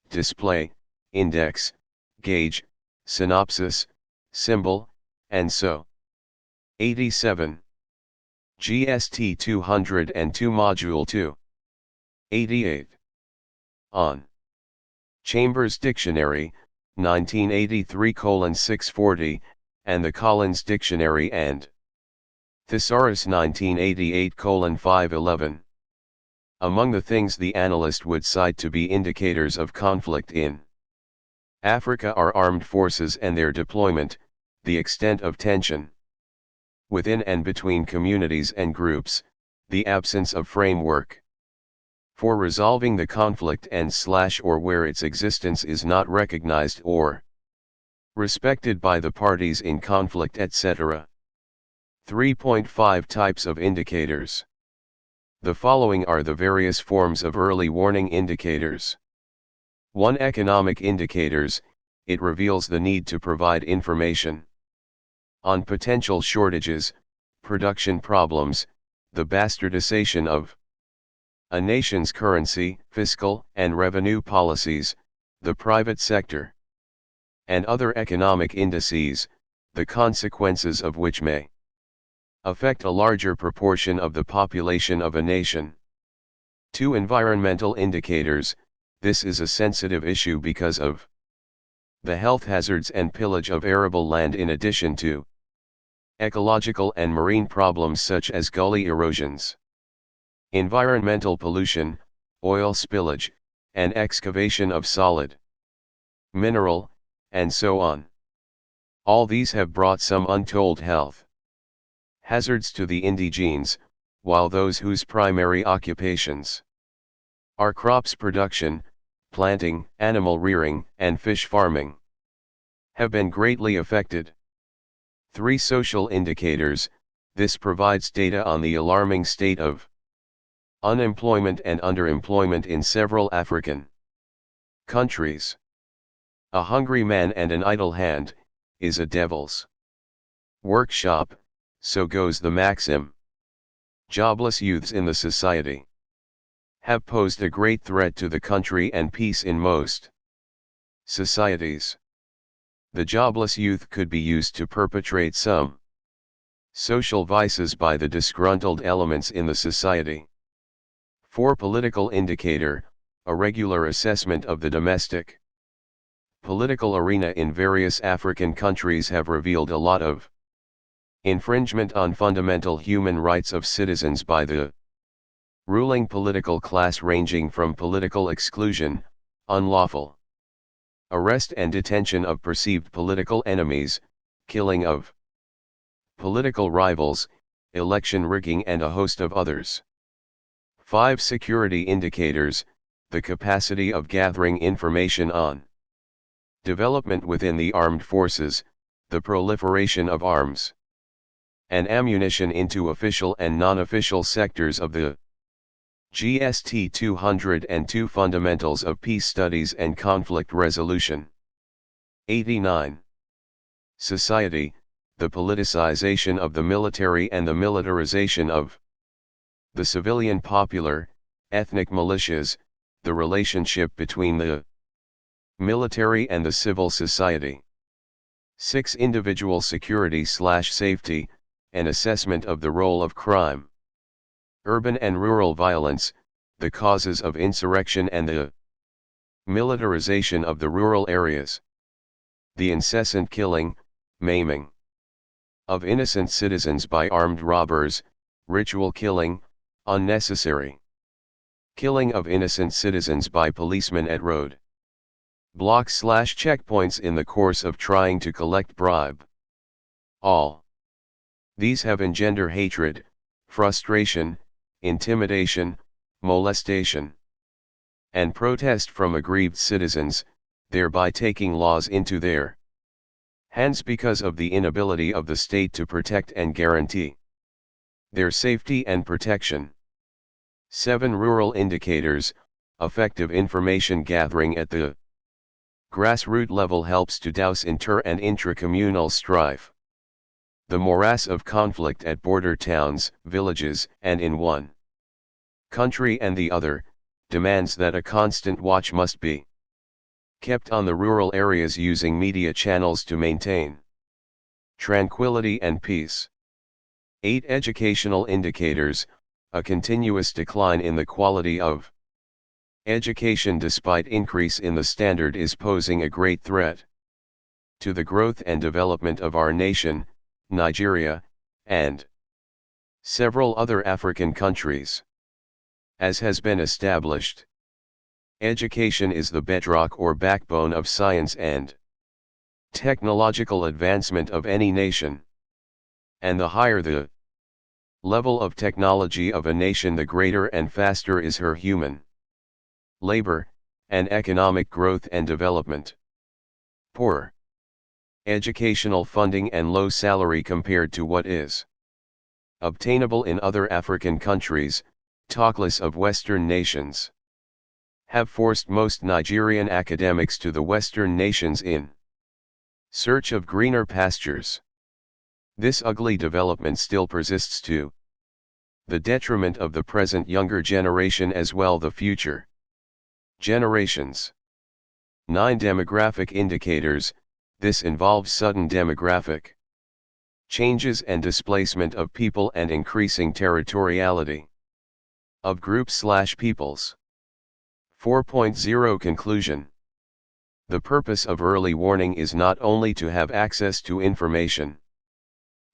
S1: display, index, gauge, synopsis, symbol, and so. 87. GST 202 Module 2. 88. On. Chambers Dictionary, 1983:640, and the Collins Dictionary and Thesaurus 1988:511. Among the things the analyst would cite to be indicators of conflict in Africa are armed forces and their deployment, the extent of tension within and between communities and groups, the absence of framework for resolving the conflict and/or where its existence is not recognized or respected by the parties in conflict, etc. 3.5 Types of indicators. The following are the various forms of early warning indicators. 1. Economic indicators. It reveals the need to provide information on potential shortages, production problems, the bastardization of a nation's currency, fiscal and revenue policies, the private sector, and other economic indices, the consequences of which may affect a larger proportion of the population of a nation. 2. Environmental indicators. This is a sensitive issue because of the health hazards and pillage of arable land, in addition to ecological and marine problems such as gully erosions, environmental pollution, oil spillage, and excavation of solid mineral, and so on. All these have brought some untold health hazards to the indigenes, while those whose primary occupations are crops production, planting, animal rearing, and fish farming have been greatly affected. 3. Social indicators. This provides data on the alarming state of unemployment and underemployment in several African countries. A hungry man and an idle hand is a devil's workshop, so goes the maxim. Jobless youths in the society have posed a great threat to the country and peace in most societies. The jobless youth could be used to perpetrate some social vices by the disgruntled elements in the society. 4. Political indicator. A regular assessment of the domestic political arena in various African countries have revealed a lot of infringement on fundamental human rights of citizens by the ruling political class, ranging from political exclusion, unlawful arrest and detention of perceived political enemies, killing of political rivals, election rigging, and a host of others. 5. Security indicators. The capacity of gathering information on development within the armed forces, the proliferation of arms and ammunition into official and non-official sectors of the GST 202 Fundamentals of Peace Studies and Conflict Resolution. 89. Society. The politicization of the military and the militarization of the civilian popular, ethnic militias, the relationship between the military and the civil society. 6. Individual security/safety, an assessment of the role of crime, urban and rural violence, the causes of insurrection and the militarization of the rural areas, the incessant killing, maiming of innocent citizens by armed robbers, ritual killing, unnecessary killing of innocent citizens by policemen at road blocks/checkpoints in the course of trying to collect bribe. All these have engendered hatred, frustration, intimidation, molestation, and protest from aggrieved citizens, thereby taking laws into their hands because of the inability of the state to protect and guarantee their safety and protection. 7. Rural indicators. Effective information gathering at the grassroots level helps to douse inter- and intracommunal strife. The morass of conflict at border towns, villages, and in one country and the other, demands that a constant watch must be kept on the rural areas using media channels to maintain tranquility and peace. 8. Educational indicators. A continuous decline in the quality of education despite increase in the standard is posing a great threat to the growth and development of our nation, Nigeria, and several other African countries. As has been established, education is the bedrock or backbone of science and technological advancement of any nation. And the higher the level of technology of a nation, the greater and faster is her human labor and economic growth and development. Poor educational funding and low salary compared to what is obtainable in other African countries, talk less of Western nations, have forced most Nigerian academics to the Western nations in search of greener pastures. This ugly development still persists to the detriment of the present younger generation as well the future generations. 9. Demographic indicators. This involves sudden demographic changes and displacement of people and increasing territoriality of groups/peoples. 4.0 Conclusion. The purpose of early warning is not only to have access to information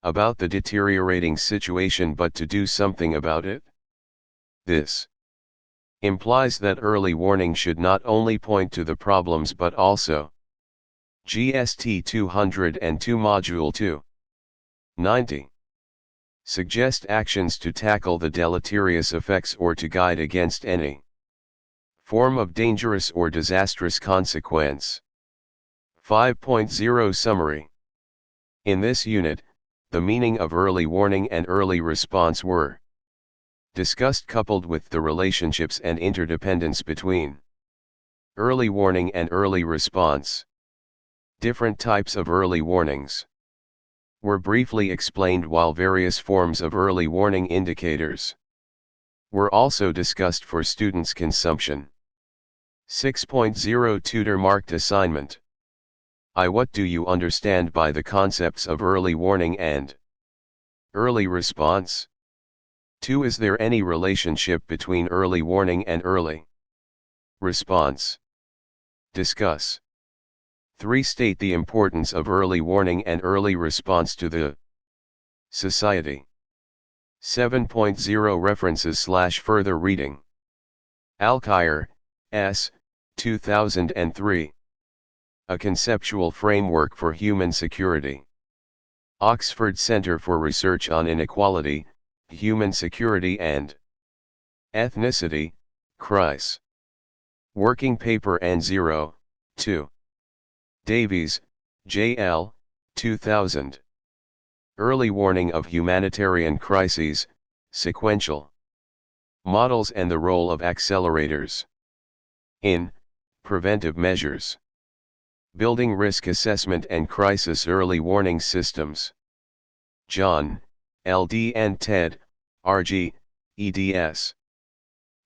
S1: about the deteriorating situation but to do something about it. This implies that early warning should not only point to the problems but also GST 202 Module 2. 90. Suggest actions to tackle the deleterious effects or to guide against any Form of dangerous or disastrous consequence. 5.0 Summary. In this unit, the meaning of early warning and early response were discussed, coupled with the relationships and interdependence between early warning and early response. Different types of early warnings were briefly explained, while various forms of early warning indicators were also discussed for students' consumption. 6.0 Tutor marked assignment. What do you understand by the concepts of early warning and early response? 2. Is there any relationship between early warning and early response? Discuss. 3. State the importance of early warning and early response to the society. 7.0 References/further reading. Alkire, S., 2003. A Conceptual Framework for Human Security. Oxford Centre for Research on Inequality, Human Security and Ethnicity, CRIS. Working Paper N0, 2. Davies, J.L., 2000. Early Warning of Humanitarian Crises, Sequential Models and the Role of Accelerators in Preventive Measures. Building Risk Assessment and Crisis Early Warning Systems. John, L.D. and Ted, R.G., eds.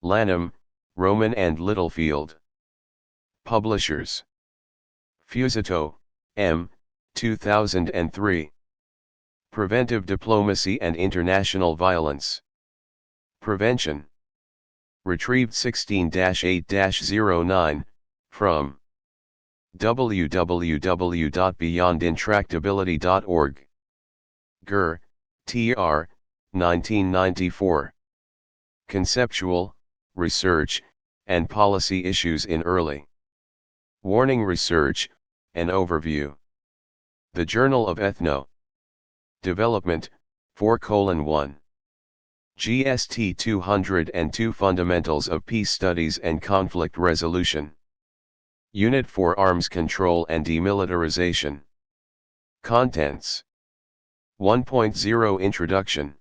S1: Lanham, Roman and Littlefield. Publishers. Fusito, M., 2003. Preventive Diplomacy and International Violence. Prevention. Retrieved 16-8-09, from www.beyondintractability.org. Ger, T.R., 1994. Conceptual, Research, and Policy Issues in Early Warning Research, an Overview. The Journal of Ethno Development, 4:1. GST 202 Fundamentals of Peace Studies and Conflict Resolution. Unit 4 Arms Control and Demilitarization. Contents. 1.0 Introduction.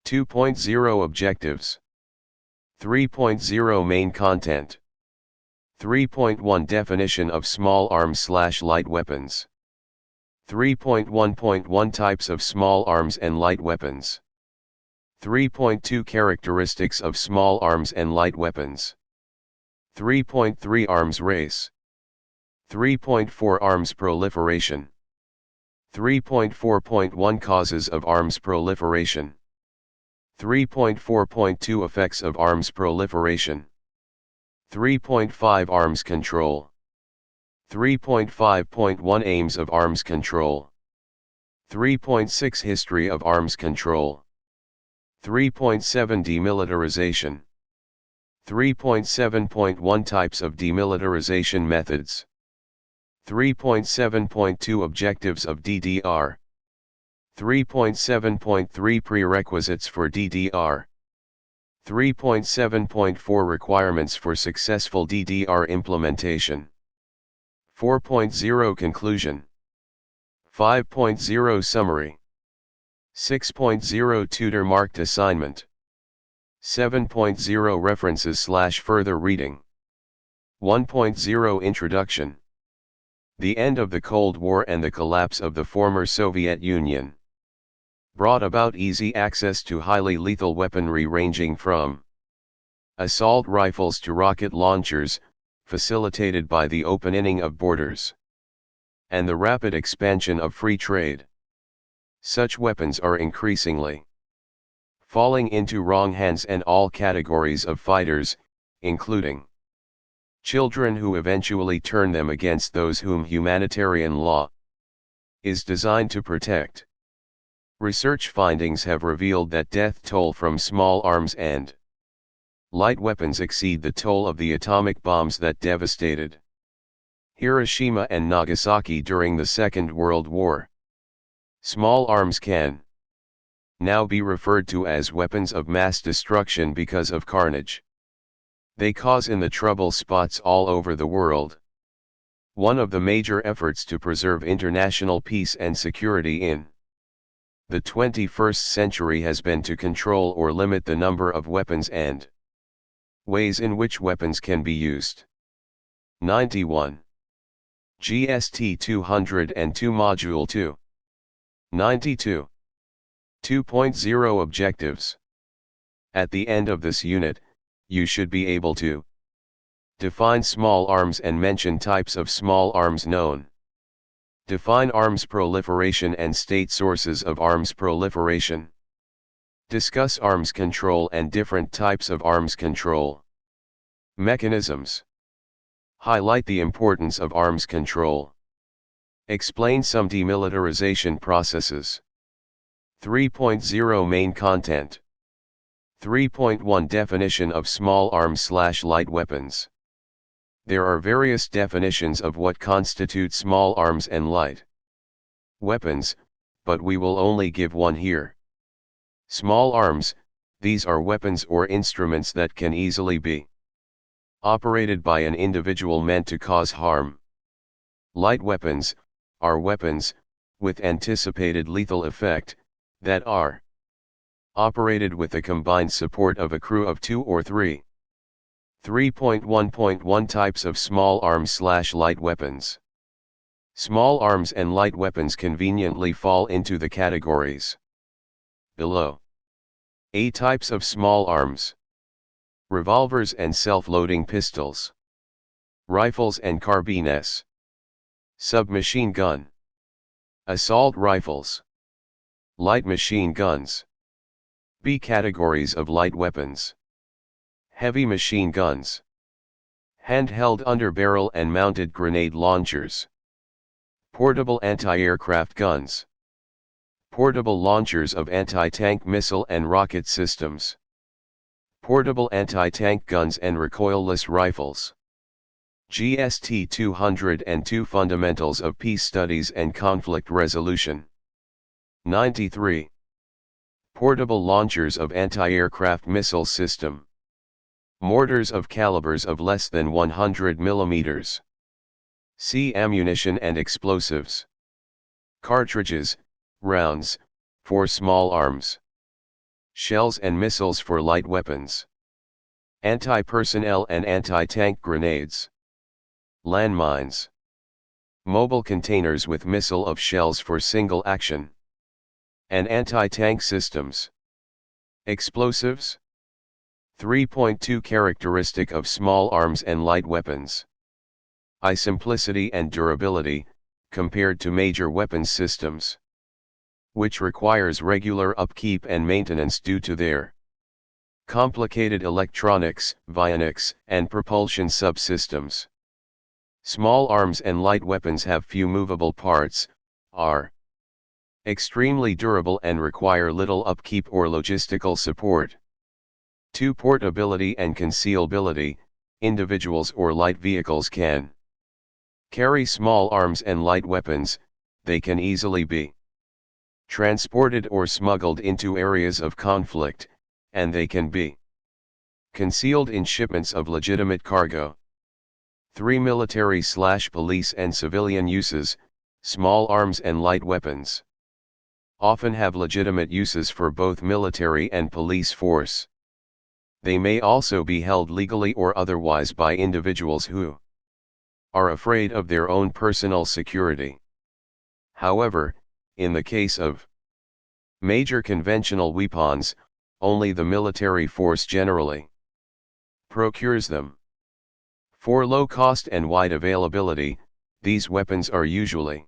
S1: 2.0 Objectives. 3.0 Main Content. 3.1 Definition of small arms/light weapons. 3.1.1 Types of small arms and light weapons. 3.2 Characteristics of small arms and light weapons. 3.3 Arms race. 3.4 Arms proliferation. 3.4.1 Causes of arms proliferation. 3.4.2 Effects of arms proliferation. 3.5 Arms control. 3.5.1 Aims of arms control. 3.6 History of arms control. 3.7 Demilitarization. 3.7.1 Types of demilitarization methods. 3.7.2 Objectives of DDR. 3.7.3 Prerequisites for DDR. 3.7.4 Requirements for successful DDR implementation. 4.0 Conclusion. 5.0 Summary. 6.0 Tutor marked assignment. 7.0 References/further reading. 1.0 Introduction. The end of the Cold War and the collapse of the former Soviet Union brought about easy access to highly lethal weaponry ranging from assault rifles to rocket launchers, facilitated by the opening of borders and the rapid expansion of free trade. Such weapons are increasingly falling into wrong hands, and all categories of fighters, including children, who eventually turn them against those whom humanitarian law is designed to protect. Research findings have revealed that death toll from small arms and light weapons exceed the toll of the atomic bombs that devastated Hiroshima and Nagasaki during the Second World War. Small arms can now be referred to as weapons of mass destruction because of carnage They cause in the trouble spots all over the world. One of the major efforts to preserve international peace and security in the 21st century has been to control or limit the number of weapons and ways in which weapons can be used. 91. GST 202 Module 2. 92. 2.0 Objectives. At the end of this unit, you should be able to define small arms and mention types of small arms known. Define arms proliferation and state sources of arms proliferation. Discuss arms control and different types of arms control. Mechanisms. Highlight the importance of arms control. Explain some demilitarization processes. 3.0 Main content. 3.1 Definition of small arms/light weapons. There are various definitions of what constitutes small arms and light weapons, but we will only give one here. Small arms, these are weapons or instruments that can easily be operated by an individual meant to cause harm. Light weapons are weapons, with anticipated lethal effect, that are operated with the combined support of a crew of 2 or 3. 3.1.1 Types of small arms/light weapons. Small arms and light weapons conveniently fall into the categories below. A. Types of small arms. Revolvers and self-loading pistols. Rifles and carbines. Submachine gun. Assault rifles. Light machine guns. B. Categories of light weapons. Heavy machine guns. Handheld underbarrel and mounted grenade launchers. Portable anti-aircraft guns. Portable launchers of anti-tank missile and rocket systems. Portable anti-tank guns and recoilless rifles. GST 202 Fundamentals of Peace Studies and Conflict Resolution. 93. Portable launchers of anti-aircraft missile system. Mortars of calibers of less than 100 mm. C. Ammunition and explosives. Cartridges, rounds, for small arms. Shells and missiles for light weapons. Anti-personnel and anti-tank grenades. Landmines. Mobile containers with missile of shells for single action. And anti-tank systems. Explosives. 3.2 Characteristic of small arms and light weapons. I. Simplicity and durability, compared to major weapons systems, which requires regular upkeep and maintenance due to their complicated electronics, avionics, and propulsion subsystems. Small arms and light weapons have few movable parts, are extremely durable and require little upkeep or logistical support. 2. Portability and concealability, individuals or light vehicles can carry small arms and light weapons, they can easily be transported or smuggled into areas of conflict, and they can be concealed in shipments of legitimate cargo. 3. Military/police and civilian uses, small arms and light weapons often have legitimate uses for both military and police force. They may also be held legally or otherwise by individuals who are afraid of their own personal security. However, in the case of major conventional weapons, only the military force generally procures them. For low cost and wide availability, these weapons are usually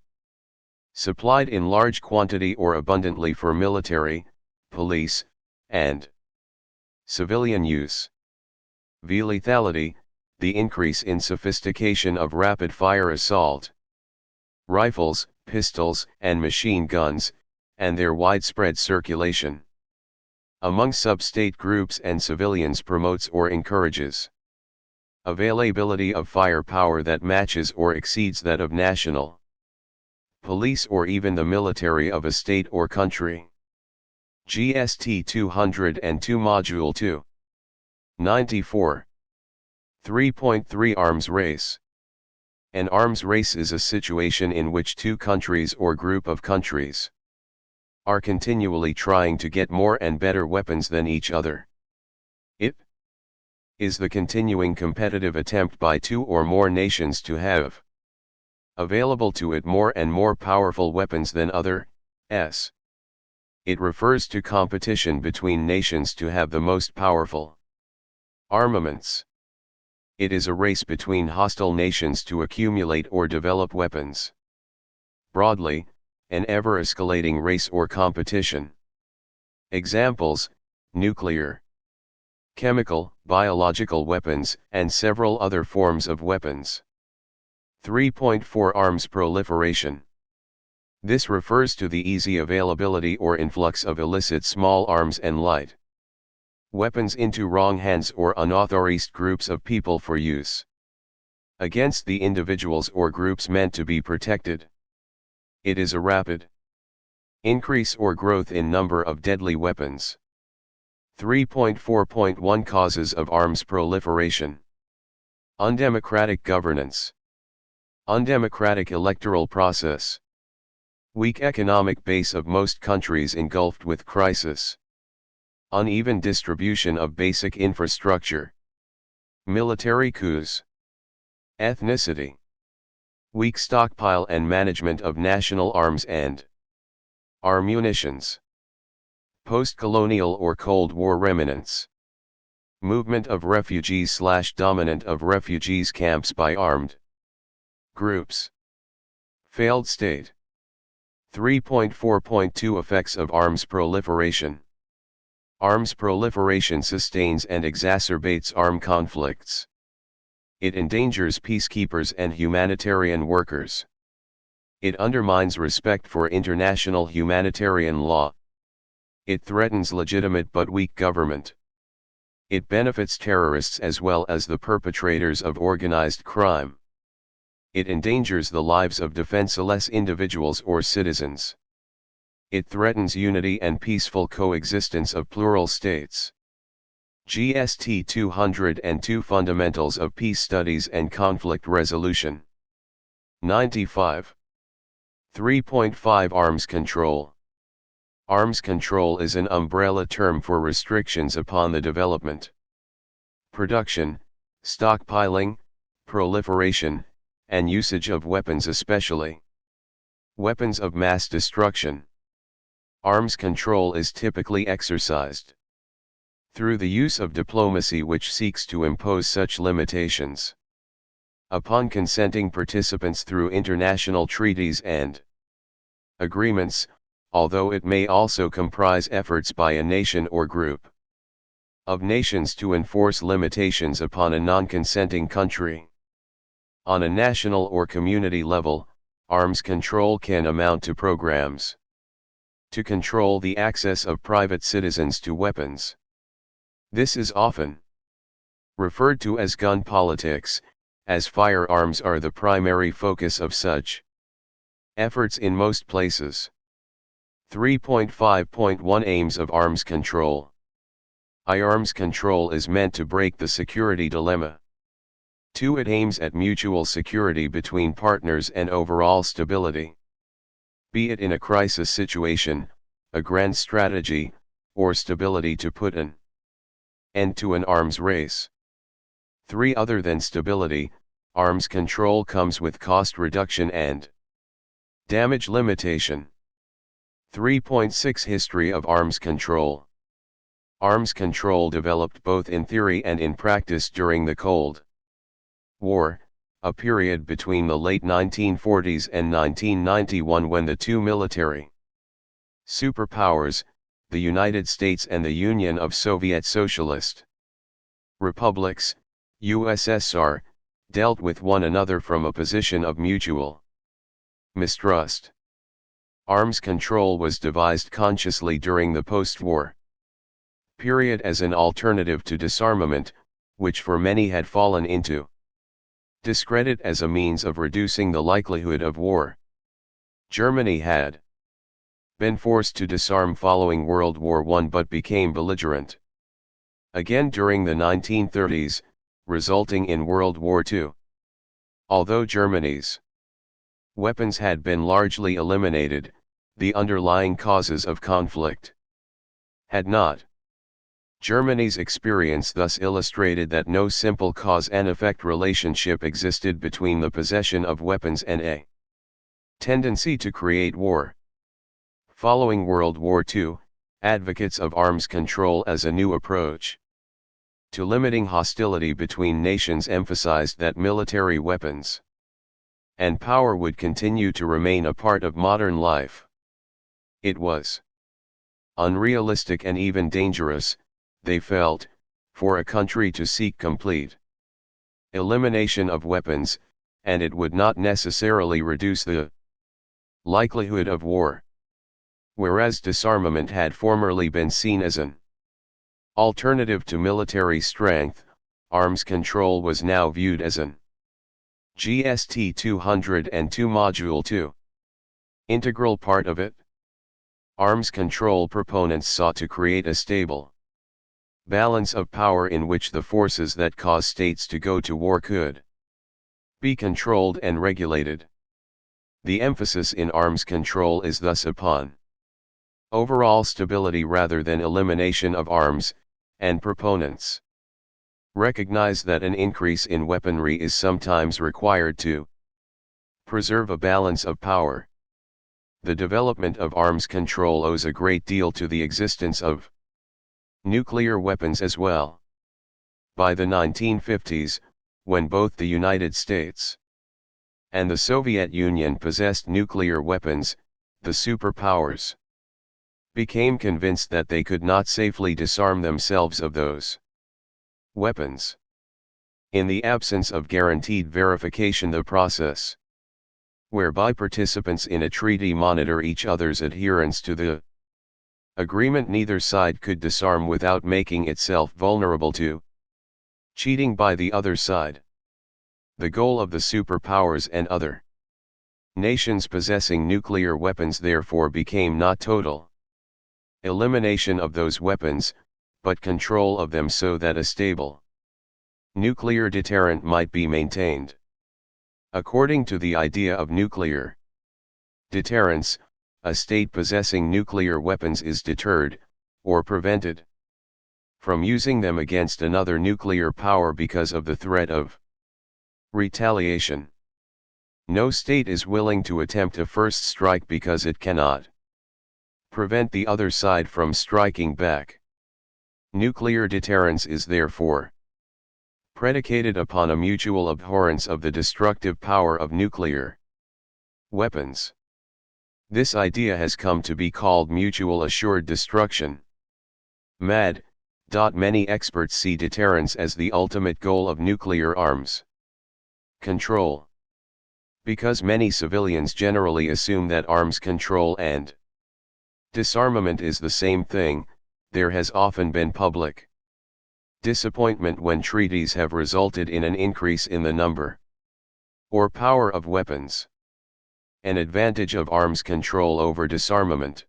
S1: supplied in large quantity or abundantly for military, police, and civilian use. V. Lethality, the increase in sophistication of rapid-fire assault rifles, pistols, and machine guns, and their widespread circulation among sub-state groups and civilians promotes or encourages availability of firepower that matches or exceeds that of national police or even the military of a state or country. GST 202 Module 2. 94. 3.3 Arms race. An arms race is a situation in which two countries or group of countries are continually trying to get more and better weapons than each other. It is the continuing competitive attempt by two or more nations to have available to it more and more powerful weapons than others. It refers to competition between nations to have the most powerful armaments. It is a race between hostile nations to accumulate or develop weapons. Broadly, an ever-escalating race or competition. Examples: nuclear, chemical, biological weapons, and several other forms of weapons. 3.4 Arms proliferation. This refers to the easy availability or influx of illicit small arms and light weapons into wrong hands or unauthorized groups of people for use against the individuals or groups meant to be protected. It is a rapid increase or growth in number of deadly weapons. 3.4.1 Causes of arms proliferation. Undemocratic governance. Undemocratic electoral process. Weak economic base of most countries engulfed with crisis. Uneven distribution of basic infrastructure. Military coups. Ethnicity. Weak stockpile and management of national arms and munitions. Post-colonial or Cold War remnants. Movement of refugees/dominant of refugees camps by armed groups. Failed state. 3.4.2 Effects of arms proliferation. Arms proliferation sustains and exacerbates armed conflicts. It endangers peacekeepers and humanitarian workers. It undermines respect for international humanitarian law. It threatens legitimate but weak government. It benefits terrorists as well as the perpetrators of organized crime. It endangers the lives of defenseless individuals or citizens. It threatens unity and peaceful coexistence of plural states. GST 202 Fundamentals of Peace Studies and Conflict Resolution. 95. 3.5 Arms control. Arms control is an umbrella term for restrictions upon the development, production, stockpiling, proliferation, and usage of weapons, especially weapons of mass destruction. Arms control is typically exercised through the use of diplomacy, which seeks to impose such limitations upon consenting participants through international treaties and agreements, although it may also comprise efforts by a nation or group of nations to enforce limitations upon a non-consenting country. On a national or community level, arms control can amount to programs to control the access of private citizens to weapons. This is often referred to as gun politics, as firearms are the primary focus of such efforts in most places. 3.5.1 Aims of arms control. Arms control is meant to break the security dilemma. 2. It aims at mutual security between partners and overall stability, be it in a crisis situation, a grand strategy, or stability to put an end to an arms race. 3. Other than stability, arms control comes with cost reduction and damage limitation. 3.6 History of arms control. Arms control developed both in theory and in practice during the Cold War, a period between the late 1940s and 1991 when the two military superpowers, the United States and the Union of Soviet Socialist Republics, USSR, dealt with one another from a position of mutual mistrust. Arms control was devised consciously during the post-war period as an alternative to disarmament, which for many had fallen into discredit as a means of reducing the likelihood of war. Germany had been forced to disarm following World War I but became belligerent again during the 1930s, resulting in World War II. Although Germany's weapons had been largely eliminated, the underlying causes of conflict had not. Germany's experience thus illustrated that no simple cause and effect relationship existed between the possession of weapons and a tendency to create war. Following World War II, advocates of arms control as a new approach to limiting hostility between nations emphasized that military weapons and power would continue to remain a part of modern life. It was unrealistic and even dangerous, they felt, for a country to seek complete elimination of weapons, and it would not necessarily reduce the likelihood of war. Whereas disarmament had formerly been seen as an alternative to military strength, arms control was now viewed as an GST 202 Module 2 integral part of it. Arms control proponents sought to create a stable balance of power in which the forces that cause states to go to war could be controlled and regulated. The emphasis in arms control is thus upon overall stability rather than elimination of arms, and proponents recognize that an increase in weaponry is sometimes required to preserve a balance of power. The development of arms control owes a great deal to the existence of nuclear weapons as well. By the 1950s, when both the United States and the Soviet Union possessed nuclear weapons, the superpowers became convinced that they could not safely disarm themselves of those weapons. In the absence of guaranteed verification, the process whereby participants in a treaty monitor each other's adherence to the agreement, neither side could disarm without making itself vulnerable to cheating by the other side. The goal of the superpowers and other nations possessing nuclear weapons therefore became not total elimination of those weapons, but control of them so that a stable nuclear deterrent might be maintained. According to the idea of nuclear deterrence, a state possessing nuclear weapons is deterred, or prevented, from using them against another nuclear power because of the threat of retaliation. No state is willing to attempt a first strike because it cannot prevent the other side from striking back. Nuclear deterrence is therefore predicated upon a mutual abhorrence of the destructive power of nuclear weapons. This idea has come to be called mutual assured destruction. MAD. Many experts see deterrence as the ultimate goal of nuclear arms control. Because many civilians generally assume that arms control and disarmament is the same thing, there has often been public disappointment when treaties have resulted in an increase in the number or power of weapons. An advantage of arms control over disarmament,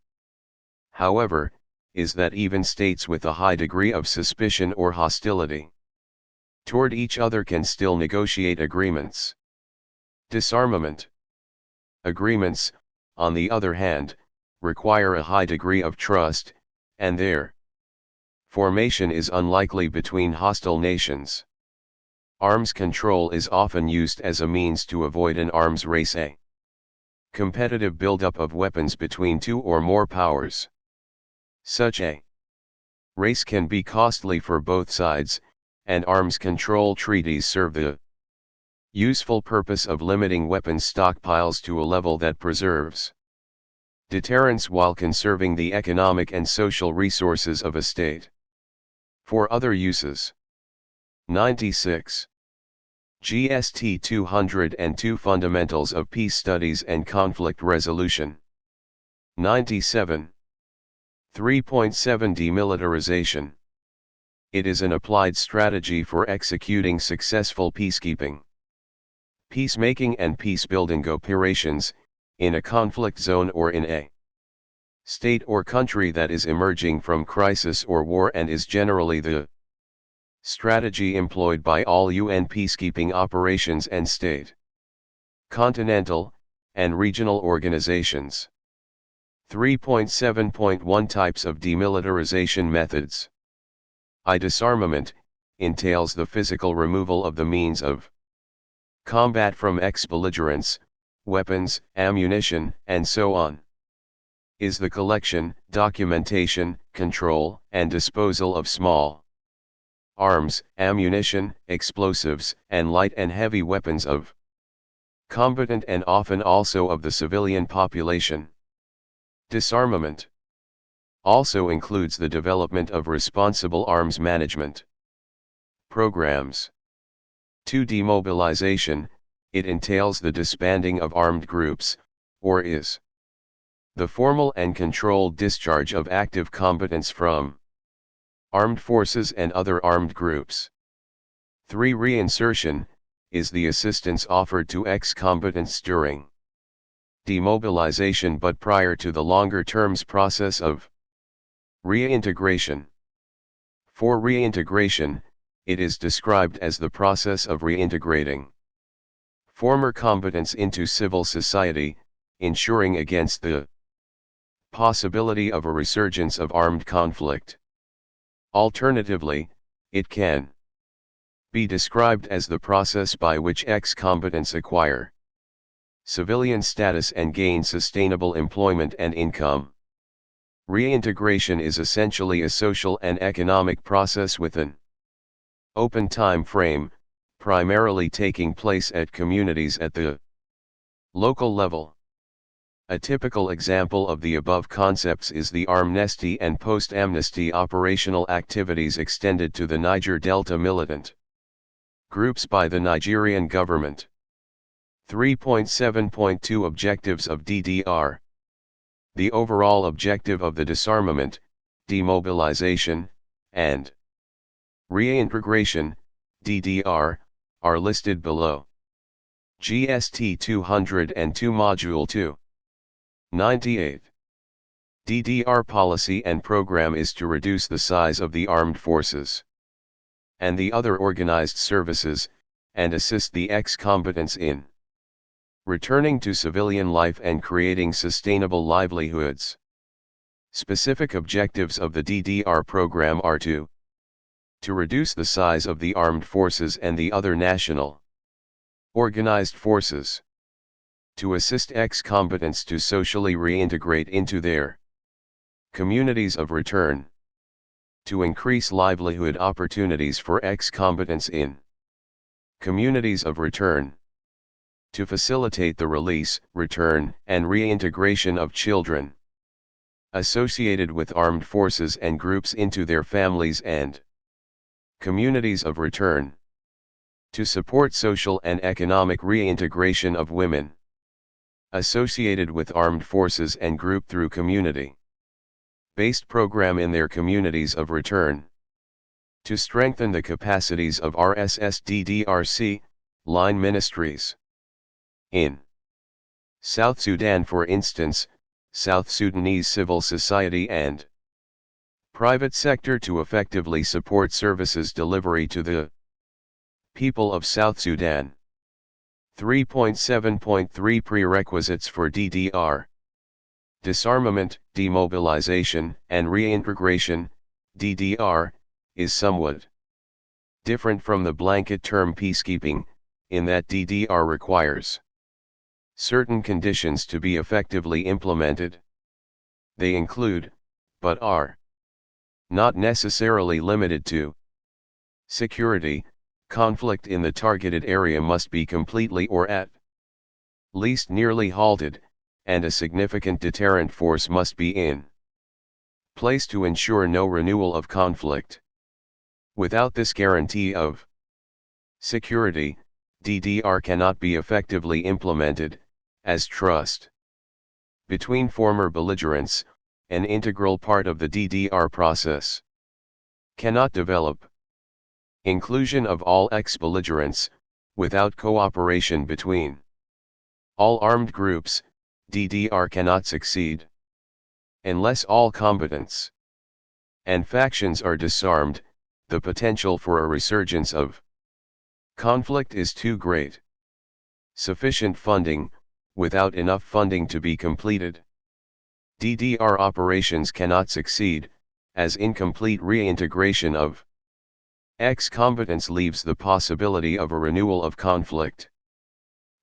S1: however, is that even states with a high degree of suspicion or hostility toward each other can still negotiate agreements. Disarmament agreements, on the other hand, require a high degree of trust, and their formation is unlikely between hostile nations. Arms control is often used as a means to avoid an arms race, a competitive buildup of weapons between two or more powers. Such a race can be costly for both sides, and arms control treaties serve the useful purpose of limiting weapons stockpiles to a level that preserves deterrence while conserving the economic and social resources of a state for other uses. 96. GST 202 Fundamentals of Peace Studies and Conflict Resolution. 97. 3.7 Demilitarization. It is an applied strategy for executing successful peacekeeping, peacemaking and peace-building operations, in a conflict zone or in a state or country that is emerging from crisis or war and is generally the Strategy employed by all UN peacekeeping operations and state, continental, and regional organizations. 3.7.1 Types of demilitarization methods. Disarmament entails the physical removal of the means of combat from ex-belligerents, weapons, ammunition, and so on. Is the collection, documentation, control, and disposal of small arms, ammunition, explosives, and light and heavy weapons of combatant and often also of the civilian population. Disarmament also includes the development of responsible arms management programs. To demobilization, it entails the disbanding of armed groups, or is the formal and controlled discharge of active combatants from armed forces and other armed groups. 3. Reinsertion is the assistance offered to ex-combatants during demobilization but prior to the longer terms process of reintegration. For reintegration, it is described as the process of reintegrating former combatants into civil society, ensuring against the possibility of a resurgence of armed conflict. Alternatively, it can be described as the process by which ex-combatants acquire civilian status and gain sustainable employment and income. Reintegration is essentially a social and economic process with an open time frame, primarily taking place at communities at the local level. A typical example of the above concepts is the amnesty and post-amnesty operational activities extended to the Niger Delta militant groups by the Nigerian government. 3.7.2 Objectives of DDR. The overall objective of the disarmament, demobilization, and reintegration, DDR, are listed below. GST 202 Module 2. 98. DDR policy and program is to reduce the size of the armed forces and the other organized services, and assist the ex-combatants in returning to civilian life and creating sustainable livelihoods. Specific objectives of the DDR program are to reduce the size of the armed forces and the other national organized forces, to assist ex-combatants to socially reintegrate into their communities of return, to increase livelihood opportunities for ex-combatants in communities of return, to facilitate the release, return, and reintegration of children associated with armed forces and groups into their families and communities of return, to support social and economic reintegration of women associated with armed forces and group through community-based program in their communities of return, to strengthen the capacities of RSS-DDRC line ministries. In South Sudan, for instance, South Sudanese civil society and private sector to effectively support services delivery to the people of South Sudan. 3.7.3 Prerequisites for DDR. Disarmament, demobilization, and reintegration, DDR, is somewhat different from the blanket term peacekeeping, in that DDR requires certain conditions to be effectively implemented. They include, but are not necessarily limited to, security. Conflict in the targeted area must be completely or at least nearly halted, and a significant deterrent force must be in place to ensure no renewal of conflict. Without this guarantee of security, DDR cannot be effectively implemented, as trust between former belligerents, an integral part of the DDR process, cannot develop. Inclusion of all ex-belligerents, without cooperation between all armed groups, DDR cannot succeed. Unless all combatants and factions are disarmed, the potential for a resurgence of conflict is too great. Sufficient funding, without enough funding to be completed. DDR operations cannot succeed, as incomplete reintegration of ex-combatants leaves the possibility of a renewal of conflict.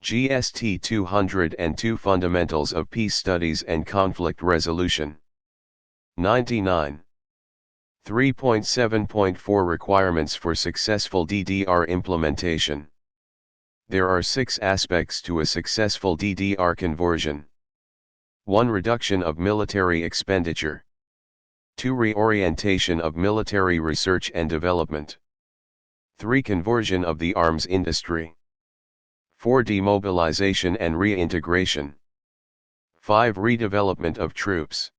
S1: GST 202 Fundamentals of Peace Studies and Conflict Resolution. 99. 3.7.4 Requirements for Successful DDR Implementation. There are 6 aspects to a successful DDR conversion. 1. Reduction of military expenditure. 2. Reorientation of military research and development. 3. Conversion of the arms industry. 4. Demobilization and reintegration. 5. Redevelopment of troops.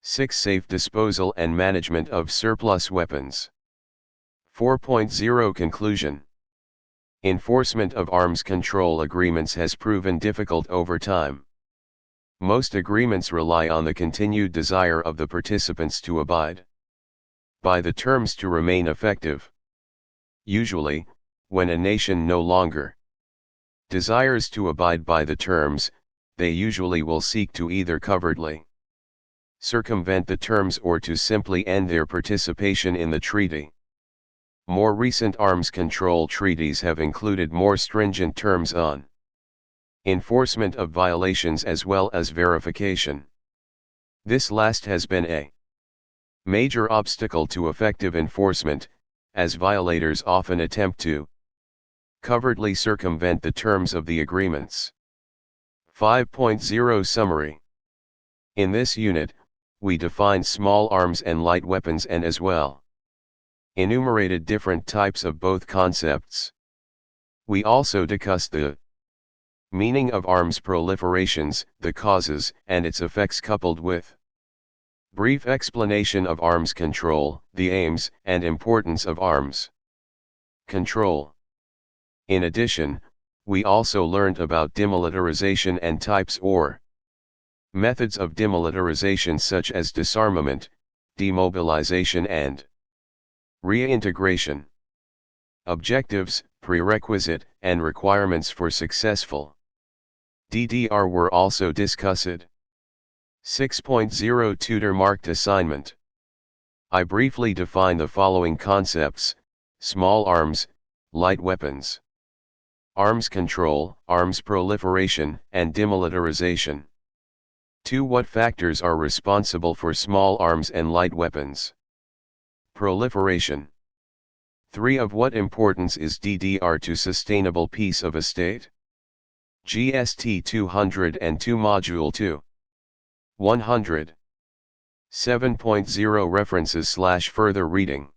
S1: 6. Safe disposal and management of surplus weapons. 4.0 Conclusion. Enforcement of arms control agreements has proven difficult over time. Most agreements rely on the continued desire of the participants to abide by the terms to remain effective. Usually, when a nation no longer desires to abide by the terms, they usually will seek to either covertly circumvent the terms or to simply end their participation in the treaty. More recent arms control treaties have included more stringent terms on enforcement of violations as well as verification. This last has been a major obstacle to effective enforcement, as violators often attempt to covertly circumvent the terms of the agreements. 5.0 Summary. In this unit, we define small arms and light weapons and as well enumerated different types of both concepts. We also discussed the meaning of arms proliferations, the causes and its effects coupled with brief explanation of arms control, the aims and importance of arms control. In addition, we also learned about demilitarization and types or methods of demilitarization such as disarmament, demobilization and reintegration. Objectives, prerequisite, and requirements for successful DDR were also discussed. 6.0 Tutor Marked Assignment. I briefly define the following concepts: small arms, light weapons, arms control, arms proliferation, and demilitarization. 2. What factors are responsible for small arms and light weapons proliferation? 3. Of what importance is DDR to sustainable peace of a state? GST 202 Module 2. 100. 7.0 References/further reading.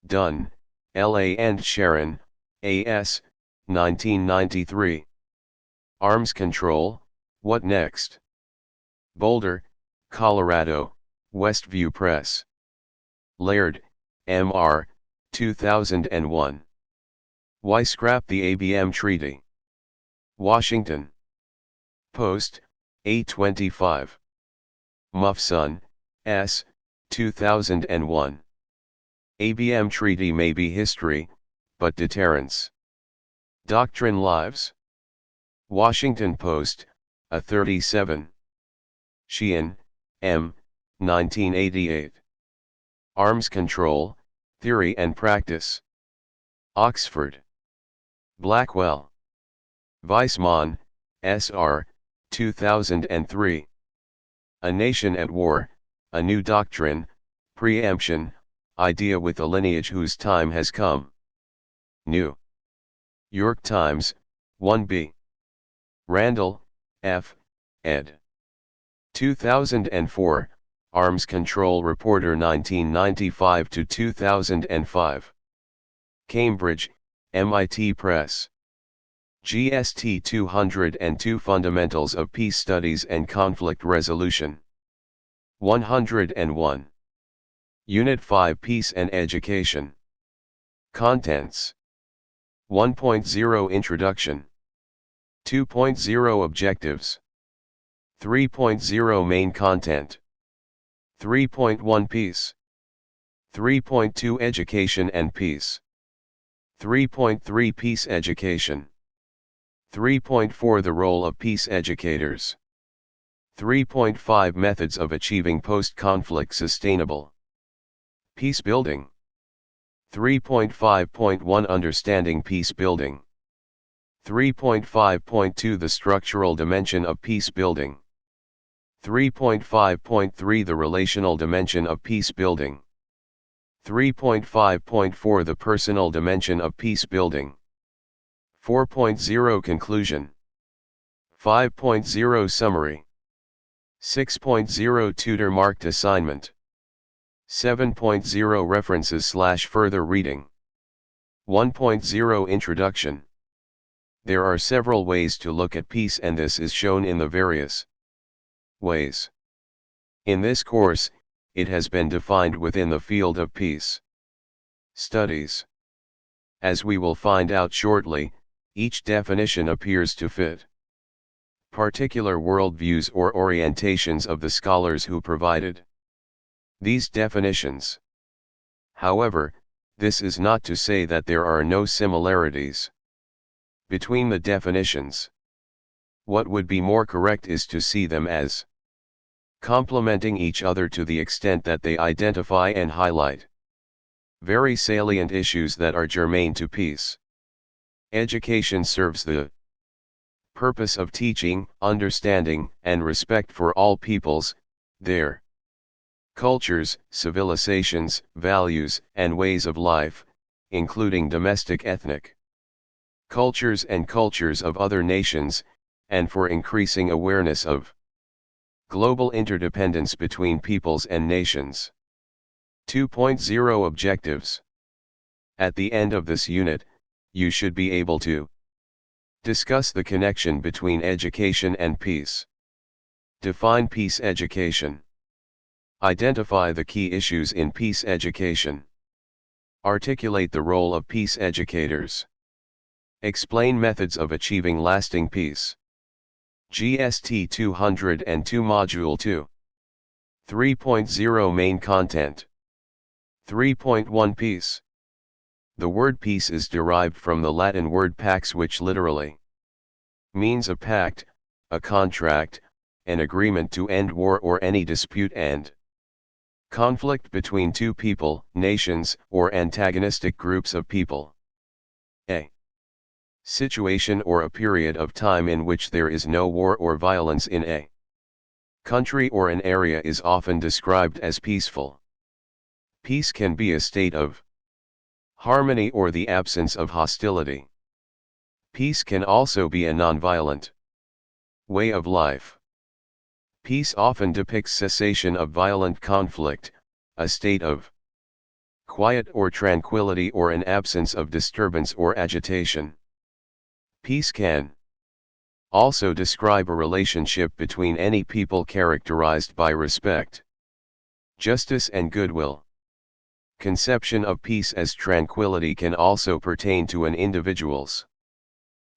S1: Dunn, L.A. and Sharon, A.S., 1993. Arms Control, What Next? Boulder, Colorado, Westview Press. Laird, M.R., 2001. Why Scrap the ABM Treaty? Washington Post, 825. Muffson, S., 2001. ABM Treaty may be history, but deterrence doctrine lives. Washington Post, a 37. Sheehan, M., 1988. Arms Control, Theory and Practice. Oxford. Blackwell. Weismann, S.R., 2003. A Nation at War, A New Doctrine, Preemption, Idea with a Lineage Whose Time Has Come. New York Times, 1b. Randall, F., ed. 2004, Arms Control Reporter 1995-2005. Cambridge, MIT Press. GST 202 Fundamentals of Peace Studies and Conflict Resolution. 101. Unit 5 Peace and Education. Contents. 1.0 Introduction. 2.0 Objectives. 3.0 Main Content. 3.1 Peace. 3.2 Education and Peace. 3.3 Peace Education. 3.4 The role of peace educators. 3.5 Methods of achieving post-conflict sustainable peace building. 3.5.1 Understanding peace building. 3.5.2 The structural dimension of peace building. 3.5.3 The relational dimension of peace building. 3.5.4 The personal dimension of peace building. 4.0 Conclusion. 5.0 Summary. 6.0 Tutor marked assignment. 7.0 References/further reading. 1.0 Introduction. There are several ways to look at peace, and this is shown in the various ways. In this course, it has been defined within the field of peace studies. As we will find out shortly, each definition appears to fit particular worldviews or orientations of the scholars who provided these definitions. However, this is not to say that there are no similarities between the definitions. What would be more correct is to see them as complementing each other to the extent that they identify and highlight very salient issues that are germane to peace. Education serves the purpose of teaching, understanding, and respect for all peoples, their cultures, civilizations, values, and ways of life, including domestic ethnic cultures and cultures of other nations, and for increasing awareness of global interdependence between peoples and nations. 2.0 Objectives. At the end of this unit, you should be able to discuss the connection between education and peace. Define peace education. Identify the key issues in peace education. Articulate the role of peace educators. Explain methods of achieving lasting peace. GST 202 Module 2. 3.0 Main Content. 3.1 Peace. The word peace is derived from the Latin word pax, which literally means a pact, a contract, an agreement to end war or any dispute and conflict between two people, nations, or antagonistic groups of people. A situation or a period of time in which there is no war or violence in a country or an area is often described as peaceful. Peace can be a state of harmony or the absence of hostility. Peace can also be a nonviolent way of life. Peace often depicts cessation of violent conflict, a state of quiet or tranquility, or an absence of disturbance or agitation. Peace can also describe a relationship between any people characterized by respect, justice, and goodwill. Conception of peace as tranquility can also pertain to an individual's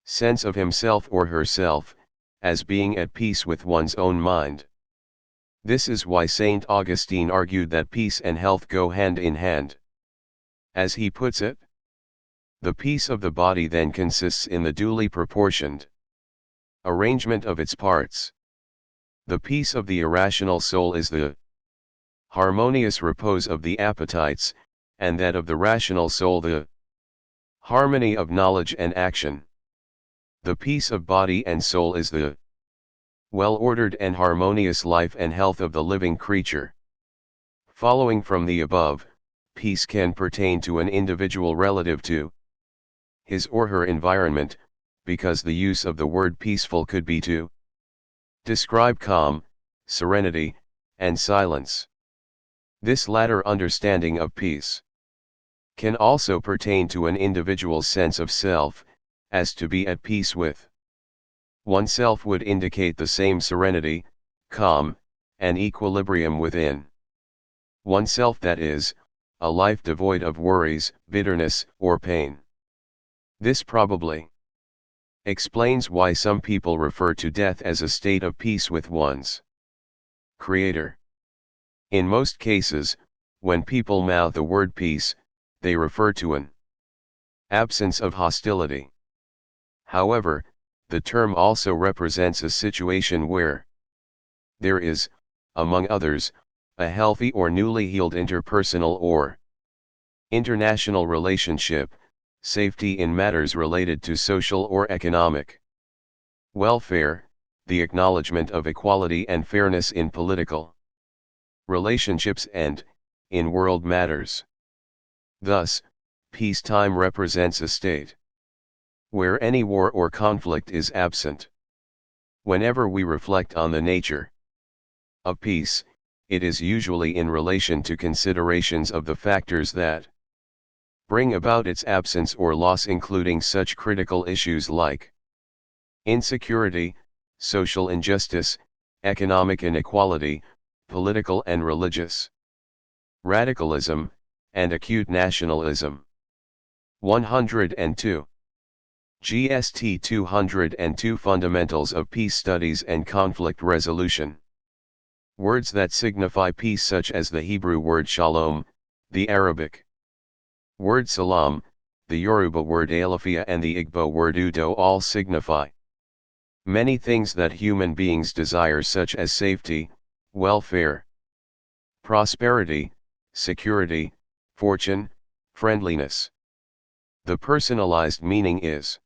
S1: sense of himself or herself, as being at peace with one's own mind. This is why St. Augustine argued that peace and health go hand in hand. As he puts it, the peace of the body then consists in the duly proportioned arrangement of its parts. The peace of the irrational soul is the harmonious repose of the appetites, and that of the rational soul the harmony of knowledge and action. The peace of body and soul is the well-ordered and harmonious life and health of the living creature. Following from the above, peace can pertain to an individual relative to his or her environment, because the use of the word peaceful could be to describe calm, serenity, and silence. This latter understanding of peace can also pertain to an individual's sense of self, as to be at peace with oneself would indicate the same serenity, calm, and equilibrium within oneself, that is, a life devoid of worries, bitterness, or pain. This probably explains why some people refer to death as a state of peace with one's Creator. In most cases, When people mouth the word peace, they refer to an absence of hostility. However, the term also represents a situation where there is, among others, a healthy or newly healed interpersonal or international relationship, safety in matters related to social or economic welfare, the acknowledgement of equality and fairness in political relationships and, in world matters. Thus, peacetime represents a state where any war or conflict is absent. Whenever we reflect on the nature of peace, it is usually in relation to considerations of the factors that bring about its absence or loss, including such critical issues like insecurity, social injustice, economic inequality, political and religious radicalism, and acute nationalism. 102. GST 202 Fundamentals of Peace Studies and Conflict Resolution. Words that signify peace, such as the Hebrew word shalom, the Arabic word salam, the Yoruba word alafia, and the Igbo word udo, all signify many things that human beings desire, such as safety, welfare, prosperity, security, fortune, friendliness. The personalized meaning is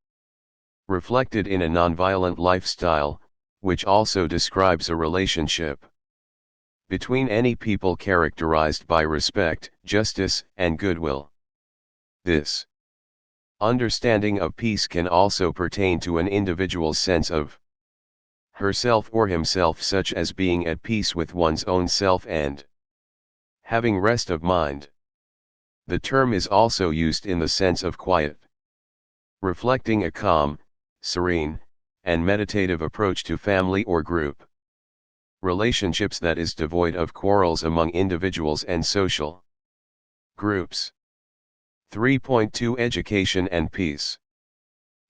S1: reflected in a nonviolent lifestyle, which also describes a relationship between any people characterized by respect, justice, and goodwill. This understanding of peace can also pertain to an individual's sense of herself or himself, such as being at peace with one's own self and having rest of mind. The term is also used in the sense of quiet, reflecting a calm, serene, and meditative approach to family or group relationships that is devoid of quarrels among individuals and social groups. 3.2 Education and Peace.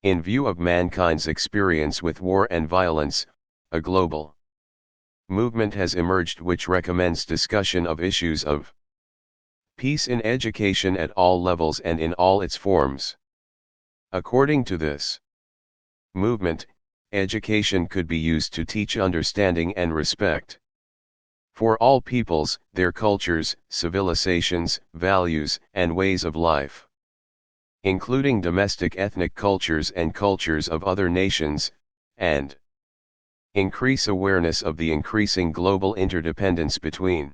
S1: In view of mankind's experience with war and violence, a global movement has emerged which recommends discussion of issues of peace in education at all levels and in all its forms. According to this movement, education could be used to teach understanding and respect for all peoples, their cultures, civilizations, values, and ways of life, including domestic ethnic cultures and cultures of other nations, and increase awareness of the increasing global interdependence between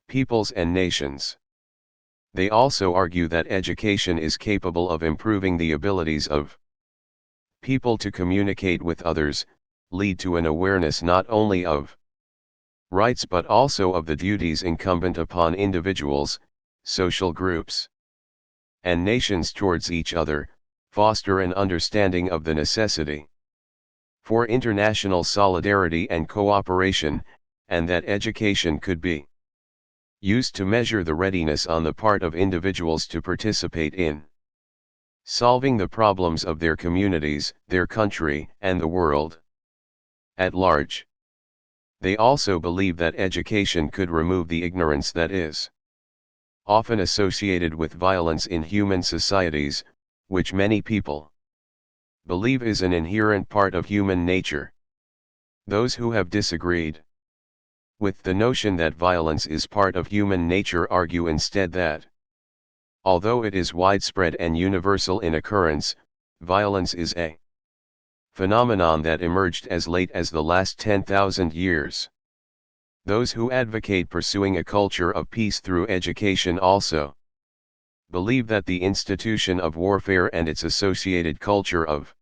S1: peoples and nations. They also argue that education is capable of improving the abilities of people to communicate with others, lead to an awareness not only of rights but also of the duties incumbent upon individuals, social groups, and nations towards each other, foster an understanding of the necessity for international solidarity and cooperation, and that education could be used to measure the readiness on the part of individuals to participate in solving the problems of their communities, their country, and the world at large. They also believe that education could remove the ignorance that is often associated with violence in human societies, which many people believe is an inherent part of human nature. Those who have disagreed with the notion that violence is part of human nature argue instead that, although it is widespread and universal in occurrence, violence is a phenomenon that emerged as late as the last 10,000 years. Those who advocate pursuing a culture of peace through education also believe that the institution of warfare and its associated culture of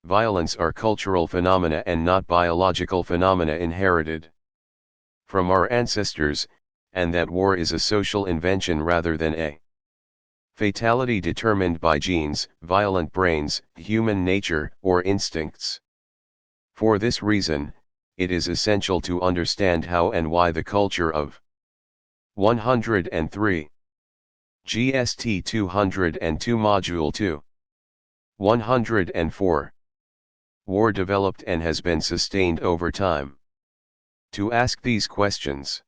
S1: violence are cultural phenomena and not biological phenomena inherited from our ancestors, and that war is a social invention rather than a fatality determined by genes, violent brains, human nature, or instincts. For this reason, it is essential to understand how and why the culture of 103. GST 202 Module 2. 104. War developed and has been sustained over time. To ask these questions,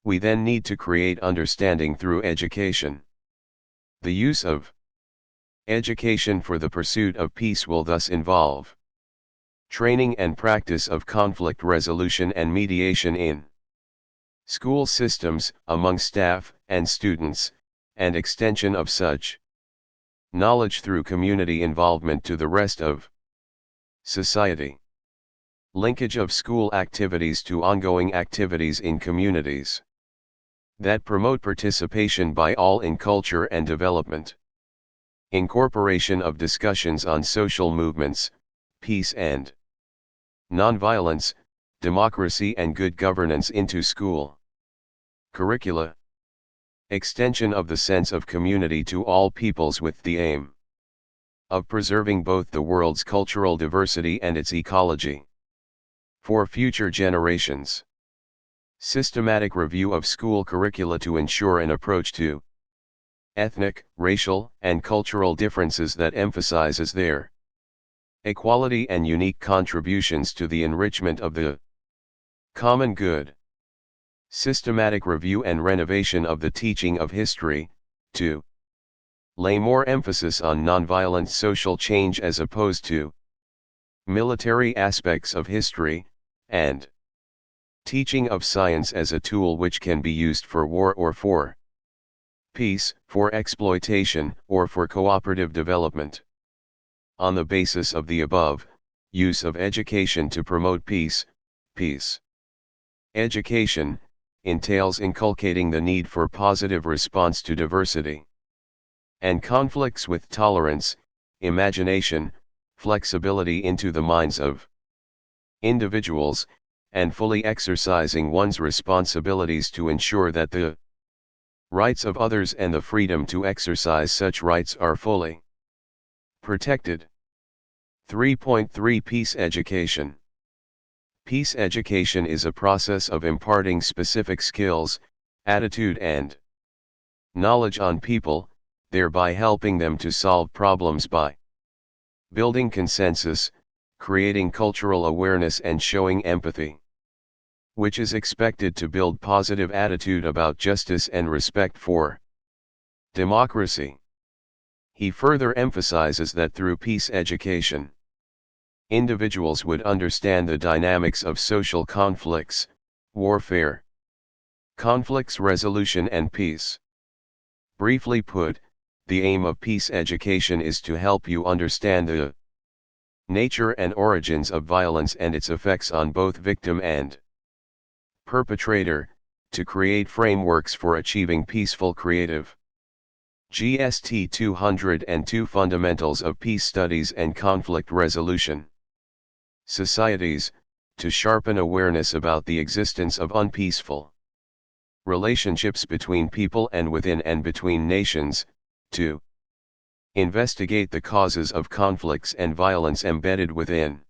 S1: We then need to create understanding through education. The use of education for the pursuit of peace will thus involve training and practice of conflict resolution and mediation in school systems, among staff and students, and extension of such knowledge through community involvement to the rest of society. Linkage of school activities to ongoing activities in communities that promote participation by all in culture and development. Incorporation of discussions on social movements, peace and nonviolence, democracy and good governance into school curricula. Extension of the sense of community to all peoples with the aim of preserving both the world's cultural diversity and its ecology for future generations. Systematic review of school curricula to ensure an approach to ethnic, racial, and cultural differences that emphasizes their equality and unique contributions to the enrichment of the common good. Systematic review and renovation of the teaching of history, to lay more emphasis on nonviolent social change as opposed to military aspects of history, and teaching of science as a tool which can be used for war or for peace, for exploitation, or for cooperative development. On the basis of the above, use of education to promote peace. Education entails inculcating the need for positive response to diversity and conflicts with tolerance, imagination, flexibility into the minds of individuals, and fully exercising one's responsibilities to ensure that the rights of others and the freedom to exercise such rights are fully protected. 3.3 Peace education. Peace education is a process of imparting specific skills, attitude and knowledge on people, thereby helping them to solve problems by building consensus, creating cultural awareness and showing empathy, which is expected to build positive attitude about justice and respect for democracy. He further emphasizes that through peace education, individuals would understand the dynamics of social conflicts, warfare, conflicts resolution and peace. Briefly put, the aim of peace education is to help you understand the nature and origins of violence and its effects on both victim and perpetrator, to create frameworks for achieving peaceful creative. GST 202 Fundamentals of Peace Studies and Conflict Resolution Societies, to sharpen awareness about the existence of unpeaceful relationships between people and within and between nations, to investigate the causes of conflicts and violence embedded within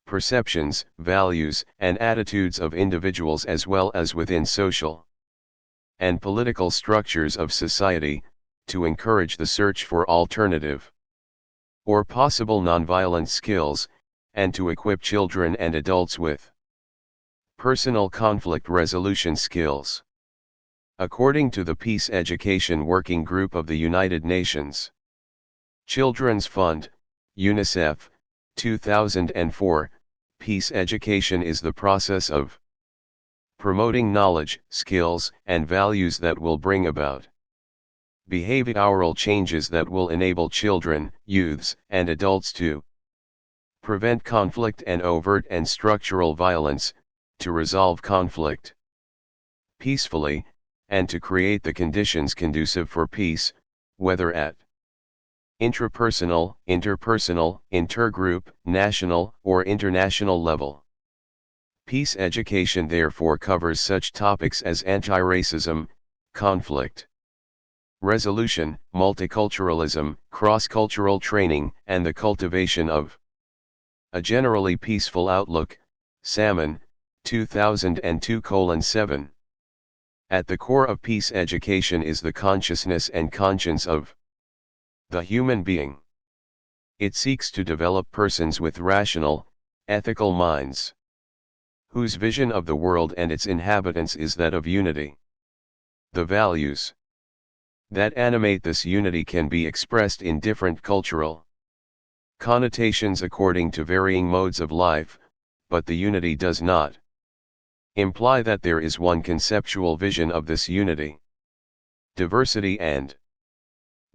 S1: perceptions, values, and attitudes of individuals as well as within social and political structures of society, to encourage the search for alternative or possible nonviolent skills, and to equip children and adults with personal conflict resolution skills. According to the Peace Education Working Group of the United Nations Children's Fund, UNICEF, 2004, peace education is the process of promoting knowledge, skills, and values that will bring about behavioral changes that will enable children, youths, and adults to prevent conflict and overt and structural violence, to resolve conflict peacefully, and to create the conditions conducive for peace, whether at intrapersonal, interpersonal, intergroup, national, or international level. Peace education therefore covers such topics as anti-racism, conflict resolution, multiculturalism, cross-cultural training, and the cultivation of a generally peaceful outlook. Salmon, 2002:7. At the core of peace education is the consciousness and conscience of the human being. It seeks to develop persons with rational, ethical minds, whose vision of the world and its inhabitants is that of unity. The values that animate this unity can be expressed in different cultural connotations according to varying modes of life, but the unity does not imply that there is one conceptual vision of this unity. Diversity and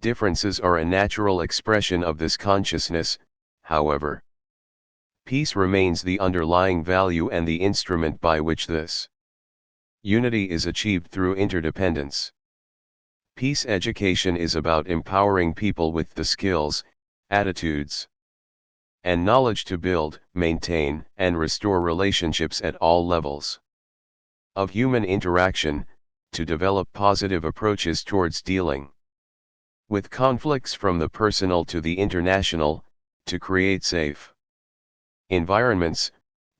S1: differences are a natural expression of this consciousness, however. Peace remains the underlying value and the instrument by which this unity is achieved through interdependence. Peace education is about empowering people with the skills, attitudes, and knowledge to build, maintain, and restore relationships at all levels of human interaction, to develop positive approaches towards dealing with conflicts from the personal to the international, to create safe environments,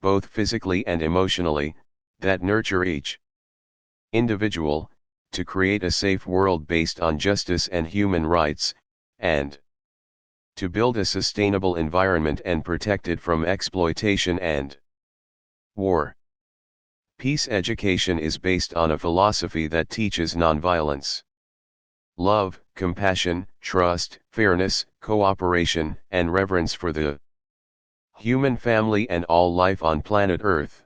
S1: both physically and emotionally, that nurture each individual, to create a safe world based on justice and human rights, and to build a sustainable environment and protect it from exploitation and war. Peace education is based on a philosophy that teaches nonviolence, love, compassion, trust, fairness, cooperation, and reverence for the human family and all life on planet Earth.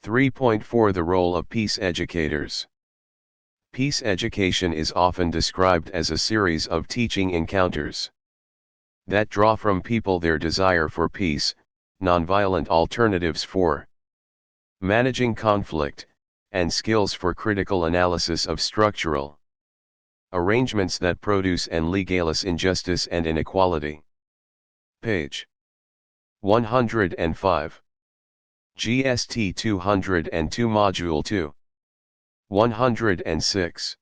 S1: 3.4 The role of peace educators. Peace education is often described as a series of teaching encounters that draw from people their desire for peace, nonviolent alternatives for managing conflict, and skills for critical analysis of structural arrangements that produce and legalize injustice and inequality. Page 105. GST 202 Module 2. 106.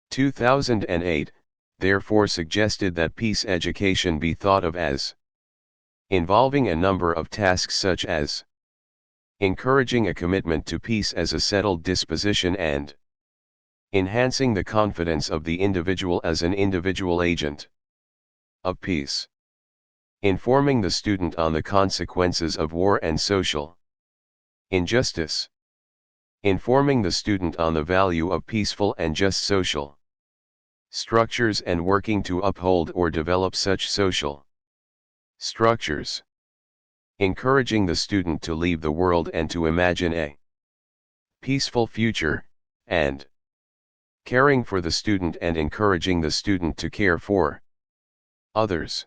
S1: 2008, therefore suggested that peace education be thought of as involving a number of tasks such as encouraging a commitment to peace as a settled disposition and enhancing the confidence of the individual as an individual agent of peace, informing the student on the consequences of war and social injustice, informing the student on the value of peaceful and just social structures and working to uphold or develop such social structures, encouraging the student to leave the world and to imagine a peaceful future, and caring for the student and encouraging the student to care for others.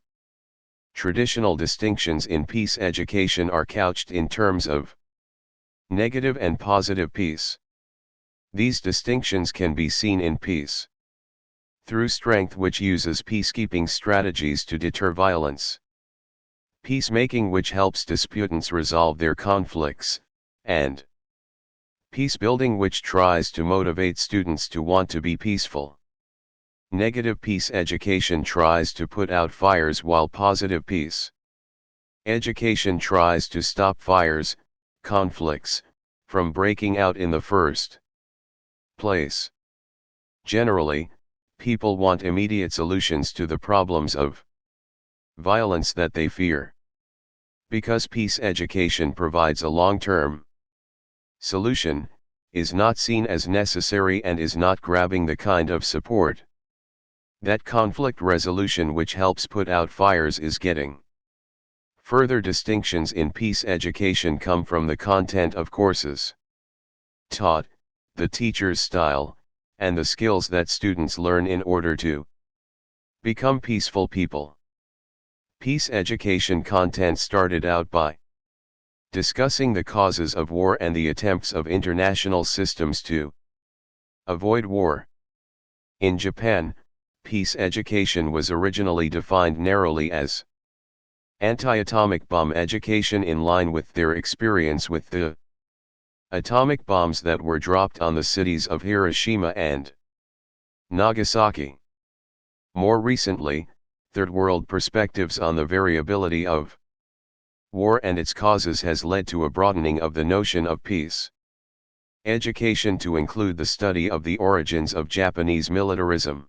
S1: Traditional distinctions in peace education are couched in terms of negative and positive peace. These distinctions can be seen in peace through strength, which uses peacekeeping strategies to deter violence, peacemaking, which helps disputants resolve their conflicts, and peacebuilding, which tries to motivate students to want to be peaceful. Negative peace education tries to put out fires, while positive peace education tries to stop fires, conflicts, from breaking out in the first place. Generally, people want immediate solutions to the problems of violence that they fear. Because peace education provides a long-term solution, is not seen as necessary and is not grabbing the kind of support that conflict resolution which helps put out fires is getting. Further distinctions in peace education come from the content of courses taught, the teacher's style, and the skills that students learn in order to become peaceful people. Peace education content started out by discussing the causes of war and the attempts of international systems to avoid war. In Japan, peace education was originally defined narrowly as anti-atomic bomb education, in line with their experience with the atomic bombs that were dropped on the cities of Hiroshima and Nagasaki. More recently, Third World perspectives on the variability of war and its causes has led to a broadening of the notion of peace education to include the study of the origins of Japanese militarism.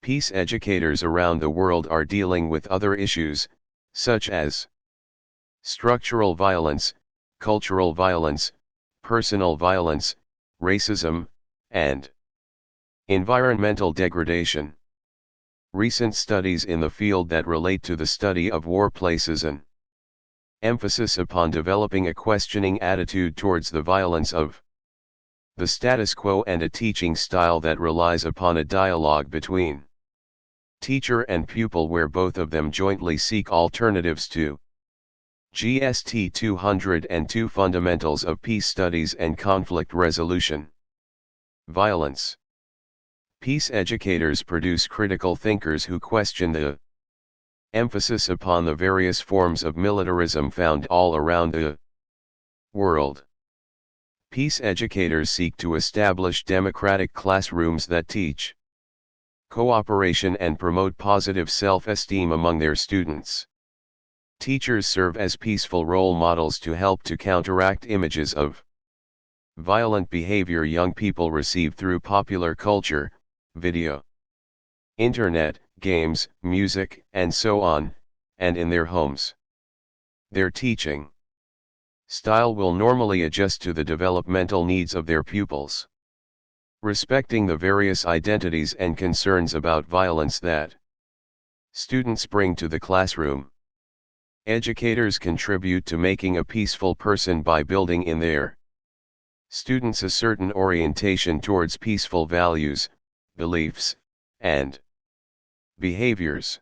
S1: Peace educators around the world are dealing with other issues, such as structural violence, cultural violence, personal violence, racism, and environmental degradation. Recent studies in the field that relate to the study of war places an emphasis upon developing a questioning attitude towards the violence of the status quo and a teaching style that relies upon a dialogue between teacher and pupil where both of them jointly seek alternatives to GST 202 Fundamentals of Peace Studies and Conflict Resolution. Violence. Peace educators produce critical thinkers who question the emphasis upon the various forms of militarism found all around the world. Peace educators seek to establish democratic classrooms that teach cooperation and promote positive self-esteem among their students. Teachers serve as peaceful role models to help to counteract images of violent behavior young people receive through popular culture, video, internet, games, music, and so on, and in their homes. Their teaching style will normally adjust to the developmental needs of their pupils, respecting the various identities and concerns about violence that students bring to the classroom. Educators contribute to making a peaceful person by building in their students a certain orientation towards peaceful values, beliefs, and behaviors.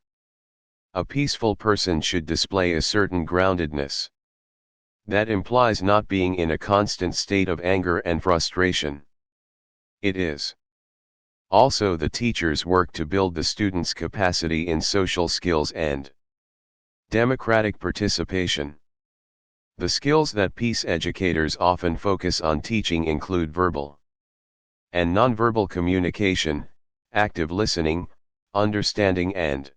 S1: A peaceful person should display a certain groundedness. That implies not being in a constant state of anger and frustration. It is also the teacher's work to build the student's capacity in social skills and democratic participation. The skills that peace educators often focus on teaching include verbal and nonverbal communication, active listening, understanding and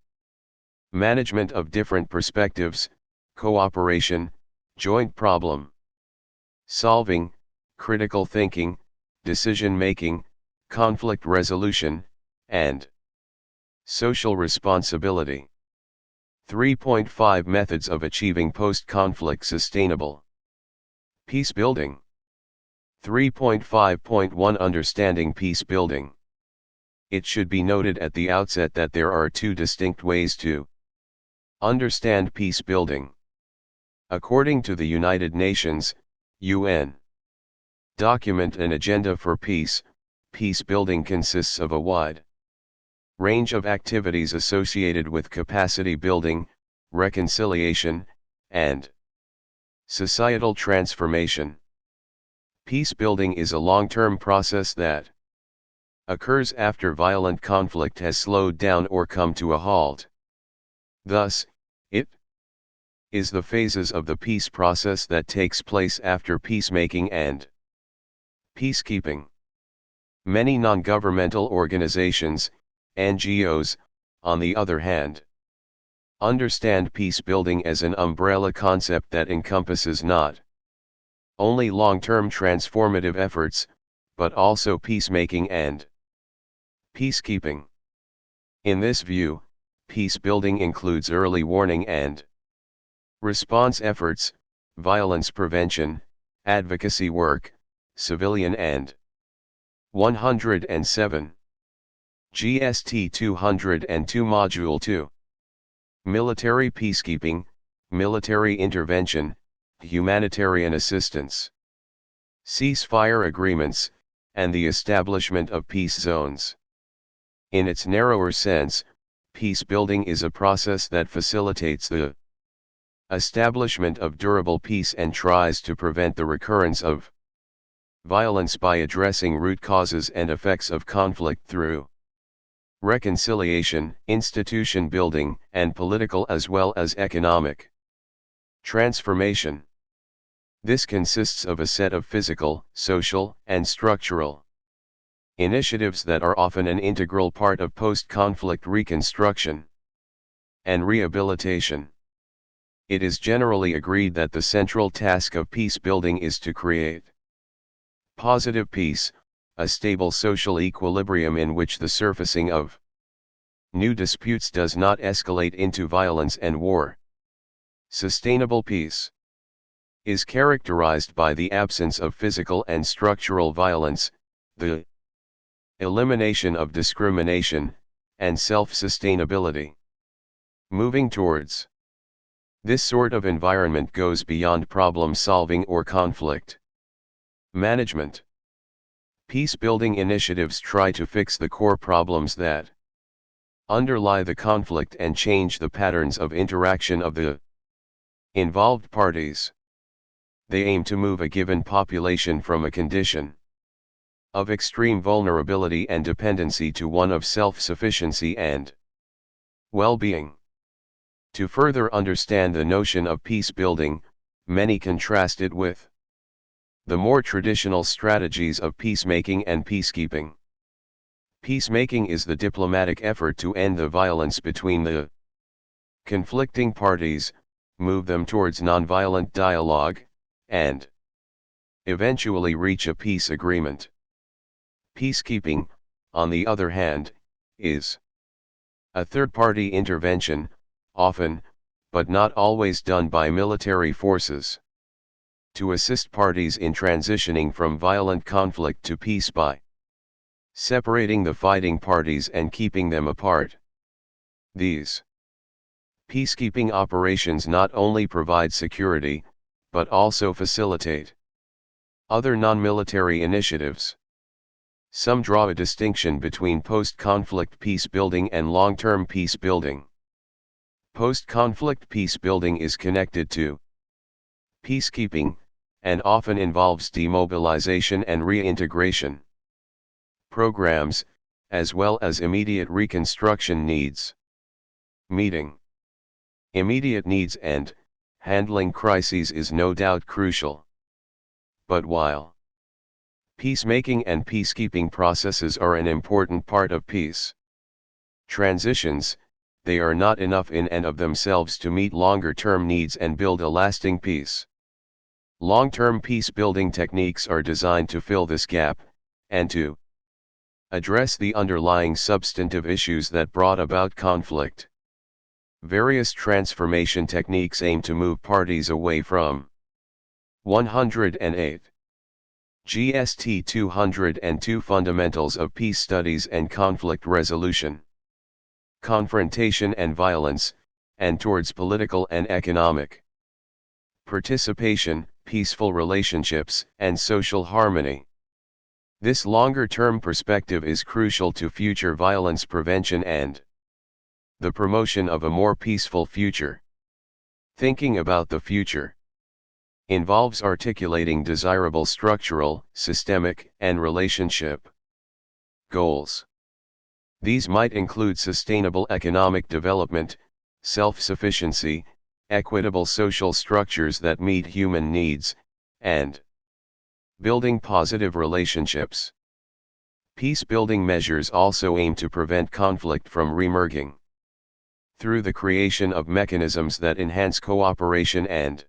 S1: management of different perspectives, cooperation, joint problem solving, critical thinking, decision-making, conflict resolution, and social responsibility. 3.5 Methods of Achieving Post-Conflict Sustainable Peace Building. 3.5.1 Understanding Peace Building. It should be noted at the outset that there are two distinct ways to understand peace building. According to the United Nations, UN document An Agenda for Peace, peace building consists of a wide range of activities associated with capacity building, reconciliation, and societal transformation. Peace building is a long-term process that occurs after violent conflict has slowed down or come to a halt. Thus, it is the phases of the peace process that takes place after peacemaking and peacekeeping. Many non-governmental organizations, NGOs, on the other hand, understand peace building as an umbrella concept that encompasses not only long-term transformative efforts, but also peacemaking and peacekeeping. In this view, peace building includes early warning and response efforts, violence prevention, advocacy work, civilian and 107. GST 202 Module 2. Military peacekeeping, military intervention, humanitarian assistance, ceasefire agreements, and the establishment of peace zones. In its narrower sense, peace building is a process that facilitates the establishment of durable peace and tries to prevent the recurrence of violence by addressing root causes and effects of conflict through reconciliation, institution building, and political as well as economic transformation. This consists of a set of physical, social, and structural initiatives that are often an integral part of post-conflict reconstruction and rehabilitation. It is generally agreed that the central task of peace building is to create positive peace, a stable social equilibrium in which the surfacing of new disputes does not escalate into violence and war. Sustainable peace. is characterized by the absence of physical and structural violence, the elimination of discrimination, and self-sustainability. Moving towards this sort of environment goes beyond problem-solving or conflict management. Peace-building initiatives try to fix the core problems that underlie the conflict and change the patterns of interaction of the involved parties. They aim to move a given population from a condition of extreme vulnerability and dependency to one of self-sufficiency and well-being. To further understand the notion of peace-building, many contrast it with the more traditional strategies of peacemaking and peacekeeping. Peacemaking is the diplomatic effort to end the violence between the conflicting parties, move them towards nonviolent dialogue, and eventually reach a peace agreement. Peacekeeping, on the other hand, is a third-party intervention, often, but not always done by military forces, to assist parties in transitioning from violent conflict to peace by separating the fighting parties and keeping them apart. These peacekeeping operations not only provide security, but also facilitate other non-military initiatives. Some draw a distinction between post-conflict peace building and long-term peace building. Post-conflict peace building is connected to peacekeeping, and often involves demobilization and reintegration programs, as well as immediate reconstruction needs. Meeting immediate needs and handling crises is no doubt crucial. But while peacemaking and peacekeeping processes are an important part of peace transitions, they are not enough in and of themselves to meet longer-term needs and build a lasting peace. Long-term peace-building techniques are designed to fill this gap, and to address the underlying substantive issues that brought about conflict. Various transformation techniques aim to move parties away from 108. GST 202 Fundamentals of Peace Studies and Conflict Resolution, confrontation and violence, and towards political and economic participation, peaceful relationships, and social harmony. This longer-term perspective is crucial to future violence prevention and the promotion of a more peaceful future. Thinking about the future involves articulating desirable structural, systemic, and relationship goals. These might include sustainable economic development, self-sufficiency, equitable social structures that meet human needs, and building positive relationships. Peace-building measures also aim to prevent conflict from reemerging through the creation of mechanisms that enhance cooperation and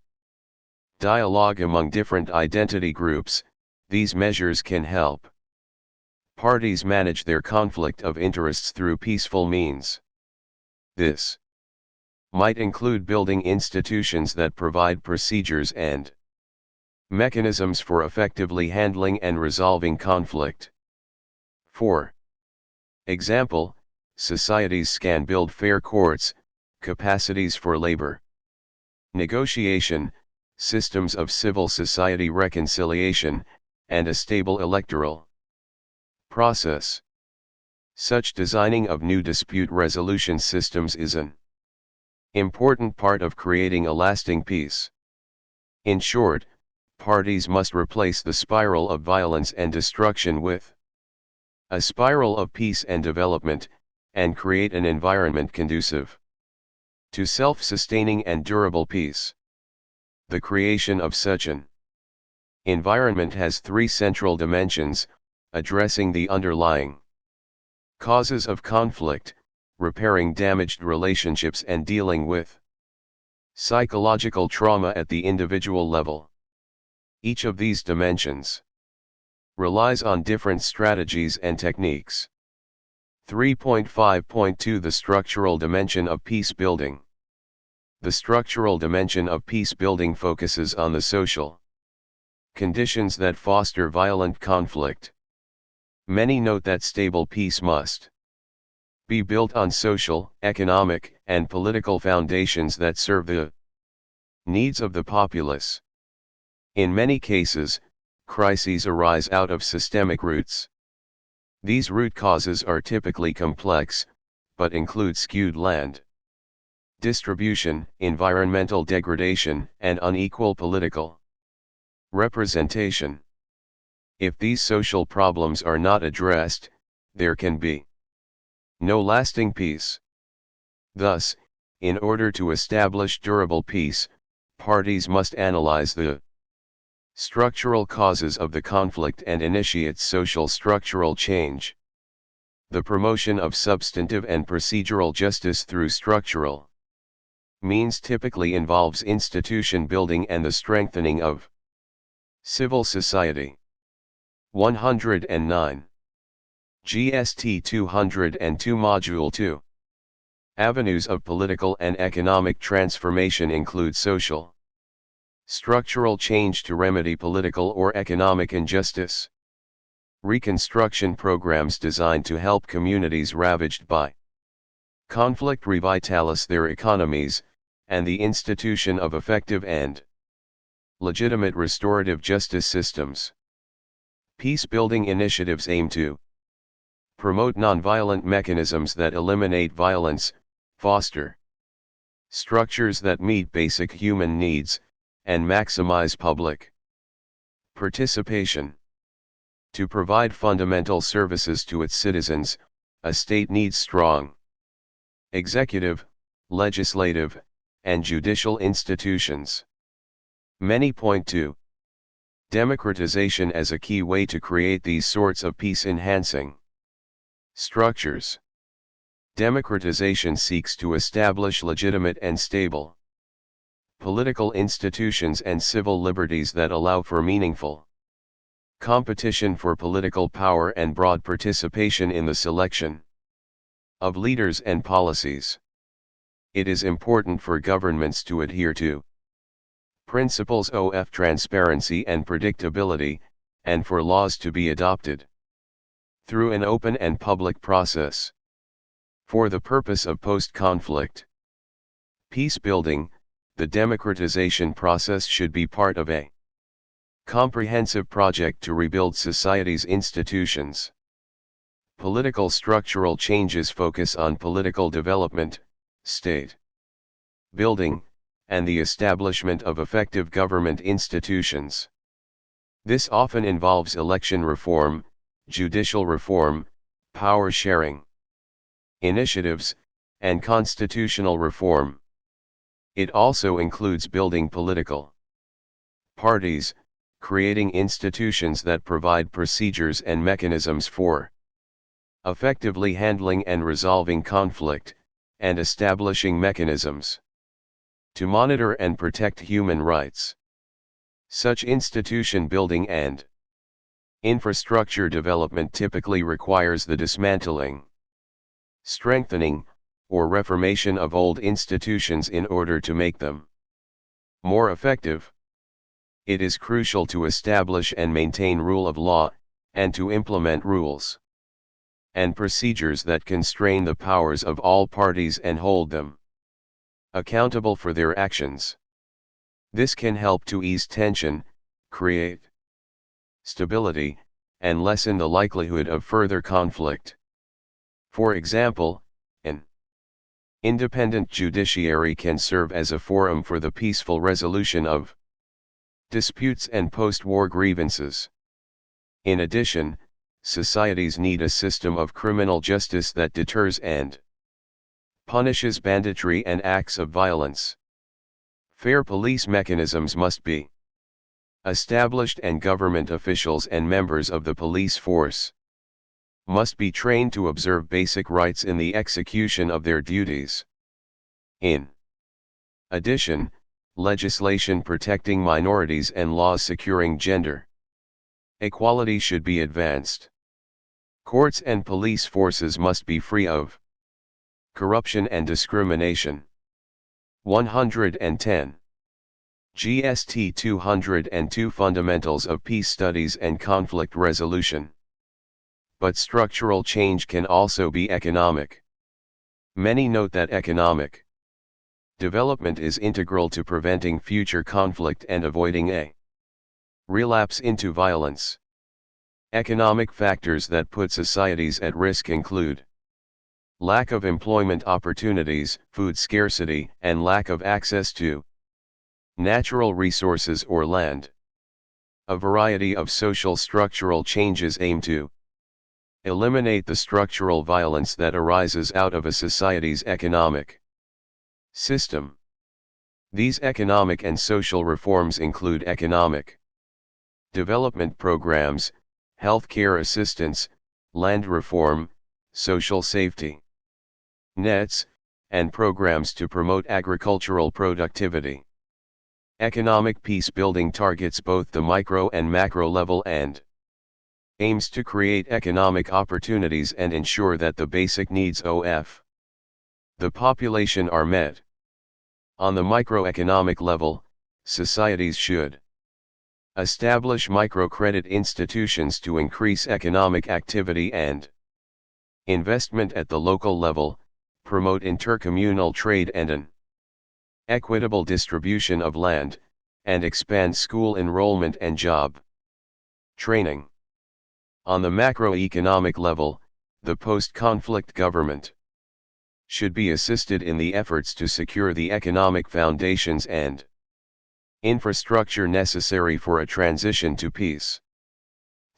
S1: dialogue among different identity groups. These measures can help parties manage their conflict of interests through peaceful means. This might include building institutions that provide procedures and mechanisms for effectively handling and resolving conflict. For example, societies can build fair courts, capacities for labor negotiation, systems of civil society reconciliation, and a stable electoral process. Such designing of new dispute resolution systems is an important part of creating a lasting peace. In short, parties must replace the spiral of violence and destruction with a spiral of peace and development, and create an environment conducive to self-sustaining and durable peace. The creation of such an environment has three central dimensions: addressing the underlying causes of conflict, repairing damaged relationships, and dealing with psychological trauma at the individual level. Each of these dimensions relies on different strategies and techniques. 3.5.2 The structural dimension of peace building. The structural dimension of peace building focuses on the social conditions that foster violent conflict. Many note that stable peace must be built on social, economic, and political foundations that serve the needs of the populace. In many cases, crises arise out of systemic roots. These root causes are typically complex, but include skewed land distribution, environmental degradation, and unequal political representation. If these social problems are not addressed, there can be no lasting peace. Thus, in order to establish durable peace, parties must analyze the structural causes of the conflict and initiate social structural change. The promotion of substantive and procedural justice through structural means typically involves institution building and the strengthening of civil society. 109. GST 202 Module 2. Avenues of political and economic transformation include social structural change to remedy political or economic injustice. Reconstruction programs designed to help communities ravaged by conflict revitalize their economies, and the institution of effective and legitimate restorative justice systems. Peace-building initiatives aim to promote nonviolent mechanisms that eliminate violence, foster structures that meet basic human needs, and maximize public participation. To provide fundamental services to its citizens, a state needs strong executive, legislative, and judicial institutions. Many point to democratization as a key way to create these sorts of peace-enhancing structures. Democratization seeks to establish legitimate and stable political institutions and civil liberties that allow for meaningful competition for political power and broad participation in the selection of leaders and policies. It is important for governments to adhere to principles of transparency and predictability, and for laws to be adopted through an open and public process. For the purpose of post-conflict peace building, the democratization process should be part of a comprehensive project to rebuild society's institutions. Political structural changes focus on political development, state building, and the establishment of effective government institutions. This often involves election reform, judicial reform, power sharing initiatives, and constitutional reform. It also includes building political parties, creating institutions that provide procedures and mechanisms for effectively handling and resolving conflict, and establishing mechanisms to monitor and protect human rights. Such institution building and infrastructure development typically requires the dismantling, strengthening, or reformation of old institutions in order to make them more effective. It is crucial to establish and maintain rule of law, and to implement rules and procedures that constrain the powers of all parties and hold them accountable for their actions. This can help to ease tension, create stability, and lessen the likelihood of further conflict. For example, an independent judiciary can serve as a forum for the peaceful resolution of disputes and post-war grievances. In addition, societies need a system of criminal justice that deters and punishes banditry and acts of violence. Fair police mechanisms must be established, and government officials and members of the police force must be trained to observe basic rights in the execution of their duties. In addition, legislation protecting minorities and laws securing gender equality should be advanced. Courts and police forces must be free of corruption and discrimination. 110. GST 202 Fundamentals of Peace Studies and Conflict Resolution. But structural change can also be economic. Many note that economic development is integral to preventing future conflict and avoiding a relapse into violence. Economic factors that put societies at risk include lack of employment opportunities, food scarcity, and lack of access to natural resources or land. A variety of social structural changes aim to eliminate the structural violence that arises out of a society's economic system. These economic and social reforms include economic development programs, healthcare assistance, land reform, social safety nets, and programs to promote agricultural productivity. Economic peace building targets both the micro and macro level and aims to create economic opportunities and ensure that the basic needs of the population are met. On the microeconomic level, societies should establish microcredit institutions to increase economic activity and investment at the local level, promote intercommunal trade and an equitable distribution of land, and expand school enrollment and job training. On the macroeconomic level, the post-conflict government should be assisted in the efforts to secure the economic foundations and infrastructure necessary for a transition to peace.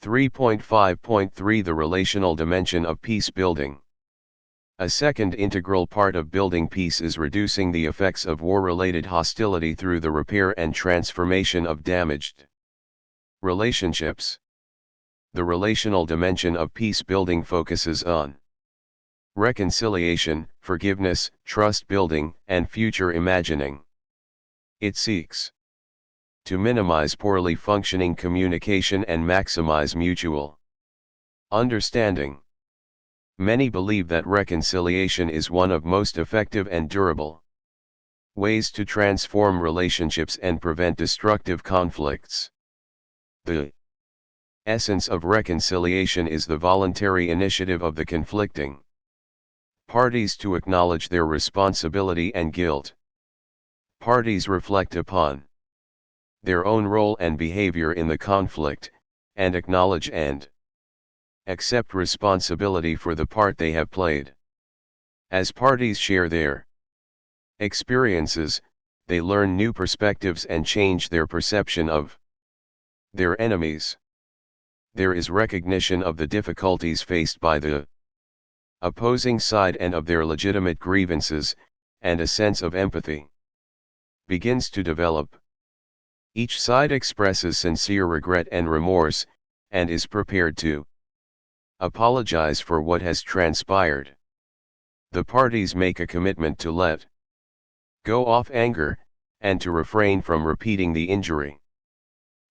S1: 3.5.3 The relational dimension of peace building. A second integral part of building peace is reducing the effects of war-related hostility through the repair and transformation of damaged relationships. The relational dimension of peace building focuses on reconciliation, forgiveness, trust building, and future imagining. It seeks to minimize poorly functioning communication and maximize mutual understanding. Many believe that reconciliation is one of most effective and durable ways to transform relationships and prevent destructive conflicts. The essence of reconciliation is the voluntary initiative of the conflicting parties to acknowledge their responsibility and guilt. Parties reflect upon their own role and behavior in the conflict, and acknowledge and accept responsibility for the part they have played. As parties share their experiences, they learn new perspectives and change their perception of their enemies. There is recognition of the difficulties faced by the opposing side and of their legitimate grievances, and a sense of empathy begins to develop. Each side expresses sincere regret and remorse, and is prepared to apologize for what has transpired. The parties make a commitment to let go of anger, and to refrain from repeating the injury.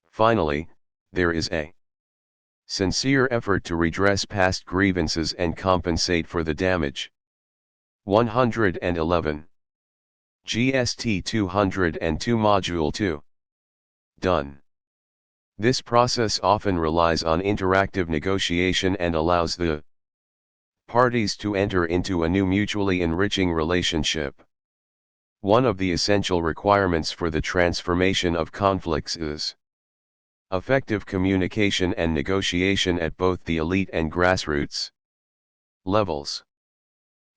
S1: Finally, there is a sincere effort to redress past grievances and compensate for the damage. 111. GST 202 Module 2. Done. This process often relies on interactive negotiation and allows the parties to enter into a new mutually enriching relationship. One of the essential requirements for the transformation of conflicts is effective communication and negotiation at both the elite and grassroots levels.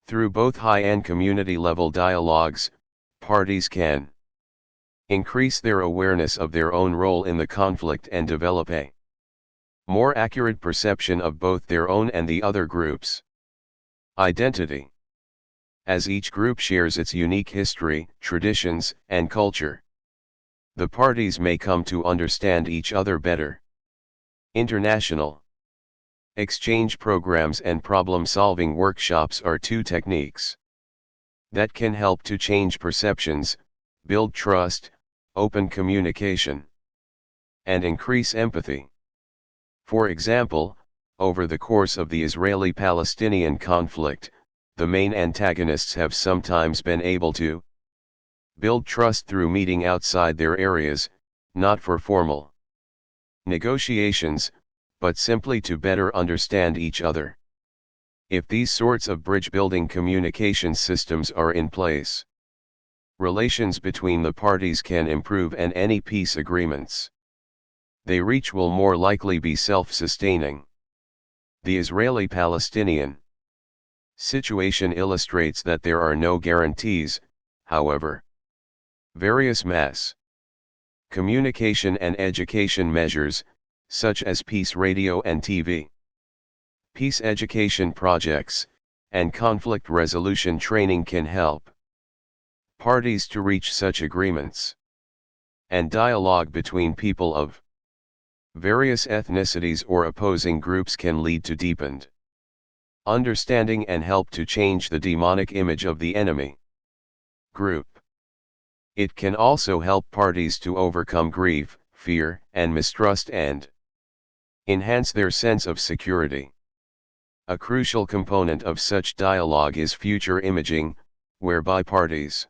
S1: Through both high and community level dialogues, parties can increase their awareness of their own role in the conflict and develop a more accurate perception of both their own and the other group's identity. As each group shares its unique history, traditions, and culture, the parties may come to understand each other better. International exchange programs and problem-solving workshops are two techniques that can help to change perceptions, build trust, open communication, and increase empathy. For example, over the course of the Israeli-Palestinian conflict, the main antagonists have sometimes been able to build trust through meeting outside their areas, not for formal negotiations, but simply to better understand each other. If these sorts of bridge-building communication systems are in place, relations between the parties can improve and any peace agreements they reach will more likely be self-sustaining. The Israeli-Palestinian situation illustrates that there are no guarantees, however. Various mass communication and education measures, such as peace radio and TV, peace education projects, and conflict resolution training can help parties to reach such agreements. And dialogue between people of various ethnicities or opposing groups can lead to deepened understanding and help to change the demonic image of the enemy group. It can also help parties to overcome grief, fear, and mistrust and enhance their sense of security. A crucial component of such dialogue is future imaging, whereby parties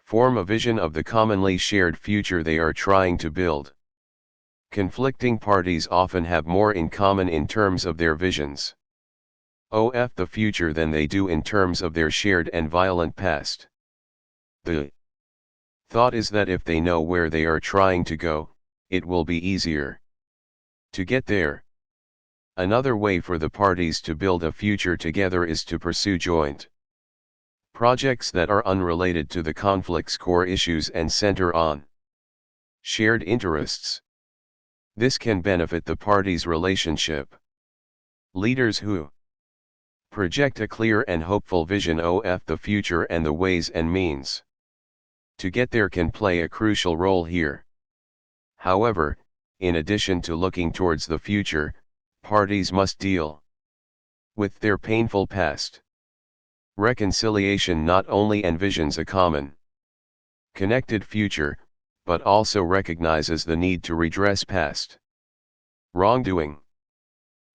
S1: form a vision of the commonly shared future they are trying to build. Conflicting parties often have more in common in terms of their visions of the future than they do in terms of their shared and violent past. The thought is that if they know where they are trying to go, it will be easier to get there. Another way for the parties to build a future together is to pursue joint projects that are unrelated to the conflict's core issues and center on shared interests. This can benefit the parties' relationship. Leaders who project a clear and hopeful vision of the future and the ways and means to get there can play a crucial role here. However, in addition to looking towards the future, parties must deal with their painful past. Reconciliation not only envisions a common, connected future, but also recognizes the need to redress past wrongdoing.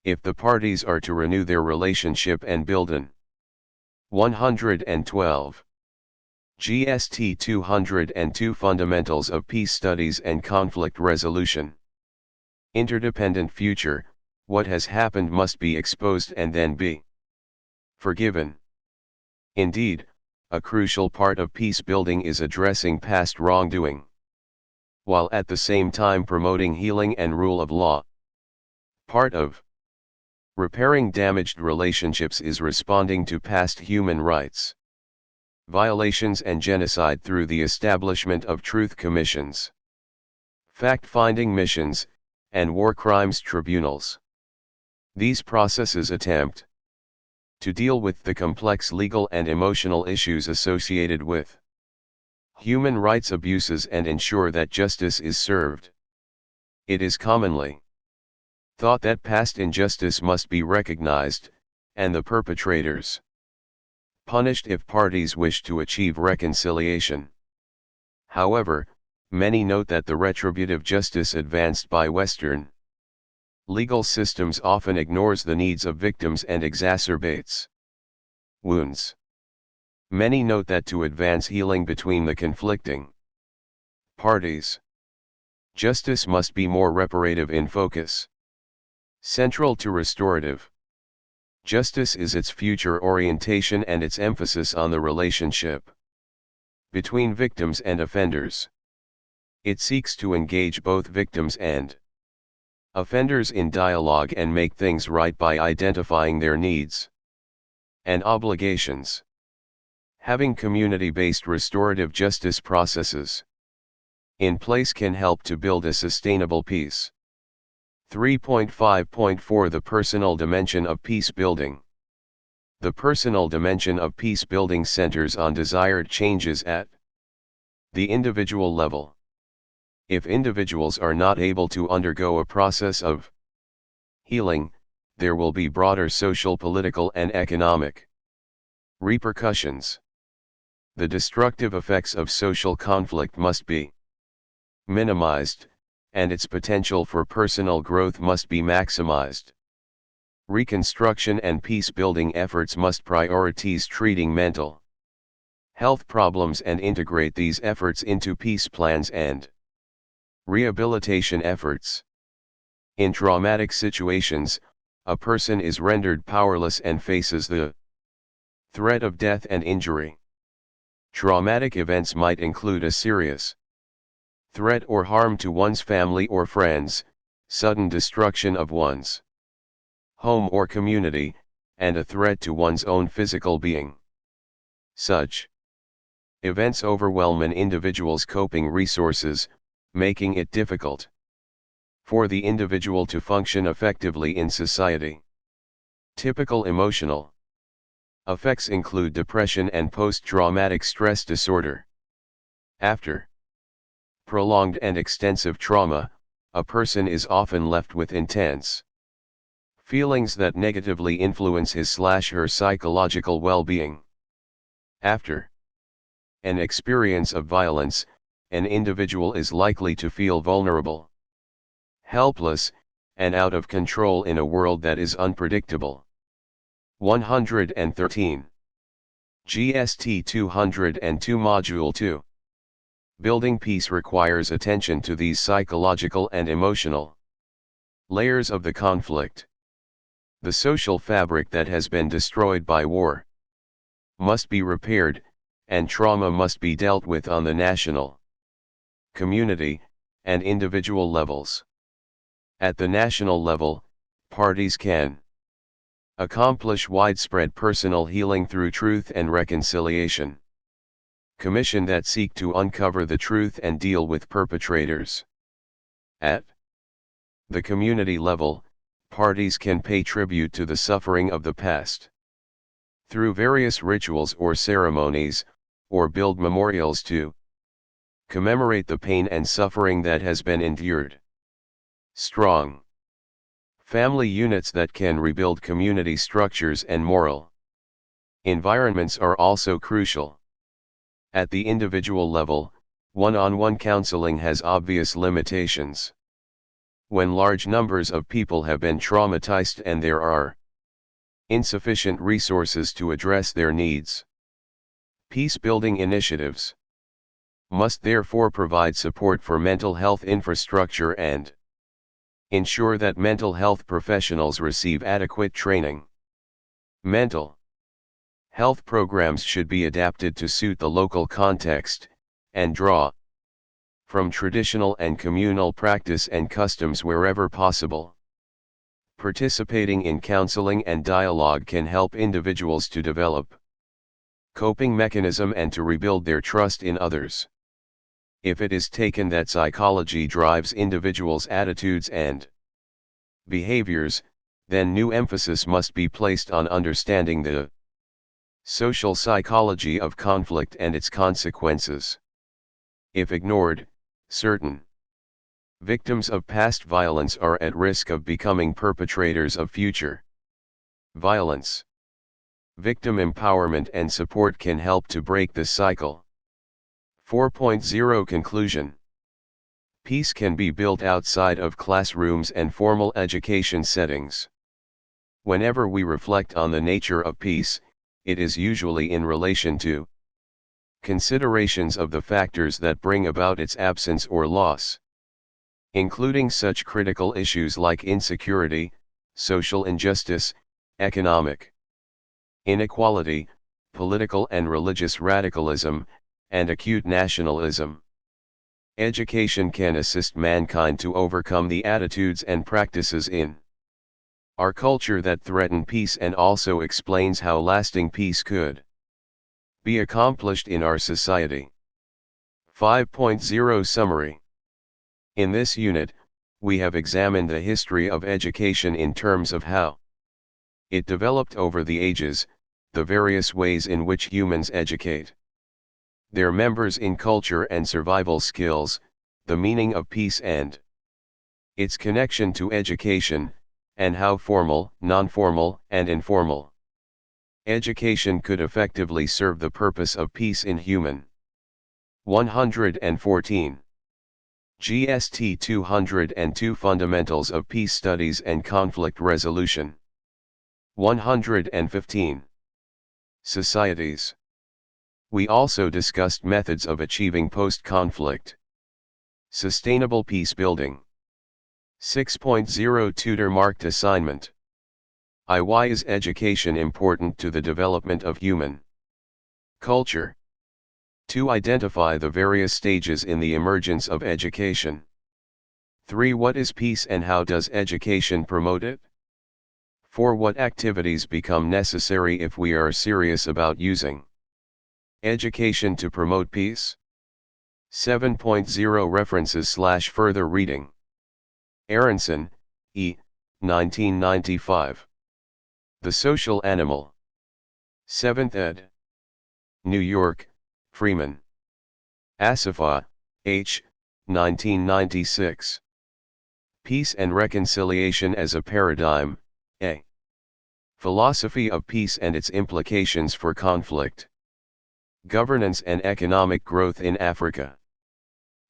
S1: If the parties are to renew their relationship and build an 112 GST 202 Fundamentals of Peace Studies and Conflict Resolution interdependent future, what has happened must be exposed and then be forgiven. Indeed, a crucial part of peace building is addressing past wrongdoing, while at the same time promoting healing and rule of law. Part of repairing damaged relationships is responding to past human rights violations and genocide through the establishment of truth commissions, fact-finding missions, and war crimes tribunals. These processes attempt to deal with the complex legal and emotional issues associated with human rights abuses and ensure that justice is served. It is commonly thought that past injustice must be recognized, and the perpetrators punished if parties wish to achieve reconciliation. However, many note that the retributive justice advanced by Western legal systems often ignores the needs of victims and exacerbates wounds. Many note that to advance healing between the conflicting parties, justice must be more reparative in focus. Central to restorative justice is its future orientation and its emphasis on the relationship between victims and offenders. It seeks to engage both victims and offenders in dialogue and make things right by identifying their needs and obligations. Having community-based restorative justice processes in place can help to build a sustainable peace. 3.5.4 The personal dimension of peace building. The personal dimension of peace building centers on desired changes at the individual level. If individuals are not able to undergo a process of healing, there will be broader social, political, and economic repercussions. The destructive effects of social conflict must be minimized, and its potential for personal growth must be maximized. Reconstruction and peace-building efforts must prioritize treating mental health problems and integrate these efforts into peace plans and rehabilitation efforts. In traumatic situations, a person is rendered powerless and faces the threat of death and injury. Traumatic events might include a serious threat or harm to one's family or friends, sudden destruction of one's home or community, and a threat to one's own physical being. Such events overwhelm an individual's coping resources, making it difficult for the individual to function effectively in society. Typical emotional effects include depression and post-traumatic stress disorder. After prolonged and extensive trauma, a person is often left with intense feelings that negatively influence his/her psychological well-being. After an experience of violence, an individual is likely to feel vulnerable, helpless, and out of control in a world that is unpredictable. 113. GST 202 Module 2. Building peace requires attention to these psychological and emotional layers of the conflict. The social fabric that has been destroyed by war must be repaired, and trauma must be dealt with on the national, community, and individual levels. At the national level, parties can accomplish widespread personal healing through truth and reconciliation. Commission that seek to uncover the truth and deal with perpetrators. At the community level, parties can pay tribute to the suffering of the past through various rituals or ceremonies, or build memorials to commemorate the pain and suffering that has been endured. Strong family units that can rebuild community structures and moral environments are also crucial. At the individual level, one-on-one counseling has obvious limitations. When large numbers of people have been traumatized and there are insufficient resources to address their needs, peace-building initiatives must therefore provide support for mental health infrastructure and ensure that mental health professionals receive adequate training. Mental health programs should be adapted to suit the local context, and draw from traditional and communal practice and customs wherever possible. Participating in counseling and dialogue can help individuals to develop coping mechanism and to rebuild their trust in others. If it is taken that psychology drives individuals' attitudes and behaviors, then new emphasis must be placed on understanding the social psychology of conflict and its consequences. If ignored, certain victims of past violence are at risk of becoming perpetrators of future violence. Victim empowerment and support can help to break this cycle. 4.0 Conclusion. Peace can be built outside of classrooms and formal education settings. Whenever we reflect on the nature of peace, it is usually in relation to considerations of the factors that bring about its absence or loss, including such critical issues like insecurity, social injustice, economic inequality, political and religious radicalism, and acute nationalism. Education can assist mankind to overcome the attitudes and practices in our culture that threaten peace and also explains how lasting peace could be accomplished in our society. 5.0 Summary. In this unit, we have examined the history of education in terms of how it developed over the ages, the various ways in which humans educate their members in culture and survival skills, the meaning of peace and its connection to education, and how formal, non-formal, and informal education could effectively serve the purpose of peace in human. 114. GST 202 Fundamentals of Peace Studies and Conflict Resolution. 115. Societies. We also discussed methods of achieving post-conflict sustainable peace building. 6.0 Tutor marked assignment. Why is education important to the development of human culture? To identify the various stages in the emergence of education. 3. What is peace and how does education promote it? 4. What activities become necessary if we are serious about using education to promote peace? 7.0 References/further reading. Aronson, E. 1995. The Social Animal. 7th ed. New York, Freeman. Assefa, H. 1996. Peace and Reconciliation as a Paradigm, A. Philosophy of Peace and its Implications for Conflict. Governance and Economic Growth in Africa.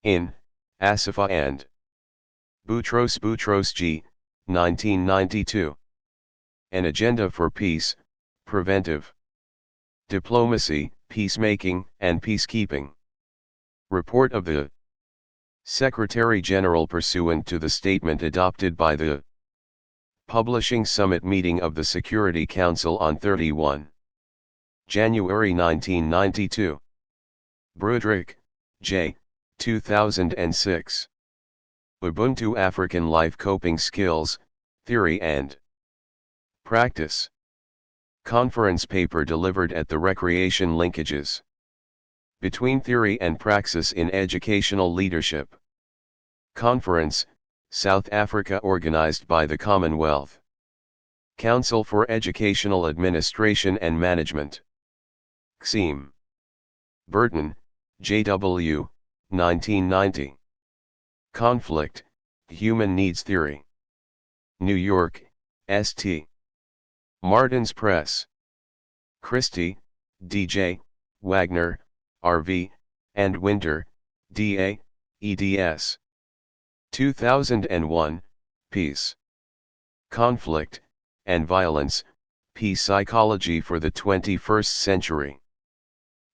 S1: In, Assefa and Boutros G. 1992. An Agenda for Peace, Preventive Diplomacy, Peacemaking, and Peacekeeping. Report of the Secretary-General pursuant to the statement adopted by the Publishing Summit meeting of the Security Council on 31 January 1992. Brudrick, J. 2006. Ubuntu African Life Coping Skills, Theory and Practice. Conference paper delivered at the Recreation Linkages between Theory and Praxis in Educational Leadership Conference, South Africa, organized by the Commonwealth Council for Educational Administration and Management. CEAM. Burton, J.W., 1990. Conflict, Human Needs Theory. New York, St. Martin's Press. Christie, D.J., Wagner, R.V., and Winter, D.A., eds. 2001, Peace, Conflict, and Violence, Peace Psychology for the 21st Century.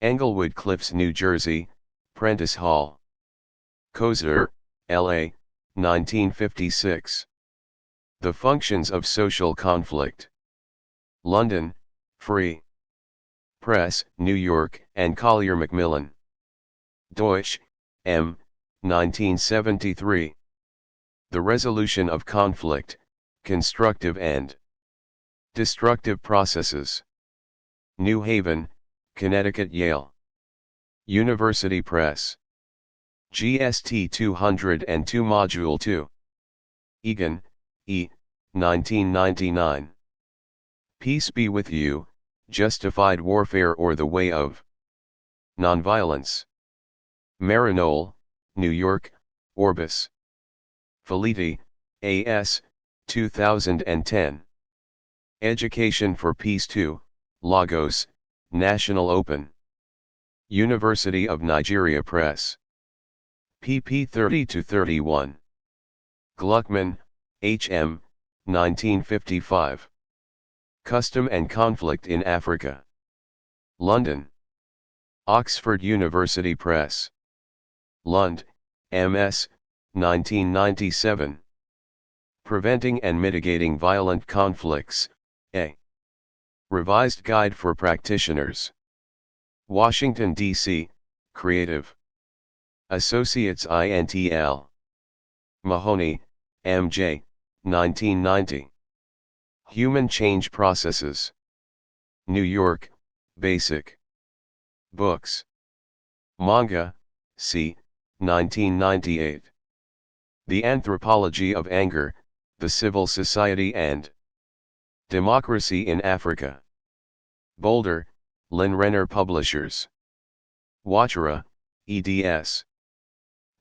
S1: Englewood Cliffs, New Jersey, Prentice Hall. Kozer, L.A., 1956. The Functions of Social Conflict. London, Free Press, New York, and Collier Macmillan. Deutsch, M. 1973. The Resolution of Conflict, Constructive and Destructive Processes. New Haven, Connecticut, Yale University Press. GST 202 Module 2. Egan, E. 1999. Peace Be With You, Justified Warfare or the Way of Nonviolence. Maryknoll, New York, Orbis. Felitti, A.S., 2010. Education for Peace 2, Lagos, National Open University of Nigeria Press. pp. 30-31. Gluckman, H.M., 1955. Custom and Conflict in Africa. London. Oxford University Press. Lund, M.S., 1997. Preventing and Mitigating Violent Conflicts, A. Revised Guide for Practitioners. Washington, D.C., Creative Associates INTL. Mahoney, M.J., 1990. Human Change Processes. New York, Basic Books. Manga, C. 1998. The Anthropology of Anger, the Civil Society and Democracy in Africa. Boulder, Lynn Renner Publishers. Ouattara, eds.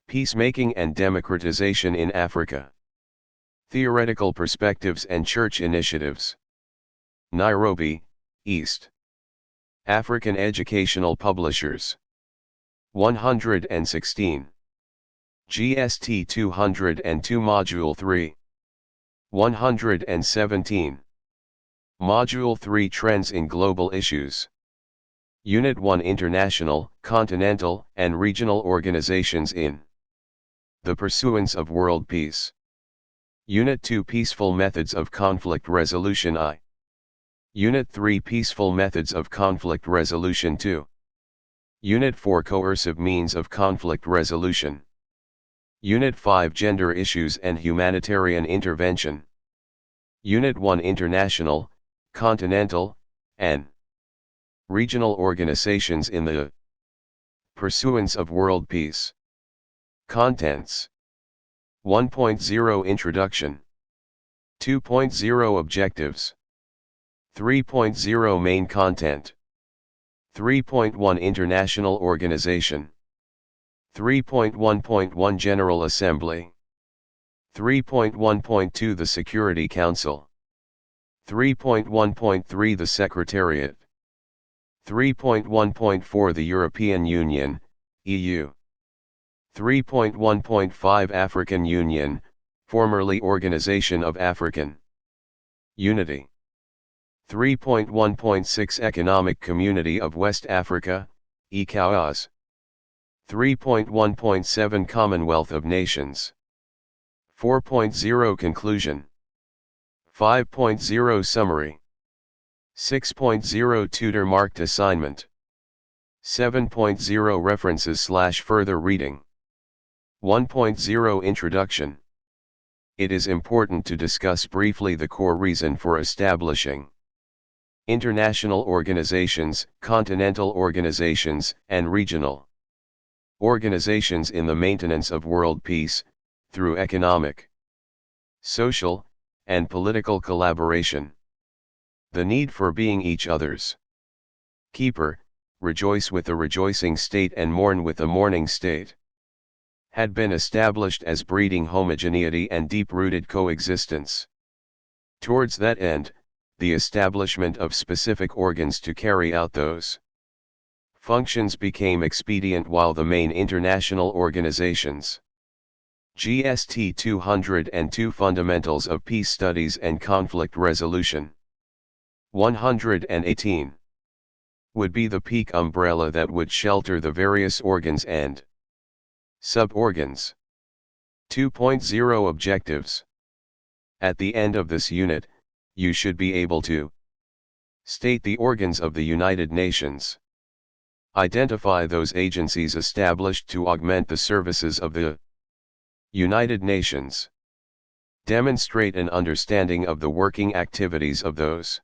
S1: Peacemaking and Democratization in Africa. Theoretical Perspectives and Church Initiatives. Nairobi, East African Educational Publishers. 116. GST 202 Module 3. 117. Module 3 Trends in Global Issues. Unit 1 International, continental, and regional organizations in the pursuance of world peace. Unit 2 Peaceful methods of conflict resolution I. Unit 3 Peaceful methods of conflict resolution 2. Unit 4 Coercive means of conflict resolution. Unit 5 Gender issues and humanitarian intervention. Unit 1 International, continental, and regional organizations in the pursuance of world peace. Contents: 1.0 Introduction, 2.0 Objectives, 3.0 Main content, 3.1 International Organization, 3.1.1 General Assembly, 3.1.2 The Security Council, 3.1.3 The Secretariat, 3.1.4 The European Union, EU, 3.1.5 African Union, formerly Organization of African Unity, 3.1.6 Economic Community of West Africa, ECOWAS, 3.1.7 Commonwealth of Nations, 4.0 Conclusion, 5.0 Summary, 6.0 Tutor marked assignment, 7.0 References/further reading, 1.0 Introduction. It is important to discuss briefly the core reason for establishing international organizations, continental organizations, and regional organizations in the maintenance of world peace, through economic, social, and political collaboration. The need for being each other's keeper, rejoice with the rejoicing state and mourn with the mourning state, had been established as breeding homogeneity and deep-rooted coexistence. Towards that end, the establishment of specific organs to carry out those functions became expedient, while the main international organizations, GST 202 Fundamentals of Peace Studies and Conflict Resolution 118, would be the peak umbrella that would shelter the various organs and sub-organs. 2.0 Objectives. At the end of this unit, you should be able to state the organs of the United Nations, identify those agencies established to augment the services of the United Nations, demonstrate an understanding of the working activities of those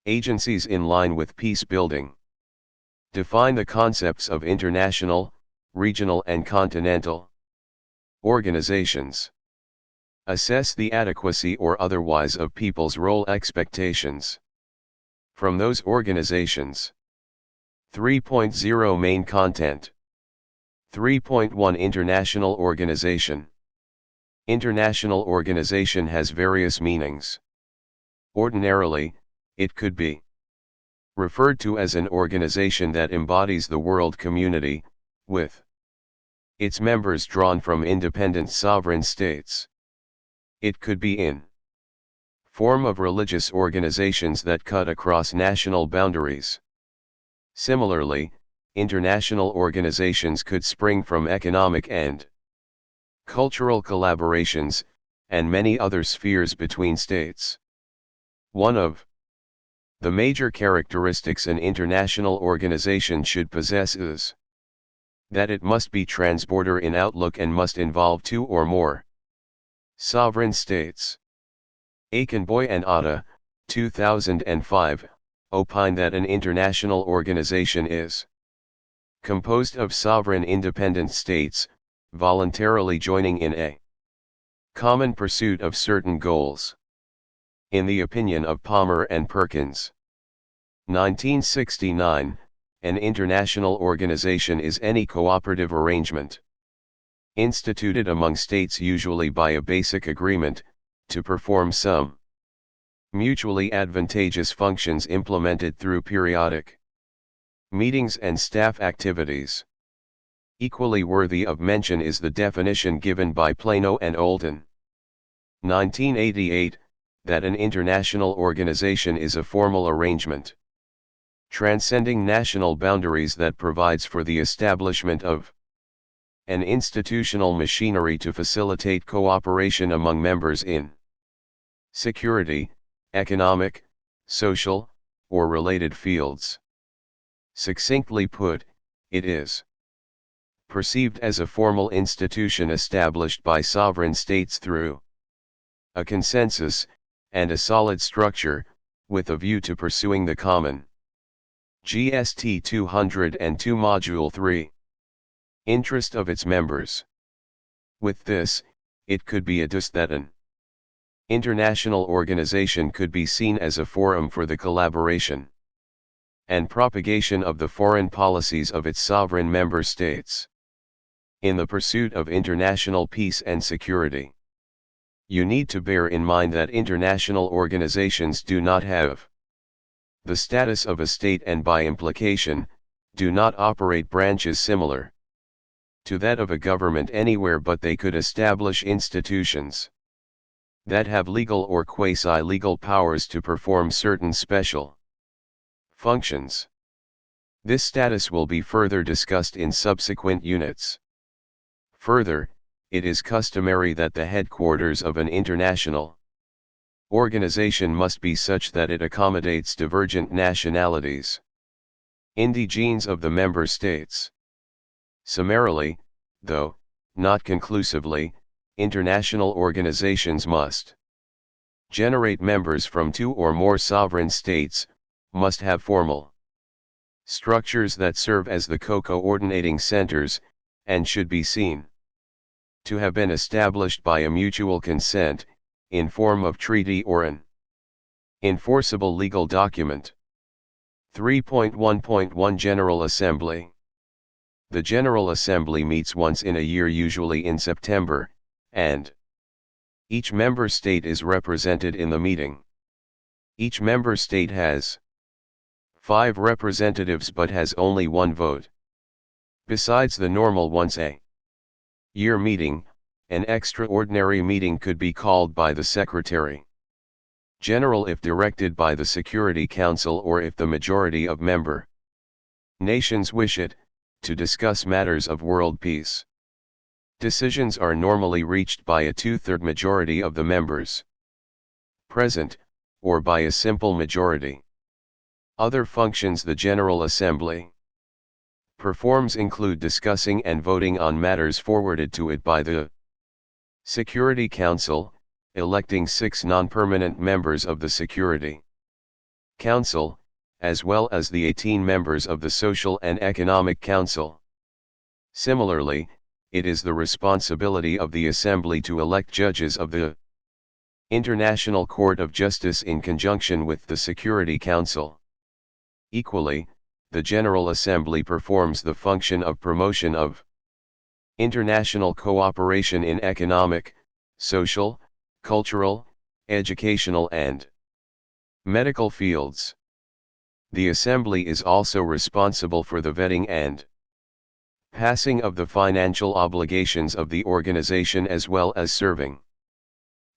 S1: agencies in line with peace building, define the concepts of international, regional and continental organizations, assess the adequacy or otherwise of people's role expectations from those organizations. 3.0 Main content. 3.1 International organization. International organization has various meanings. Ordinarily, it could be referred to as an organization that embodies the world community, with its members drawn from independent sovereign states. It could be in form of religious organizations that cut across national boundaries. Similarly, international organizations could spring from economic and cultural collaborations, and many other spheres between states. One of the major characteristics an international organization should possess is that it must be transborder in outlook and must involve two or more sovereign states. Aikenboy and Atta, 2005, opine that an international organization is composed of sovereign independent states, voluntarily joining in a common pursuit of certain goals. In the opinion of Palmer and Perkins, 1969, an international organization is any cooperative arrangement instituted among states, usually by a basic agreement, to perform some mutually advantageous functions implemented through periodic meetings and staff activities. Equally worthy of mention is the definition given by Plano and Olden, 1988, that an international organization is a formal arrangement transcending national boundaries that provides for the establishment of an institutional machinery to facilitate cooperation among members in security, economic, social, or related fields. Succinctly put, it is perceived as a formal institution established by sovereign states through a consensus and a solid structure, with a view to pursuing the common. GST 202 Module 3. Interest of its members. With this, it could be adduced that an international organization could be seen as a forum for the collaboration and propagation of the foreign policies of its sovereign member states in the pursuit of international peace and security. You need to bear in mind that international organizations do not have the status of a state and by implication, do not operate branches similar to that of a government anywhere, but they could establish institutions that have legal or quasi-legal powers to perform certain special functions. This status will be further discussed in subsequent units. Further, it is customary that the headquarters of an international organization must be such that it accommodates divergent nationalities, indigenes of the member states. Summarily, though not conclusively, international organizations must generate members from two or more sovereign states, must have formal structures that serve as the co-coordinating centers, and should be seen to have been established by a mutual consent, in form of treaty or an enforceable legal document. 3.1.1 General Assembly. The General Assembly meets once in a year, usually in September, and each member state is represented in the meeting. Each member state has 5 representatives but has only 1 vote. Besides the normal once-a-year meeting, an extraordinary meeting could be called by the Secretary General if directed by the Security Council, or if the majority of member nations wish it, to discuss matters of world peace. Decisions are normally reached by a 2/3 majority of the members present, or by a simple majority. Other functions the General Assembly performs include discussing and voting on matters forwarded to it by the Security Council, electing 6 non-permanent members of the Security Council, as well as the 18 members of the Social and Economic Council. Similarly, it is the responsibility of the Assembly to elect judges of the International Court of Justice in conjunction with the Security Council. Equally, the General Assembly performs the function of promotion of international cooperation in economic, social, cultural, educational and medical fields. The Assembly is also responsible for the vetting and passing of the financial obligations of the organization, as well as serving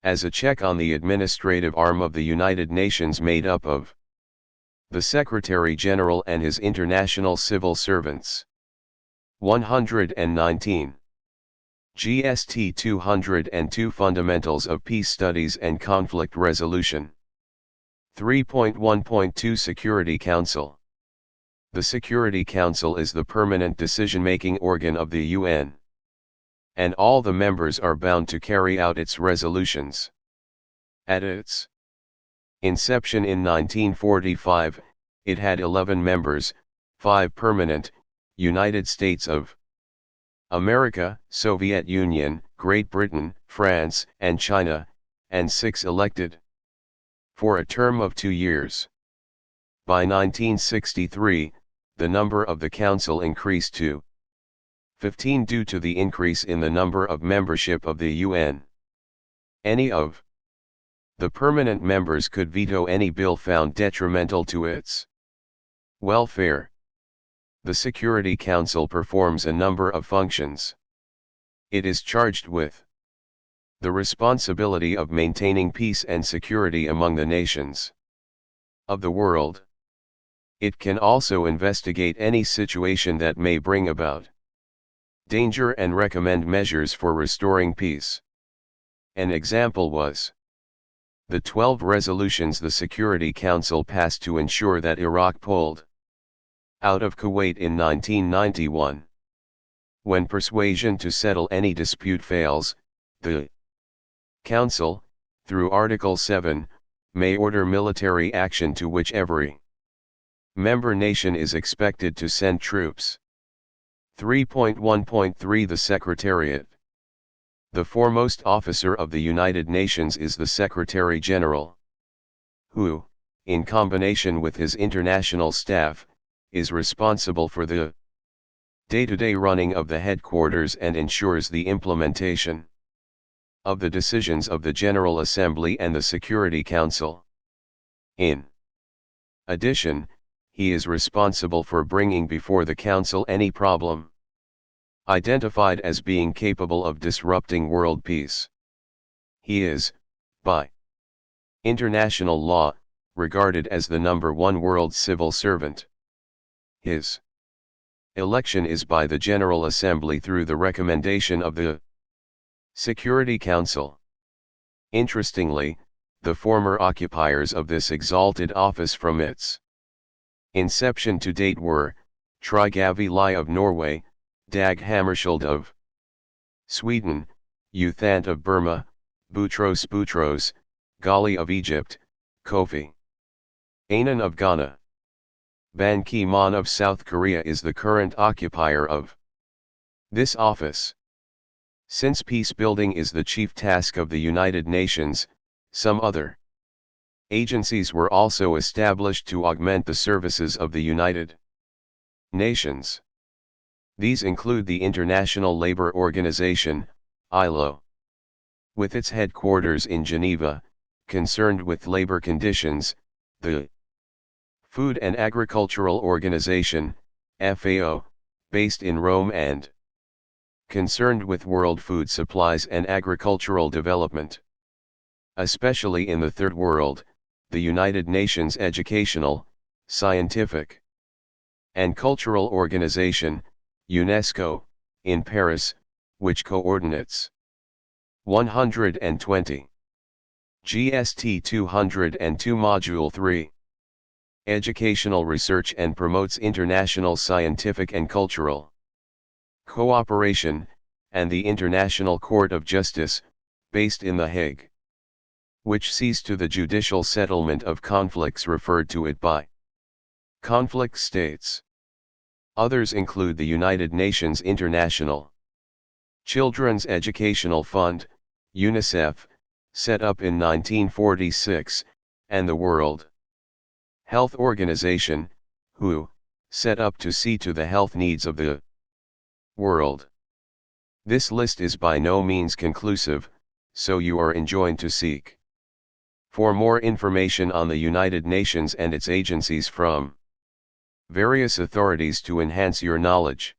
S1: as a check on the administrative arm of the United Nations, made up of the Secretary General and his international civil servants. 119. GST 202 Fundamentals of Peace Studies and Conflict Resolution. 3.1.2 Security Council. The Security Council is the permanent decision-making organ of the UN, and all the members are bound to carry out its resolutions. At its inception in 1945, it had 11 members, 5 permanent, United States of America, Soviet Union, Great Britain, France, and China, and 6 elected for a term of 2 years. By 1963, the number of the Council increased to 15 due to the increase in the number of membership of the UN. Any of the permanent members could veto any bill found detrimental to its welfare. The Security Council performs a number of functions. It is charged with the responsibility of maintaining peace and security among the nations of the world. It can also investigate any situation that may bring about danger and recommend measures for restoring peace. An example was the 12 resolutions the Security Council passed to ensure that Iraq pulled out of Kuwait in 1991. When persuasion to settle any dispute fails, the Council, through Article 7, may order military action to which every member nation is expected to send troops. 3.1.3 The Secretariat. The foremost officer of the United Nations is the Secretary General, who, in combination with his international staff, is responsible for the day-to-day running of the headquarters and ensures the implementation of the decisions of the General Assembly and the Security Council. In addition, he is responsible for bringing before the Council any problem identified as being capable of disrupting world peace. He is, by international law, regarded as the number one world civil servant. His election is by the General Assembly through the recommendation of the Security Council. Interestingly, the former occupiers of this exalted office from its inception to date were Trygve Lie of Norway, Dag Hammarskjöld of Sweden, U Thant of Burma, Boutros Boutros Ghali of Egypt, Kofi Annan of Ghana. Ban Ki-moon of South Korea is the current occupier of this office. Since peace building is the chief task of the United Nations, some other agencies were also established to augment the services of the United Nations. These include the International Labour Organization, ILO, with its headquarters in Geneva, concerned with labor conditions, the Food and Agricultural Organization, FAO, based in Rome and concerned with world food supplies and agricultural development. Especially in the Third World, the United Nations Educational, Scientific, and Cultural Organization, UNESCO, in Paris, which coordinates 120 GST 202 Module 3 Educational Research and promotes international scientific and cultural cooperation, and the International Court of Justice, based in The Hague, which sees to the judicial settlement of conflicts referred to it by conflict states. Others include the United Nations International Children's Educational Fund, UNICEF, set up in 1946, and the World Health Organization, WHO, set up to see to the health needs of the world. This list is by no means conclusive, so you are enjoined to seek for more information on the United Nations and its agencies from various authorities to enhance your knowledge.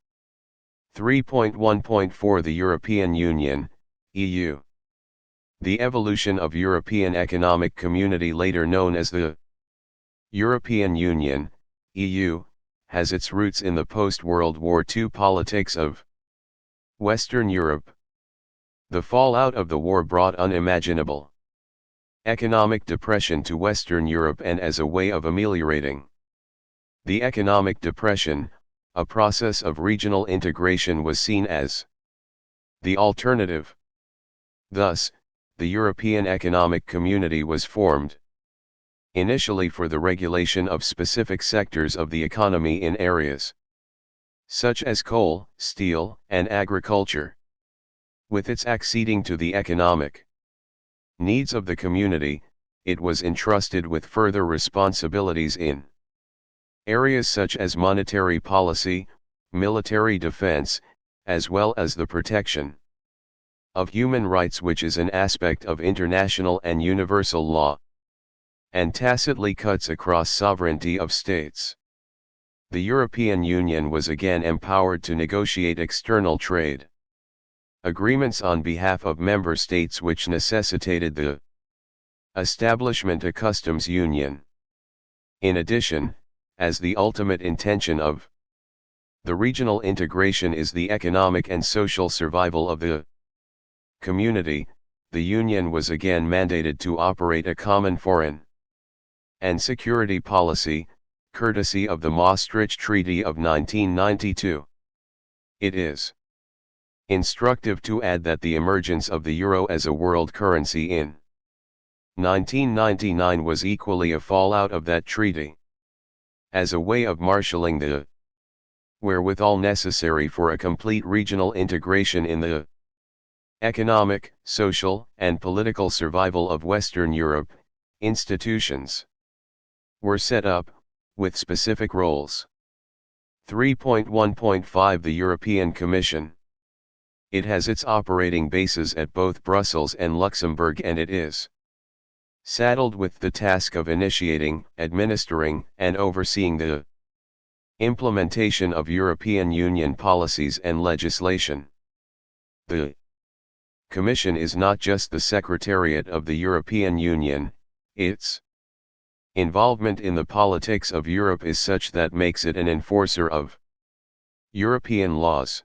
S1: 3.1.4 The European Union, EU. The evolution of European Economic Community, later known as the European Union, EU, has its roots in the post-World War II politics of Western Europe. The fallout of the war brought unimaginable economic depression to Western Europe, and as a way of ameliorating the economic depression, a process of regional integration was seen as the alternative. Thus, the European Economic Community was formed, initially for the regulation of specific sectors of the economy in areas such as coal, steel, and agriculture. With its acceding to the economic needs of the community, it was entrusted with further responsibilities in areas such as monetary policy, military defense, as well as the protection of human rights, which is an aspect of international and universal law, and tacitly cuts across sovereignty of states. The European Union was again empowered to negotiate external trade agreements on behalf of member states, which necessitated the establishment of a customs union. In addition, as the ultimate intention of the regional integration is the economic and social survival of the community, the Union was again mandated to operate a common foreign and security policy, courtesy of the Maastricht Treaty of 1992. It is instructive to add that the emergence of the euro as a world currency in 1999 was equally a fallout of that treaty. As a way of marshalling the wherewithal necessary for a complete regional integration in the economic, social, and political survival of Western Europe, institutions were set up, with specific roles. 3.1.5 The European Commission. It has its operating bases at both Brussels and Luxembourg, and it is saddled with the task of initiating, administering, and overseeing the implementation of European Union policies and legislation. The Commission is not just the Secretariat of the European Union, its involvement in the politics of Europe is such that makes it an enforcer of European laws.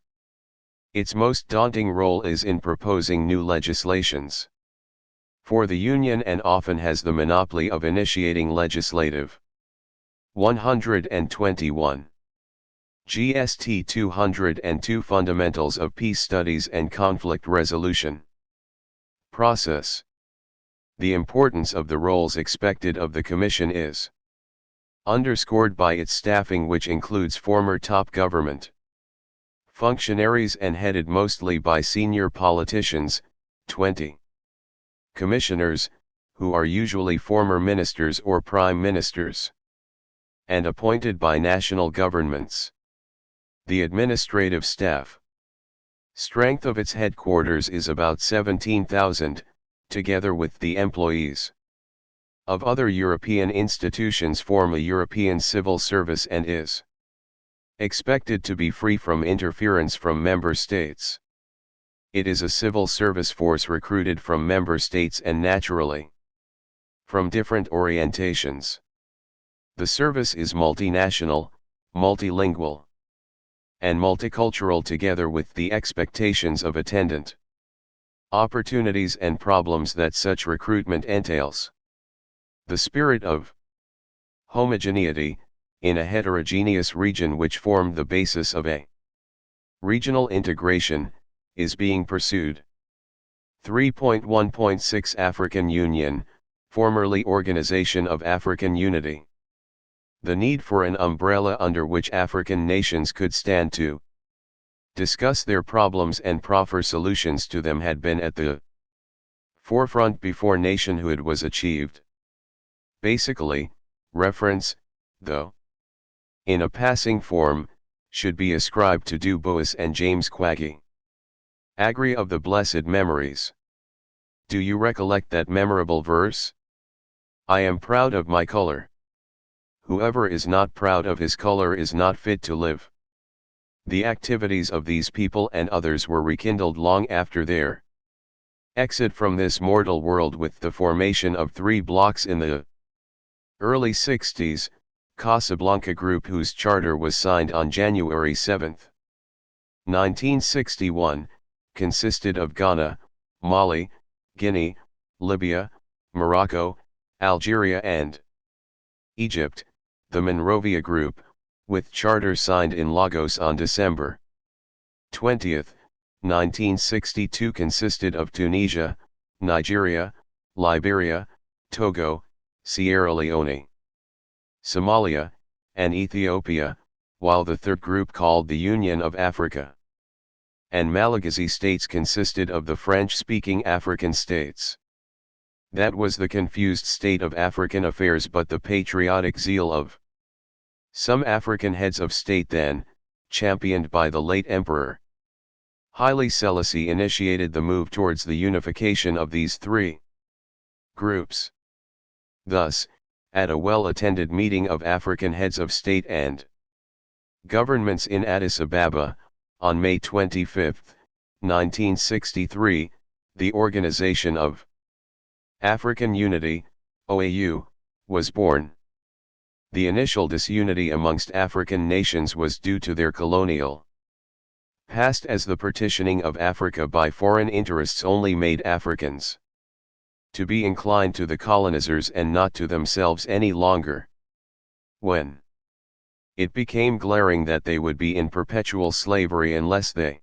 S1: Its most daunting role is in proposing new legislations for the Union, and often has the monopoly of initiating legislative. 121. GST 202 Fundamentals of Peace Studies and Conflict Resolution Process. The importance of the roles expected of the Commission is underscored by its staffing, which includes former top government functionaries and headed mostly by senior politicians, 20 commissioners, who are usually former ministers or prime ministers, and appointed by national governments. The administrative staff strength of its headquarters is about 17,000, together with the employees of other European institutions form a European civil service and is expected to be free from interference from member states. It is a civil service force recruited from member states and naturally from different orientations. The service is multinational, multilingual, and multicultural, together with the expectations of attendant opportunities and problems that such recruitment entails. The spirit of homogeneity, in a heterogeneous region which formed the basis of a regional integration, is being pursued. 3.1.6 African Union, formerly Organization of African Unity. The need for an umbrella under which African nations could stand to discuss their problems and proffer solutions to them had been at the forefront before nationhood was achieved. Basically, reference, though in a passing form, should be ascribed to Du Bois and James Quaggy. Agri of the Blessed Memories. Do you recollect that memorable verse? I am proud of my color. Whoever is not proud of his color is not fit to live. The activities of these people and others were rekindled long after their exit from this mortal world with the formation of 3 blocks in the early 60s, Casablanca Group, whose charter was signed on January 7, 1961, consisted of Ghana, Mali, Guinea, Libya, Morocco, Algeria and Egypt. The Monrovia Group, with charter signed in Lagos on December 20, 1962, consisted of Tunisia, Nigeria, Liberia, Togo, Sierra Leone, Somalia, and Ethiopia, while the third group, called the Union of Africa and Malagasy states, consisted of the French-speaking African states. That was the confused state of African affairs, but the patriotic zeal of some African heads of state then, championed by the late Emperor Haile Selassie, initiated the move towards the unification of these 3 groups. Thus, at a well-attended meeting of African heads of state and governments in Addis Ababa, on May 25, 1963, the Organization of African Unity, OAU, was born. The initial disunity amongst African nations was due to their colonial past, as the partitioning of Africa by foreign interests only made Africans to be inclined to the colonizers and not to themselves any longer. When it became glaring that they would be in perpetual slavery unless they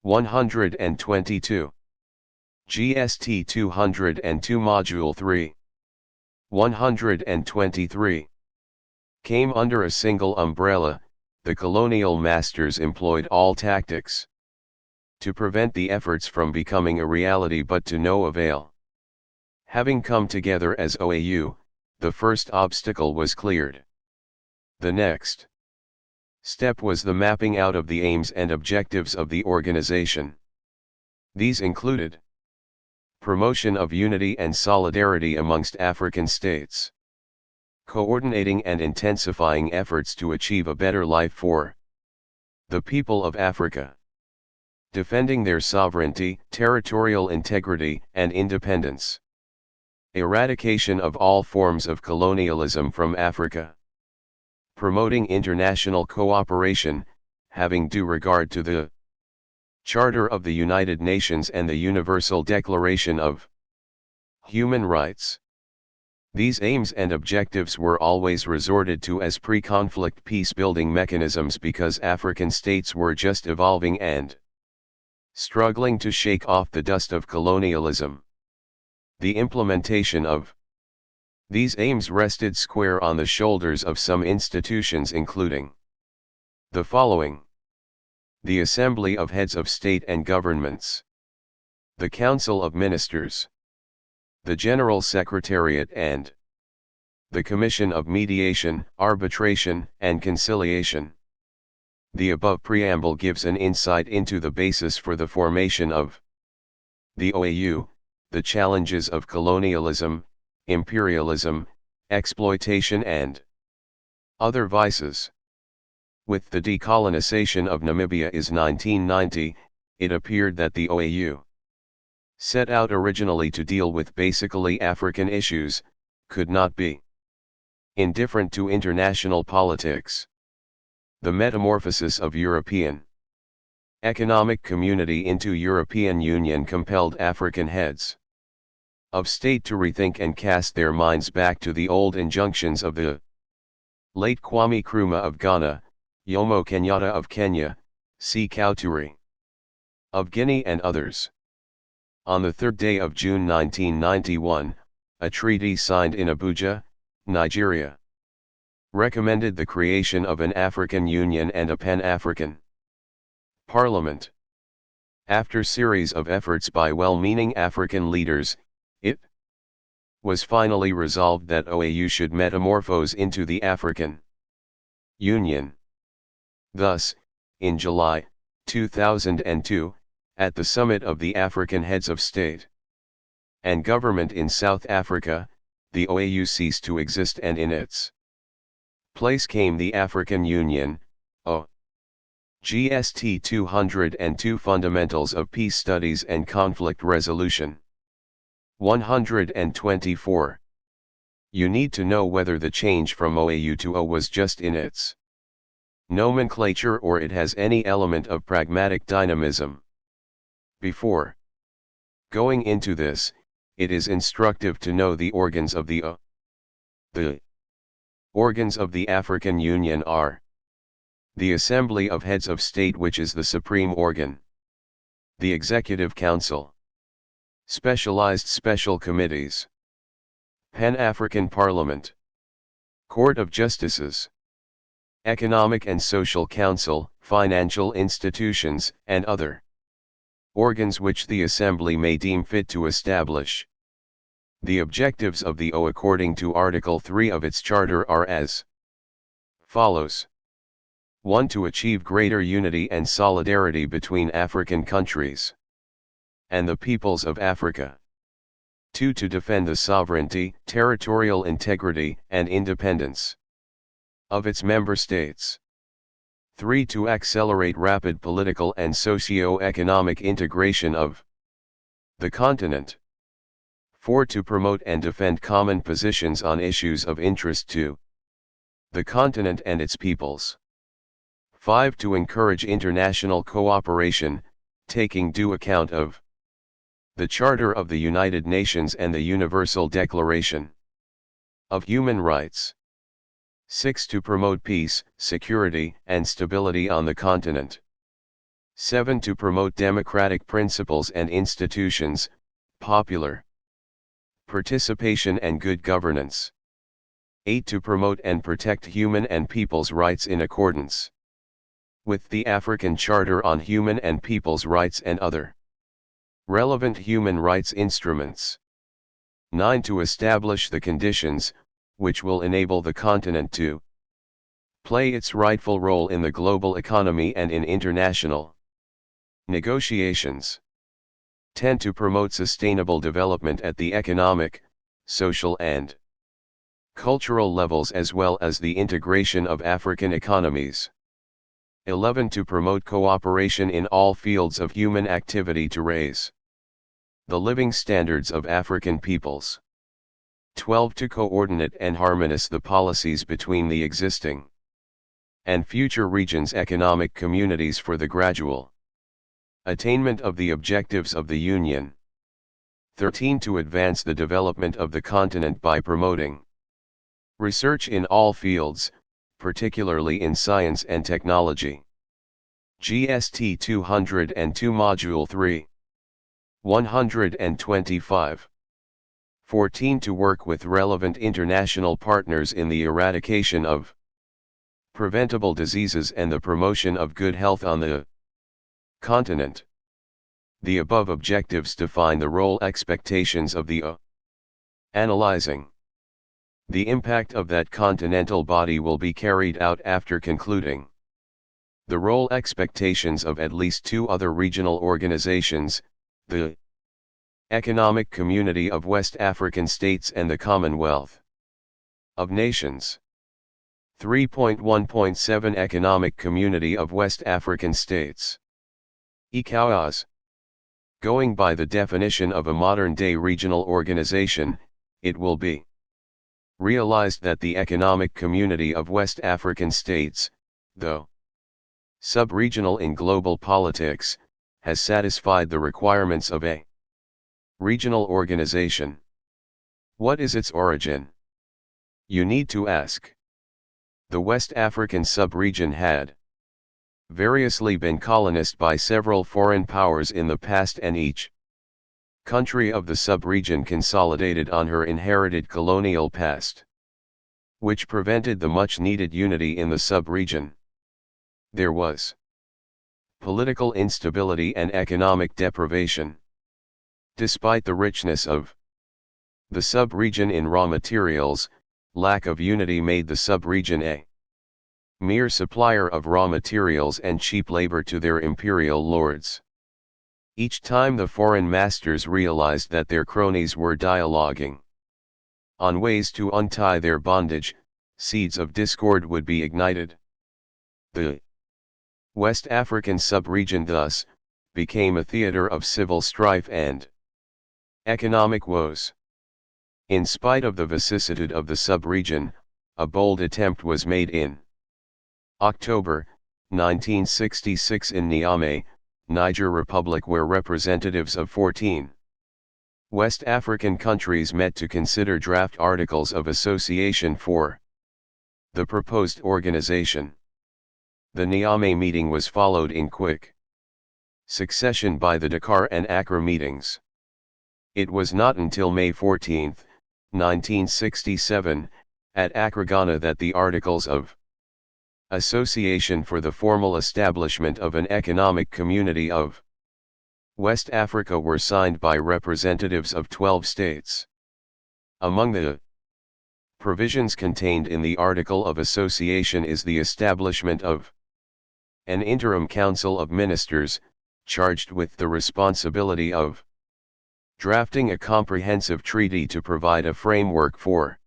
S1: 122. GST 202 Module 3. 123. Came under a single umbrella, the colonial masters employed all tactics to prevent the efforts from becoming a reality, but to no avail. Having come together as OAU, the first obstacle was cleared. The next step was the mapping out of the aims and objectives of the organization. These included promotion of unity and solidarity amongst African states, coordinating and intensifying efforts to achieve a better life for the people of Africa, defending their sovereignty, territorial integrity, and independence, eradication of all forms of colonialism from Africa, promoting international cooperation, having due regard to the Charter of the United Nations and the Universal Declaration of Human Rights. These aims and objectives were always resorted to as pre-conflict peace-building mechanisms because African states were just evolving and struggling to shake off the dust of colonialism. The implementation of these aims rested square on the shoulders of some institutions, including the following: the Assembly of Heads of State and Governments, the Council of Ministers, the General Secretariat, and the Commission of Mediation, Arbitration, and Conciliation. The above preamble gives an insight into the basis for the formation of the OAU, the challenges of colonialism, imperialism, exploitation, and other vices. With the decolonization of Namibia in 1990, it appeared that the OAU, set out originally to deal with basically African issues, could not be indifferent to international politics. The metamorphosis of European Economic Community into European Union compelled African heads of state to rethink and cast their minds back to the old injunctions of the late Kwame Nkrumah of Ghana, Jomo Kenyatta of Kenya, Sékou Touré of Guinea, and others. On the 3rd day of June 1991, a treaty signed in Abuja, Nigeria, recommended the creation of an African Union and a Pan-African Parliament. After series of efforts by well-meaning African leaders, it was finally resolved that OAU should metamorphose into the African Union. Thus, in July 2002, at the summit of the African heads of state and government in South Africa, the OAU ceased to exist, and in its place came the African Union, O. GST 202 Fundamentals of Peace Studies and Conflict Resolution. 124. You need to know whether the change from OAU to O was just in its nomenclature or it has any element of pragmatic dynamism. Before going into this, it is instructive to know the organs of the O. The organs of the African Union are the Assembly of Heads of State, which is the supreme organ, the Executive Council, specialized special committees, Pan-African Parliament, Court of Justices, Economic and Social Council, financial institutions, and other organs which the Assembly may deem fit to establish. The objectives of the O according to Article 3 of its Charter are as follows. 1. To achieve greater unity and solidarity between African countries and the peoples of Africa. 2. To defend the sovereignty, territorial integrity, and independence of its member states. 3. To accelerate rapid political and socio-economic integration of the continent. 4. To promote and defend common positions on issues of interest to the continent and its peoples. 5. To encourage international cooperation, taking due account of the Charter of the United Nations and the Universal Declaration of Human Rights. 6. To promote peace, security, and stability on the continent. 7. To promote democratic principles and institutions, popular participation and good governance. 8. To promote and protect human and people's rights in accordance with the African Charter on Human and People's Rights and other relevant human rights instruments. 9. To establish the conditions, which will enable the continent to play its rightful role in the global economy and in international negotiations. 10. To promote sustainable development at the economic, social and cultural levels as well as the integration of African economies. 11. To promote cooperation in all fields of human activity to raise the living standards of African peoples. 12. To coordinate and harmonize the policies between the existing and future regions' economic communities for the gradual attainment of the objectives of the Union. 13. To advance the development of the continent by promoting research in all fields, particularly in science and technology. GST 202 Module 3. 125. 14. To work with relevant international partners in the eradication of preventable diseases and the promotion of good health on the continent. The above objectives define the role expectations of the analyzing the impact of that continental body will be carried out after concluding the role expectations of at least 2 other regional organizations, the Economic Community of West African States and the Commonwealth of Nations. 3.1.7 Economic Community of West African States. ECOWAS. Going by the definition of a modern-day regional organization, it will be realized that the Economic Community of West African States, though sub-regional in global politics, has satisfied the requirements of a regional organization. What is its origin? You need to ask. The West African sub-region had variously been colonized by several foreign powers in the past, and each country of the sub-region consolidated on her inherited colonial past, which prevented the much-needed unity in the sub-region. There was political instability and economic deprivation. Despite the richness of the sub-region in raw materials, lack of unity made the sub-region a mere supplier of raw materials and cheap labor to their imperial lords. Each time the foreign masters realized that their cronies were dialoguing on ways to untie their bondage, seeds of discord would be ignited. The West African sub-region thus became a theater of civil strife and economic woes. In spite of the vicissitude of the sub-region, a bold attempt was made in October 1966 in Niamey, Niger Republic, where representatives of 14 West African countries met to consider draft articles of association for the proposed organization. The Niamey meeting was followed in quick succession by the Dakar and Accra meetings. It was not until May 14, 1967, at Accra, Ghana, that the Articles of Association for the formal establishment of an economic community of West Africa were signed by representatives of 12 states. Among the provisions contained in the Article of Association is the establishment of an interim council of ministers, charged with the responsibility of drafting a comprehensive treaty to provide a framework for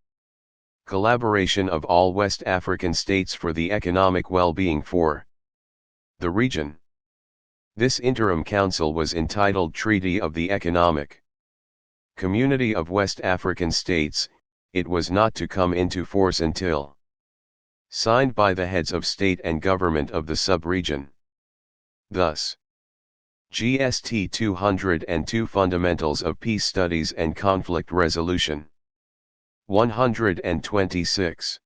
S1: collaboration of all West African states for the economic well-being for the region. This interim council was entitled Treaty of the Economic Community of West African States. It was not to come into force until signed by the heads of state and government of the sub-region. Thus, GST 202 Fundamentals of Peace Studies and Conflict Resolution. 126.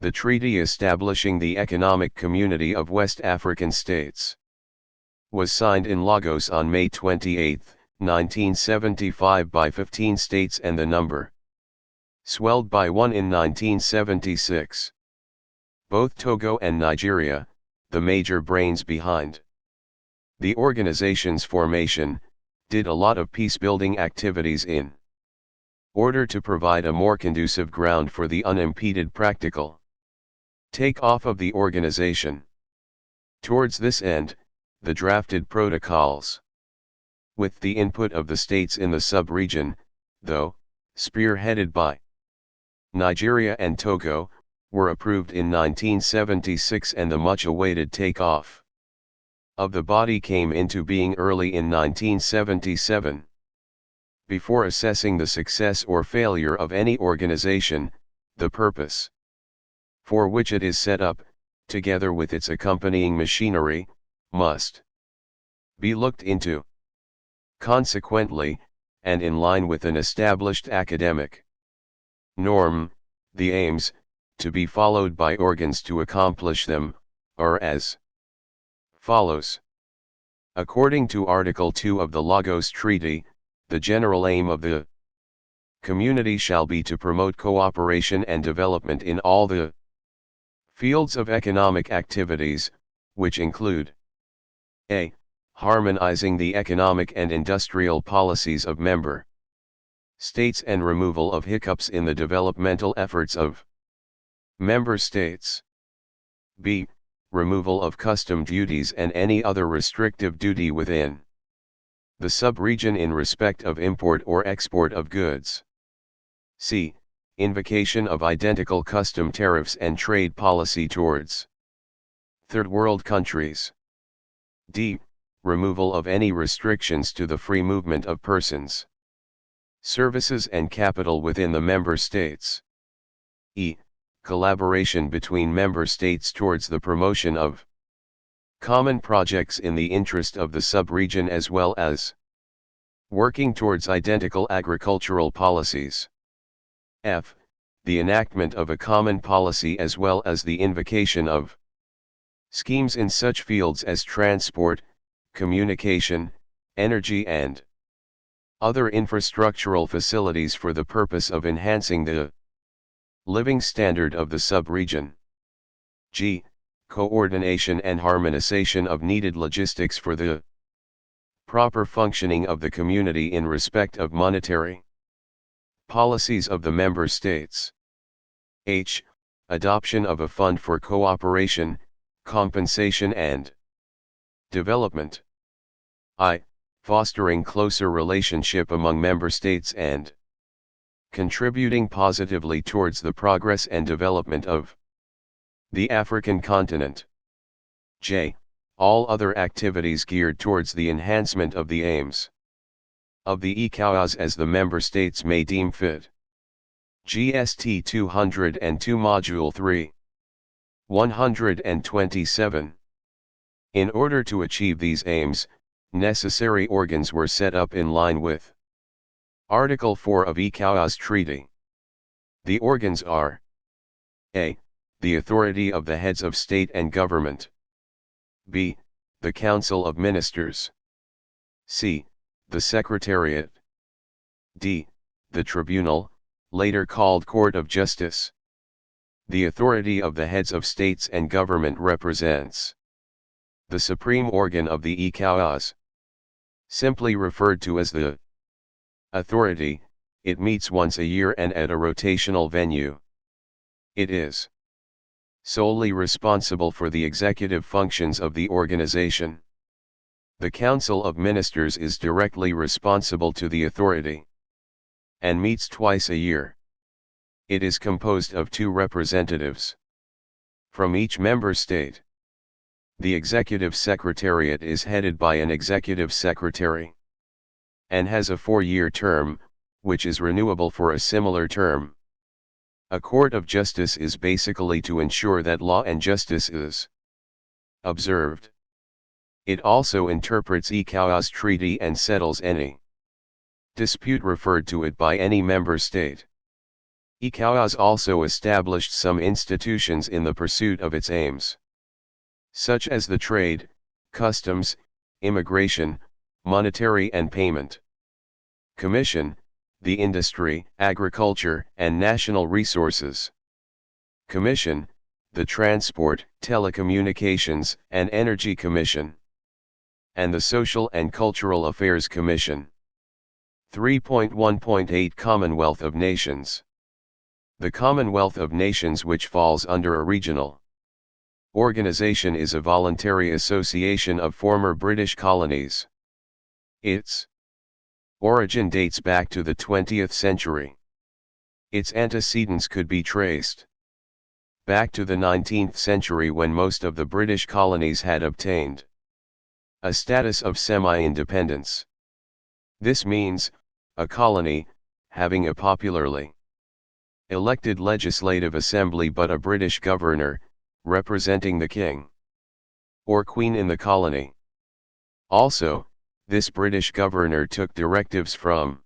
S1: The treaty establishing the Economic Community of West African States was signed in Lagos on May 28, 1975 by 15 states and the number swelled by 1 in 1976. Both Togo and Nigeria, the major brains behind the organization's formation, did a lot of peace-building activities in order to provide a more conducive ground for the unimpeded practical take-off of the organization. Towards this end, the drafted protocols, with the input of the states in the sub-region, though spearheaded by Nigeria and Togo, were approved in 1976, and the much-awaited take-off of the body came into being early in 1977. Before assessing the success or failure of any organization, the purpose for which it is set up, together with its accompanying machinery, must be looked into. Consequently, and in line with an established academic norm, the aims, to be followed by organs to accomplish them, are as follows. According to Article 2 of the Lagos Treaty, the general aim of the community shall be to promote cooperation and development in all the fields of economic activities, which include a. Harmonizing the economic and industrial policies of member states and removal of hiccups in the developmental efforts of member states. b. Removal of custom duties and any other restrictive duty within the sub-region in respect of import or export of goods. c. Invocation of identical custom tariffs and trade policy towards third world countries. d. Removal of any restrictions to the free movement of persons, services and capital within the member states. e. Collaboration between member states towards the promotion of common projects in the interest of the sub-region, as well as working towards identical agricultural policies. f. The enactment of a common policy as well as the invocation of schemes in such fields as transport, communication, energy and other infrastructural facilities for the purpose of enhancing the living standard of the sub-region. g. Coordination and harmonization of needed logistics for the proper functioning of the community in respect of monetary policies of the member states. h. Adoption of a fund for cooperation, compensation and development. I. Fostering closer relationship among member states and contributing positively towards the progress and development of the African continent. j. All other activities geared towards the enhancement of the aims of the ECOWAS as the member states may deem fit. GST 202 Module 3. 127. In order to achieve these aims, necessary organs were set up in line with Article 4 of ECOWAS Treaty. The organs are a. The authority of the heads of state and government. b. The Council of Ministers. c. The Secretariat. d. The Tribunal, later called Court of Justice. The authority of the heads of states and government represents the supreme organ of the ECOWAS. Simply referred to as the authority, it meets once a year and at a rotational venue. It is solely responsible for the executive functions of the organization. The Council of Ministers is directly responsible to the authority and meets twice a year. It is composed of 2 representatives from each member state. The Executive Secretariat is headed by an Executive Secretary and has a 4-year term, which is renewable for a similar term. A court of justice is basically to ensure that law and justice is observed. It also interprets ECOWAS treaty and settles any dispute referred to it by any member state. ECOWAS also established some institutions in the pursuit of its aims, such as the trade, customs, immigration, monetary and payment commission, the industry, agriculture, and national resources commission, the transport, telecommunications, and energy commission, and the social and cultural affairs commission. 3.1.8 Commonwealth of Nations. The Commonwealth of Nations, which falls under a regional organization, is a voluntary association of former British colonies. Its origin dates back to the 20th century. Its antecedents could be traced back to the 19th century, when most of the British colonies had obtained a status of semi-independence. This means a colony having a popularly elected legislative assembly but a British governor representing the king or queen in the colony. Also, this British governor took directives from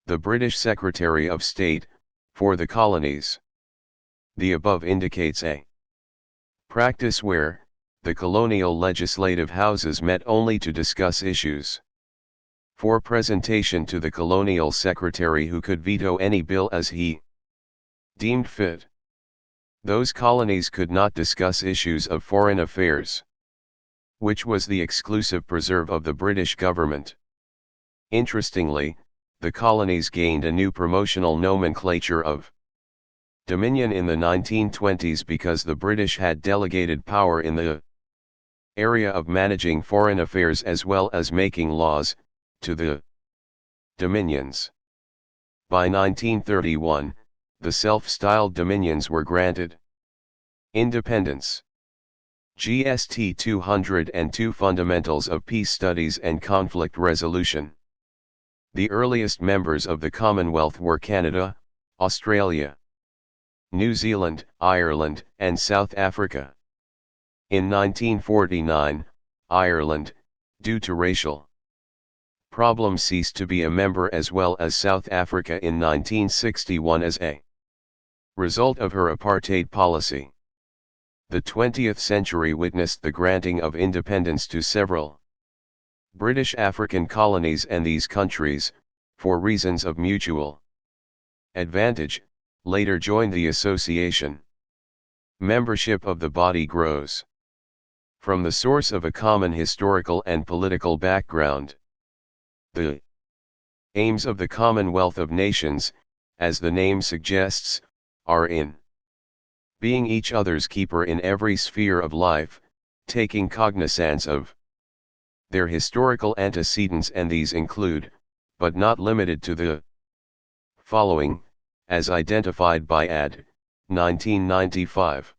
S1: the British Secretary of State for the colonies. The above indicates a practice where the colonial legislative houses met only to discuss issues for presentation to the colonial secretary, who could veto any bill as he deemed fit. Those colonies could not discuss issues of foreign affairs, which was the exclusive preserve of the British government. Interestingly, the colonies gained a new promotional nomenclature of Dominion in the 1920s because the British had delegated power in the area of managing foreign affairs as well as making laws to the dominions. By 1931, the self-styled dominions were granted independence. GST 202 Fundamentals of Peace Studies and Conflict Resolution. The earliest members of the Commonwealth were Canada, Australia, New Zealand, Ireland, and South Africa. In 1949, Ireland, due to racial problems, ceased to be a member, as well as South Africa in 1961 as a result of her apartheid policy. The 20th century witnessed the granting of independence to several British African colonies, and these countries, for reasons of mutual advantage, later joined the association. Membership of the body grows from the source of a common historical and political background. The aims of the Commonwealth of Nations, as the name suggests, are in being each other's keeper in every sphere of life, taking cognizance of their historical antecedents, and these include, but not limited to, the following, as identified by AD. 1995.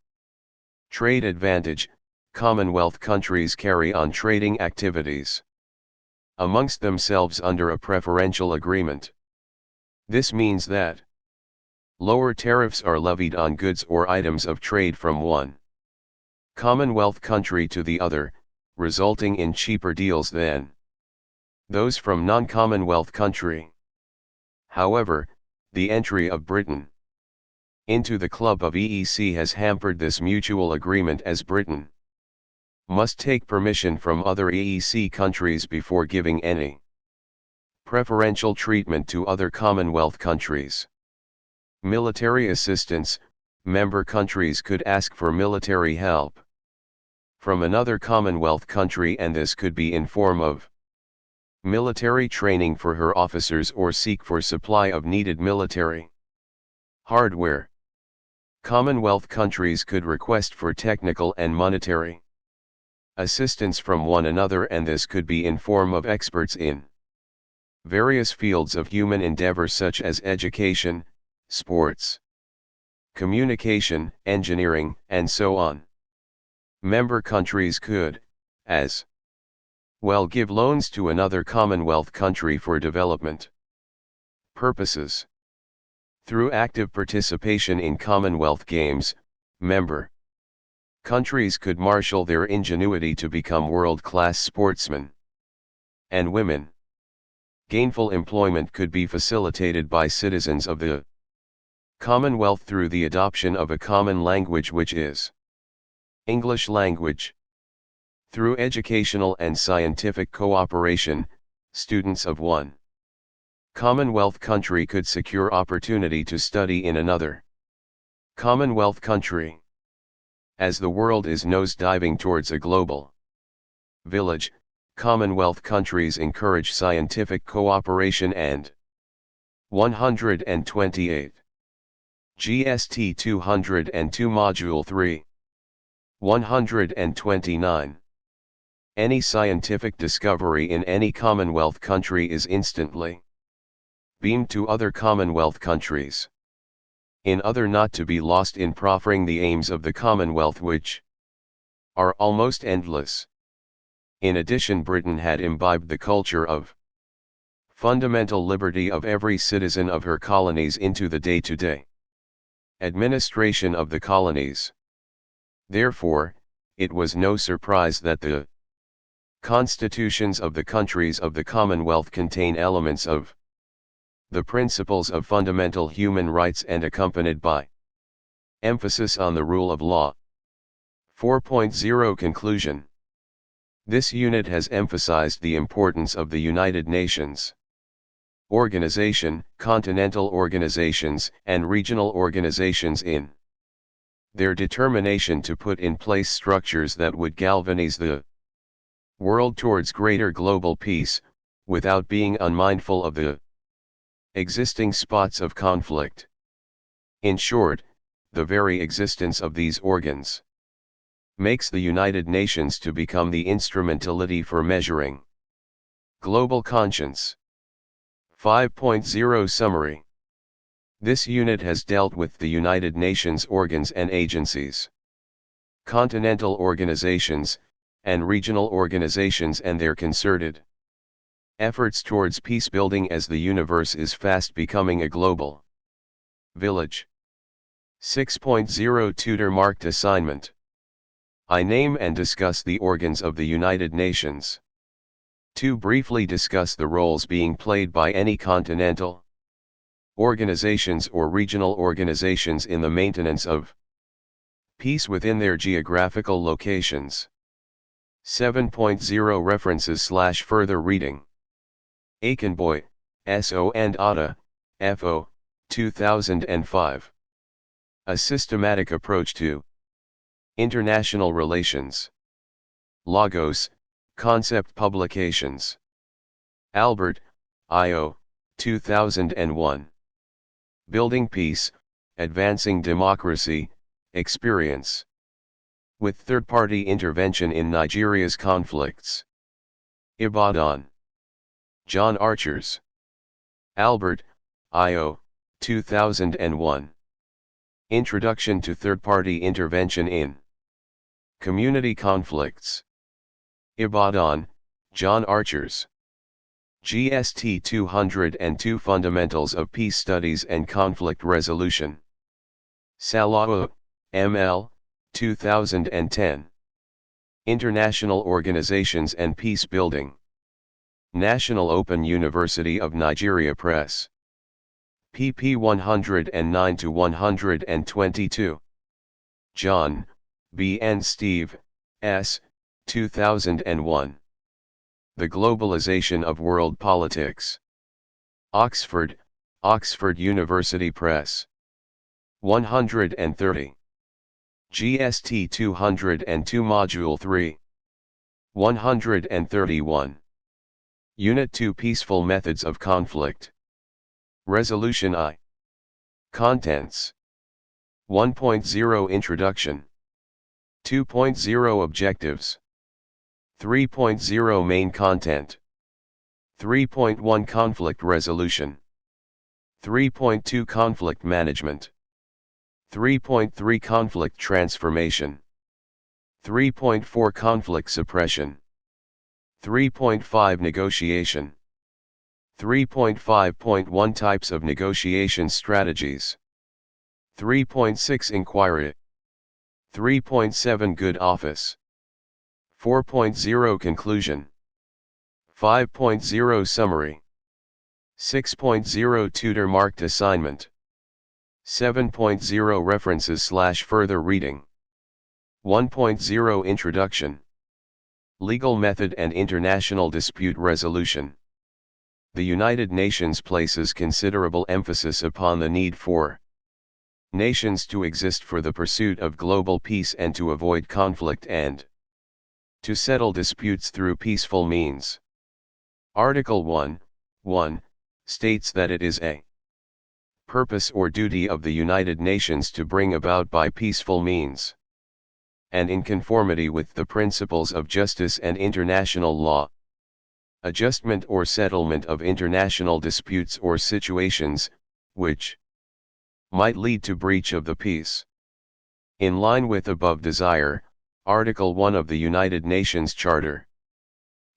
S1: Trade advantage. Commonwealth countries carry on trading activities amongst themselves under a preferential agreement. This means that lower tariffs are levied on goods or items of trade from one Commonwealth country to the other, resulting in cheaper deals than those from non-Commonwealth country. However, the entry of Britain into the club of EEC has hampered this mutual agreement, as Britain must take permission from other EEC countries before giving any preferential treatment to other Commonwealth countries. Military assistance. Member countries could ask for military help from another Commonwealth country, and this could be in form of military training for her officers or seek for supply of needed military hardware. Commonwealth countries could request for technical and monetary assistance from one another, and this could be in form of experts in various fields of human endeavor such as education, sports, communication, engineering, and so on. Member countries could, as well, give loans to another Commonwealth country for development purposes. Through active participation in Commonwealth Games, member countries could marshal their ingenuity to become world-class sportsmen and women. Gainful employment could be facilitated by citizens of the Commonwealth through the adoption of a common language, which is English language. Through educational and scientific cooperation, students of one Commonwealth country could secure opportunity to study in another Commonwealth country. As the world is nose-diving towards a global village, Commonwealth countries encourage scientific cooperation and 128. GST 202 Module 3. 129. Any scientific discovery in any Commonwealth country is instantly beamed to other Commonwealth countries. In other, not to be lost in proffering the aims of the Commonwealth, which are almost endless. In addition, Britain had imbibed the culture of fundamental liberty of every citizen of her colonies into the day-to-day administration of the colonies. Therefore, it was no surprise that the constitutions of the countries of the Commonwealth contain elements of the principles of fundamental human rights and accompanied by emphasis on the rule of law. 4.0 Conclusion. This unit has emphasized the importance of the United Nations organization, continental organizations, and regional organizations in their determination to put in place structures that would galvanize the world towards greater global peace, without being unmindful of the existing spots of conflict. In short, the very existence of these organs makes the United Nations to become the instrumentality for measuring global conscience. 5.0 Summary. This unit has dealt with the United Nations organs and agencies, continental organizations, and regional organizations and their concerted efforts towards peace-building as the universe is fast becoming a global village. 6.0 Tutor Marked Assignment. I name and discuss the organs of the United Nations. 2. Briefly discuss the roles being played by any continental organizations or regional organizations in the maintenance of peace within their geographical locations. 7.0 References/further reading. Aikenboy, S.O. and Atta, F.O., 2005. A Systematic Approach to International Relations. Lagos, Concept Publications. Albert, I.O., 2001. Building Peace, Advancing Democracy, Experience with Third-Party Intervention in Nigeria's Conflicts. Ibadan. John Archers. Albert, I.O., 2001. Introduction to Third-Party Intervention in Community Conflicts. Ibadan, John Archers. GST 202 Fundamentals of Peace Studies and Conflict Resolution. Salawa, M.L., 2010. International Organizations and Peace Building. National Open University of Nigeria Press. pp 109-122. John, B. and Steve, S., 2001. The Globalization of World Politics. Oxford, Oxford University Press. 130. GST 202 Module 3. 131. Unit 2 Peaceful Methods of Conflict. Resolution I. Contents. 1.0 Introduction. 2.0 Objectives. 3.0 Main Content. 3.1 Conflict Resolution. 3.2 Conflict Management. 3.3 Conflict Transformation. 3.4 Conflict Suppression. 3.5 Negotiation. 3.5.1 Types of negotiation strategies. 3.6 Inquiry. 3.7 Good office. 4.0 Conclusion. 5.0 Summary. 6.0 Tutor marked assignment. 7.0 References/further reading. 1.0 Introduction. Legal method and international dispute resolution. The United Nations places considerable emphasis upon the need for nations to exist for the pursuit of global peace and to avoid conflict and to settle disputes through peaceful means. Article 1 states that it is a purpose or duty of the United Nations to bring about by peaceful means, and in conformity with the principles of justice and international law, adjustment or settlement of international disputes or situations, which might lead to breach of the peace. In line with above desire, Article 1 of the United Nations Charter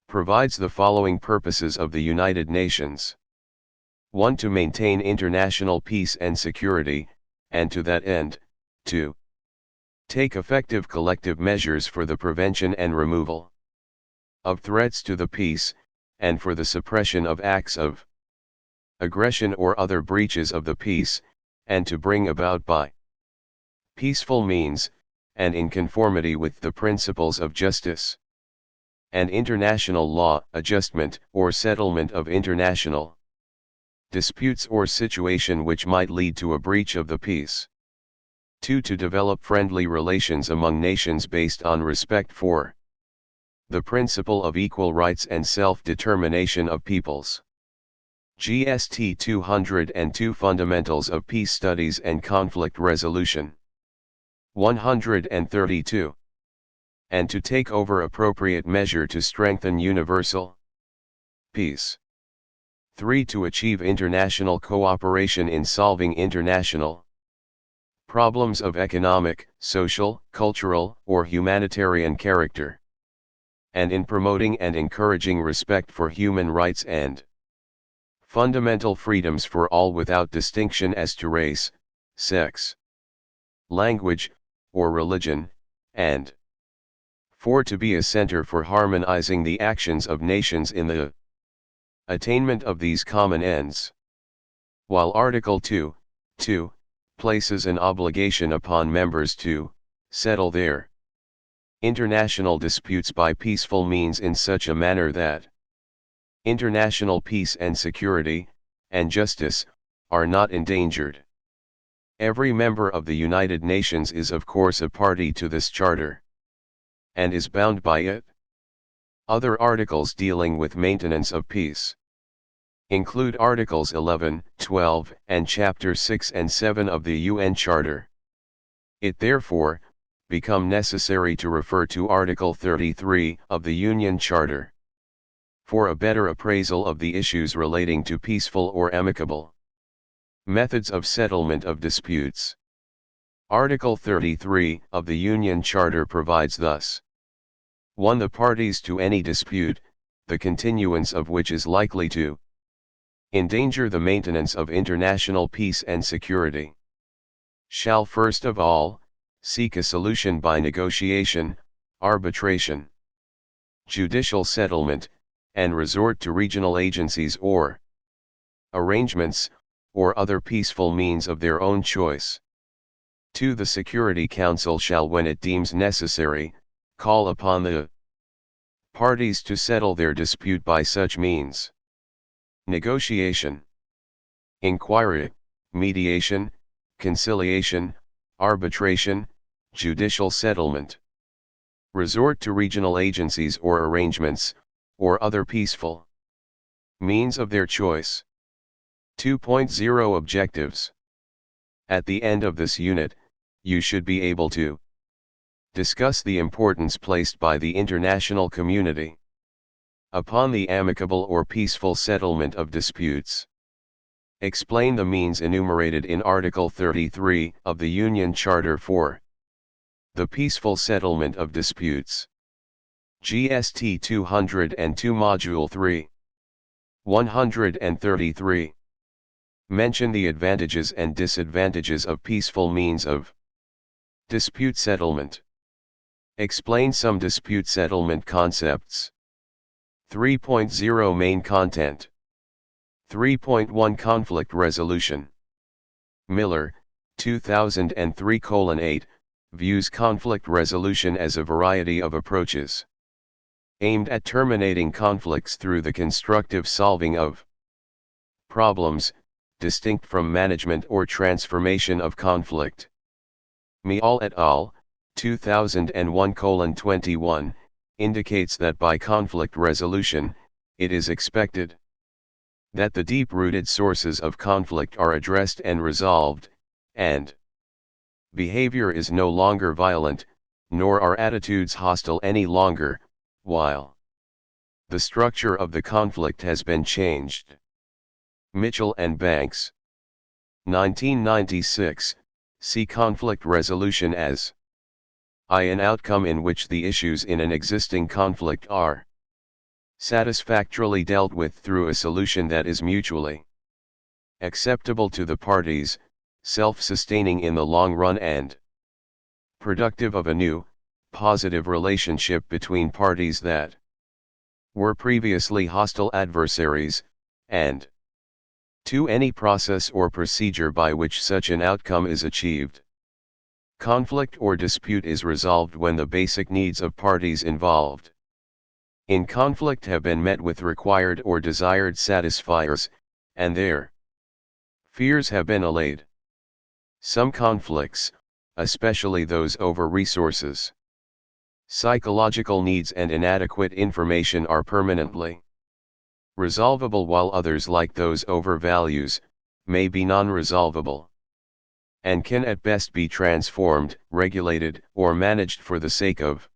S1: provides the following purposes of the United Nations. 1. To maintain international peace and security, and to that end, 2. Take effective collective measures for the prevention and removal of threats to the peace, and for the suppression of acts of aggression or other breaches of the peace, and to bring about by peaceful means, and in conformity with the principles of justice and international law, adjustment or settlement of international disputes or situation which might lead to a breach of the peace. 2. To develop friendly relations among nations based on respect for the principle of equal rights and self-determination of peoples. GST 202 Fundamentals of Peace Studies and Conflict Resolution. 132. And to take over appropriate measure to strengthen universal peace. 3. To achieve international cooperation in solving international problems of economic, social, cultural, or humanitarian character, and in promoting and encouraging respect for human rights and fundamental freedoms for all without distinction as to race, sex, language, or religion, and 4. To be a center for harmonizing the actions of nations in the attainment of these common ends. While Article 2 places an obligation upon members to settle their international disputes by peaceful means in such a manner that international peace and security, and justice, are not endangered. Every member of the United Nations is of course a party to this charter, and is bound by it. Other articles dealing with maintenance of peace include Articles 11, 12, and Chapter 6 and 7 of the UN Charter. It therefore become necessary to refer to Article 33 of the Union Charter for a better appraisal of the issues relating to peaceful or amicable methods of settlement of disputes. Article 33 of the Union Charter provides thus: 1. The parties to any dispute, the continuance of which is likely to endanger the maintenance of international peace and security, shall first of all seek a solution by negotiation, arbitration, judicial settlement, and resort to regional agencies or arrangements, or other peaceful means of their own choice. 2. The Security Council shall, when it deems necessary, call upon the parties to settle their dispute by such means: negotiation, inquiry, mediation, conciliation, arbitration, judicial settlement, resort to regional agencies or arrangements, or other peaceful means of their choice. 2.0 Objectives. At the end of this unit, you should be able to discuss the importance placed by the international community upon the amicable or peaceful settlement of disputes. Explain the means enumerated in Article 33 of the Union Charter for the peaceful settlement of disputes. GST 202 Module 3. 133. Mention the advantages and disadvantages of peaceful means of dispute settlement. Explain some dispute settlement concepts. 3.0 Main content. 3.1 Conflict resolution. Miller, 2003:8, views conflict resolution as a variety of approaches aimed at terminating conflicts through the constructive solving of problems, distinct from management or transformation of conflict. Mial et al., 2001:21, indicates that by conflict resolution, it is expected that the deep-rooted sources of conflict are addressed and resolved, and behavior is no longer violent, nor are attitudes hostile any longer, while the structure of the conflict has been changed. Mitchell and Banks, 1996, see conflict resolution as an outcome in which the issues in an existing conflict are satisfactorily dealt with through a solution that is mutually acceptable to the parties, self-sustaining in the long run and productive of a new, positive relationship between parties that were previously hostile adversaries, and 2. Any process or procedure by which such an outcome is achieved. Conflict or dispute is resolved when the basic needs of parties involved in conflict have been met with required or desired satisfiers, and their fears have been allayed. Some conflicts, especially those over resources, psychological needs and inadequate information, are permanently resolvable, while others, like those over values, may be non-resolvable, and can at best be transformed, regulated, or managed for the sake of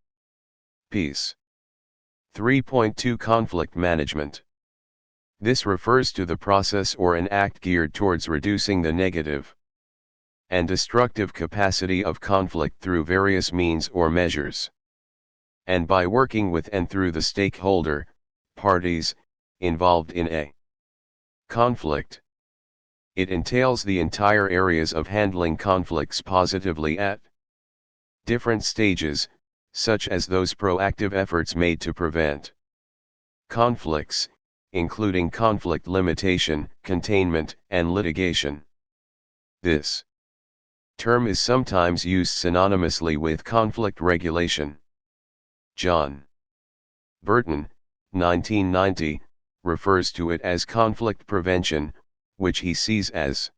S1: peace. 3.2 Conflict management. This refers to the process or an act geared towards reducing the negative and destructive capacity of conflict through various means or measures, and by working with and through the stakeholder parties involved in a conflict. It entails the entire areas of handling conflicts positively at different stages, such as those proactive efforts made to prevent conflicts, including conflict limitation, containment, and litigation. This term is sometimes used synonymously with conflict regulation. John Burton, 1990, refers to it as conflict prevention, which he sees as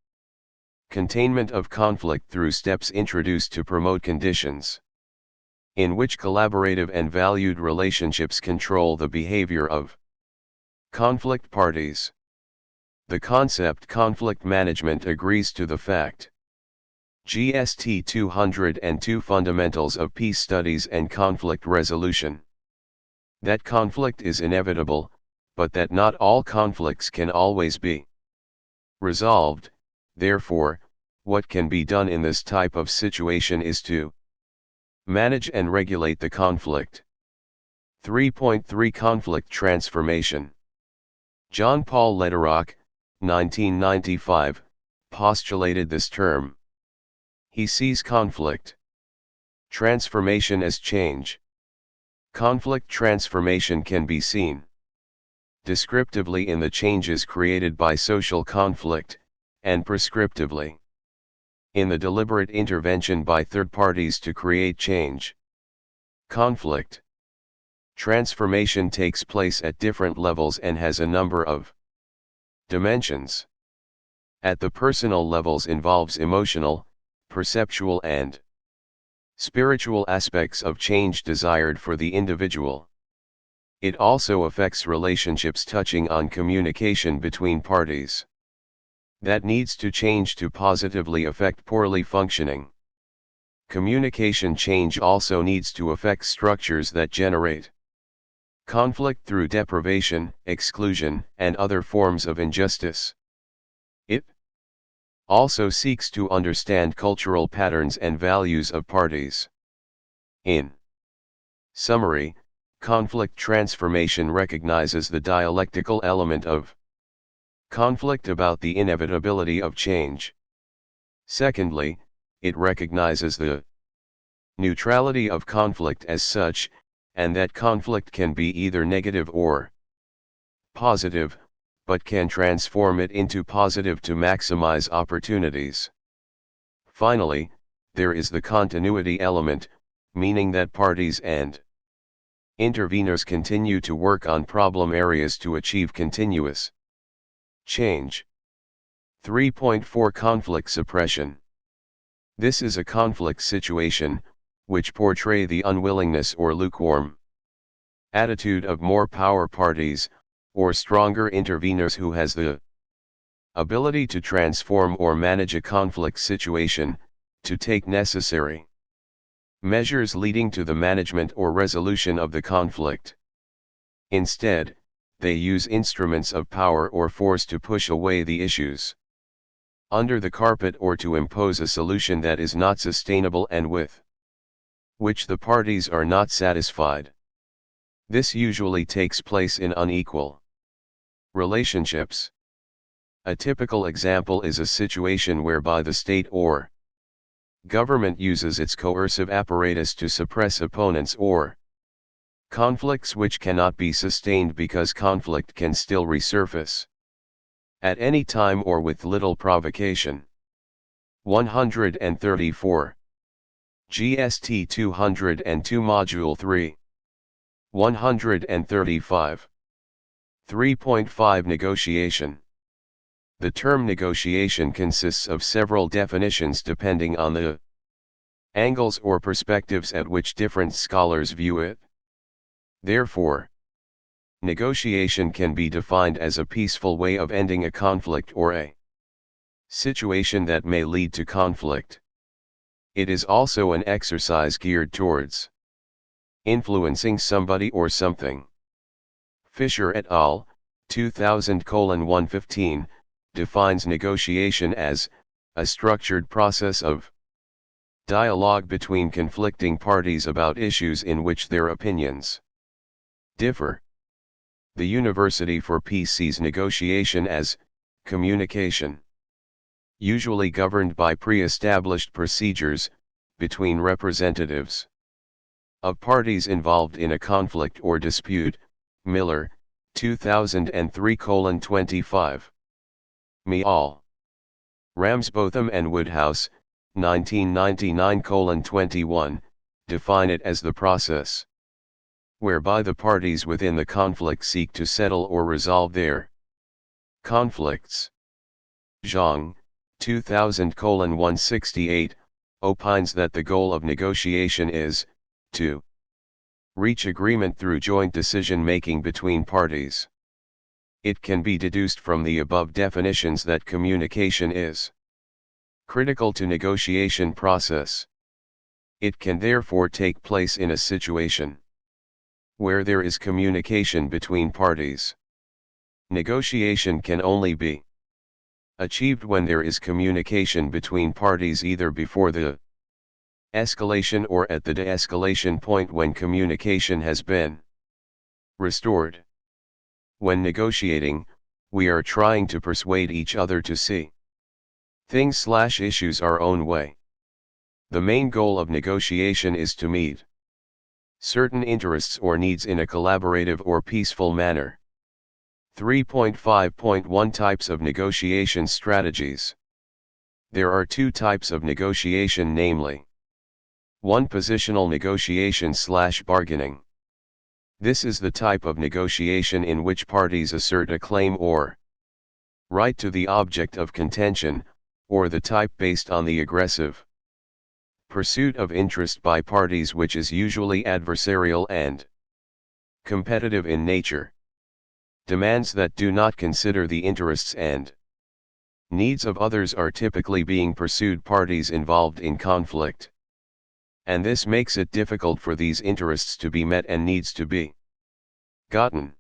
S1: containment of conflict through steps introduced to promote conditions in which collaborative and valued relationships control the behavior of conflict parties. The concept conflict management agrees to the fact GST 202 Fundamentals of Peace Studies and Conflict Resolution that conflict is inevitable, but that not all conflicts can always be resolved. Therefore, what can be done in this type of situation is to manage and regulate the conflict. 3.3 Conflict transformation. John Paul Lederach, 1995, postulated this term. He sees conflict transformation as change. Conflict transformation can be seen descriptively in the changes created by social conflict, and prescriptively in the deliberate intervention by third parties to create change. Conflict transformation takes place at different levels and has a number of dimensions. At the personal levels involves emotional, perceptual and spiritual aspects of change desired for the individual. It also affects relationships touching on communication between parties that needs to change to positively affect poorly functioning. Communication change also needs to affect structures that generate conflict through deprivation, exclusion, and other forms of injustice. It also seeks to understand cultural patterns and values of parties. In summary, conflict transformation recognizes the dialectical element of Conflict about the inevitability of change. Secondly, it recognizes the neutrality of conflict as such, and that conflict can be either negative or positive, but can transform it into positive to maximize opportunities. Finally, there is the continuity element, meaning that parties and interveners continue to work on problem areas to achieve continuous change. 3.4 Conflict suppression. This is a conflict situation, which portray the unwillingness or lukewarm attitude of more power parties, or stronger interveners who has the ability to transform or manage a conflict situation, to take necessary measures leading to the management or resolution of the conflict. Instead, they use instruments of power or force to push away the issues under the carpet or to impose a solution that is not sustainable and with which the parties are not satisfied. This usually takes place in unequal relationships. A typical example is a situation whereby the state or government uses its coercive apparatus to suppress opponents or conflicts which cannot be sustained because conflict can still resurface at any time or with little provocation. 134. GST 202 Module 3. 135. 3.5 Negotiation. The term negotiation consists of several definitions depending on the angles or perspectives at which different scholars view it. Therefore, negotiation can be defined as a peaceful way of ending a conflict or a situation that may lead to conflict. It is also an exercise geared towards influencing somebody or something. Fisher et al., 2000:115, defines negotiation as a structured process of dialogue between conflicting parties about issues in which their opinions differ. The University for Peace sees negotiation as communication, usually governed by pre-established procedures, between representatives of parties involved in a conflict or dispute. Miller, 2003:25. Meal. Ramsbotham and Woodhouse, 1999:21, define it as the process whereby the parties within the conflict seek to settle or resolve their conflicts. Zhang, 2000:168, opines that the goal of negotiation is to reach agreement through joint decision-making between parties. It can be deduced from the above definitions that communication is critical to negotiation process. It can therefore take place in a situation where there is communication between parties. Negotiation can only be achieved when there is communication between parties either before the escalation or at the de-escalation point when communication has been restored. When negotiating, we are trying to persuade each other to see things/issues our own way. The main goal of negotiation is to meet certain interests or needs in a collaborative or peaceful manner. 3.5.1 Types of negotiation strategies. There are two types of negotiation, namely 1. Positional negotiation/bargaining. This is the type of negotiation in which parties assert a claim or right to the object of contention, or the type based on the aggressive pursuit of interest by parties, which is usually adversarial and competitive in nature. Demands that do not consider the interests and needs of others are typically being pursued parties involved in conflict. And this makes it difficult for these interests to be met and needs to be gotten.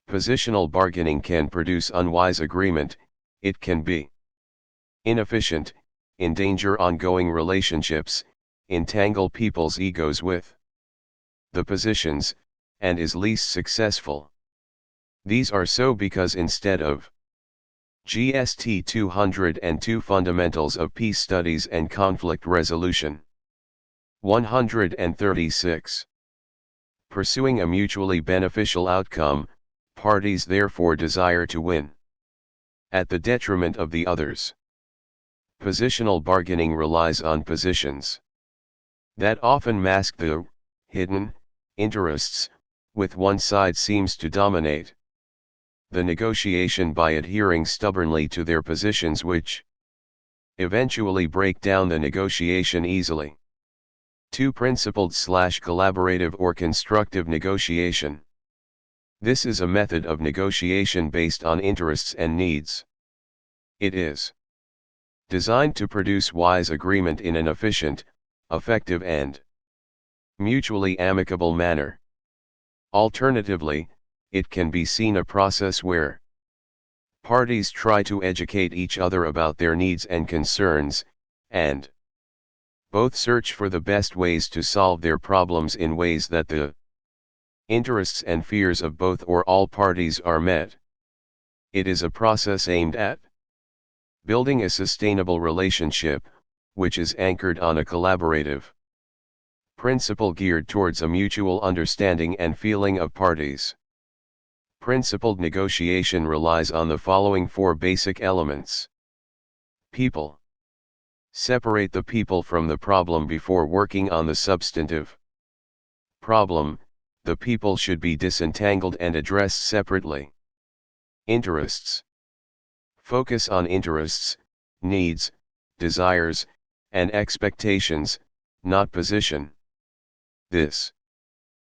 S1: Positional bargaining can produce unwise agreement, it can be inefficient, endanger ongoing relationships, entangle people's egos with the positions, and is least successful. These are so because instead of GST 202 Fundamentals of Peace Studies and Conflict Resolution. 136. Pursuing a mutually beneficial outcome, parties therefore desire to win at the detriment of the others. Positional bargaining relies on positions that often mask the hidden interests, with one side seems to dominate the negotiation by adhering stubbornly to their positions, which eventually break down the negotiation easily. 2. Principled/collaborative or constructive negotiation. This is a method of negotiation based on interests and needs. It is designed to produce wise agreement in an efficient, effective and mutually amicable manner. Alternatively, it can be seen a process where parties try to educate each other about their needs and concerns, and both search for the best ways to solve their problems in ways that the interests and fears of both or all parties are met. It is a process aimed at building a sustainable relationship, which is anchored on a collaborative principle geared towards a mutual understanding and feeling of parties. Principled negotiation relies on the following four basic elements. People. Separate the people from the problem before working on the substantive problem. The people should be disentangled and addressed separately. Interests. Focus on interests, needs, desires, and expectations, not position. This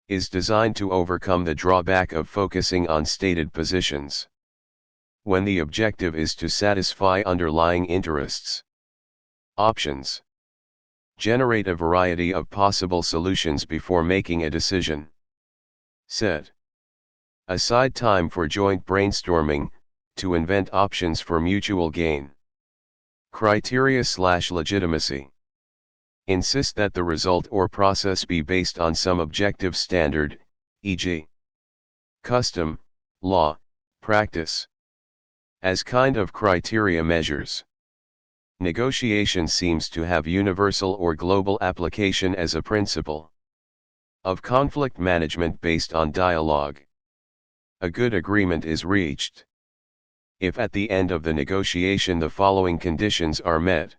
S1: is designed to overcome the drawback of focusing on stated positions when the objective is to satisfy underlying interests. Options. Generate a variety of possible solutions before making a decision. Set aside time for joint brainstorming, to invent options for mutual gain. Criteria/legitimacy. Insist that the result or process be based on some objective standard, e.g., custom, law, practice, as kind of criteria measures. Negotiation seems to have universal or global application as a principle of conflict management based on dialogue. A good agreement is reached if at the end of the negotiation the following conditions are met.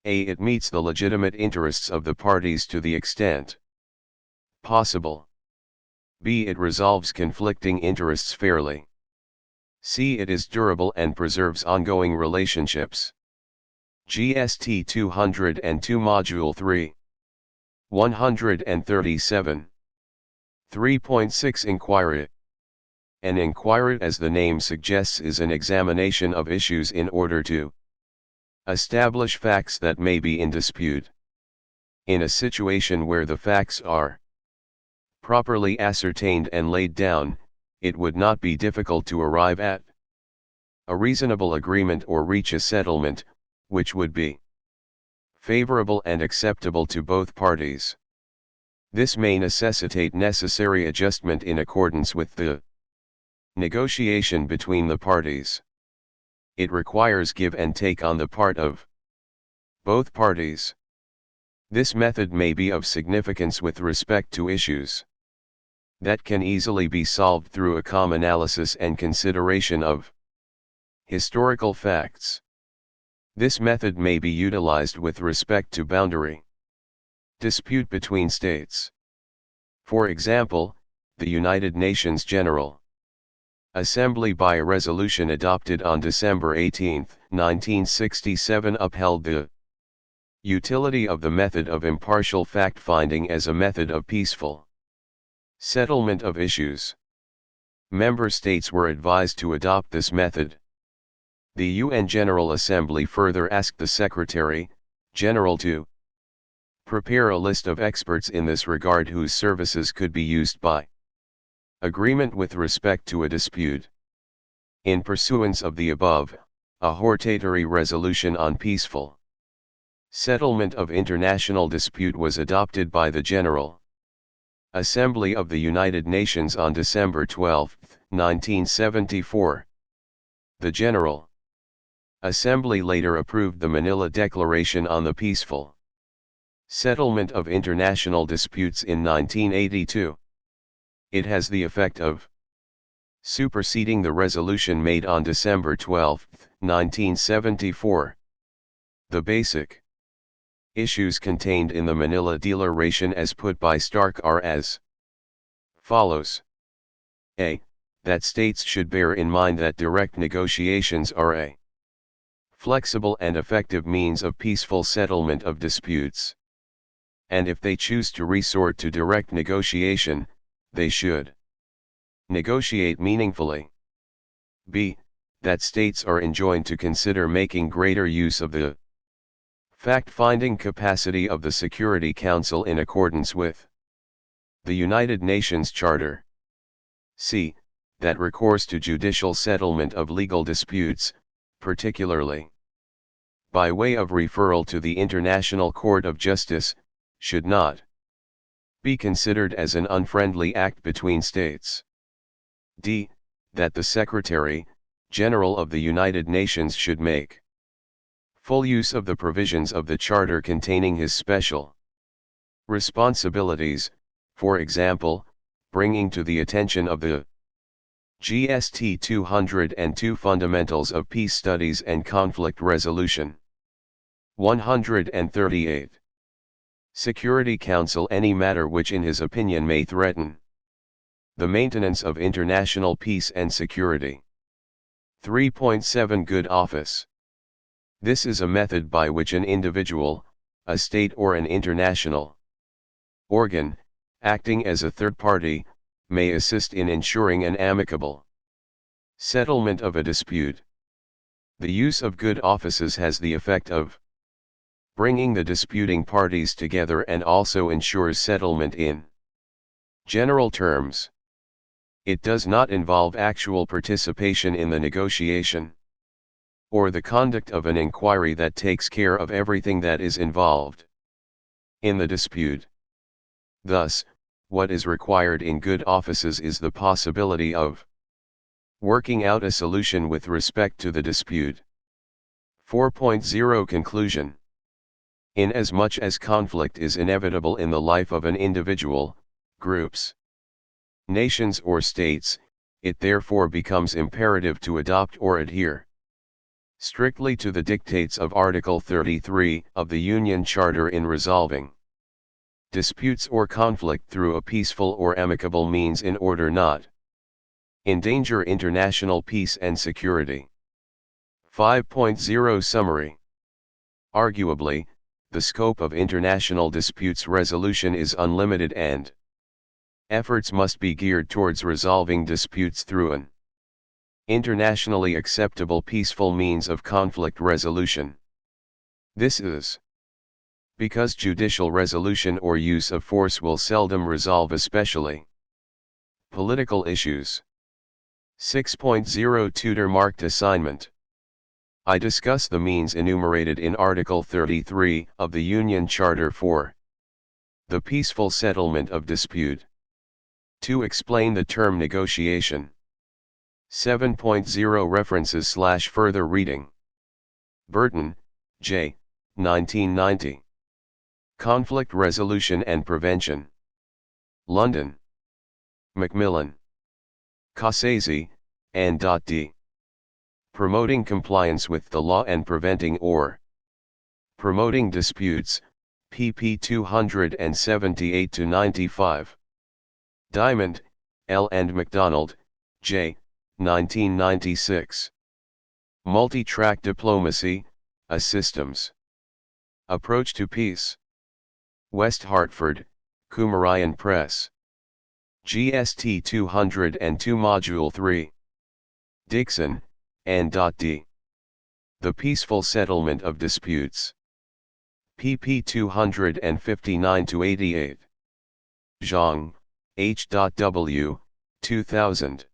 S1: A. It meets the legitimate interests of the parties to the extent possible. B. It resolves conflicting interests fairly. C. It is durable and preserves ongoing relationships. GST 202 Module 3. 137. 3.6 Inquiry. An inquiry, as the name suggests, is an examination of issues in order to establish facts that may be in dispute. In a situation where the facts are properly ascertained and laid down, it would not be difficult to arrive at a reasonable agreement or reach a settlement, which would be favorable and acceptable to both parties. This may necessitate necessary adjustment in accordance with the negotiation between the parties. It requires give and take on the part of both parties. This method may be of significance with respect to issues that can easily be solved through a calm analysis and consideration of historical facts. This method may be utilized with respect to boundary dispute between states. For example, the United Nations General Assembly, by a resolution adopted on December 18, 1967, upheld the utility of the method of impartial fact-finding as a method of peaceful settlement of issues. Member states were advised to adopt this method. The UN General Assembly further asked the Secretary General to prepare a list of experts in this regard whose services could be used by agreement with respect to a dispute. In pursuance of the above, a hortatory resolution on peaceful settlement of international dispute was adopted by the General Assembly of the United Nations on December 12, 1974. The General Assembly later approved the Manila Declaration on the Peaceful Settlement of International Disputes in 1982. It has the effect of superseding the resolution made on December 12, 1974. The basic issues contained in the Manila Declaration as put by Stark are as follows. A. That states should bear in mind that direct negotiations are a flexible and effective means of peaceful settlement of disputes. And if they choose to resort to direct negotiation, they should negotiate meaningfully. B. That states are enjoined to consider making greater use of the fact-finding capacity of the Security Council in accordance with the United Nations Charter. C. That recourse to judicial settlement of legal disputes, particularly by way of referral to the International Court of Justice, should not be considered as an unfriendly act between states. D. That the Secretary General of the United Nations should make full use of the provisions of the Charter containing his special responsibilities, for example, bringing to the attention of the GST 202 Fundamentals of Peace Studies and Conflict Resolution 138. Security Council any matter which in his opinion may threaten the maintenance of international peace and security. 3.7 Good office. This is a method by which an individual, a state or an international organ, acting as a third party, may assist in ensuring an amicable settlement of a dispute. The use of good offices has the effect of bringing the disputing parties together and also ensures settlement in general terms. It does not involve actual participation in the negotiation or the conduct of an inquiry that takes care of everything that is involved in the dispute. Thus, what is required in good offices is the possibility of working out a solution with respect to the dispute. 4.0 Conclusion. Inasmuch as conflict is inevitable in the life of an individual, groups, nations or states, it therefore becomes imperative to adopt or adhere strictly to the dictates of Article 33 of the Union Charter in resolving disputes or conflict through a peaceful or amicable means in order not endanger international peace and security. 5.0 Summary. Arguably, the scope of international disputes resolution is unlimited and efforts must be geared towards resolving disputes through an internationally acceptable peaceful means of conflict resolution. This is because judicial resolution or use of force will seldom resolve especially political issues. 6.0 Tutor marked assignment. I discuss the means enumerated in Article 33 of the Union Charter for the peaceful settlement of dispute. To explain the term negotiation. 7.0 References/further reading. Burton, J. 1990. Conflict Resolution and Prevention. London. Macmillan. Cassese, Ann. D. Promoting Compliance with the Law and Preventing or Promoting Disputes, pp. 278-95. Diamond, L. and MacDonald, J. 1996. Multi-Track Diplomacy, A Systems Approach to Peace. West Hartford, Kumarayan Press. GST 202 Module 3. Dixon, Ann. D. The Peaceful Settlement of Disputes. pp. 259-88. Zhang, H. W. 2000.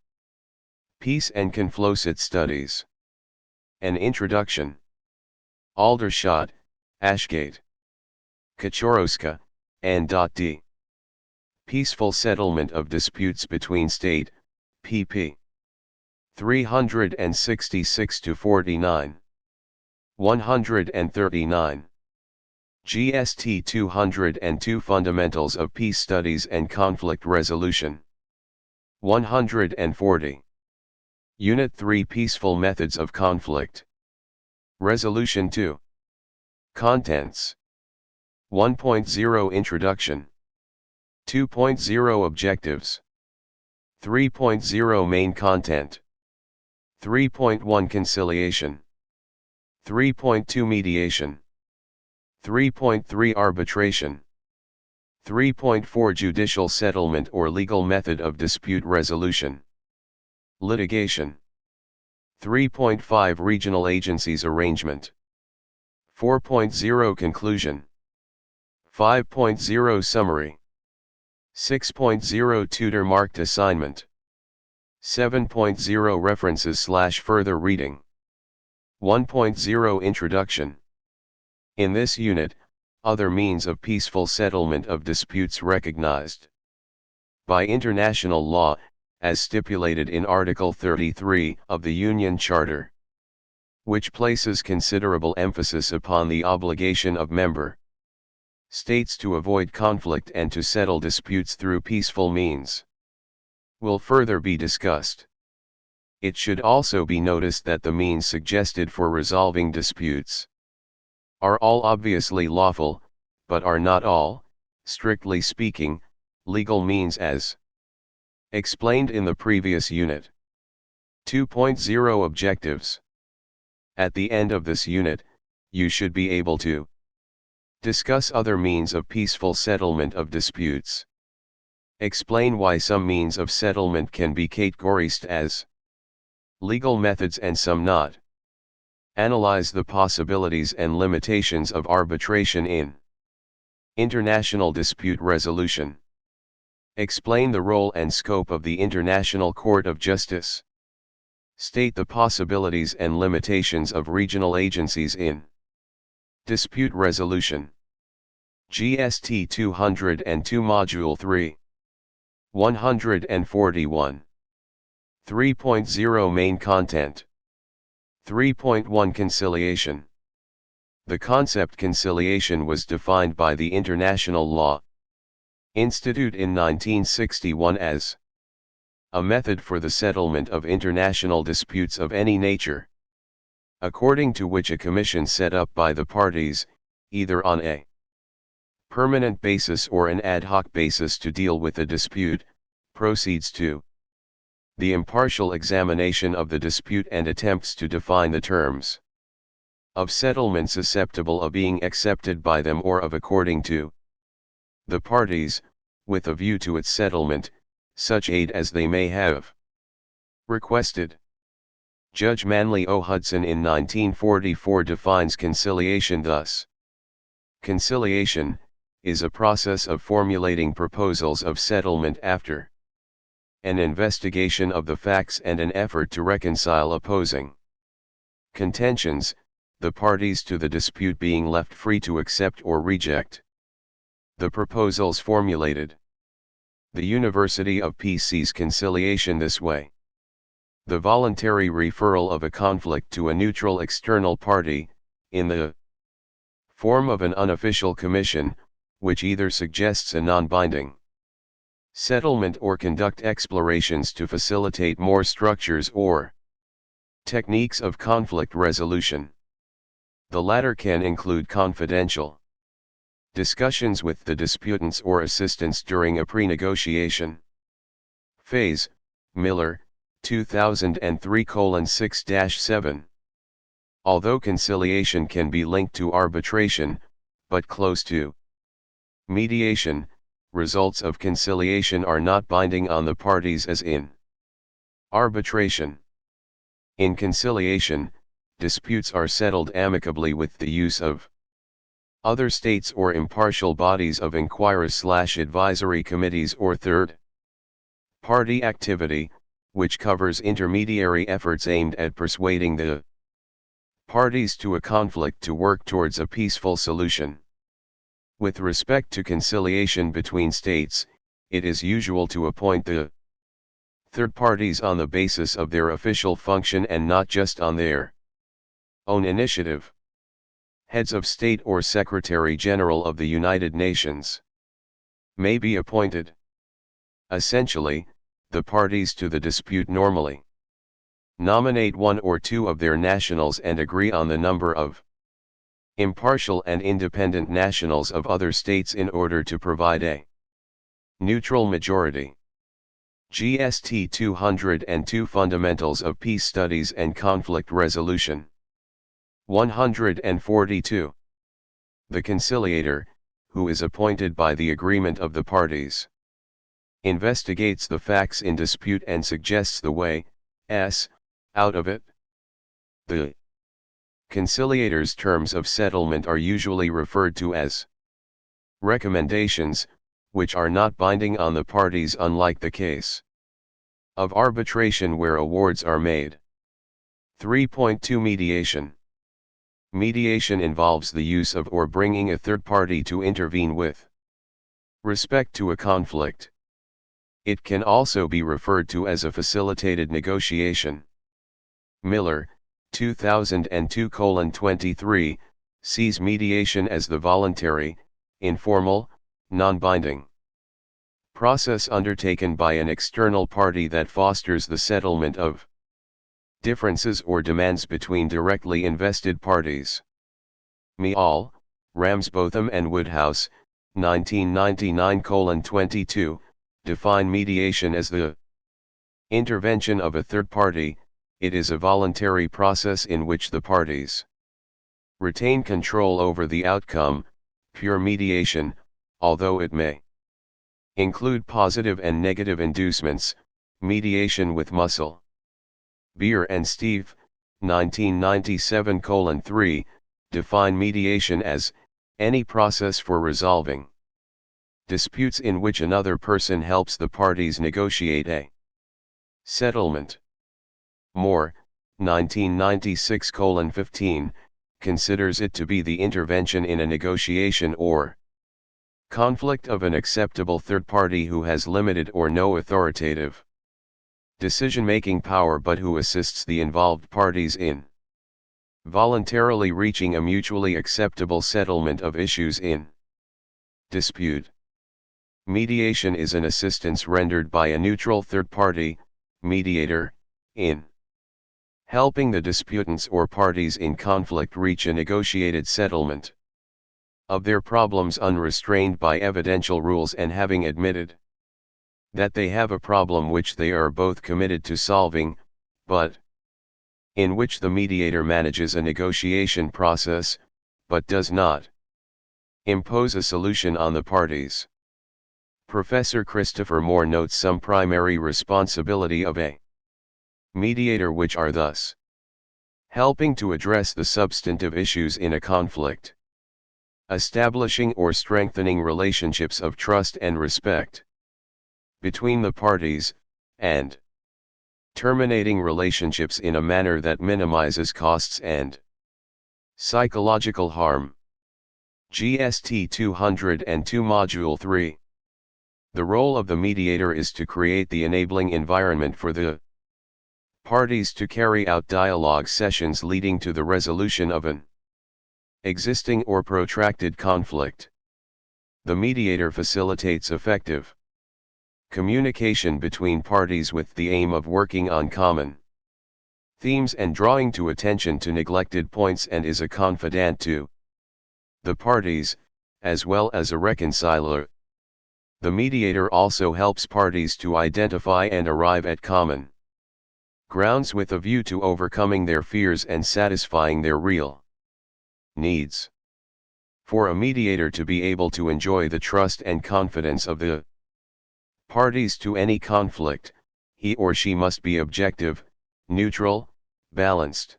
S1: Peace and Conflocet Studies. An Introduction. Aldershot, Ashgate. Kaczorowska, Ann. D. Peaceful Settlement of Disputes Between State, pp. 366-49. 139. GST 202 Fundamentals of Peace Studies and Conflict Resolution. 140. Unit 3 Peaceful Methods of Conflict. Resolution 2. Contents. 1.0 Introduction. 2.0 Objectives. 3.0 Main Content. 3.1 Conciliation. 3.2 Mediation. 3.3 Arbitration. 3.4 Judicial settlement or legal method of dispute resolution. Litigation. 3.5 Regional agencies arrangement. 4.0 Conclusion. 5.0 Summary. 6.0 Tutor marked assignment. 7.0 References/further reading. 1.0 Introduction. In this unit, other means of peaceful settlement of disputes recognized by international law, as stipulated in Article 33 of the Union Charter, which places considerable emphasis upon the obligation of member states to avoid conflict and to settle disputes through peaceful means, will further be discussed. It should also be noticed that the means suggested for resolving disputes are all obviously lawful, but are not all, strictly speaking, legal means as explained in the previous unit. 2.0 Objectives. At the end of this unit, you should be able to discuss other means of peaceful settlement of disputes. Explain why some means of settlement can be categorized as legal methods and some not. Analyze the possibilities and limitations of arbitration in international dispute resolution. Explain the role and scope of the International Court of Justice. State the possibilities and limitations of regional agencies in dispute resolution. GST 202 Module 3. 141. 3.0 Main Content. 3.1 Conciliation. The concept conciliation was defined by the International Law Institute in 1961 as a method for the settlement of international disputes of any nature, according to which a commission set up by the parties, either on a permanent basis or an ad hoc basis to deal with a dispute, proceeds to the impartial examination of the dispute and attempts to define the terms of settlement susceptible of being accepted by them or of according to the parties, with a view to its settlement, such aid as they may have requested. Judge Manley O. Hudson in 1944 defines conciliation thus: conciliation is a process of formulating proposals of settlement after an investigation of the facts and an effort to reconcile opposing contentions, the parties to the dispute being left free to accept or reject the proposals formulated. The University of Peace sees conciliation this way: the voluntary referral of a conflict to a neutral external party, in the form of an unofficial commission, which either suggests a non-binding settlement or conduct explorations to facilitate more structures or techniques of conflict resolution. The latter can include confidential discussions with the disputants or assistants during a pre-negotiation phase. Miller, 2003:6-7. Although conciliation can be linked to arbitration, but close to mediation, results of conciliation are not binding on the parties as in arbitration. In conciliation, disputes are settled amicably with the use of other states or impartial bodies of inquirers/advisory committees or third-party activity, which covers intermediary efforts aimed at persuading the parties to a conflict to work towards a peaceful solution. With respect to conciliation between states, it is usual to appoint the third parties on the basis of their official function and not just on their own initiative. Heads of State or Secretary General of the United Nations may be appointed. Essentially, the parties to the dispute normally nominate one or two of their nationals and agree on the number of impartial and independent nationals of other states in order to provide a neutral majority. GST 202 Fundamentals of Peace Studies and Conflict Resolution. 142. The conciliator, who is appointed by the agreement of the parties, investigates the facts in dispute and suggests the way out of it. The conciliator's terms of settlement are usually referred to as recommendations, which are not binding on the parties, unlike the case of arbitration where awards are made. 3.2 Mediation. Mediation involves the use of or bringing a third party to intervene with respect to a conflict. It can also be referred to as a facilitated negotiation. Miller, 2002:23, sees mediation as the voluntary, informal, non-binding process undertaken by an external party that fosters the settlement of differences or demands between directly invested parties. Meall, Ramsbotham and Woodhouse, 1999:22, define mediation as the intervention of a third party. It is a voluntary process in which the parties retain control over the outcome. Pure mediation, although it may include positive and negative inducements, mediation with muscle. Beer and Steve, 1997:3, define mediation as any process for resolving disputes in which another person helps the parties negotiate a settlement. Moore, 1996:15, considers it to be the intervention in a negotiation or conflict of an acceptable third party who has limited or no authoritative decision-making power but who assists the involved parties in voluntarily reaching a mutually acceptable settlement of issues in dispute. Mediation is an assistance rendered by a neutral third party, mediator, in helping the disputants or parties in conflict reach a negotiated settlement of their problems unrestrained by evidential rules and having admitted that they have a problem which they are both committed to solving, but in which the mediator manages a negotiation process, but does not impose a solution on the parties. Professor Christopher Moore notes some primary responsibility of a mediator which are thus helping to address the substantive issues in a conflict, establishing or strengthening relationships of trust and respect between the parties, and terminating relationships in a manner that minimizes costs and psychological harm. GST 202 Module 3. The role of the mediator is to create the enabling environment for the parties to carry out dialogue sessions leading to the resolution of an existing or protracted conflict. The mediator facilitates effective communication between parties with the aim of working on common themes and drawing to attention to neglected points, and is a confidant to the parties, as well as a reconciler. The mediator also helps parties to identify and arrive at common grounds with a view to overcoming their fears and satisfying their real needs. For a mediator to be able to enjoy the trust and confidence of the parties to any conflict, he or she must be objective, neutral, balanced,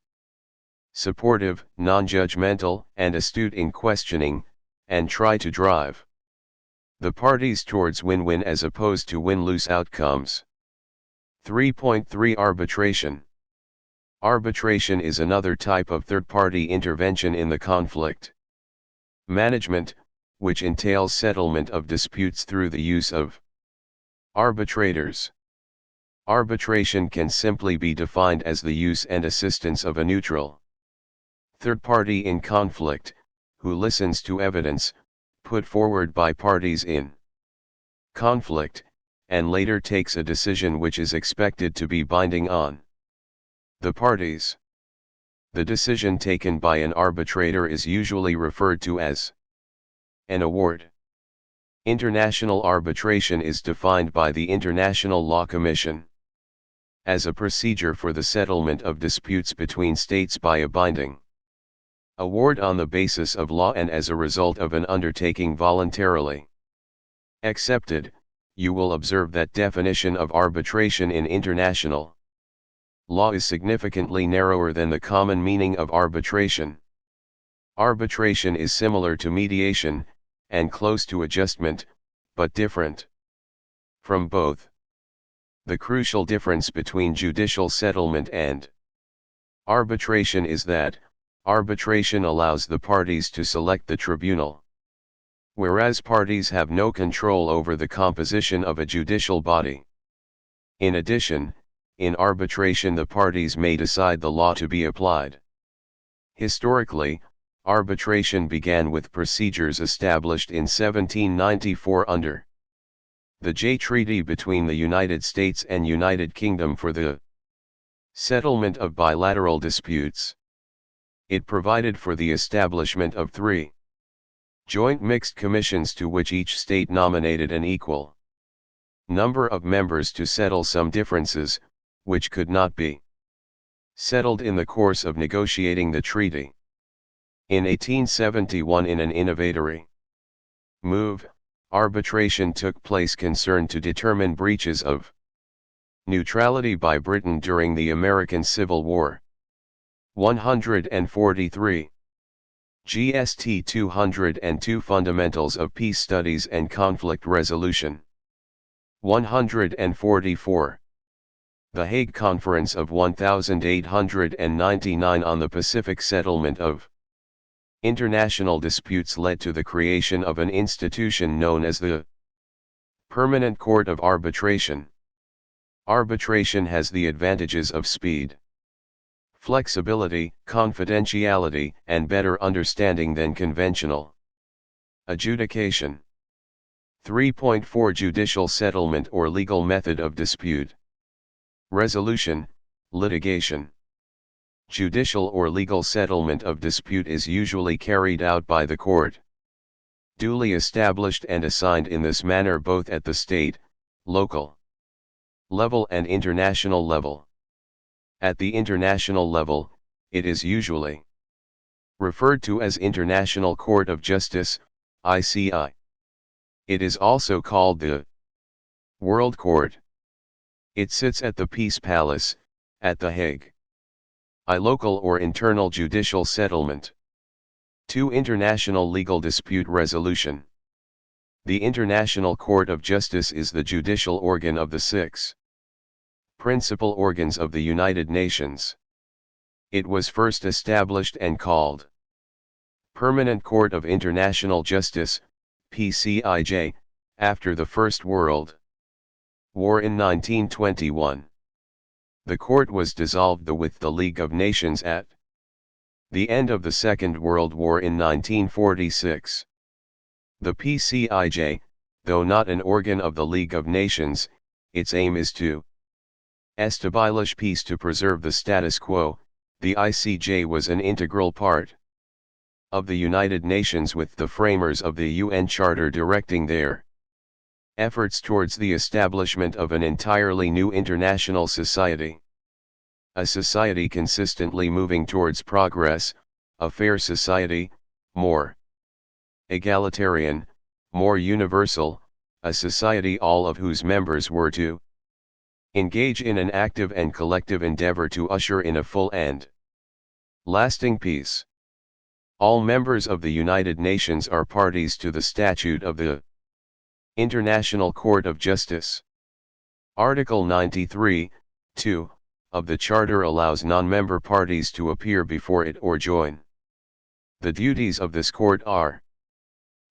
S1: supportive, non-judgmental, and astute in questioning, and try to drive the parties towards win-win as opposed to win-lose outcomes. 3.3 Arbitration. Arbitration is another type of third-party intervention in the conflict management, which entails settlement of disputes through the use of arbitrators. Arbitration can simply be defined as the use and assistance of a neutral third party in conflict, who listens to evidence, put forward by parties in conflict, and later takes a decision which is expected to be binding on the parties. The decision taken by an arbitrator is usually referred to as an award. International arbitration is defined by the International Law Commission as a procedure for the settlement of disputes between states by a binding award on the basis of law and as a result of an undertaking voluntarily accepted. You will observe that definition of arbitration in international law is significantly narrower than the common meaning of arbitration. Arbitration is similar to mediation, and close to adjustment, but different from both. The crucial difference between judicial settlement and arbitration is that arbitration allows the parties to select the tribunal, whereas parties have no control over the composition of a judicial body. In addition, in arbitration the parties may decide the law to be applied. Historically, arbitration began with procedures established in 1794 under the Jay Treaty between the United States and United Kingdom for the settlement of bilateral disputes. It provided for the establishment of 3 joint mixed commissions to which each state nominated an equal number of members to settle some differences, which could not be settled in the course of negotiating the treaty. In 1871, in an innovatory move, arbitration took place concerned to determine breaches of neutrality by Britain during the American Civil War. 143. GST 202 Fundamentals of Peace Studies and Conflict Resolution. 144. The Hague Conference of 1899 on the Pacific Settlement of International Disputes led to the creation of an institution known as the Permanent Court of Arbitration. Arbitration has the advantages of speed, flexibility, confidentiality, and better understanding than conventional adjudication. 3.4 Judicial settlement or legal method of dispute resolution, litigation. Judicial or legal settlement of dispute is usually carried out by the court, duly established and assigned in this manner both at the state, local level and international level. At the international level, it is usually referred to as International Court of Justice, ICI. It is also called the World Court. It sits at the Peace Palace, at The Hague. Local or internal judicial settlement. 2. International legal dispute resolution. The International Court of Justice is the judicial organ of the 6 principal organs of the United Nations. It was first established and called Permanent Court of International Justice, PCIJ, after the First World War in 1921. The court was dissolved with the League of Nations at the end of the Second World War in 1946. The PCIJ, though not an organ of the League of Nations, its aim is to establish peace to preserve the status quo. The ICJ was an integral part of the United Nations, with the framers of the UN Charter directing their efforts towards the establishment of an entirely new international society. A society consistently moving towards progress, a fair society, more egalitarian, more universal, a society all of whose members were to engage in an active and collective endeavor to usher in a full and lasting peace. All members of the United Nations are parties to the Statute of the International Court of Justice. Article 93, 2, of the Charter allows non-member parties to appear before it or join. The duties of this court are: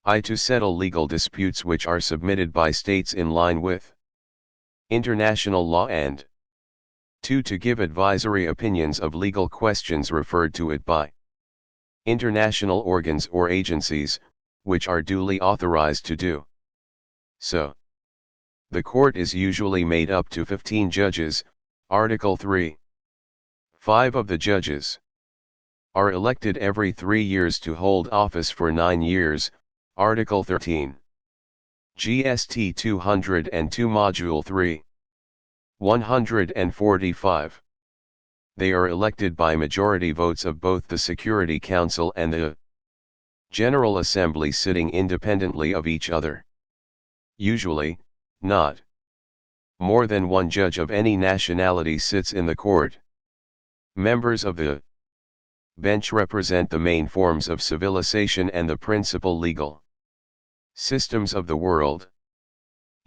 S1: I. To settle legal disputes which are submitted by states in line with international law, and 2. To give advisory opinions of legal questions referred to it by international organs or agencies, which are duly authorized to do so. The court is usually made up to 15 judges, Article 3. 5 of the judges are elected every 3 years to hold office for 9 years, Article 13. GST 202 Module 3. 145. They are elected by majority votes of both the Security Council and the General Assembly sitting independently of each other. Usually, not more than one judge of any nationality sits in the court. Members of the bench represent the main forms of civilization and the principal legal systems of the world.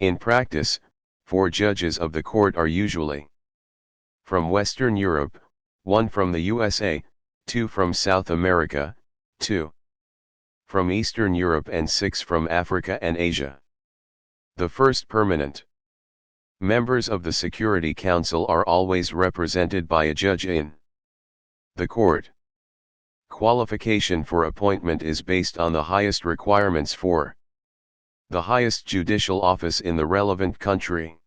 S1: In practice, 4 judges of the court are usually from Western Europe, 1 from the USA, 2 from South America, 2 from Eastern Europe and 6 from Africa and Asia. The first permanent members of the Security Council are always represented by a judge in the court. Qualification for appointment is based on the highest requirements for the highest judicial office in the relevant country.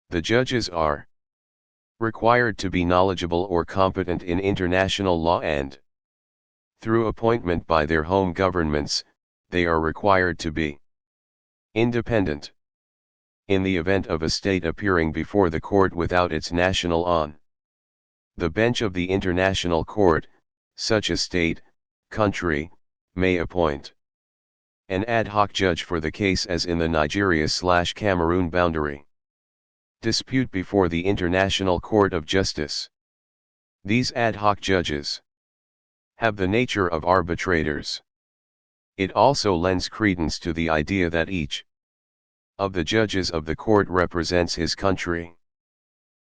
S1: The judges are required to be knowledgeable or competent in international law, and through appointment by their home governments, they are required to be independent. In the event of a state appearing before the court without its national on the bench of the International Court, such a state, country, may appoint an ad hoc judge for the case, as in the Nigeria/Cameroon boundary dispute before the International Court of Justice. These ad hoc judges have the nature of arbitrators. It also lends credence to the idea that each of the judges of the court represents his country.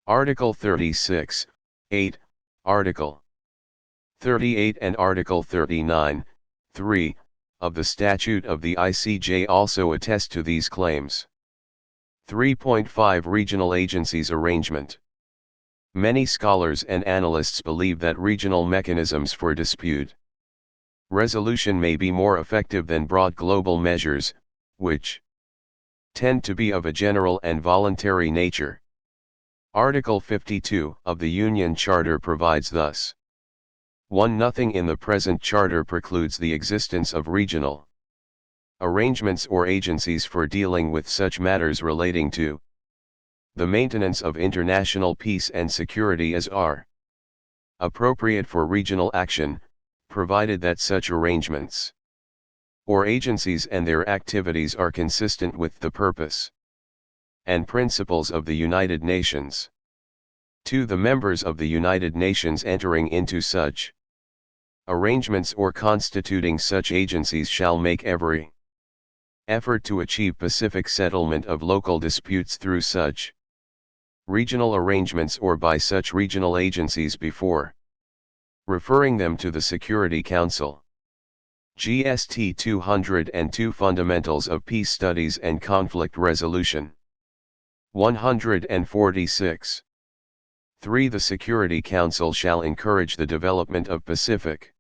S1: Article 36, 8, Article 38 and Article 39, 3, of the Statute of the ICJ also attest to these claims. 3.5 Regional Agencies Arrangement. Many scholars and analysts believe that regional mechanisms for dispute resolution may be more effective than broad global measures, which tend to be of a general and voluntary nature. Article 52 of the Union Charter provides thus. 1. Nothing in the present charter precludes the existence of regional arrangements or agencies for dealing with such matters relating to the maintenance of international peace and security as are appropriate for regional action, provided that such arrangements or agencies and their activities are consistent with the purpose and principles of the United Nations. 2. The members of the United Nations entering into such arrangements or constituting such agencies shall make every effort to achieve pacific settlement of local disputes through such regional arrangements or by such regional agencies before referring them to the Security Council. GST 202 Fundamentals of Peace Studies and Conflict Resolution. 146. 3. The Security Council shall encourage the development of pacific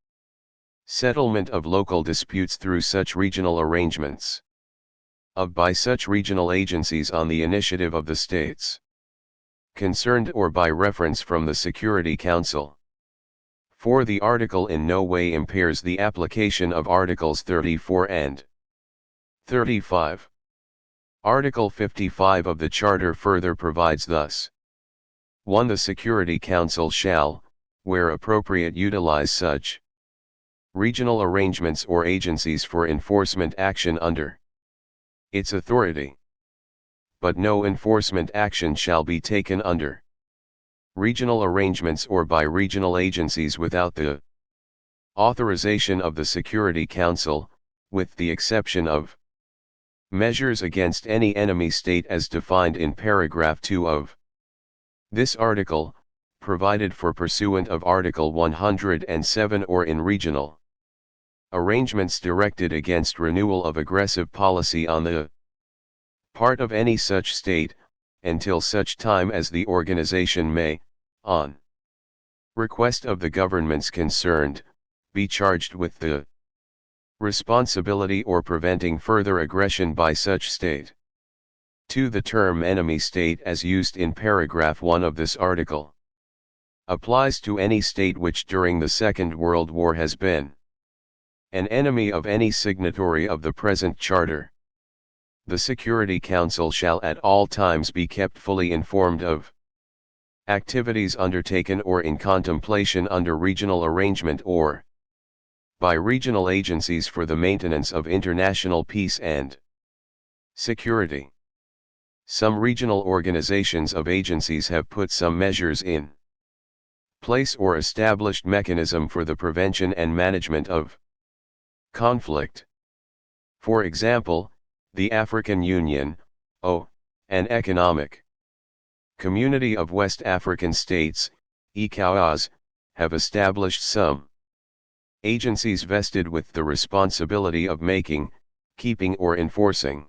S1: settlement of local disputes through such regional arrangements by such regional agencies on the initiative of the states concerned or by reference from the Security Council. 4. The article in no way impairs the application of Articles 34 and 35. Article 55 of the Charter further provides thus. 1. The Security Council shall, where appropriate, utilize such regional arrangements or agencies for enforcement action under its authority. But no enforcement action shall be taken under regional arrangements or by regional agencies without the authorization of the Security Council, with the exception of measures against any enemy state as defined in paragraph 2 of this article, provided for pursuant of Article 107, or in regional arrangements directed against renewal of aggressive policy on the part of any such state, until such time as the organization may, on request of the governments concerned, be charged with the responsibility or preventing further aggression by such state. 2. The term enemy state as used in paragraph 1 of this article applies to any state which during the Second World War has been an enemy of any signatory of the present Charter. The Security Council shall at all times be kept fully informed of activities undertaken or in contemplation under regional arrangement or by regional agencies for the maintenance of international peace and security. Some regional organizations of agencies have put some measures in place or established mechanism for the prevention and management of conflict. For example, the African Union, an economic community of West African states, ECOWAS, have established some agencies vested with the responsibility of making, keeping or enforcing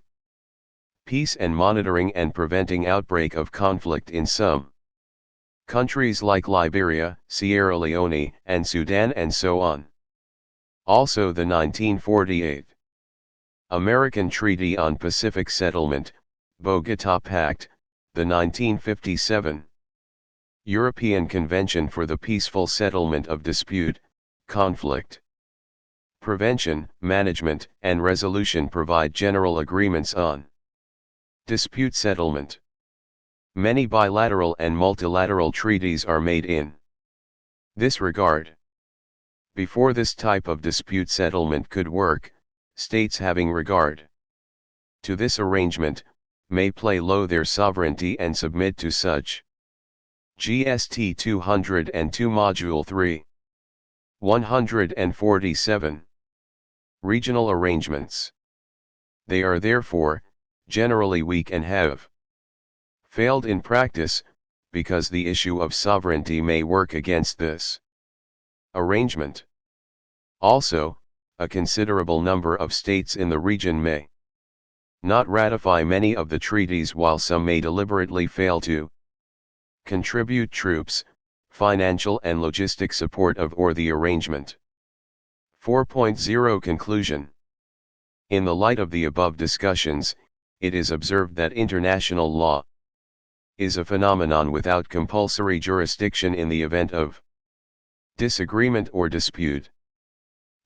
S1: peace and monitoring and preventing outbreak of conflict in some countries like Liberia, Sierra Leone, and Sudan and so on. Also the 1948 American Treaty on Pacific Settlement, Bogota Pact, the 1957 European Convention for the Peaceful Settlement of Dispute, Conflict, Prevention, Management, and Resolution provide general agreements on dispute settlement. Many bilateral and multilateral treaties are made in this regard. Before this type of dispute settlement could work, states having regard to this arrangement may play low their sovereignty and submit to such. GST 202 Module 3. 147. Regional arrangements. They are therefore generally weak and have failed in practice, because the issue of sovereignty may work against this arrangement. Also, a considerable number of states in the region may not ratify many of the treaties, while some may deliberately fail to contribute troops, financial and logistic support of or the arrangement. 4.0 Conclusion. In the light of the above discussions, it is observed that international law is a phenomenon without compulsory jurisdiction in the event of disagreement or dispute.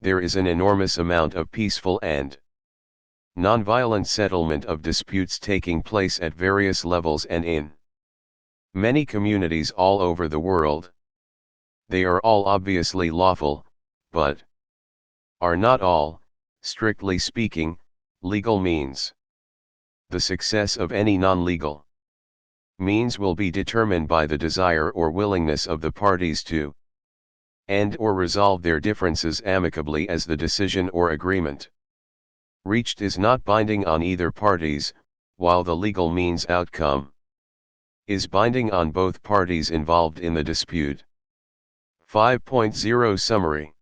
S1: There is an enormous amount of peaceful and nonviolent settlement of disputes taking place at various levels and in many communities all over the world. They are all obviously lawful, but are not all, strictly speaking, legal means. The success of any non-legal means will be determined by the desire or willingness of the parties to end or resolve their differences amicably, as the decision or agreement reached is not binding on either parties, while the legal means outcome is binding on both parties involved in the dispute. 5.0 Summary.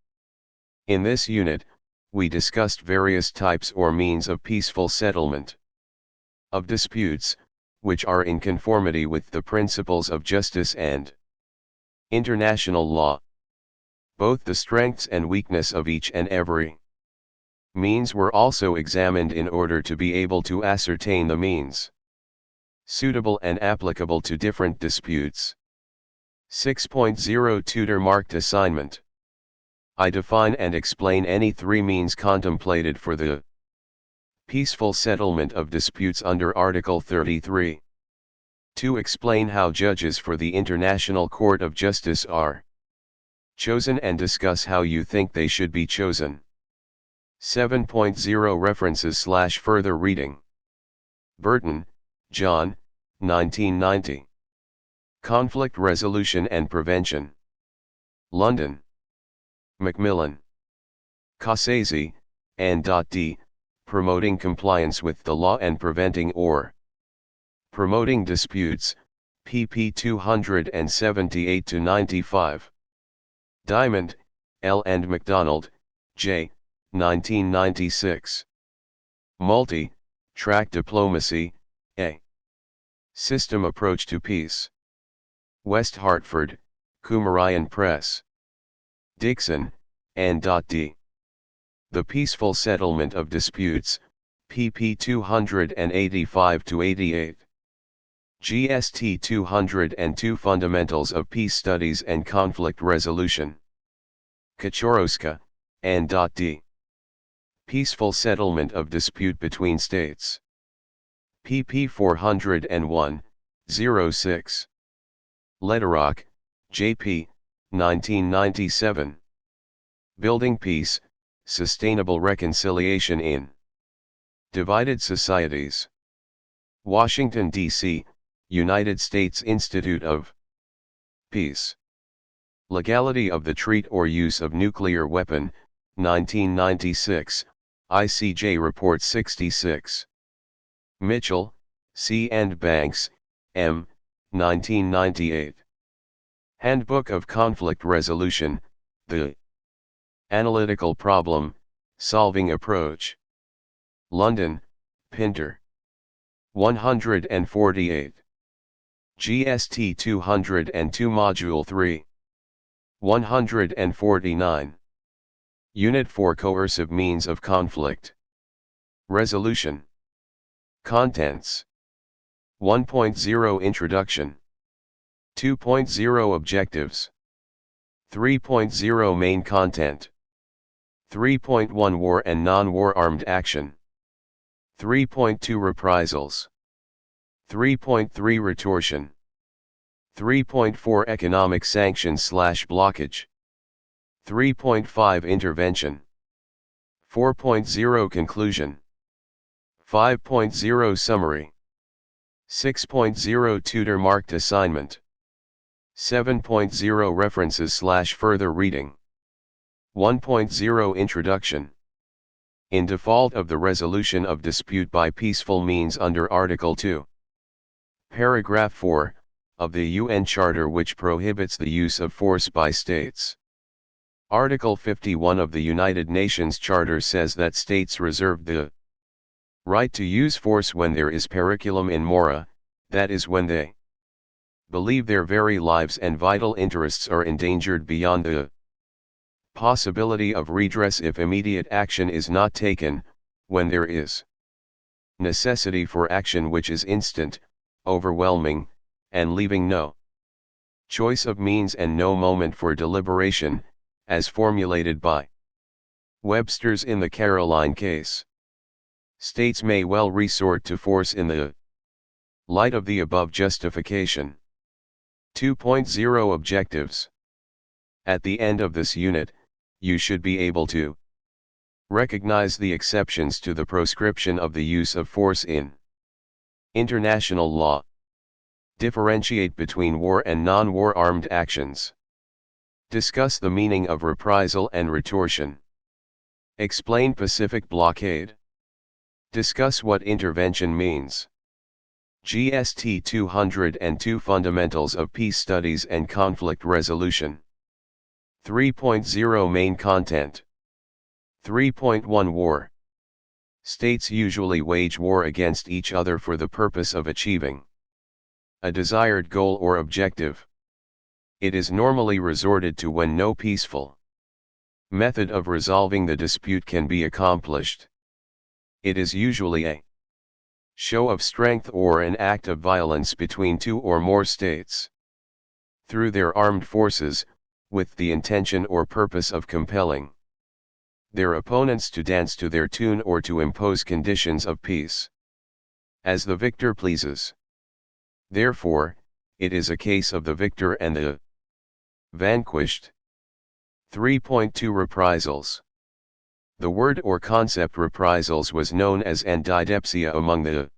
S1: In this unit, we discussed various types or means of peaceful settlement of disputes, which are in conformity with the principles of justice and international law. Both the strengths and weakness of each and every means were also examined in order to be able to ascertain the means suitable and applicable to different disputes. 6.0 Tutor Marked Assignment. I define and explain any three means contemplated for the peaceful settlement of disputes under Article 33. To explain how judges for the International Court of Justice are chosen and discuss how you think they should be chosen. 7.0 References/further reading. Burton, John, 1990. Conflict Resolution and Prevention. London. Macmillan. Cassese, N.D., Promoting Compliance with the Law and Preventing or Promoting Disputes, pp 278-95. Diamond, L. and MacDonald, J., 1996. Multi-Track Diplomacy, A System Approach to Peace. West Hartford, Kumarayan Press. Dixon, N.D. The Peaceful Settlement of Disputes, pp 285-88. GST 202 Fundamentals of Peace Studies and Conflict Resolution. Kaczorowska, N.D. Peaceful Settlement of Dispute Between States. pp 401, 06. Lederach, J.P., 1997. Building Peace, Sustainable Reconciliation in Divided Societies. Washington, D.C., United States Institute of Peace. Legality of the Treat or Use of Nuclear Weapon, 1996, ICJ Report 66. Mitchell, C. and Banks, M., 1998. Handbook of Conflict Resolution, The Analytical Problem, Solving Approach. London, Pinter. 148. GST 202 Module 3. 149. Unit 4 Coercive Means of Conflict Resolution. Contents. 1.0 Introduction. 2.0 Objectives. 3.0 Main Content. 3.1 War and Non-War Armed Action. 3.2 Reprisals. 3.3 Retortion. 3.4 Economic Sanctions/Blockage. 3.5 Intervention. 4.0 Conclusion. 5.0 Summary. 6.0 Tutor Marked Assignment. 7.0 References/Further Reading. 1.0 Introduction. In default of the resolution of dispute by peaceful means under Article 2. Paragraph 4, of the UN Charter, which prohibits the use of force by states. Article 51 of the United Nations Charter says that states reserve the right to use force when there is periculum in mora, that is, when they believe their very lives and vital interests are endangered beyond the possibility of redress if immediate action is not taken, when there is necessity for action which is instant, overwhelming, and leaving no choice of means and no moment for deliberation, as formulated by Webster's in the Caroline case. States may well resort to force in the light of the above justification. 2.0 Objectives. At the end of this unit, you should be able to recognize the exceptions to the proscription of the use of force in international law. Differentiate between war and non-war armed actions. Discuss the meaning of reprisal and retortion. Explain Pacific blockade. Discuss what intervention means. GST 202 Fundamentals of Peace Studies and Conflict Resolution. 3.0 Main Content. 3.1 War. States usually wage war against each other for the purpose of achieving a desired goal or objective. It is normally resorted to when no peaceful method of resolving the dispute can be accomplished. It is usually a show of strength or an act of violence between two or more states through their armed forces, with the intention or purpose of compelling their opponents to dance to their tune or to impose conditions of peace as the victor pleases. Therefore, it is a case of the victor and the vanquished. 3.2 Reprisals. The word or concept reprisals was known as antidepsia among the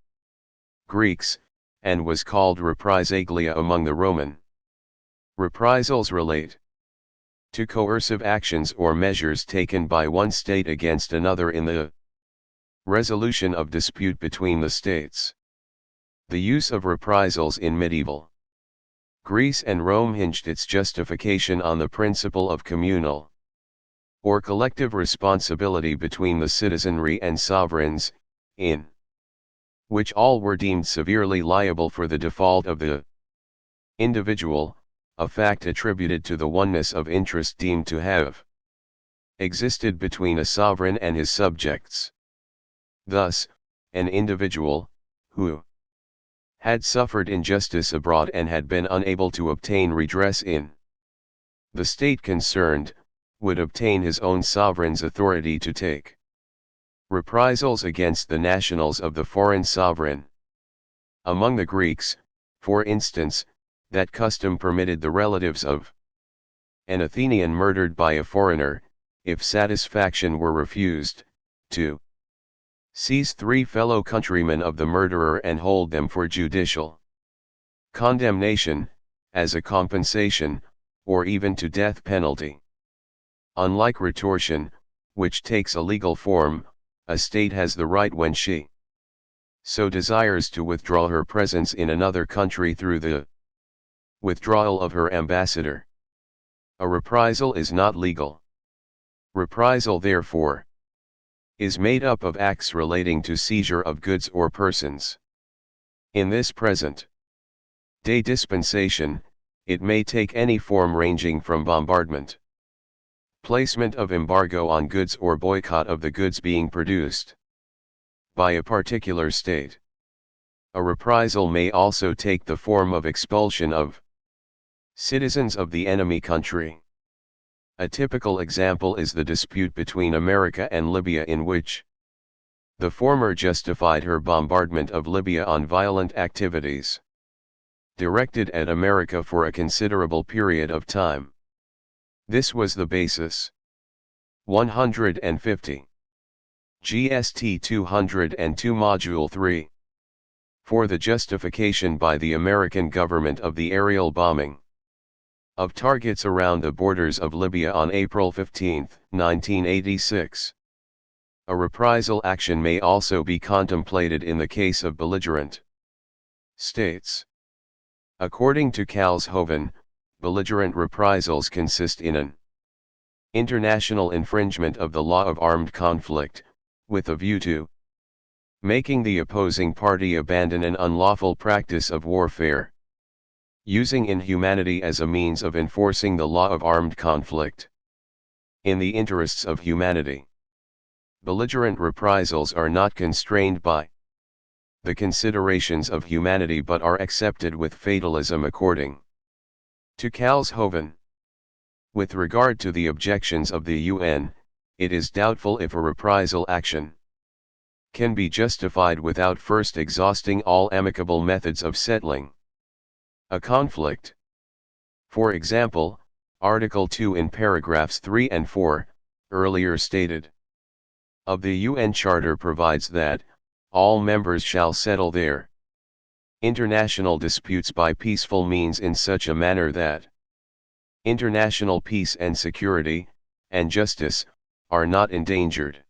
S1: Greeks, and was called reprisaglia among the Roman. Reprisals relate to coercive actions or measures taken by one state against another in the resolution of dispute between the states. The use of reprisals in medieval Greece and Rome hinged its justification on the principle of communal or collective responsibility between the citizenry and sovereigns, in which all were deemed severely liable for the default of the individual, a fact attributed to the oneness of interest deemed to have existed between a sovereign and his subjects. Thus, an individual, who had suffered injustice abroad and had been unable to obtain redress in the state concerned, would obtain his own sovereign's authority to take reprisals against the nationals of the foreign sovereign. Among the Greeks, for instance, that custom permitted the relatives of an Athenian murdered by a foreigner, if satisfaction were refused, to seize 3 fellow countrymen of the murderer and hold them for judicial condemnation, as a compensation, or even to death penalty. Unlike retortion, which takes a legal form, a state has the right when she so desires to withdraw her presence in another country through the withdrawal of her ambassador. A reprisal is not legal. Reprisal, therefore, is made up of acts relating to seizure of goods or persons. In this present-day dispensation, it may take any form ranging from bombardment, placement of embargo on goods, or boycott of the goods being produced by a particular state. A reprisal may also take the form of expulsion of citizens of the enemy country. A typical example is the dispute between America and Libya, in which the former justified her bombardment of Libya on violent activities directed at America for a considerable period of time. This was the basis. 150. GST 202 Module 3. For the justification by the American government of the aerial bombing of targets around the borders of Libya on April 15, 1986. A reprisal action may also be contemplated in the case of belligerent states. According to Kalshoven, belligerent reprisals consist in an international infringement of the law of armed conflict, with a view to making the opposing party abandon an unlawful practice of warfare, using inhumanity as a means of enforcing the law of armed conflict. In the interests of humanity, belligerent reprisals are not constrained by the considerations of humanity but are accepted with fatalism according to Kalshoven. With regard to the objections of the UN, it is doubtful if a reprisal action can be justified without first exhausting all amicable methods of settling a conflict. For example, Article 2 in paragraphs 3 and 4, earlier stated, of the UN Charter provides that all members shall settle their international disputes by peaceful means in such a manner that international peace and security, and justice, are not endangered.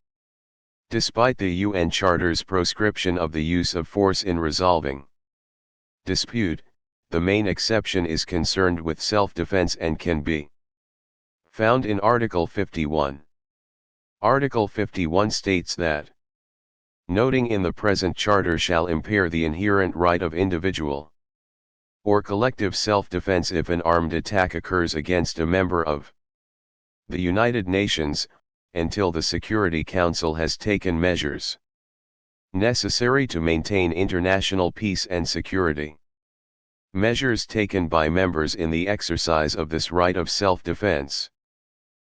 S1: Despite the UN Charter's proscription of the use of force in resolving dispute, the main exception is concerned with self-defense and can be found in Article 51. Article 51 states that nothing in the present Charter shall impair the inherent right of individual or collective self-defense if an armed attack occurs against a member of the United Nations, until the Security Council has taken measures necessary to maintain international peace and security. Measures taken by members in the exercise of this right of self-defense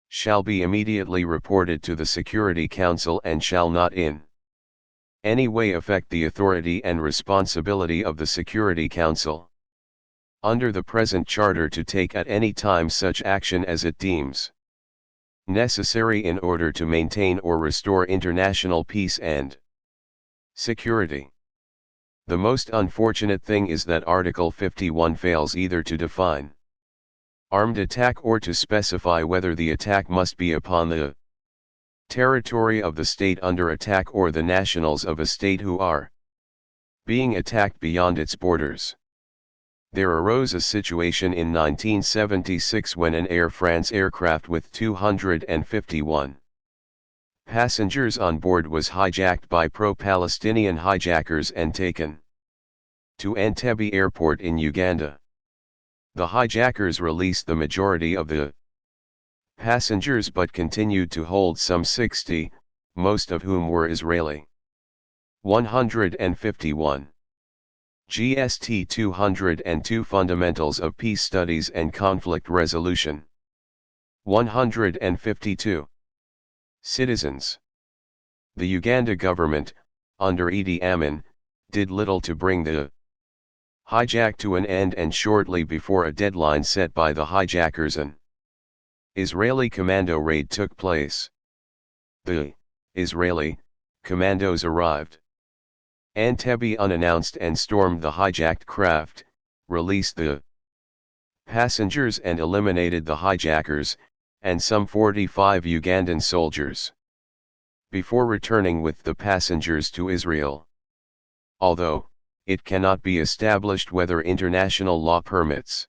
S1: shall be immediately reported to the Security Council and shall not in any way affect the authority and responsibility of the Security Council under the present Charter to take at any time such action as it deems necessary in order to maintain or restore international peace and security. The most unfortunate thing is that Article 51 fails either to define armed attack or to specify whether the attack must be upon the territory of the state under attack or the nationals of a state who are being attacked beyond its borders. There arose a situation in 1976 when an Air France aircraft with 251 passengers on board was hijacked by pro-Palestinian hijackers and taken to Entebbe Airport in Uganda. The hijackers released the majority of the passengers but continued to hold some 60, most of whom were Israeli. 151. GST 202 Fundamentals of Peace Studies and Conflict Resolution. 152. Citizens. The Uganda government, under Idi Amin, did little to bring the hijack to an end, and shortly before a deadline set by the hijackers an Israeli commando raid took place. The Israeli commandos arrived Entebbe unannounced and stormed the hijacked craft, released the passengers and eliminated the hijackers, and some 45 Ugandan soldiers, before returning with the passengers to Israel. Although, it cannot be established whether international law permits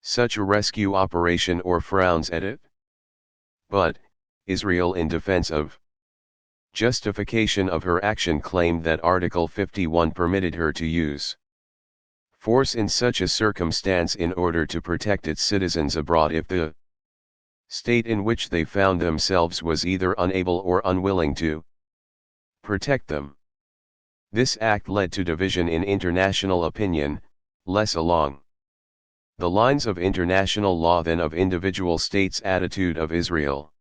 S1: such a rescue operation or frowns at it. But, Israel, in defense of justification of her action, claimed that Article 51 permitted her to use force in such a circumstance in order to protect its citizens abroad if the state in which they found themselves was either unable or unwilling to protect them. This act led to division in international opinion, less along the lines of international law than of individual states' attitude of Israel.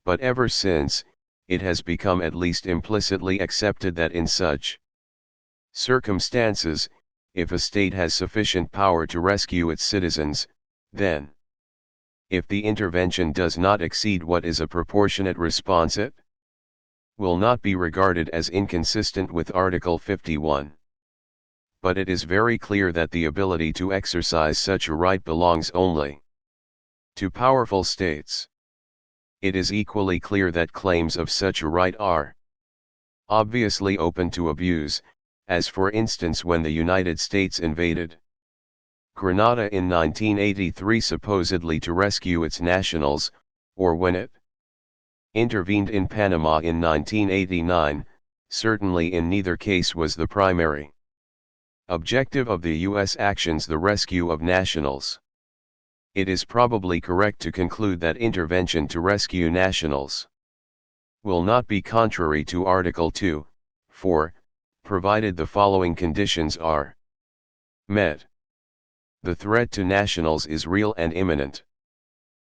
S1: But ever since, it has become at least implicitly accepted that in such circumstances, if a state has sufficient power to rescue its citizens, then, if the intervention does not exceed what is a proportionate response, it will not be regarded as inconsistent with Article 51. But it is very clear that the ability to exercise such a right belongs only to powerful states. It is equally clear that claims of such a right are obviously open to abuse, as for instance when the United States invaded Grenada in 1983 supposedly to rescue its nationals, or when it intervened in Panama in 1989, certainly in neither case was the primary objective of the U.S. actions the rescue of nationals. It is probably correct to conclude that intervention to rescue nationals will not be contrary to Article 2, 4, provided the following conditions are met. The threat to nationals is real and imminent.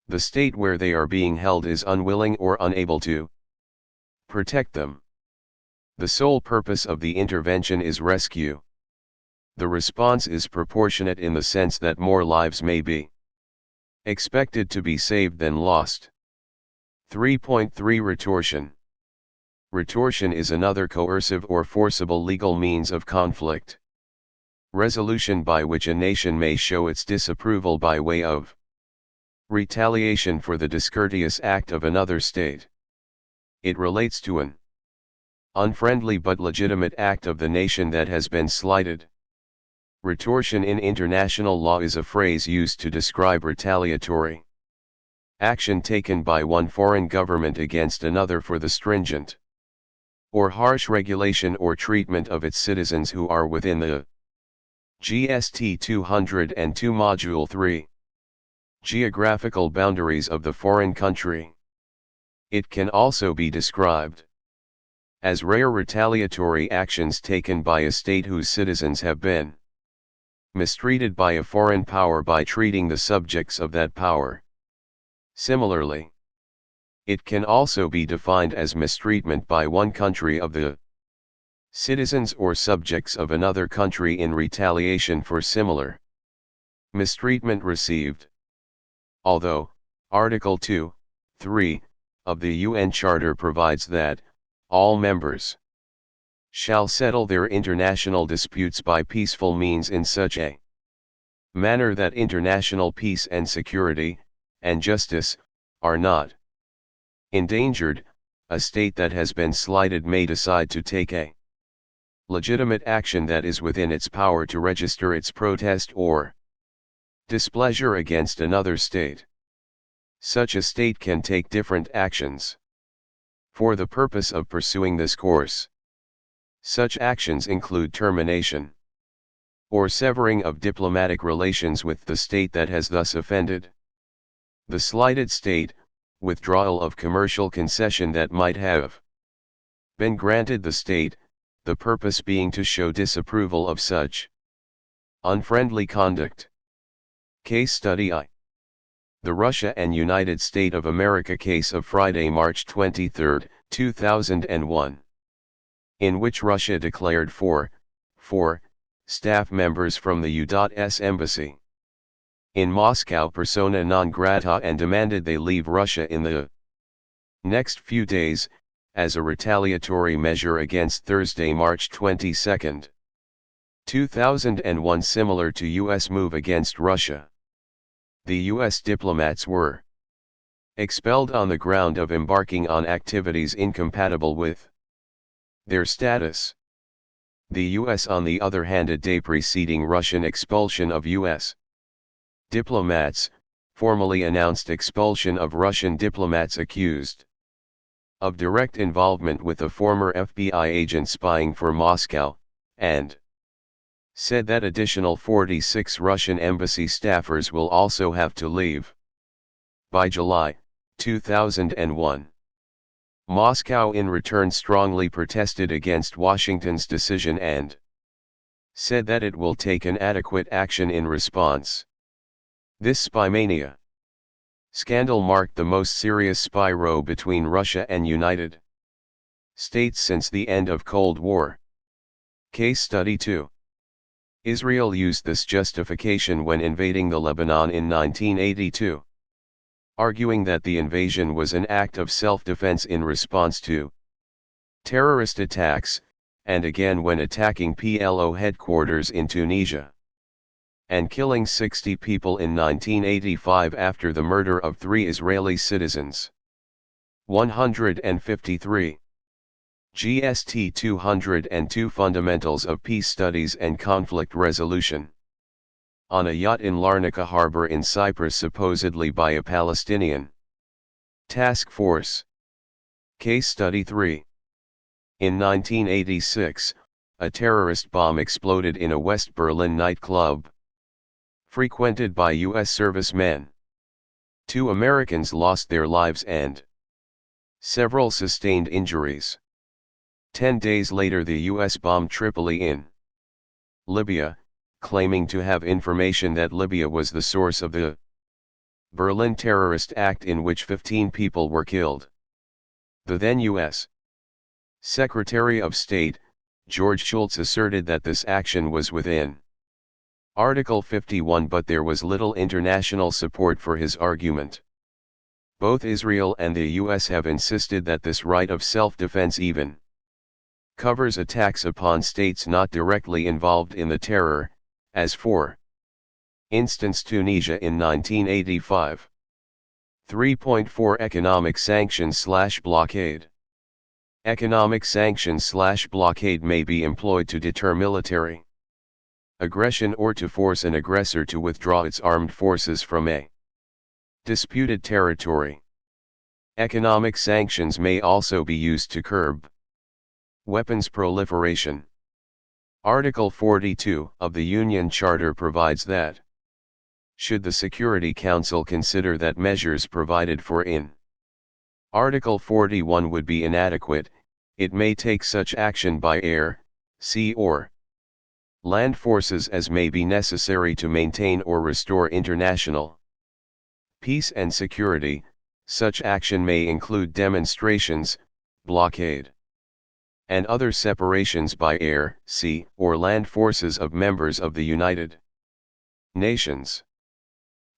S1: The state where they are being held is unwilling or unable to protect them. The sole purpose of the intervention is rescue. The response is proportionate in the sense that more lives may be expected to be saved than lost. 3.3 Retortion. Retortion is another coercive or forcible legal means of conflict resolution by which a nation may show its disapproval by way of retaliation for the discourteous act of another state. It relates to an unfriendly but legitimate act of the nation that has been slighted. Retortion in international law is a phrase used to describe retaliatory action taken by one foreign government against another for the stringent or harsh regulation or treatment of its citizens who are within the GST 202 Module 3 geographical boundaries of the foreign country. It can also be described as rare retaliatory actions taken by a state whose citizens have been mistreated by a foreign power by treating the subjects of that power similarly. It can also be defined as mistreatment by one country of the citizens or subjects of another country in retaliation for similar mistreatment received. Although, Article 2, 3, of the UN Charter provides that, all members shall settle their international disputes by peaceful means in such a manner that international peace and security, and justice, are not endangered, a state that has been slighted may decide to take a legitimate action that is within its power to register its protest or displeasure against another state. Such a state can take different actions for the purpose of pursuing this course. Such actions include termination or severing of diplomatic relations with the state that has thus offended, The slighted state, withdrawal of commercial concession that might have been granted the state, the purpose being to show disapproval of such unfriendly conduct. Case Study I. The Russia and United States of America case of Friday, March 23, 2001. In which Russia declared four staff members from the U.S. Embassy in Moscow persona non grata and demanded they leave Russia in the next few days, as a retaliatory measure against Thursday, March 22, 2001 similar to U.S. move against Russia. The U.S. diplomats were expelled on the ground of embarking on activities incompatible with their status. The U.S. on the other hand, a day preceding Russian expulsion of U.S. diplomats, formally announced expulsion of Russian diplomats accused of direct involvement with a former FBI agent spying for Moscow, and said that additional 46 Russian embassy staffers will also have to leave by July 2001. Moscow in return strongly protested against Washington's decision and said that it will take an adequate action in response. This spymania scandal marked the most serious spy row between Russia and United States since the end of Cold War. Case Study 2. Israel used this justification when invading the Lebanon in 1982, arguing that the invasion was an act of self-defense in response to terrorist attacks, and again when attacking PLO headquarters in Tunisia and killing 60 people in 1985 after the murder of 3 Israeli citizens. 153. GST 202 Fundamentals of Peace Studies and Conflict Resolution. On a yacht in Larnaca harbor in Cyprus, supposedly by a Palestinian task force. Case Study 3. In 1986, a terrorist bomb exploded in a West Berlin nightclub frequented by U.S. servicemen. 2 Americans lost their lives and several sustained injuries. 10 days later, the U.S. bombed Tripoli in Libya, claiming to have information that Libya was the source of the Berlin terrorist act in which 15 people were killed. The then U.S. Secretary of State, George Shultz, asserted that this action was within Article 51, but there was little international support for his argument. Both Israel and the U.S. have insisted that this right of self-defense even covers attacks upon states not directly involved in the terror, as for instance Tunisia in 1985. 3.4 Economic sanctions/blockade. Economic sanctions/blockade may be employed to deter military aggression or to force an aggressor to withdraw its armed forces from a disputed territory. Economic sanctions may also be used to curb weapons proliferation. Article 42 of the Union Charter provides that, should the Security Council consider that measures provided for in Article 41 would be inadequate, it may take such action by air, sea or land forces as may be necessary to maintain or restore international peace and security. Such action may include demonstrations, blockade, and other separations by air, sea, or land forces of members of the United Nations.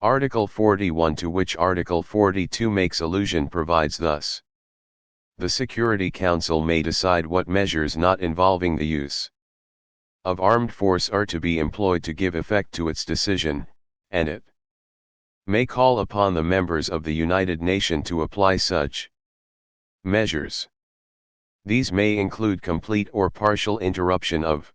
S1: Article 41, to which Article 42 makes allusion, provides thus: the Security Council may decide what measures not involving the use of armed force are to be employed to give effect to its decision, and it may call upon the members of the United Nations to apply such measures. These may include complete or partial interruption of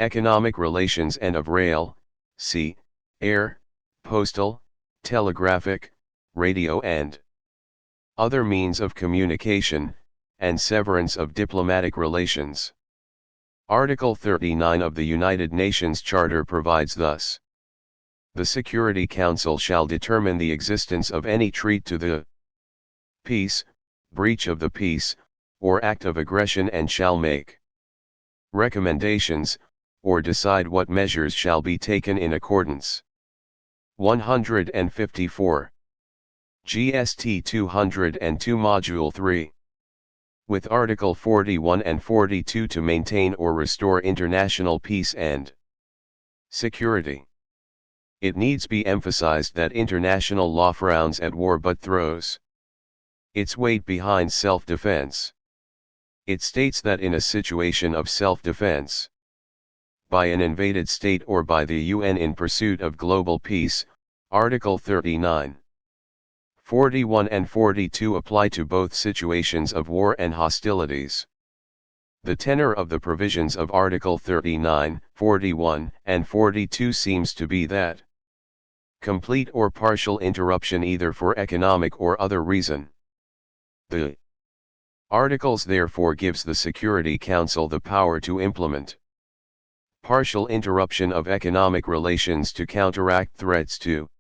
S1: economic relations and of rail, sea, air, postal, telegraphic, radio and other means of communication, and severance of diplomatic relations. Article 39 of the United Nations Charter provides thus: The Security Council shall determine the existence of any treat to the peace, breach of the peace, or act of aggression and shall make recommendations, or decide what measures shall be taken in accordance. 154. GST 202 Module 3. With Article 41 and 42 to maintain or restore international peace and security. It needs be emphasized that international law frowns at war but throws its weight behind self-defense. It states that in a situation of self-defense by an invaded state or by the UN in pursuit of global peace, Article 39, 41 and 42 apply to both situations of war and hostilities. The tenor of the provisions of Article 39, 41, and 42 seems to be that complete or partial interruption either for economic or other reason. The Articles therefore gives the Security Council the power to implement partial interruption of economic relations to counteract threats to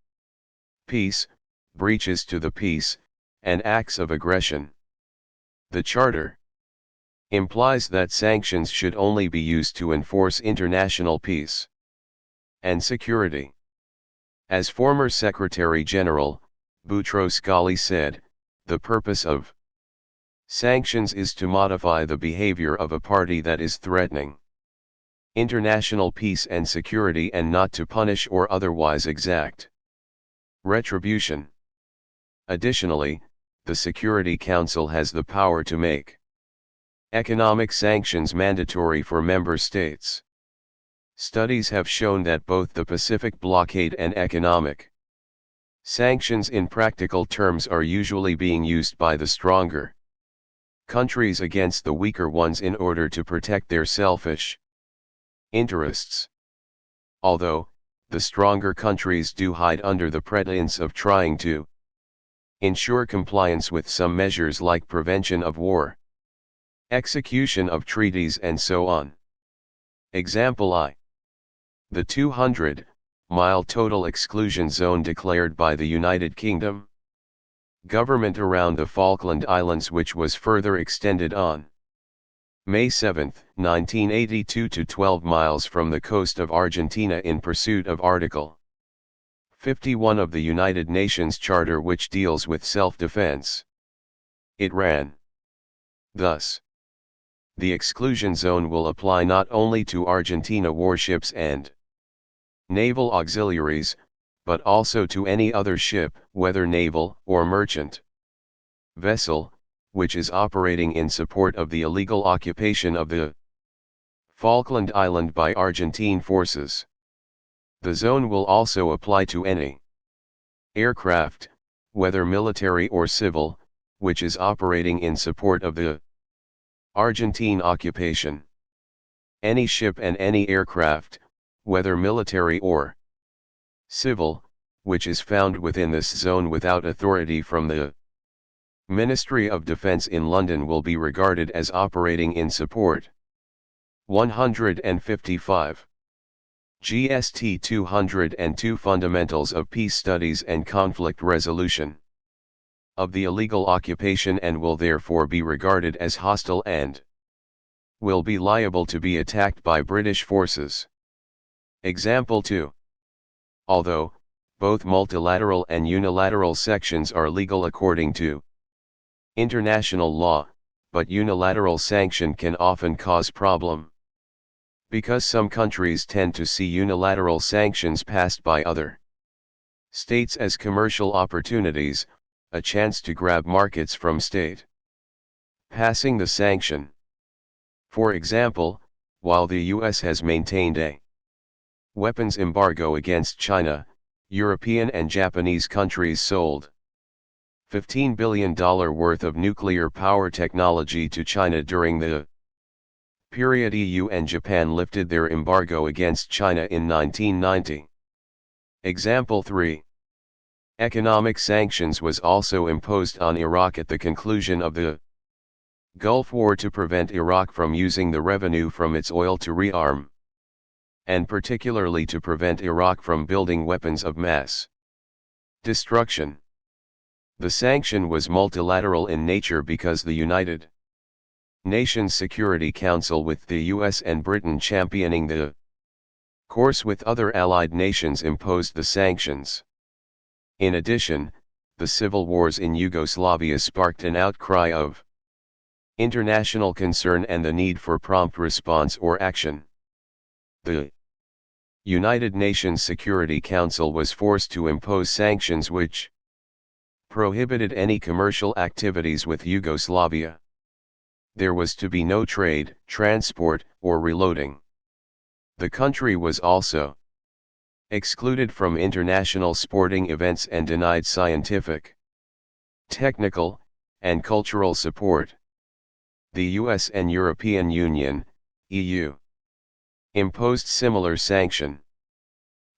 S1: peace, breaches to the peace, and acts of aggression. The Charter implies that sanctions should only be used to enforce international peace and security. As former Secretary General, Boutros Ghali said, the purpose of sanctions is to modify the behavior of a party that is threatening international peace and security and not to punish or otherwise exact retribution. Additionally, the Security Council has the power to make economic sanctions mandatory for member states. Studies have shown that both the Pacific blockade and economic sanctions in practical terms are usually being used by the stronger countries against the weaker ones in order to protect their selfish interests. Although, the stronger countries do hide under the pretense of trying to ensure compliance with some measures like prevention of war, execution of treaties and so on. Example I. The 200-mile total exclusion zone declared by the United Kingdom government around the Falkland Islands, which was further extended on May 7, 1982 to 12 miles from the coast of Argentina in pursuit of Article 51 of the United Nations Charter, which deals with self-defense. It ran thus: the exclusion zone will apply not only to Argentina warships and naval auxiliaries, but also to any other ship, whether naval or merchant vessel, which is operating in support of the illegal occupation of the Falkland Island by Argentine forces. The zone will also apply to any aircraft, whether military or civil, which is operating in support of the Argentine occupation. Any ship and any aircraft, whether military or civil, which is found within this zone without authority from the Ministry of Defense in London will be regarded as operating in support. 155. GST 202 Fundamentals of Peace Studies and Conflict Resolution of the illegal occupation and will therefore be regarded as hostile and will be liable to be attacked by British forces. Example 2. Although both multilateral and unilateral sections are legal according to international law, but unilateral sanction can often cause problem, because some countries tend to see unilateral sanctions passed by other states as commercial opportunities, a chance to grab markets from state passing the sanction. For example, while the US has maintained a weapons embargo against China, European and Japanese countries sold $15 billion worth of nuclear power technology to China during the period EU and Japan lifted their embargo against China in 1990. Example 3. Economic sanctions was also imposed on Iraq at the conclusion of the Gulf War to prevent Iraq from using the revenue from its oil to rearm and particularly to prevent Iraq from building weapons of mass destruction. The sanction was multilateral in nature because the United Nations Security Council, with the US and Britain championing the course with other allied nations, imposed the sanctions. In addition, the civil wars in Yugoslavia sparked an outcry of international concern and the need for prompt response or action. The United Nations Security Council was forced to impose sanctions which prohibited any commercial activities with Yugoslavia. There was to be no trade, transport, or reloading. The country was also excluded from international sporting events and denied scientific, technical, and cultural support. The US and European Union, EU, imposed similar sanction.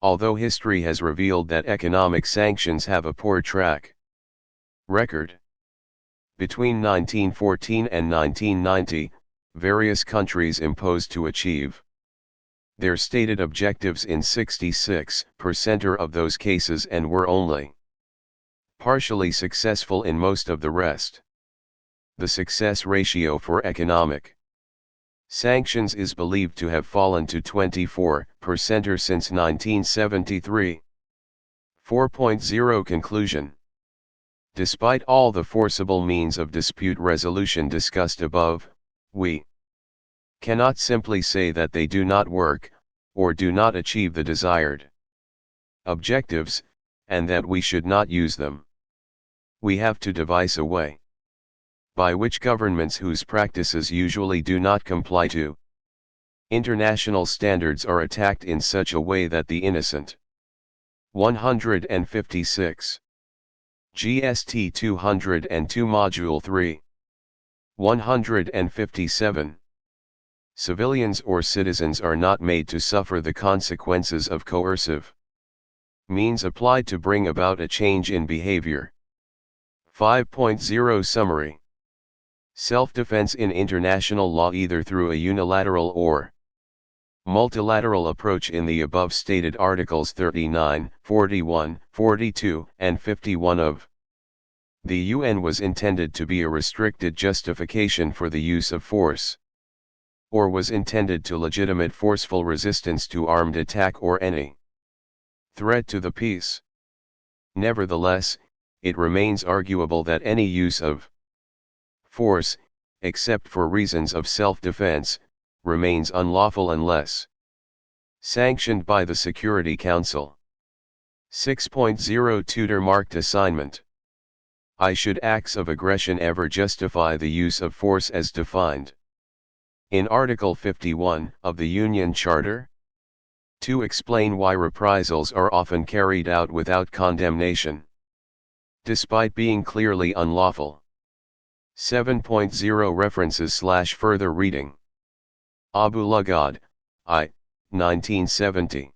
S1: Although history has revealed that economic sanctions have a poor track record. Between 1914 and 1990, various countries imposed to achieve their stated objectives in 66% of those cases and were only partially successful in most of the rest. The success ratio for economic sanctions is believed to have fallen to 24% since 1973. 4.0 Conclusion. Despite all the forcible means of dispute resolution discussed above, we cannot simply say that they do not work, or do not achieve the desired objectives, and that we should not use them. We have to devise a way by which governments whose practices usually do not comply to international standards are attacked in such a way that the innocent. 156. GST 202 Module 3. 157. Civilians or citizens are not made to suffer the consequences of coercive means applied to bring about a change in behavior. 5.0 Summary. Self-defense in international law, either through a unilateral or multilateral approach in the above stated Articles 39, 41, 42, and 51 of the UN, was intended to be a restricted justification for the use of force, or was intended to legitimate forceful resistance to armed attack or any threat to the peace. Nevertheless, it remains arguable that any use of force, except for reasons of self-defense, remains unlawful unless sanctioned by the Security Council. 6.0 Tudor marked assignment. Should acts of aggression ever justify the use of force as defined in Article 51 of the Union Charter? To explain why reprisals are often carried out without condemnation, despite being clearly unlawful. 7.0 References/further reading. Abu Lughod, I. 1970.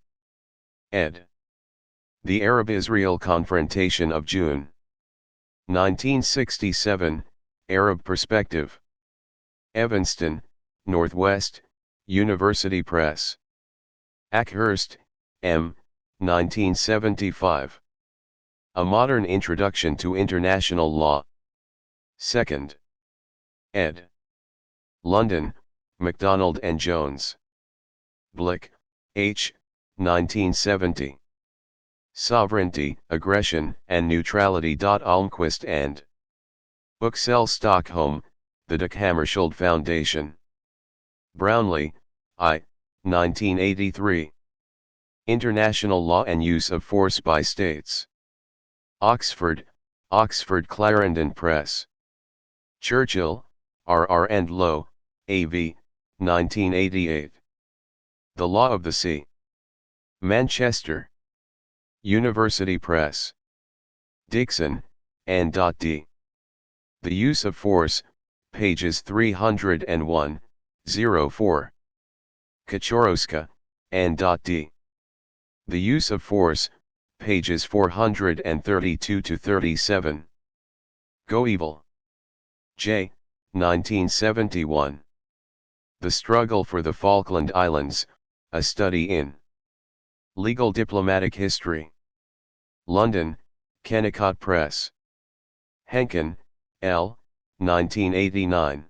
S1: Ed. The Arab-Israel Confrontation of June 1967, Arab Perspective. Evanston, Northwest, University Press. Ackhurst, M. 1975. A Modern Introduction to International Law. 2nd. ed. London, MacDonald and Jones. Blick, H. 1970. Sovereignty, Aggression, and Neutrality. Almquist and Buxell, Stockholm, The Dag Hammarskjöld Foundation. Brownlee, I. 1983. International Law and Use of Force by States. Oxford, Oxford Clarendon Press. Churchill, R. and Lowe, A.V., 1988. The Law of the Sea. Manchester. University Press. Dixon, N.D. The Use of Force, pages 301, 04. Kaczorowska, N.D. The Use of Force, pages 432-37. Goebel. J. 1971. The Struggle for the Falkland Islands, A Study in Legal Diplomatic History. London, Kennicott Press. Henkin, L., 1989.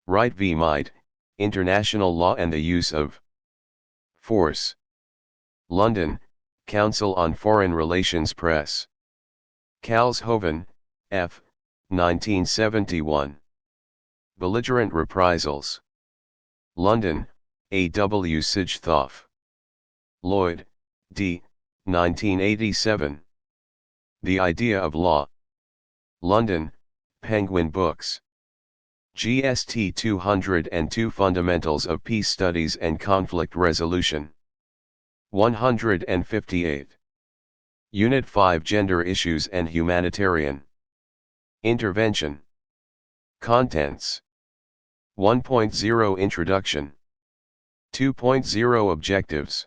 S1: Right v. Might, International Law and the Use of Force. London, Council on Foreign Relations Press. Kalshoven, F., 1971. Belligerent Reprisals. London, A. W. Sigthoff. Lloyd, D., 1987. The Idea of Law. London, Penguin Books. GST 202 Fundamentals of Peace Studies and Conflict Resolution. 158. Unit 5 Gender Issues and Humanitarian Intervention. Contents. 1.0 Introduction. 2.0 Objectives.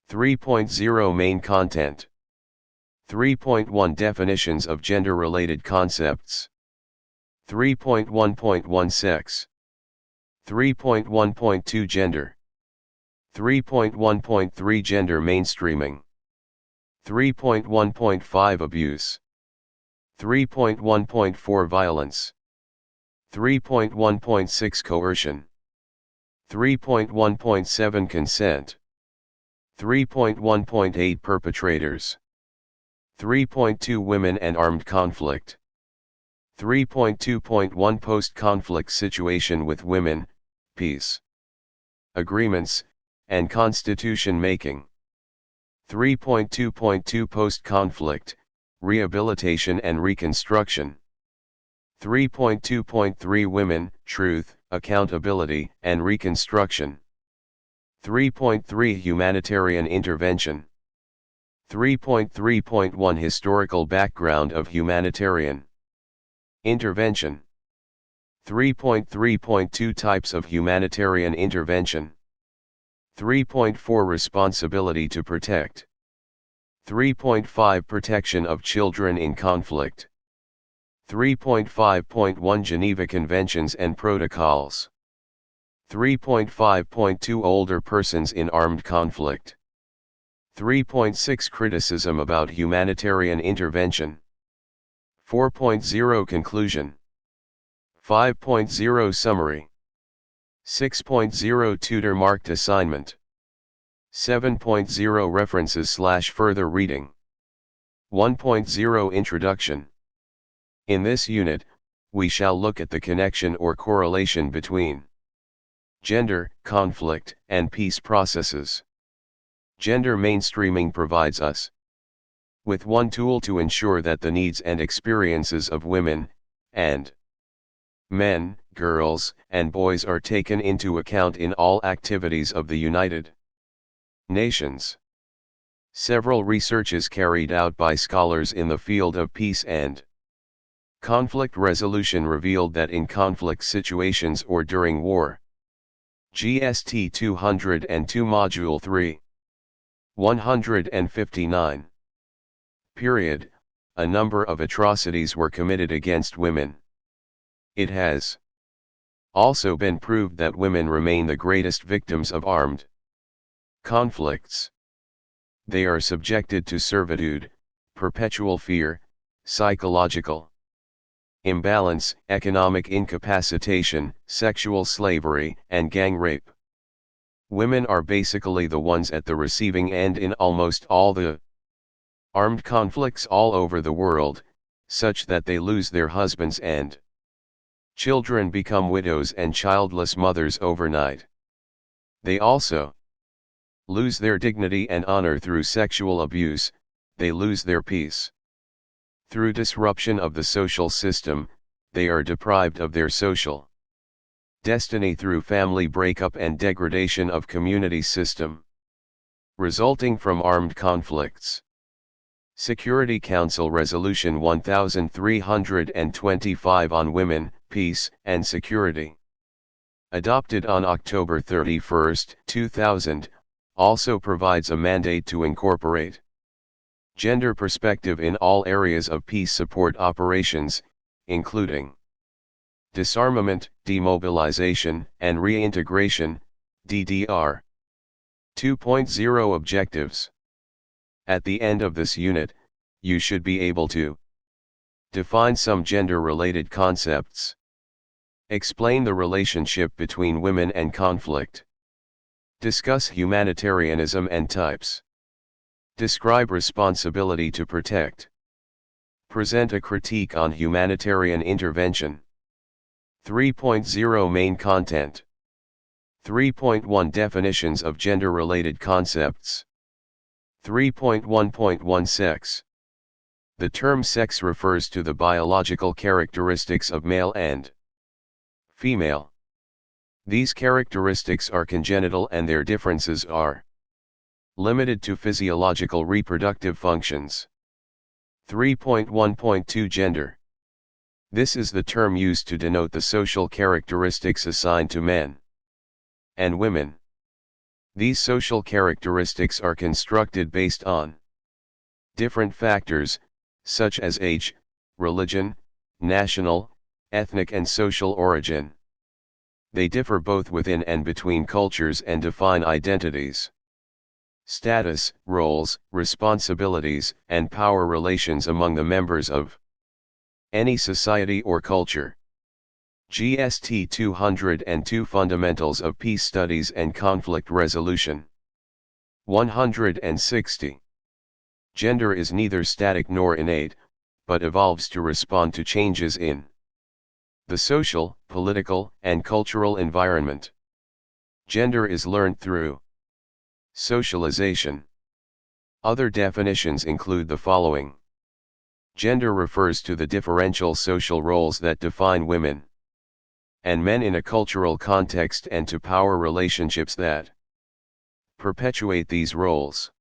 S1: 3.0 Main Content. 3.1 Definitions of gender-related concepts. 3.1.1 Sex. 3.1.2 Gender. 3.1.3 Gender mainstreaming. 3.1.5 Abuse. 3.1.4 Violence. 3.1.6 Coercion. 3.1.7 Consent. 3.1.8 Perpetrators. 3.2 Women and Armed Conflict. 3.2.1 Post-conflict situation with women, peace agreements, and constitution making. 3.2.2 Post-conflict, rehabilitation and reconstruction. 3.2.3 Women, truth, accountability, and reconstruction. 3.3 Humanitarian intervention. 3.3.1 Historical background of humanitarian intervention. 3.3.2 Types of humanitarian intervention. 3.4 Responsibility to protect. 3.5 Protection of children in conflict. 3.5.1 Geneva Conventions and Protocols. 3.5.2 Older persons in armed conflict. 3.6 Criticism about humanitarian intervention. 4.0 Conclusion. 5.0 Summary. 6.0 Tutor marked assignment. 7.0 References/further reading. 1.0 Introduction. In this unit, we shall look at the connection or correlation between gender, conflict, and peace processes. Gender mainstreaming provides us with one tool to ensure that the needs and experiences of women, and men, girls, and boys are taken into account in all activities of the United Nations. Several researches carried out by scholars in the field of peace and conflict resolution revealed that in conflict situations or during war, GST 202 Module 3, 159. Period, a number of atrocities were committed against women. It has also been proved that women remain the greatest victims of armed conflicts. They are subjected to servitude, perpetual fear, psychological imbalance, economic incapacitation, sexual slavery, and gang rape. Women are basically the ones at the receiving end in almost all the armed conflicts all over the world, such that they lose their husbands and children, become widows and childless mothers overnight. They also lose their dignity and honor through sexual abuse. They lose their peace through disruption of the social system. They are deprived of their social destiny through family breakup and degradation of community system resulting from armed conflicts. Security Council Resolution 1325 on Women, Peace, and Security, adopted on October 31, 2000, also provides a mandate to incorporate gender perspective in all areas of peace support operations, including disarmament, demobilization, and reintegration, DDR, 2.0 Objectives. At the end of this unit, you should be able to define some gender-related concepts. Explain the relationship between women and conflict. Discuss humanitarianism and types. Describe responsibility to protect. Present a critique on humanitarian intervention. 3.0 Main content. 3.1 Definitions of gender-related concepts. 3.1.1 Sex. The term sex refers to the biological characteristics of male and female. These characteristics are congenital and their differences are limited to physiological reproductive functions. 3.1.2 Gender. This is the term used to denote the social characteristics assigned to men and women. These social characteristics are constructed based on different factors, such as age, religion, national, ethnic and social origin. They differ both within and between cultures and define identities, status, roles, responsibilities, and power relations among the members of any society or culture. GST 202 Fundamentals of Peace Studies and Conflict Resolution. 160. Gender is neither static nor innate, but evolves to respond to changes in the social, political, and cultural environment. Gender is learned through socialization. Other definitions include the following. Gender refers to the differential social roles that define women and men in a cultural context and to power relationships that perpetuate these roles.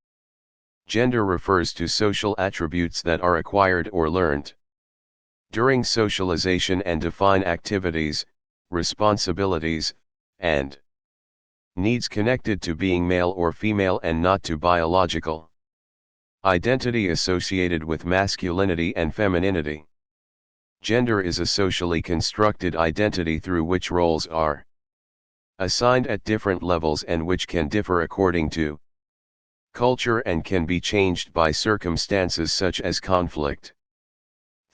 S1: Gender refers to social attributes that are acquired or learned during socialization and define activities, responsibilities, and needs connected to being male or female and not to biological identity associated with masculinity and femininity. Gender is a socially constructed identity through which roles are assigned at different levels and which can differ according to culture and can be changed by circumstances such as conflict.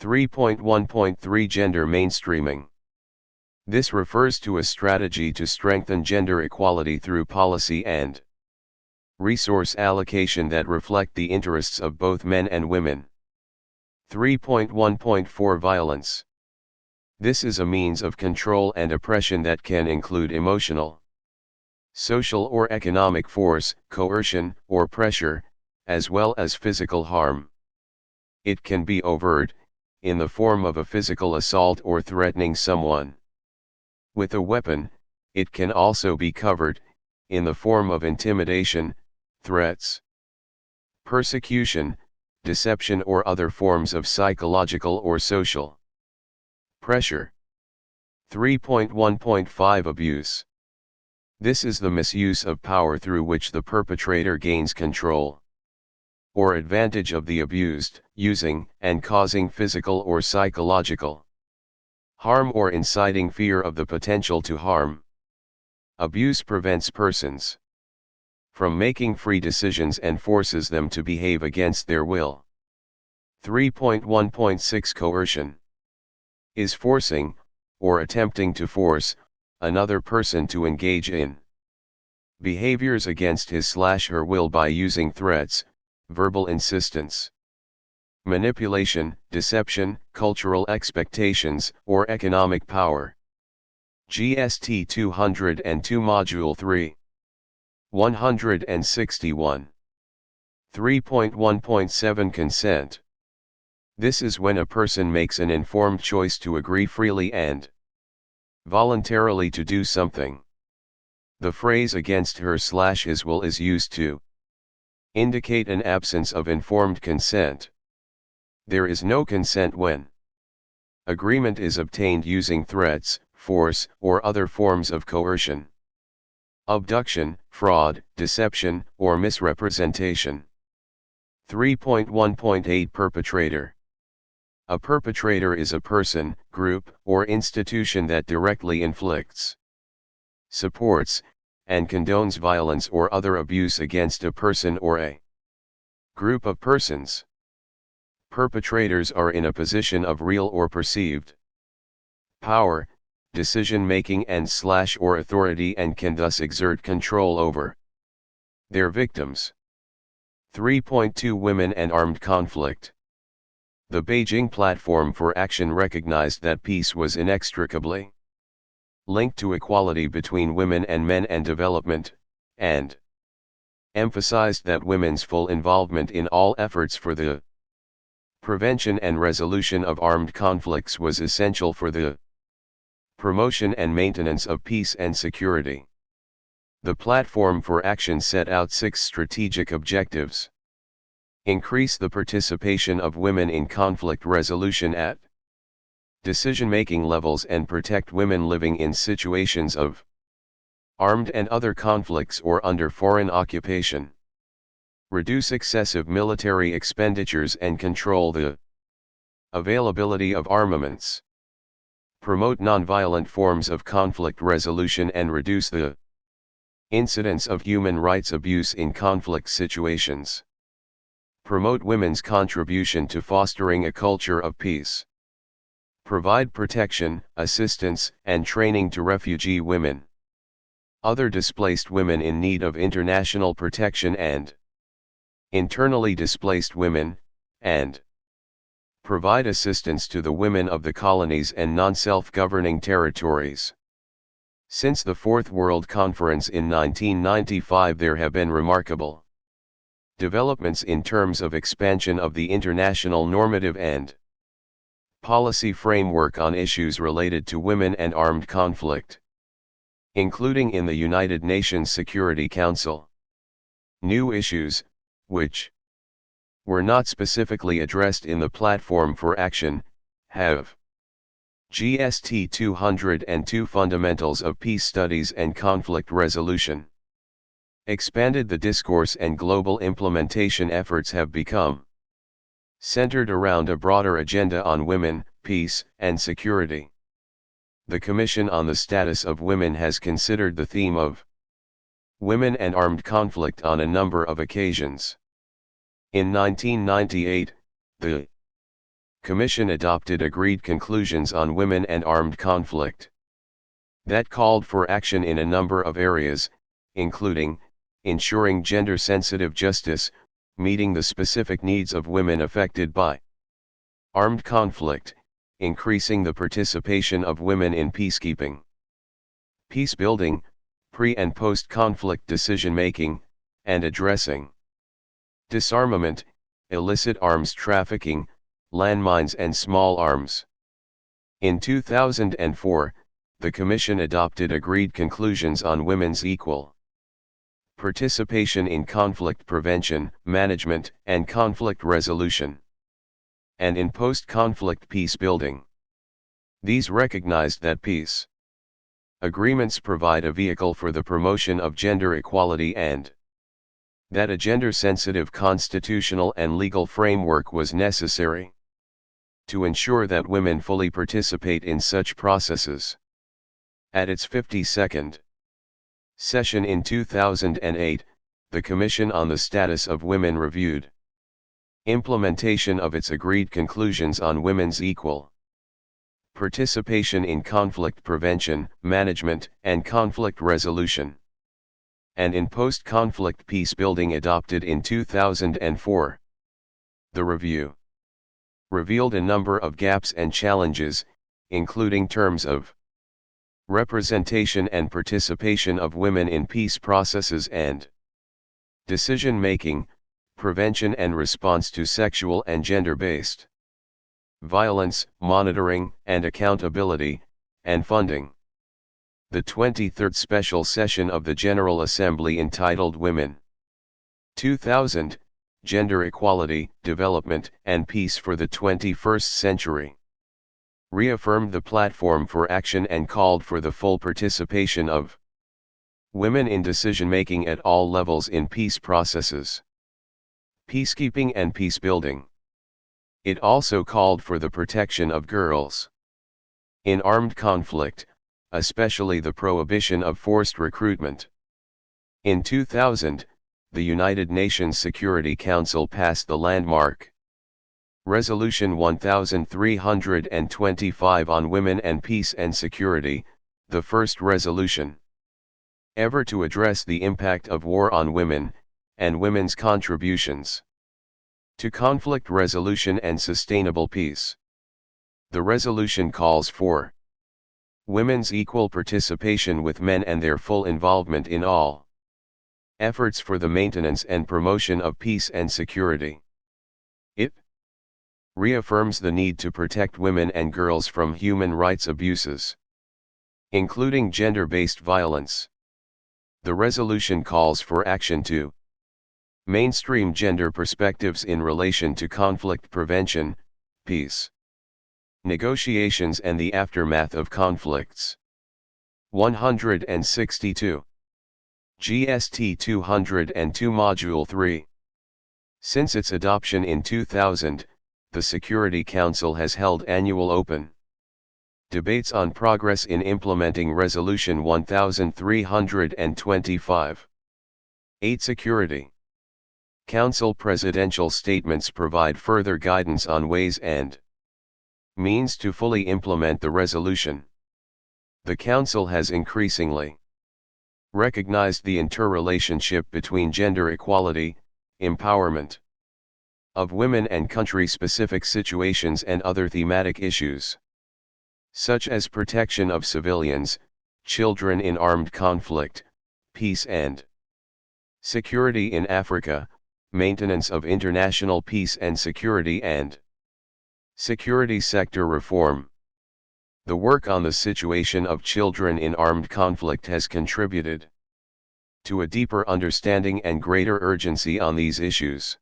S1: 3.1.3 Gender mainstreaming. This refers to a strategy to strengthen gender equality through policy and resource allocation that reflect the interests of both men and women. 3.1.4 Violence. This is a means of control and oppression that can include emotional, social or economic force, coercion, or pressure, as well as physical harm. It can be overt, in the form of a physical assault or threatening someone with a weapon. It can also be covert, in the form of intimidation, threats, persecution, deception or other forms of psychological or social pressure. 3.1.5 Abuse. This is the misuse of power through which the perpetrator gains control or advantage of the abused, using and causing physical or psychological harm or inciting fear of the potential to harm. Abuse prevents persons from making free decisions and forces them to behave against their will. 3.1.6 Coercion is forcing, or attempting to force, another person to engage in behaviors against his/her will by using threats, verbal insistence, manipulation, deception, cultural expectations, or economic power. GST 202 Module 3. 161. 3.1.7 Consent. This is when a person makes an informed choice to agree freely and voluntarily to do something. The phrase against her/his will is used to indicate an absence of informed consent. There is no consent when agreement is obtained using threats, force, or other forms of coercion, abduction, fraud, deception, or misrepresentation. 3.1.8 Perpetrator. A perpetrator is a person, group, or institution that directly inflicts, supports, and condones violence or other abuse against a person or a group of persons. Perpetrators are in a position of real or perceived power, decision-making and/or authority and can thus exert control over their victims. 3.2 Women and Armed Conflict. The Beijing Platform for Action recognized that peace was inextricably linked to equality between women and men and development, and emphasized that women's full involvement in all efforts for the prevention and resolution of armed conflicts was essential for the promotion and maintenance of peace and security. The Platform for Action set out 6 strategic objectives. Increase the participation of women in conflict resolution at decision-making levels and protect women living in situations of armed and other conflicts or under foreign occupation. Reduce excessive military expenditures and control the availability of armaments. Promote nonviolent forms of conflict resolution and reduce the incidence of human rights abuse in conflict situations. Promote women's contribution to fostering a culture of peace. Provide protection, assistance, and training to refugee women, other displaced women in need of international protection and internally displaced women, and provide assistance to the women of the colonies and non-self-governing territories. Since the Fourth World Conference in 1995, there have been remarkable developments in terms of expansion of the international normative and policy framework on issues related to women and armed conflict, including in the United Nations Security Council. New issues, which were not specifically addressed in the Platform for Action, have GST 202 Fundamentals of Peace Studies and Conflict Resolution. Expanded the discourse and global implementation efforts have become centered around a broader agenda on women, peace, and security. The Commission on the Status of Women has considered the theme of women and armed conflict on a number of occasions. In 1998, the Commission adopted agreed conclusions on women and armed conflict that called for action in a number of areas, including ensuring gender-sensitive justice, meeting the specific needs of women affected by armed conflict, increasing the participation of women in peacekeeping, peace building, pre- and post-conflict decision-making, and addressing disarmament, illicit arms trafficking, landmines and small arms. In 2004, the Commission adopted agreed conclusions on women's equal participation in conflict prevention, management, and conflict resolution, and in post-conflict peace building. These recognized that peace agreements provide a vehicle for the promotion of gender equality and that a gender-sensitive constitutional and legal framework was necessary to ensure that women fully participate in such processes. At its 52nd session in 2008, the Commission on the Status of Women reviewed implementation of its agreed conclusions on women's equal participation in conflict prevention, management, and conflict resolution, and in post-conflict peace building adopted in 2004. The review revealed a number of gaps and challenges, including terms of representation and participation of women in peace processes and decision-making, prevention and response to sexual and gender-based violence, monitoring and accountability, and funding. The 23rd Special Session of the General Assembly entitled Women 2000, Gender Equality, Development and Peace for the 21st Century, reaffirmed the Platform for Action and called for the full participation of women in decision-making at all levels in peace processes, peacekeeping and peace building. It also called for the protection of girls in armed conflict, especially the prohibition of forced recruitment. In 2000, the United Nations Security Council passed the landmark Resolution 1325 on Women and Peace and Security, the first resolution ever to address the impact of war on women, and women's contributions to conflict resolution and sustainable peace. The resolution calls for women's equal participation with men and their full involvement in all efforts for the maintenance and promotion of peace and security. It reaffirms the need to protect women and girls from human rights abuses, including gender-based violence. The resolution calls for action to mainstream gender perspectives in relation to conflict prevention, peace negotiations and the aftermath of conflicts. 162. GST 202 Module 3. Since its adoption in 2000, the Security Council has held annual open debates on progress in implementing Resolution 1325. 8. Security Council presidential statements provide further guidance on ways and means to fully implement the resolution. The Council has increasingly recognized the interrelationship between gender equality, empowerment of women and country-specific situations and other thematic issues, such as protection of civilians, children in armed conflict, peace and security in Africa, maintenance of international peace and security and security sector reform. The work on the situation of children in armed conflict has contributed to a deeper understanding and greater urgency on these issues,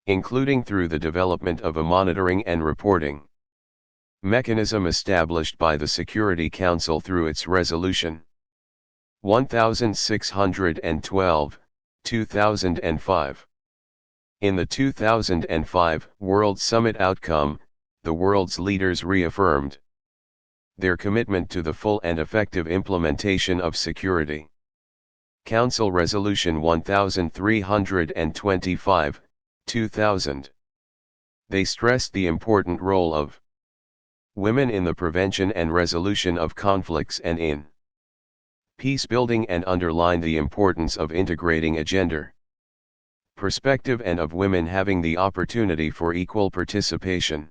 S1: including through the development of a monitoring and reporting mechanism established by the Security Council through its Resolution 1612, 2005. In the 2005 World Summit outcome, the world's leaders reaffirmed their commitment to the full and effective implementation of Security Council Resolution 1325, 2000. They stressed the important role of women in the prevention and resolution of conflicts and in peace building and underlined the importance of integrating a gender perspective and of women having the opportunity for equal participation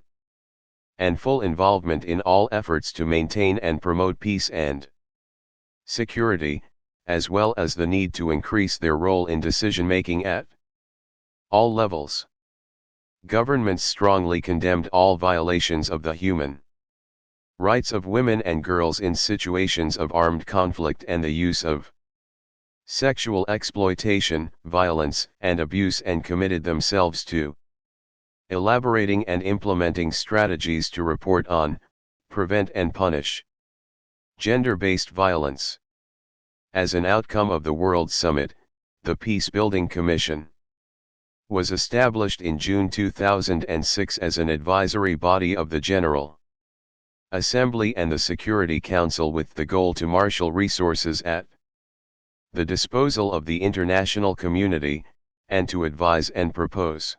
S1: and full involvement in all efforts to maintain and promote peace and security, as well as the need to increase their role in decision-making at all levels. Governments strongly condemned all violations of the human rights of women and girls in situations of armed conflict and the use of sexual exploitation, violence, and abuse, and committed themselves to elaborating and implementing strategies to report on, prevent and punish gender-based violence. As an outcome of the World Summit, the Peace Building Commission was established in June 2006 as an advisory body of the General Assembly and the Security Council with the goal to marshal resources at the disposal of the international community, and to advise and propose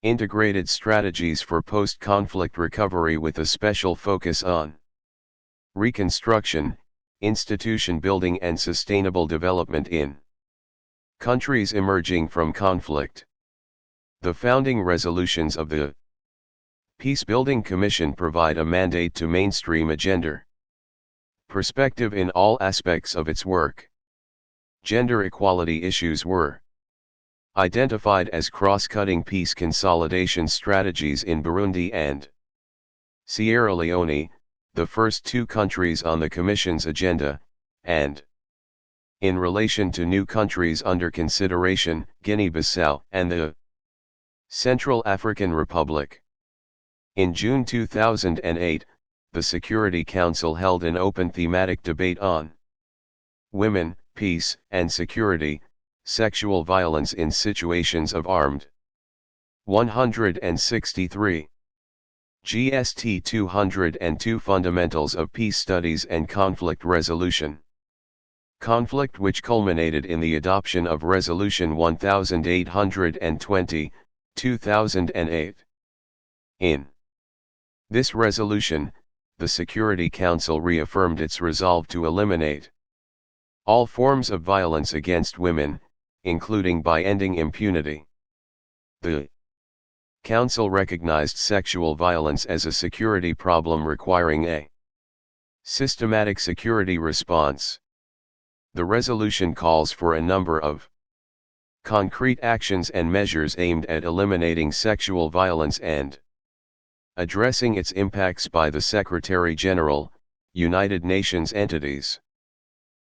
S1: integrated strategies for post-conflict recovery with a special focus on reconstruction, institution building and sustainable development in countries emerging from conflict. The founding resolutions of the Peacebuilding Commission provide a mandate to mainstream a gender perspective in all aspects of its work. Gender equality issues were identified as cross-cutting peace consolidation strategies in Burundi and Sierra Leone, the first two countries on the Commission's agenda, and in relation to new countries under consideration, Guinea-Bissau and the Central African Republic. In June 2008, the Security Council held an open thematic debate on women, peace and security, sexual violence in situations of armed. 163. GST 202 Fundamentals of Peace Studies and Conflict Resolution. Conflict which culminated in the adoption of Resolution 1820, 2008. In this resolution, the Security Council reaffirmed its resolve to eliminate all forms of violence against women, including by ending impunity. The Council recognized sexual violence as a security problem requiring a systematic security response. The resolution calls for a number of concrete actions and measures aimed at eliminating sexual violence and addressing its impacts by the Secretary-General, United Nations entities,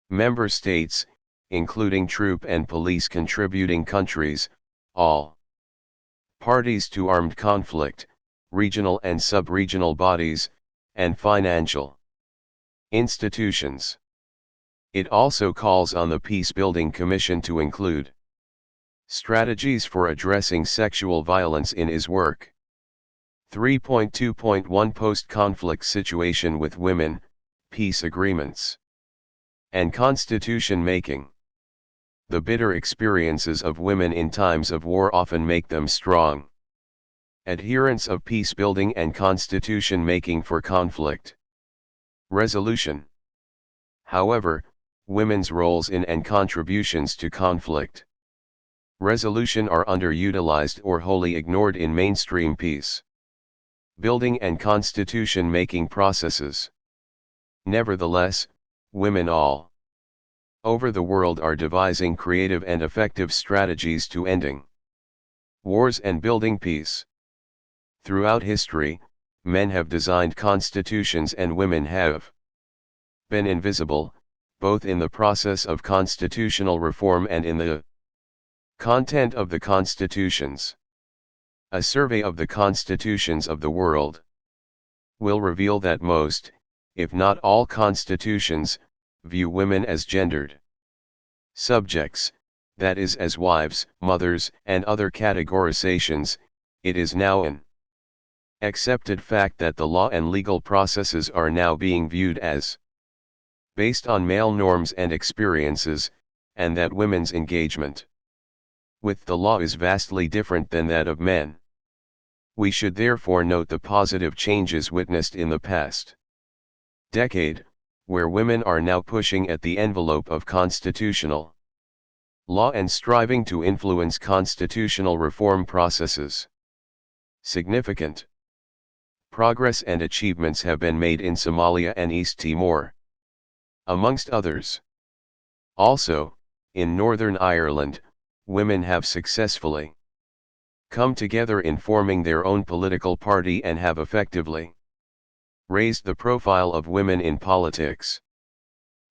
S1: member states, including troop and police contributing countries, all parties to armed conflict, regional and sub-regional bodies, and financial institutions. It also calls on the Peace-Building Commission to include strategies for addressing sexual violence in its work. 3.2.1 Post-conflict situation with women, peace agreements, and constitution making. The bitter experiences of women in times of war often make them strong adherents of peace building and constitution making for conflict resolution. However, women's roles in and contributions to conflict resolution are underutilized or wholly ignored in mainstream peace building and constitution making processes. Nevertheless, women all over the world are devising creative and effective strategies to ending wars and building peace. Throughout history, men have designed constitutions and women have been invisible, both in the process of constitutional reform and in the content of the constitutions. A survey of the constitutions of the world will reveal that most, if not all constitutions, view women as gendered subjects, that is as wives, mothers, and other categorizations. It is now an accepted fact that the law and legal processes are now being viewed as based on male norms and experiences, and that women's engagement with the law is vastly different than that of men. We should therefore note the positive changes witnessed in the past decade, where women are now pushing at the envelope of constitutional law and striving to influence constitutional reform processes. Significant progress and achievements have been made in Somalia and East Timor, amongst others. Also, in Northern Ireland, women have successfully come together in forming their own political party and have effectively raised the profile of women in politics.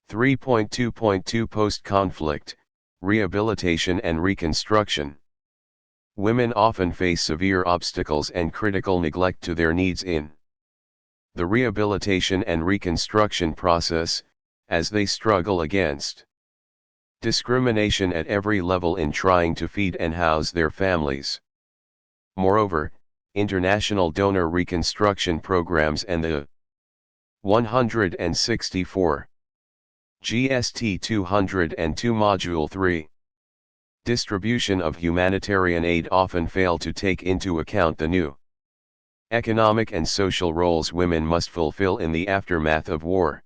S1: 3.2.2 Post-conflict, rehabilitation and reconstruction. Women often face severe obstacles and critical neglect to their needs in the rehabilitation and reconstruction process, as they struggle against discrimination at every level in trying to feed and house their families. Moreover, international donor reconstruction programs and the 164 GST 202 Module 3 distribution of humanitarian aid often fail to take into account the new economic and social roles women must fulfill in the aftermath of war.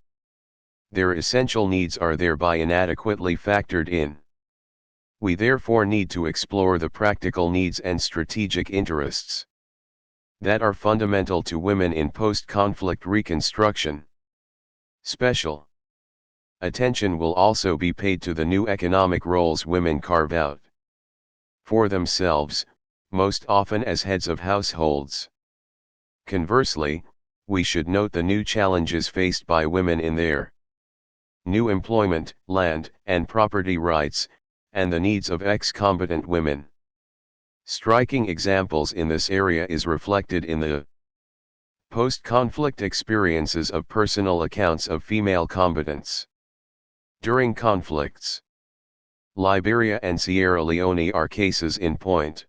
S1: Their essential needs are thereby inadequately factored in. We therefore need to explore the practical needs and strategic interests that are fundamental to women in post-conflict reconstruction. Special attention will also be paid to the new economic roles women carve out for themselves, most often as heads of households. Conversely, we should note the new challenges faced by women in their new employment, land, and property rights, and the needs of ex-combatant women. Striking examples in this area is reflected in the post-conflict experiences of personal accounts of female combatants during conflicts. Liberia and Sierra Leone are cases in point.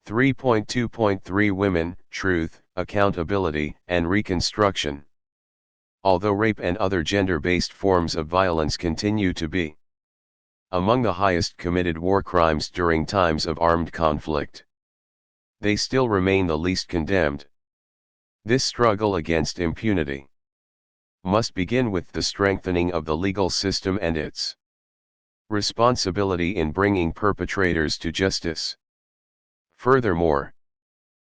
S1: 3.2.3 Women, Truth, Accountability, and Reconstruction. although rape and other gender-based forms of violence continue to be among the highest committed war crimes during times of armed conflict, they still remain the least condemned. This struggle against impunity must begin with the strengthening of the legal system and its responsibility in bringing perpetrators to justice. Furthermore,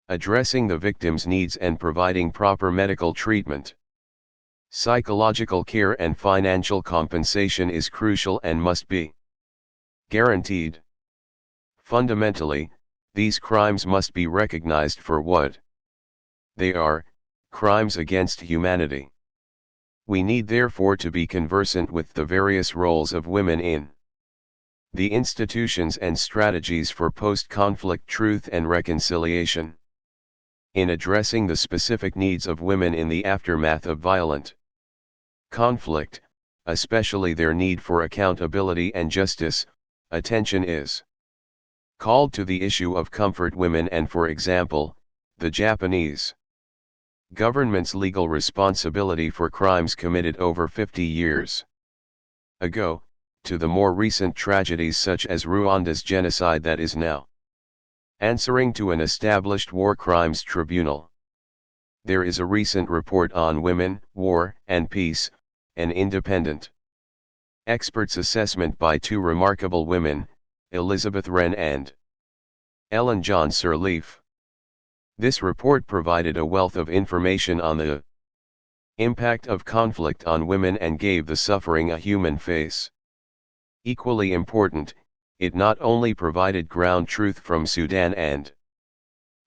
S1: addressing the victim's needs and providing proper medical treatment, psychological care and financial compensation is crucial and must be guaranteed. Fundamentally, these crimes must be recognized for what they are, crimes against humanity. We need therefore to be conversant with the various roles of women in the institutions and strategies for post-conflict truth and reconciliation. In addressing the specific needs of women in the aftermath of violent conflict, especially their need for accountability and justice, attention is called to the issue of comfort women and, for example, the Japanese government's legal responsibility for crimes committed over 50 years ago, to the more recent tragedies such as Rwanda's genocide that is now answering to an established war crimes tribunal. There is a recent report on Women, War, and Peace, an independent experts' assessment by two remarkable women, Elizabeth Wren and Ellen John Sirleaf. This report provided a wealth of information on the impact of conflict on women and gave the suffering a human face. Equally important, it not only provided ground truth from Sudan and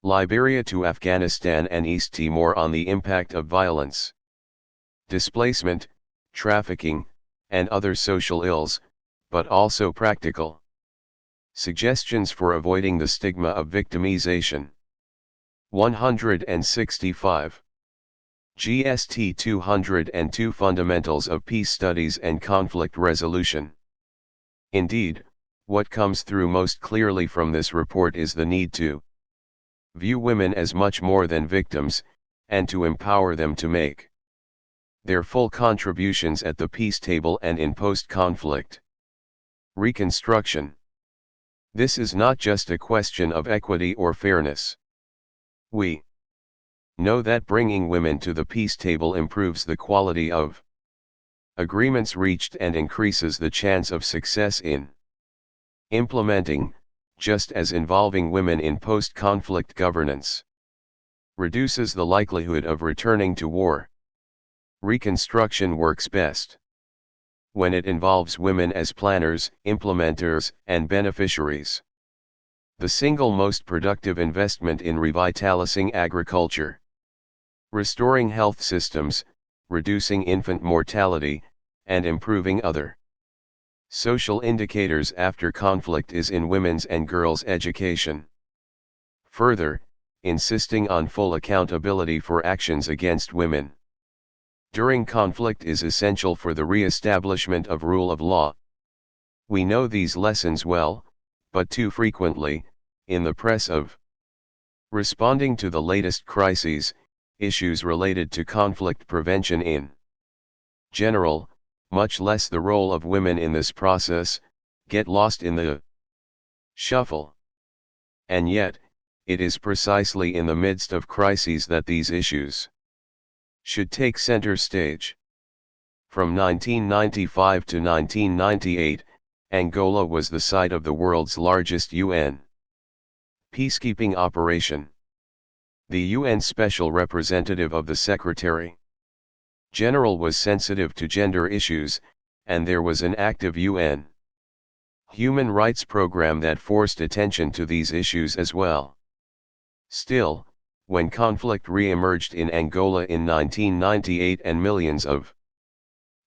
S1: Liberia to Afghanistan and East Timor on the impact of violence, displacement, trafficking, and other social ills, but also practical suggestions for avoiding the stigma of victimization. 165. GST 202 Fundamentals of Peace Studies and Conflict Resolution. Indeed, what comes through most clearly from this report is the need to view women as much more than victims, and to empower them to make their full contributions at the peace table and in post-conflict reconstruction. This is not just a question of equity or fairness. We know that bringing women to the peace table improves the quality of agreements reached and increases the chance of success in implementing, just as involving women in post-conflict governance reduces the likelihood of returning to war. Reconstruction works best when it involves women as planners, implementers, and beneficiaries. The single most productive investment in revitalizing agriculture, restoring health systems, reducing infant mortality, and improving other social indicators after conflict is in women's and girls' education. Further, insisting on full accountability for actions against women during conflict is essential for the re-establishment of rule of law. We know these lessons well, but too frequently, in the press of responding to the latest crises, issues related to conflict prevention in general, much less the role of women in this process, get lost in the shuffle. And yet, it is precisely in the midst of crises that these issues should take center stage. From 1995 to 1998, Angola was the site of the world's largest UN peacekeeping operation. The UN Special Representative of the Secretary General was sensitive to gender issues, and there was an active UN human rights program that forced attention to these issues as well. Still, when conflict re-emerged in Angola in 1998 and millions of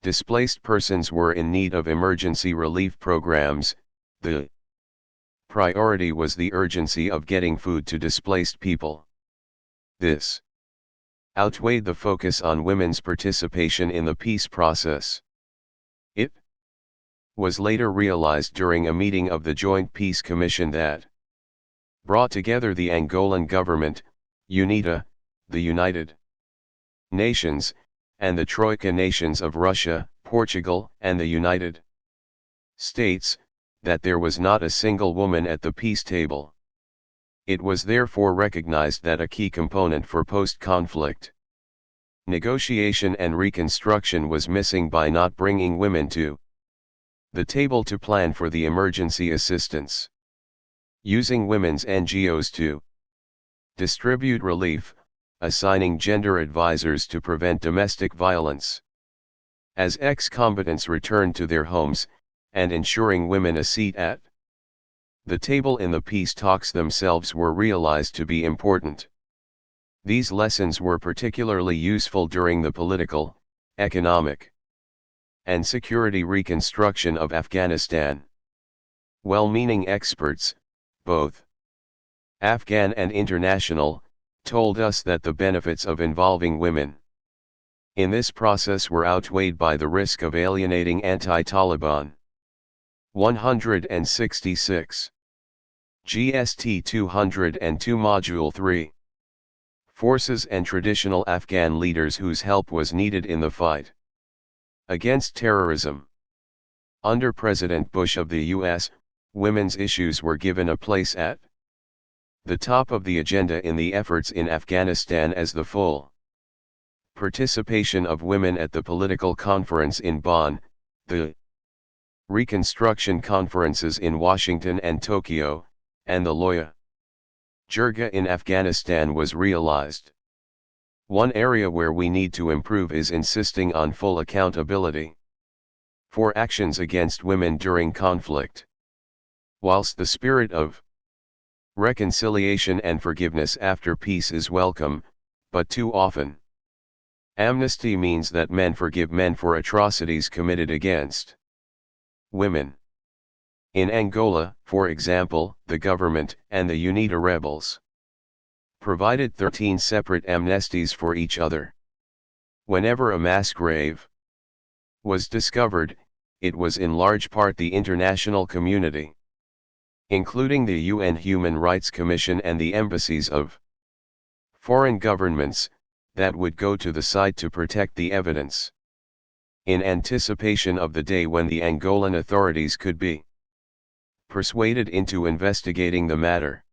S1: displaced persons were in need of emergency relief programs, the priority was the urgency of getting food to displaced people. This outweighed the focus on women's participation in the peace process. It was later realized during a meeting of the Joint Peace Commission that brought together the Angolan government, UNITA, the United Nations, and the Troika nations of Russia, Portugal, and the United States, that there was not a single woman at the peace table. It was therefore recognized that a key component for post-conflict negotiation and reconstruction was missing by not bringing women to the table to plan for the emergency assistance. Using women's NGOs to distribute relief, assigning gender advisors to prevent domestic violence as ex-combatants returned to their homes, and ensuring women a seat at the table in the peace talks themselves were realized to be important. These lessons were particularly useful during the political, economic, and security reconstruction of Afghanistan. Well-meaning experts, both Afghan and international, told us that the benefits of involving women in this process were outweighed by the risk of alienating anti-Taliban. 166. GST 202 Module 3. Forces and traditional Afghan leaders whose help was needed in the fight against terrorism. Under President Bush of the U.S., women's issues were given a place at the top of the agenda in the efforts in Afghanistan, as the full participation of women at the political conference in Bonn, the Reconstruction conferences in Washington and Tokyo, and the Loya Jirga in Afghanistan was realized. One area where we need to improve is insisting on full accountability for actions against women during conflict. Whilst the spirit of reconciliation and forgiveness after peace is welcome, but too often amnesty means that men forgive men for atrocities committed against women. In Angola, for example, the government and the UNITA rebels provided 13 separate amnesties for each other. Whenever a mass grave was discovered, it was in large part the international community, including the UN Human Rights Commission and the embassies of foreign governments, that would go to the site to protect the evidence, in anticipation of the day when the Angolan authorities could be persuaded into investigating the matter.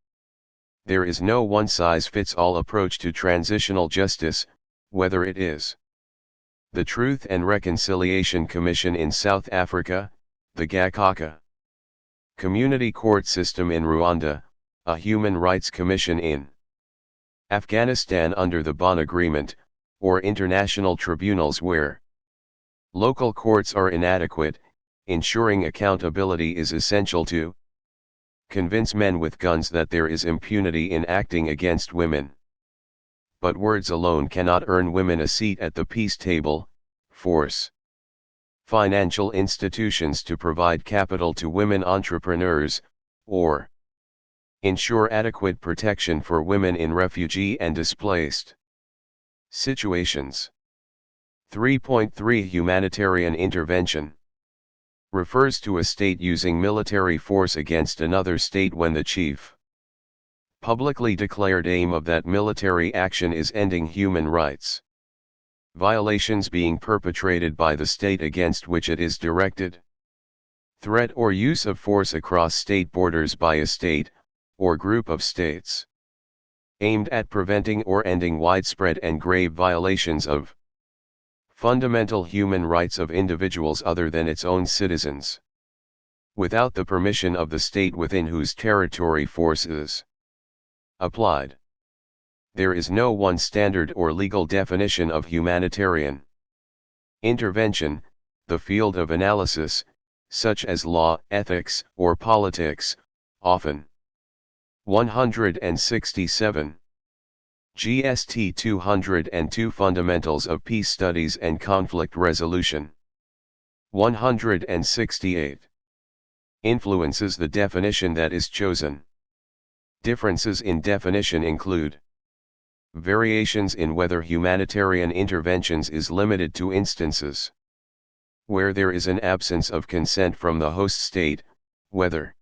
S1: There is no one-size-fits-all approach to transitional justice, whether it is the Truth and Reconciliation Commission in South Africa, the Gacaca Community Court System in Rwanda, a Human Rights Commission in Afghanistan under the Bonn Agreement, or international tribunals where local courts are inadequate. Ensuring accountability is essential to convince men with guns that there is impunity in acting against women. But words alone cannot earn women a seat at the peace table. Force financial institutions to provide capital to women entrepreneurs, or ensure adequate protection for women in refugee and displaced situations. 3.3 Humanitarian intervention refers to a state using military force against another state when the chief publicly declared aim of that military action is ending human rights violations being perpetrated by the state against which it is directed. Threat or use of force across state borders by a state, or group of states, aimed at preventing or ending widespread and grave violations of fundamental human rights of individuals other than its own citizens, without the permission of the state within whose territory force is applied. There is no one standard or legal definition of humanitarian intervention. The field of analysis, such as law, ethics, or politics, often. 167. GST 202 Fundamentals of Peace Studies and Conflict Resolution. 168. Influences the definition that is chosen. Differences in definition include variations in whether humanitarian interventions is limited to instances where there is an absence of consent from the host state, whether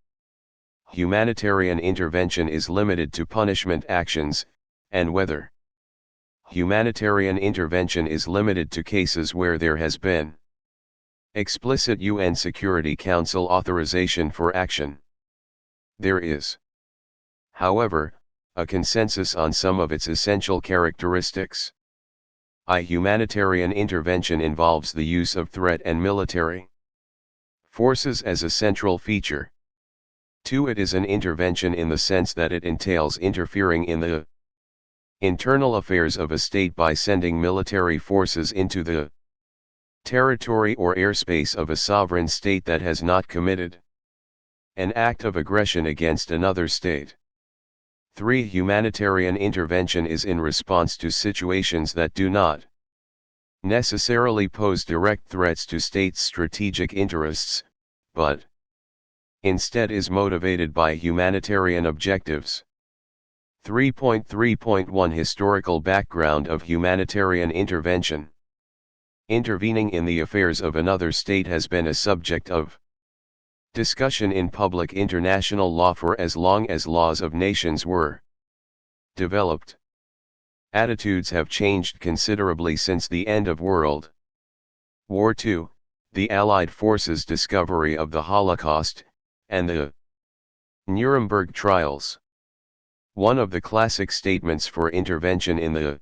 S1: humanitarian intervention is limited to punishment actions, and whether humanitarian intervention is limited to cases where there has been explicit UN Security Council authorization for action. There is, however, a consensus on some of its essential characteristics. Humanitarian intervention involves the use of threat and military forces as a central feature. 2. It is an intervention in the sense that it entails interfering in the internal affairs of a state by sending military forces into the territory or airspace of a sovereign state that has not committed an act of aggression against another state. 3. Humanitarian intervention is in response to situations that do not necessarily pose direct threats to states' strategic interests, but instead is motivated by humanitarian objectives. 3.3.1 Historical background of humanitarian intervention. Intervening in the affairs of another state has been a subject of discussion in public international law for as long as laws of nations were developed. Attitudes have changed considerably since the end of World War II, the Allied forces' discovery of the Holocaust, and the Nuremberg trials. One of the classic statements for intervention in the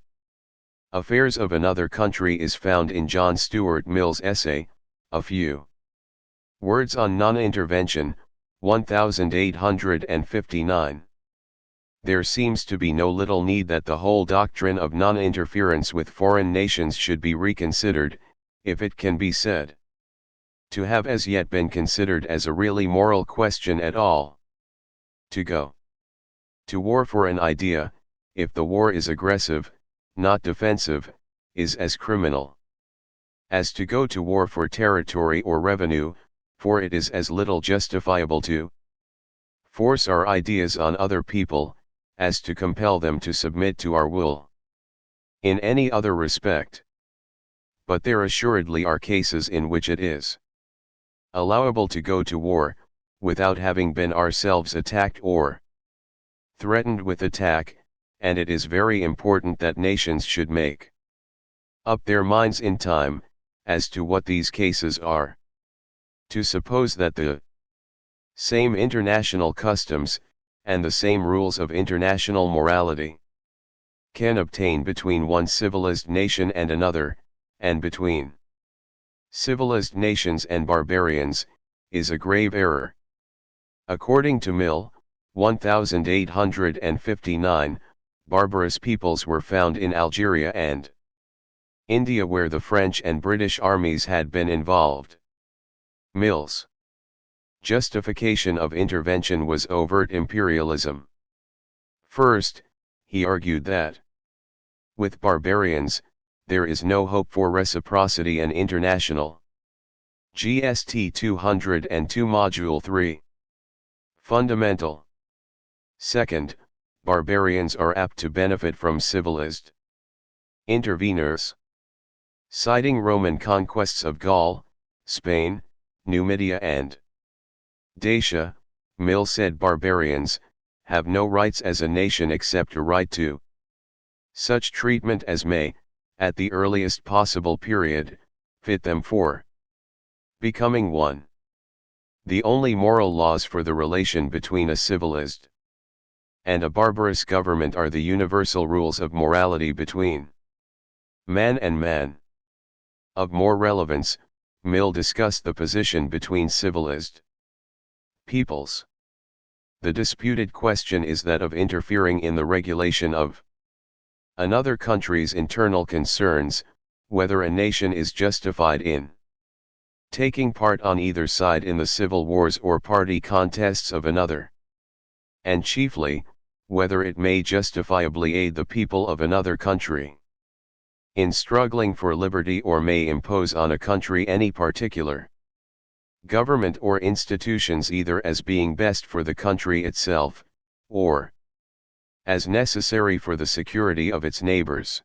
S1: affairs of another country is found in John Stuart Mill's essay, A Few Words on Non-Intervention, 1859. There seems to be no little need that the whole doctrine of non-interference with foreign nations should be reconsidered, if it can be said to have as yet been considered as a really moral question at all. To go to war for an idea, if the war is aggressive, not defensive, is as criminal as to go to war for territory or revenue, for it is as little justifiable to force our ideas on other people, as to compel them to submit to our will in any other respect. But there assuredly are cases in which it is allowable to go to war, without having been ourselves attacked or threatened with attack, and it is very important that nations should make up their minds in time, as to what these cases are. To suppose that the same international customs, and the same rules of international morality, can obtain between one civilized nation and another, and between civilized nations and barbarians, is a grave error. According to Mill, 1859, barbarous peoples were found in Algeria and India where the French and British armies had been involved. Mill's justification of intervention was overt imperialism. First, he argued that with barbarians, there is no hope for reciprocity and international GST 202 Module 3. Fundamental. Second, barbarians are apt to benefit from civilized interveners. Citing Roman conquests of Gaul, Spain, Numidia and Dacia, Mill said barbarians have no rights as a nation except a right to such treatment as may, at the earliest possible period, fit them for becoming one. The only moral laws for the relation between a civilized and a barbarous government are the universal rules of morality between man and man. Of more relevance, Mill discussed the position between civilized peoples. The disputed question is that of interfering in the regulation of another country's internal concerns, whether a nation is justified in taking part on either side in the civil wars or party contests of another, and chiefly, whether it may justifiably aid the people of another country in struggling for liberty or may impose on a country any particular government or institutions either as being best for the country itself, or as necessary for the security of its neighbors.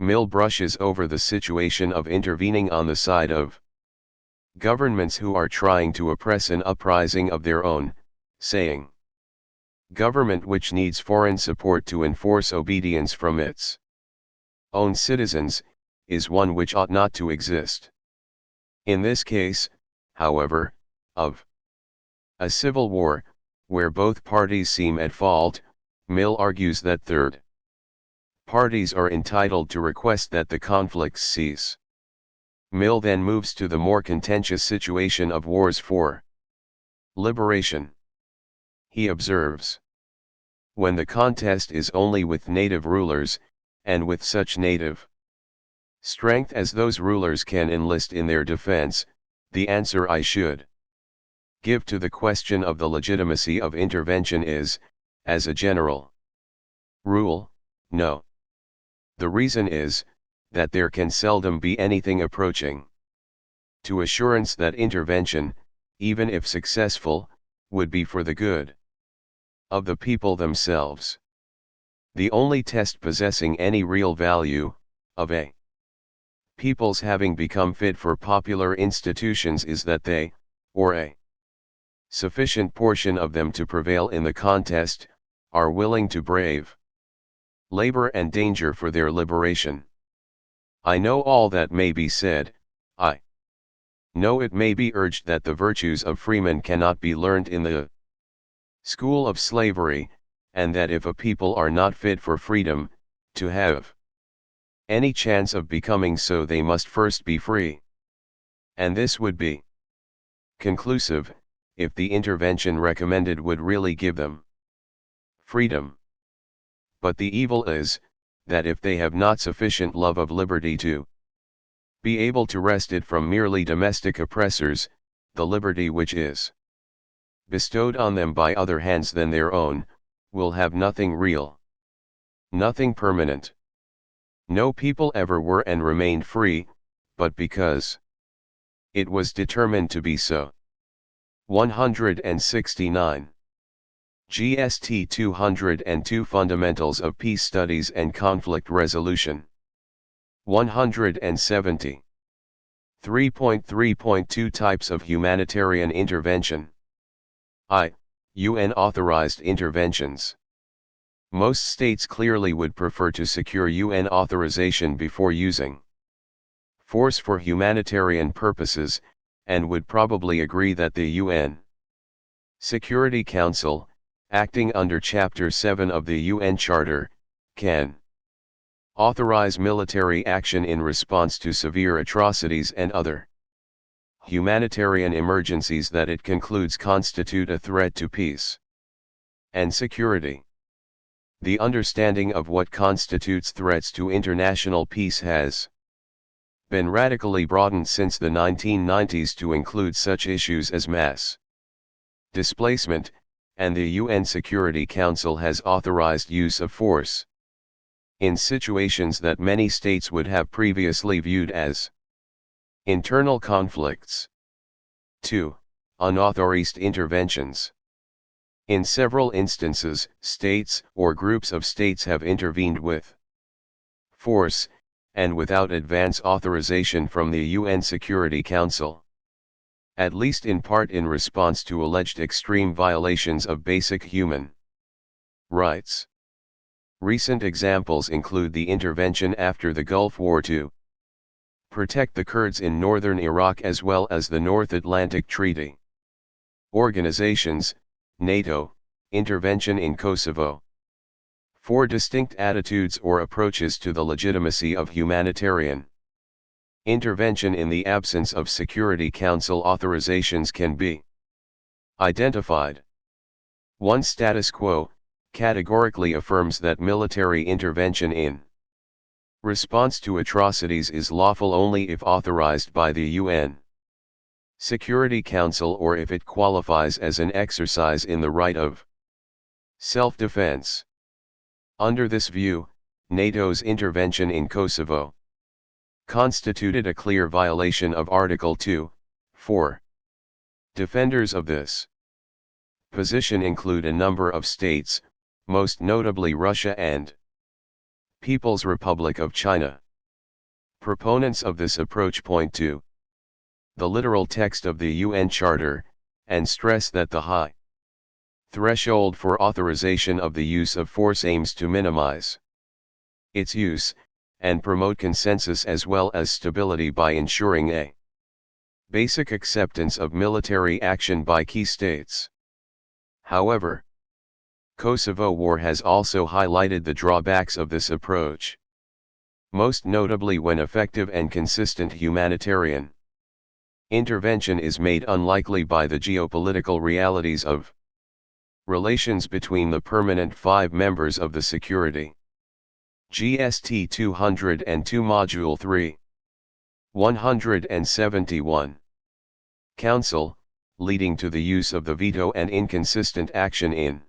S1: Mill brushes over the situation of intervening on the side of governments who are trying to oppress an uprising of their own, saying, government which needs foreign support to enforce obedience from its own citizens, is one which ought not to exist. In this case, however, of a civil war, where both parties seem at fault, Mill argues that third parties are entitled to request that the conflicts cease. Mill then moves to the more contentious situation of wars for liberation. He observes, when the contest is only with native rulers, and with such native strength as those rulers can enlist in their defense, the answer I should give to the question of the legitimacy of intervention is, as a general rule, no. The reason is, that there can seldom be anything approaching to assurance that intervention, even if successful, would be for the good of the people themselves. The only test possessing any real value, of a people's having become fit for popular institutions is that they, or a sufficient portion of them to prevail in the contest, are willing to brave labor and danger for their liberation. I know all that may be said, I know it may be urged that the virtues of freemen cannot be learned in the school of slavery, and that if a people are not fit for freedom, to have any chance of becoming so they must first be free. And this would be conclusive, if the intervention recommended would really give them freedom. But the evil is, that if they have not sufficient love of liberty to be able to wrest it from merely domestic oppressors, the liberty which is bestowed on them by other hands than their own, will have nothing real, nothing permanent. No people ever were and remained free, but because it was determined to be so. 169. GST 202 Fundamentals of Peace Studies and Conflict Resolution. 170. 3.3.2 Types of Humanitarian Intervention. UN authorized interventions. Most states clearly would prefer to secure UN authorization before using force for humanitarian purposes, and would probably agree that the UN Security Council, acting under Chapter 7 of the UN Charter, can authorize military action in response to severe atrocities and other humanitarian emergencies that it concludes constitute a threat to peace and security. The understanding of what constitutes threats to international peace has been radically broadened since the 1990s to include such issues as mass displacement, and the UN Security Council has authorized use of force in situations that many states would have previously viewed as internal conflicts. 2. Unauthorized interventions. In several instances, states or groups of states have intervened with force, and without advance authorization from the UN Security Council. At least in part in response to alleged extreme violations of basic human rights. Recent examples include the intervention after the Gulf War to protect the Kurds in northern Iraq as well as the North Atlantic Treaty Organization's, NATO, intervention in Kosovo. 4 distinct attitudes or approaches to the legitimacy of humanitarian intervention in the absence of Security Council authorizations can be identified. 1. Status quo categorically affirms that military intervention in response to atrocities is lawful only if authorized by the UN Security Council or if it qualifies as an exercise in the right of self-defense. Under this view, NATO's intervention in Kosovo constituted a clear violation of Article 2, 4. Defenders of this position include a number of states, most notably Russia and People's Republic of China. Proponents of this approach point to the literal text of the UN Charter, and stress that the high threshold for authorization of the use of force aims to minimize its use, and promote consensus as well as stability by ensuring a basic acceptance of military action by key states. However, Kosovo War has also highlighted the drawbacks of this approach, most notably when effective and consistent humanitarian intervention is made unlikely by the geopolitical realities of relations between the permanent 5 members of the Security GST 202 Module 3. 171. Council, leading to the use of the veto and inconsistent action in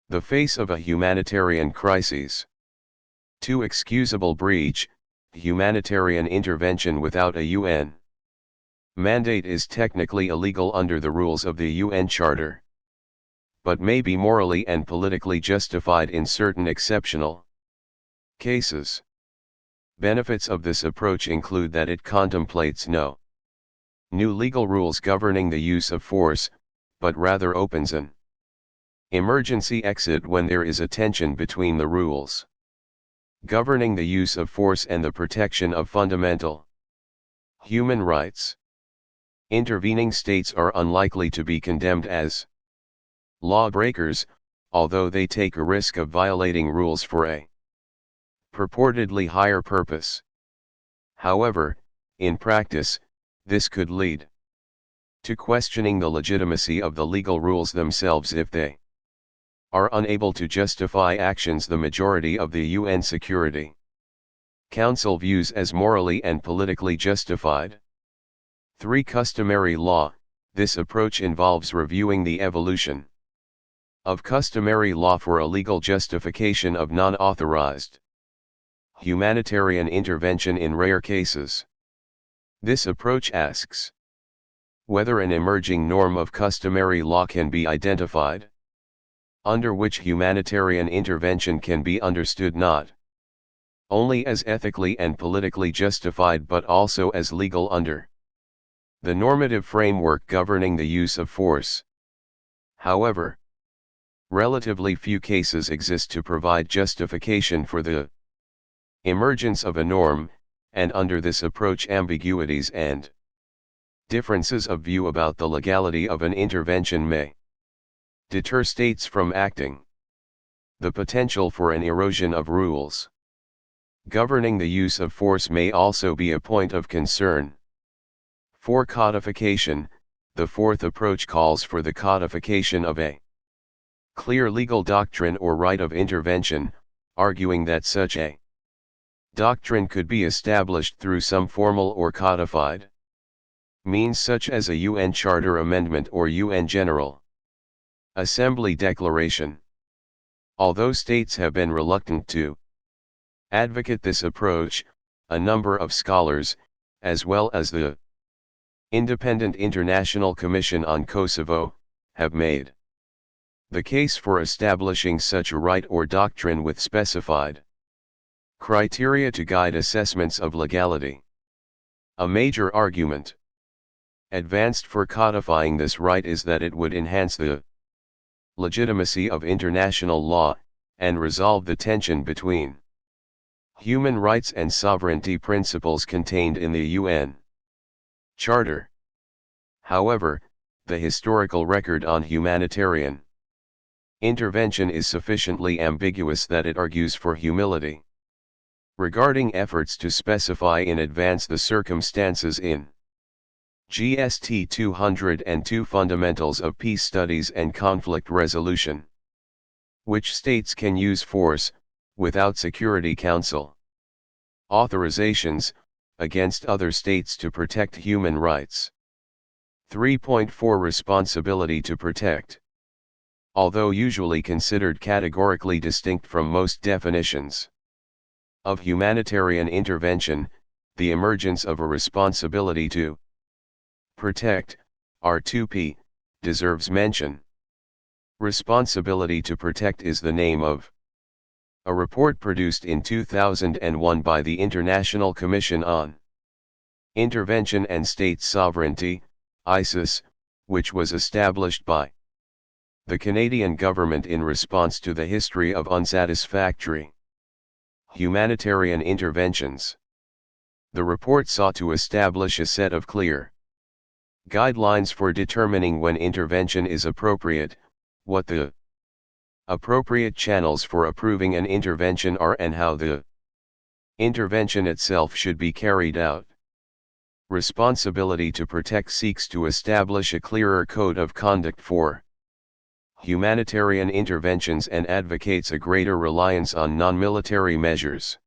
S1: the face of a humanitarian crisis. 2. Excusable breach, humanitarian intervention without a UN mandate is technically illegal under the rules of the UN Charter, but may be morally and politically justified in certain exceptional cases. Benefits of this approach include that it contemplates no new legal rules governing the use of force, but rather opens an emergency exit when there is a tension between the rules governing the use of force and the protection of fundamental human rights. Intervening states are unlikely to be condemned as lawbreakers, although they take a risk of violating rules for a purportedly higher purpose. However, in practice, this could lead to questioning the legitimacy of the legal rules themselves if they are unable to justify actions the majority of the UN Security Council views as morally and politically justified. 3. Customary law. This approach involves reviewing the evolution of customary law for a legal justification of non-authorized humanitarian intervention in rare cases. This approach asks whether an emerging norm of customary law can be identified, under which humanitarian intervention can be understood not only as ethically and politically justified but also as legal under the normative framework governing the use of force. However, relatively few cases exist to provide justification for the emergence of a norm, and under this approach ambiguities and differences of view about the legality of an intervention may deter states from acting. The potential for an erosion of rules governing the use of force may also be a point of concern. 4. Codification. The fourth approach calls for the codification of a clear legal doctrine or right of intervention, arguing that such a doctrine could be established through some formal or codified means such as a UN Charter amendment or UN General Assembly declaration. Although states have been reluctant to advocate this approach, a number of scholars, as well as the Independent International Commission on Kosovo, have made the case for establishing such a right or doctrine with specified criteria to guide assessments of legality. A major argument advanced for codifying this right is that it would enhance the legitimacy of international law, and resolve the tension between human rights and sovereignty principles contained in the UN Charter. However, the historical record on humanitarian intervention is sufficiently ambiguous that it argues for humility regarding efforts to specify in advance the circumstances in GST 202 Fundamentals of Peace Studies and Conflict Resolution, which states can use force, without Security Council authorizations, against other states to protect human rights. 3.4 Responsibility to protect. Although usually considered categorically distinct from most definitions of humanitarian intervention, the emergence of a responsibility to protect, R2P, deserves mention. Responsibility to Protect is the name of a report produced in 2001 by the International Commission on Intervention and State Sovereignty, ISIS, which was established by the Canadian government in response to the history of unsatisfactory Humanitarian interventions. The report sought to establish a set of clear guidelines for determining when intervention is appropriate, what the appropriate channels for approving an intervention are, and how the intervention itself should be carried out. Responsibility to Protect seeks to establish a clearer code of conduct for humanitarian interventions and advocates a greater reliance on non-military measures.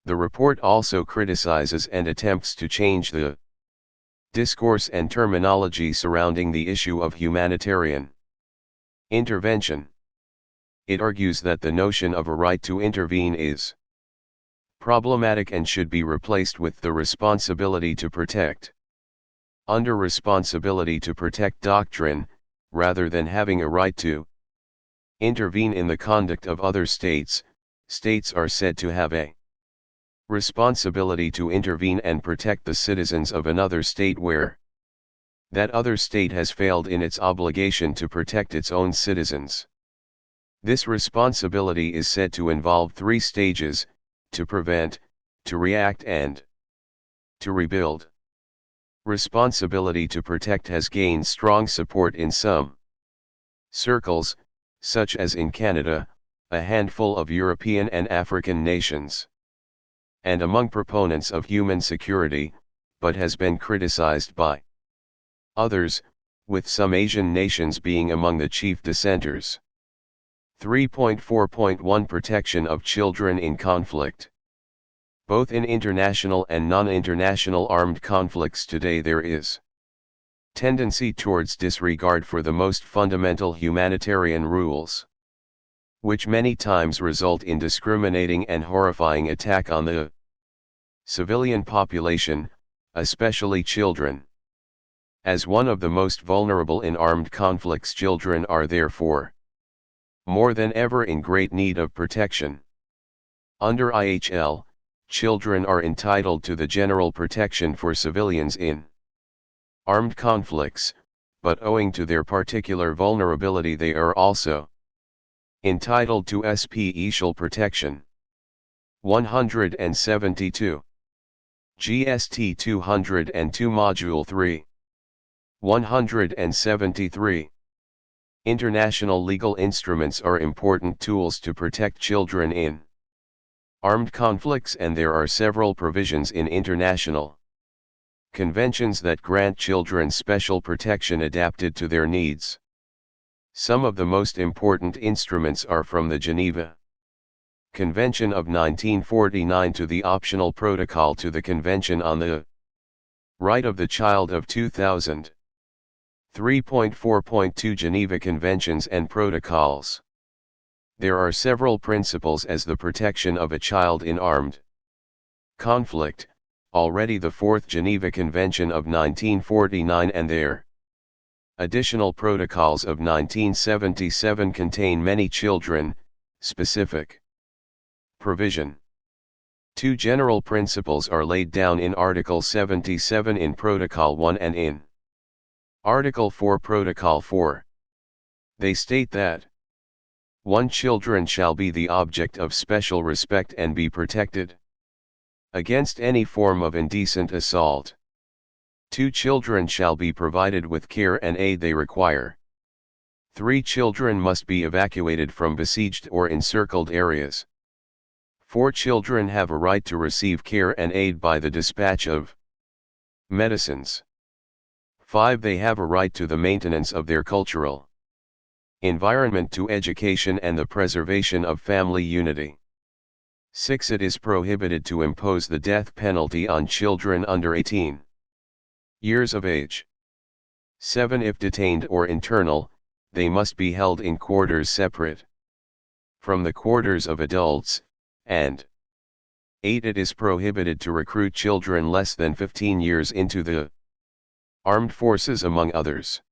S1: The report also criticizes and attempts to change the discourse and terminology surrounding the issue of humanitarian intervention. It argues that the notion of a right to intervene is problematic and should be replaced with the responsibility to protect. Under responsibility to protect doctrine, rather than having a right to intervene in the conduct of other states, states are said to have a responsibility to intervene and protect the citizens of another state where that other state has failed in its obligation to protect its own citizens. This responsibility is said to involve three stages: to prevent, to react, and to rebuild. Responsibility to protect has gained strong support in some circles, such as in Canada, a handful of European and African nations, and among proponents of human security, but has been criticized by others, with some Asian nations being among the chief dissenters. 3.4.1 Protection of children in conflict. Both in international and non-international armed conflicts today there is tendency towards disregard for the most fundamental humanitarian rules, which many times result in discriminating and horrifying attack on the civilian population, especially children. As one of the most vulnerable in armed conflicts, children are therefore more than ever in great need of protection. Under IHL, children are entitled to the general protection for civilians in armed conflicts, but owing to their particular vulnerability they are also entitled to special protection. 172. GST 202 Module 3. 173. International legal instruments are important tools to protect children in armed conflicts, and there are several provisions in international conventions that grant children special protection adapted to their needs. Some of the most important instruments are from the Geneva Convention of 1949 to the optional protocol to the Convention on the Right of the Child of 2000. 3.4.2 Geneva Conventions and Protocols. There are several principles as the protection of a child in armed conflict, already the Fourth Geneva Convention of 1949 and their additional protocols of 1977 contain many children-specific provision. Two general principles are laid down in Article 77 in Protocol 1 and in Article 4 Protocol 4. They state that 1. Children shall be the object of special respect and be protected against any form of indecent assault. 2. Children shall be provided with care and aid they require. 3. Children must be evacuated from besieged or encircled areas. 4. Children have a right to receive care and aid by the dispatch of medicines. 5. They have a right to the maintenance of their cultural environment, to education and the preservation of family unity. 6. It is prohibited to impose the death penalty on children under 18 years of age. 7. If detained or internal, they must be held in quarters separate from the quarters of adults, and 8. It is prohibited to recruit children less than 15 years into the armed forces, among others.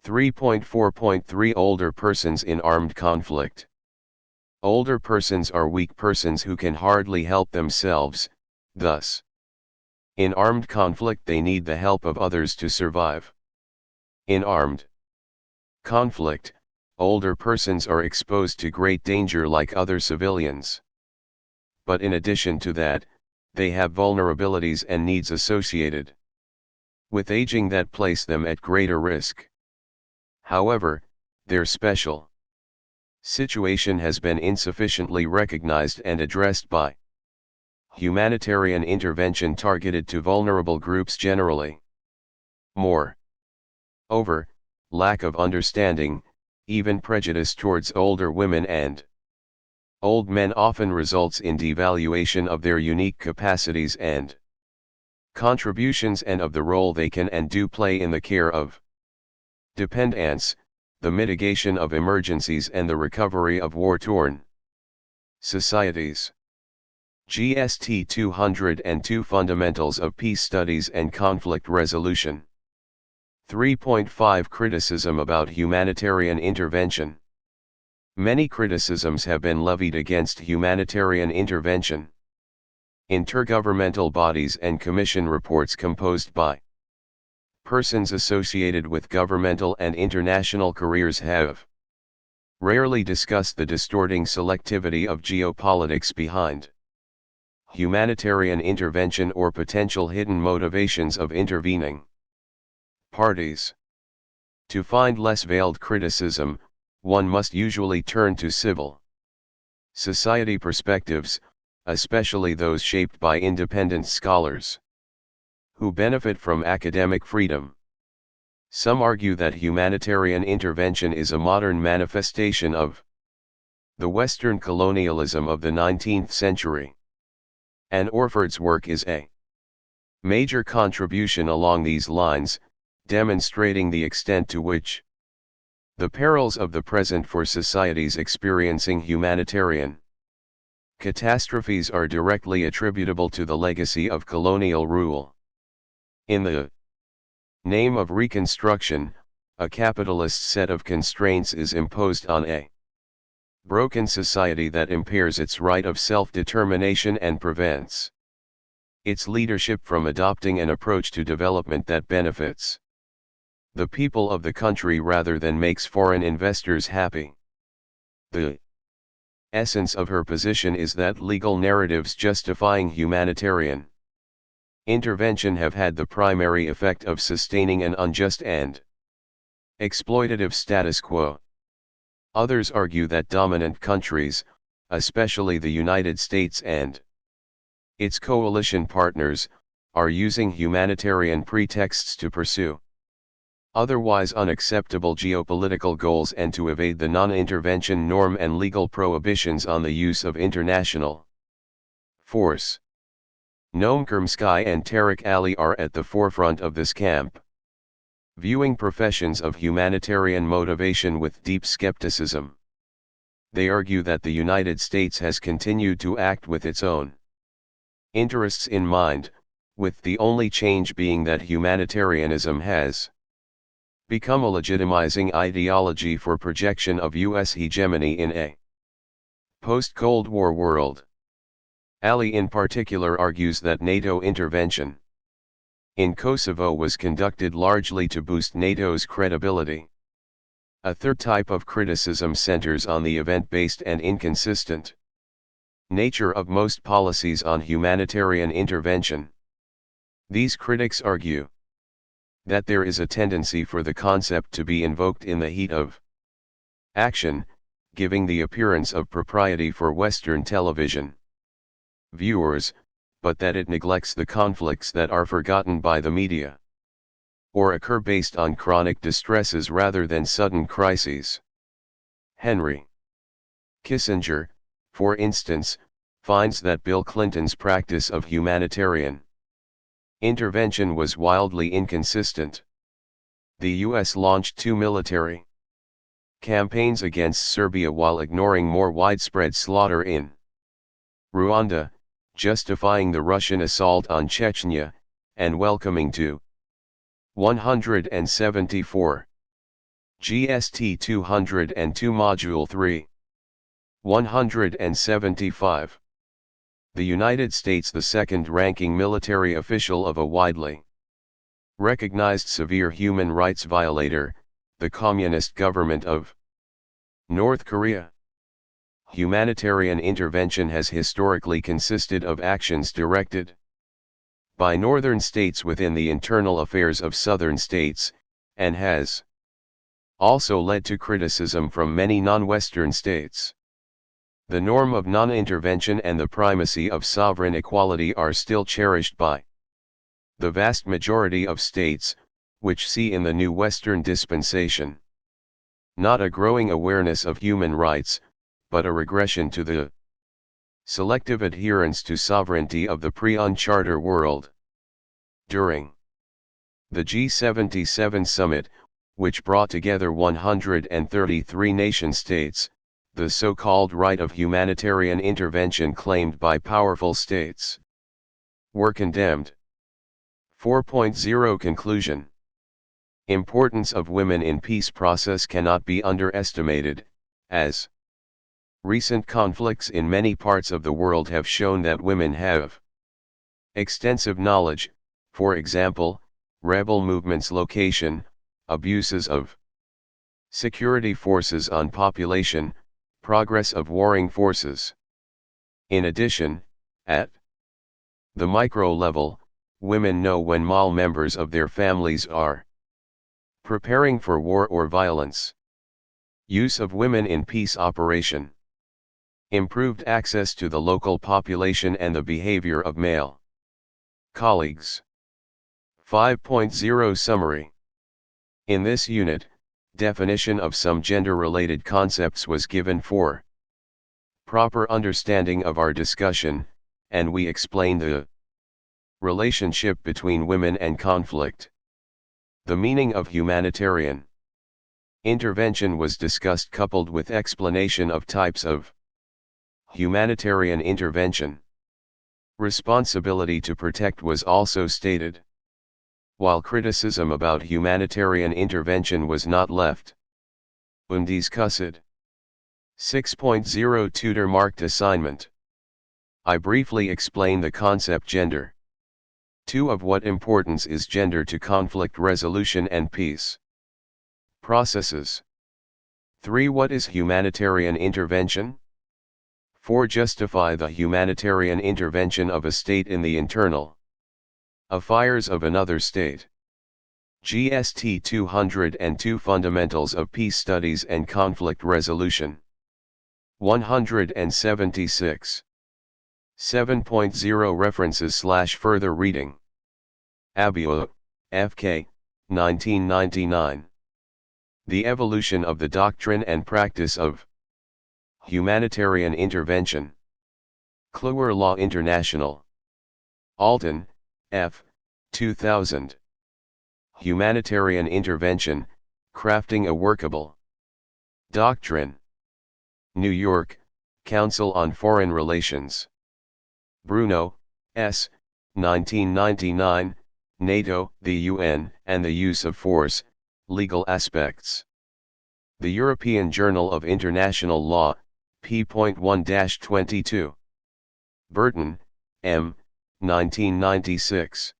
S1: 3.4.3 Older persons in armed conflict. Older persons are weak persons who can hardly help themselves, thus, in armed conflict they need the help of others to survive. In armed conflict, older persons are exposed to great danger like other civilians. but in addition to that, they have vulnerabilities and needs associated with aging that place them at greater risk. However, their special situation has been insufficiently recognized and addressed by humanitarian intervention targeted to vulnerable groups generally. Moreover, lack of understanding, even prejudice towards older women and old men often results in devaluation of their unique capacities and contributions and of the role they can and do play in the care of dependents, the mitigation of emergencies and the recovery of war-torn societies. GST 202 Fundamentals of Peace Studies and Conflict Resolution. 3.5 Criticism about humanitarian intervention. Many criticisms have been levied against humanitarian intervention. Intergovernmental bodies and commission reports composed by persons associated with governmental and international careers have rarely discussed the distorting selectivity of geopolitics behind humanitarian intervention or potential hidden motivations of intervening parties. To find less veiled criticism, one must usually turn to civil society perspectives, especially those shaped by independent scholars who benefit from academic freedom. Some argue that humanitarian intervention is a modern manifestation of the Western colonialism of the 19th century. And Orford's work is a major contribution along these lines, demonstrating the extent to which the perils of the present for societies experiencing humanitarian catastrophes are directly attributable to the legacy of colonial rule. In the name of Reconstruction, a capitalist set of constraints is imposed on a broken society that impairs its right of self-determination and prevents its leadership from adopting an approach to development that benefits the people of the country rather than makes foreign investors happy. The essence of her position is that legal narratives justifying humanitarian intervention have had the primary effect of sustaining an unjust and exploitative status quo. Others argue that dominant countries, especially the United States and its coalition partners, are using humanitarian pretexts to pursue otherwise unacceptable geopolitical goals and to evade the non-intervention norm and legal prohibitions on the use of international force. Noam Chomsky and Tariq Ali are at the forefront of this camp, viewing professions of humanitarian motivation with deep skepticism. They argue that the United States has continued to act with its own interests in mind, with the only change being that humanitarianism has become a legitimizing ideology for projection of U.S. hegemony in a post-Cold War world. Ali in particular argues that NATO intervention in Kosovo was conducted largely to boost NATO's credibility. A third type of criticism centers on the event-based and inconsistent nature of most policies on humanitarian intervention. These critics argue that there is a tendency for the concept to be invoked in the heat of action, giving the appearance of propriety for Western television viewers, but that it neglects the conflicts that are forgotten by the media or occur based on chronic distresses rather than sudden crises. Henry Kissinger, for instance, finds that Bill Clinton's practice of humanitarian intervention was wildly inconsistent. The U.S. launched 2 military campaigns against Serbia while ignoring more widespread slaughter in Rwanda, justifying the Russian assault on Chechnya, and welcoming to 174. GST 202 Module 3. 175. The United States, the second-ranking military official of a widely recognized severe human rights violator, the Communist government of North Korea. Humanitarian intervention has historically consisted of actions directed by northern states within the internal affairs of southern states, and has also led to criticism from many non-Western states. The norm of non-intervention and the primacy of sovereign equality are still cherished by the vast majority of states, which see in the new Western dispensation not a growing awareness of human rights, but a regression to the selective adherence to sovereignty of the pre-UNCharter world. During the G77 summit, which brought together 133 nation-states, the so-called right of humanitarian intervention claimed by powerful states were condemned. 4.0 Conclusion. Importance of women in peace process cannot be underestimated, as recent conflicts in many parts of the world have shown that women have extensive knowledge, for example, rebel movements' location, abuses of security forces on population, progress of warring forces. In addition, at the micro level, women know when male members of their families are preparing for war or violence. Use of women in peace operation. Improved access to the local population and the behavior of male colleagues. 5.0 Summary. In this unit, definition of some gender-related concepts was given for proper understanding of our discussion, and we explained the relationship between women and conflict. The meaning of humanitarian intervention was discussed, coupled with explanation of types of humanitarian intervention. Responsibility to protect was also stated, while criticism about humanitarian intervention was not left undiscussed. 6.0 Tutor marked assignment. I briefly explain the concept gender. 2. Of what importance is gender to conflict resolution and peace processes. 3. What is humanitarian intervention? 4. Justify the humanitarian intervention of a state in the internal affairs of another state. GST 202 Fundamentals of Peace Studies and Conflict Resolution. 176. 7.0 References/further reading. Abio, F.K., 1999. The Evolution of the Doctrine and Practice of Humanitarian Intervention. Kluwer Law International. Alton, F., 2000. Humanitarian Intervention, Crafting a Workable Doctrine. New York, Council on Foreign Relations. Bruno, S., 1999, NATO, the UN, and the Use of Force, Legal Aspects. The European Journal of International Law, p.1-22. Burton, M., 1996.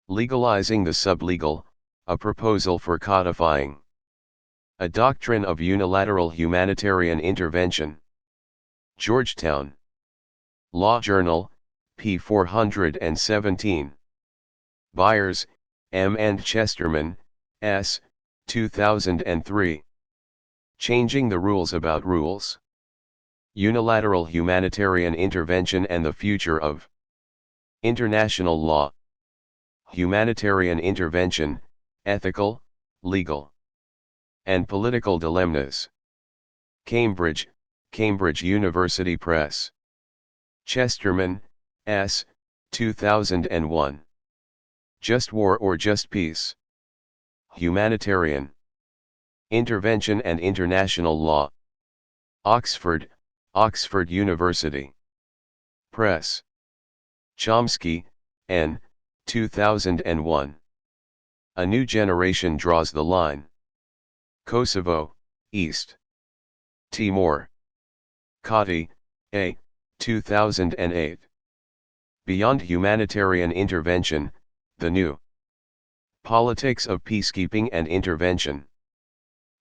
S1: Legalizing the Sublegal, A Proposal for Codifying a Doctrine of Unilateral Humanitarian Intervention. Georgetown. Law Journal, p. 417. Byers, M. and Chesterman, S., 2003. Changing the Rules About Rules. Unilateral Humanitarian Intervention and the Future of International Law. Humanitarian Intervention, Ethical, Legal, and Political Dilemmas. Cambridge, Cambridge University Press. Chesterman, S., 2001. Just War or Just Peace? Humanitarian Intervention and International Law. Oxford, Oxford University Press. Chomsky, N., 2001. A New Generation Draws the Line. Kosovo, East Timor. Cotti, A., 2008. Beyond Humanitarian Intervention, The New Politics of Peacekeeping and Intervention.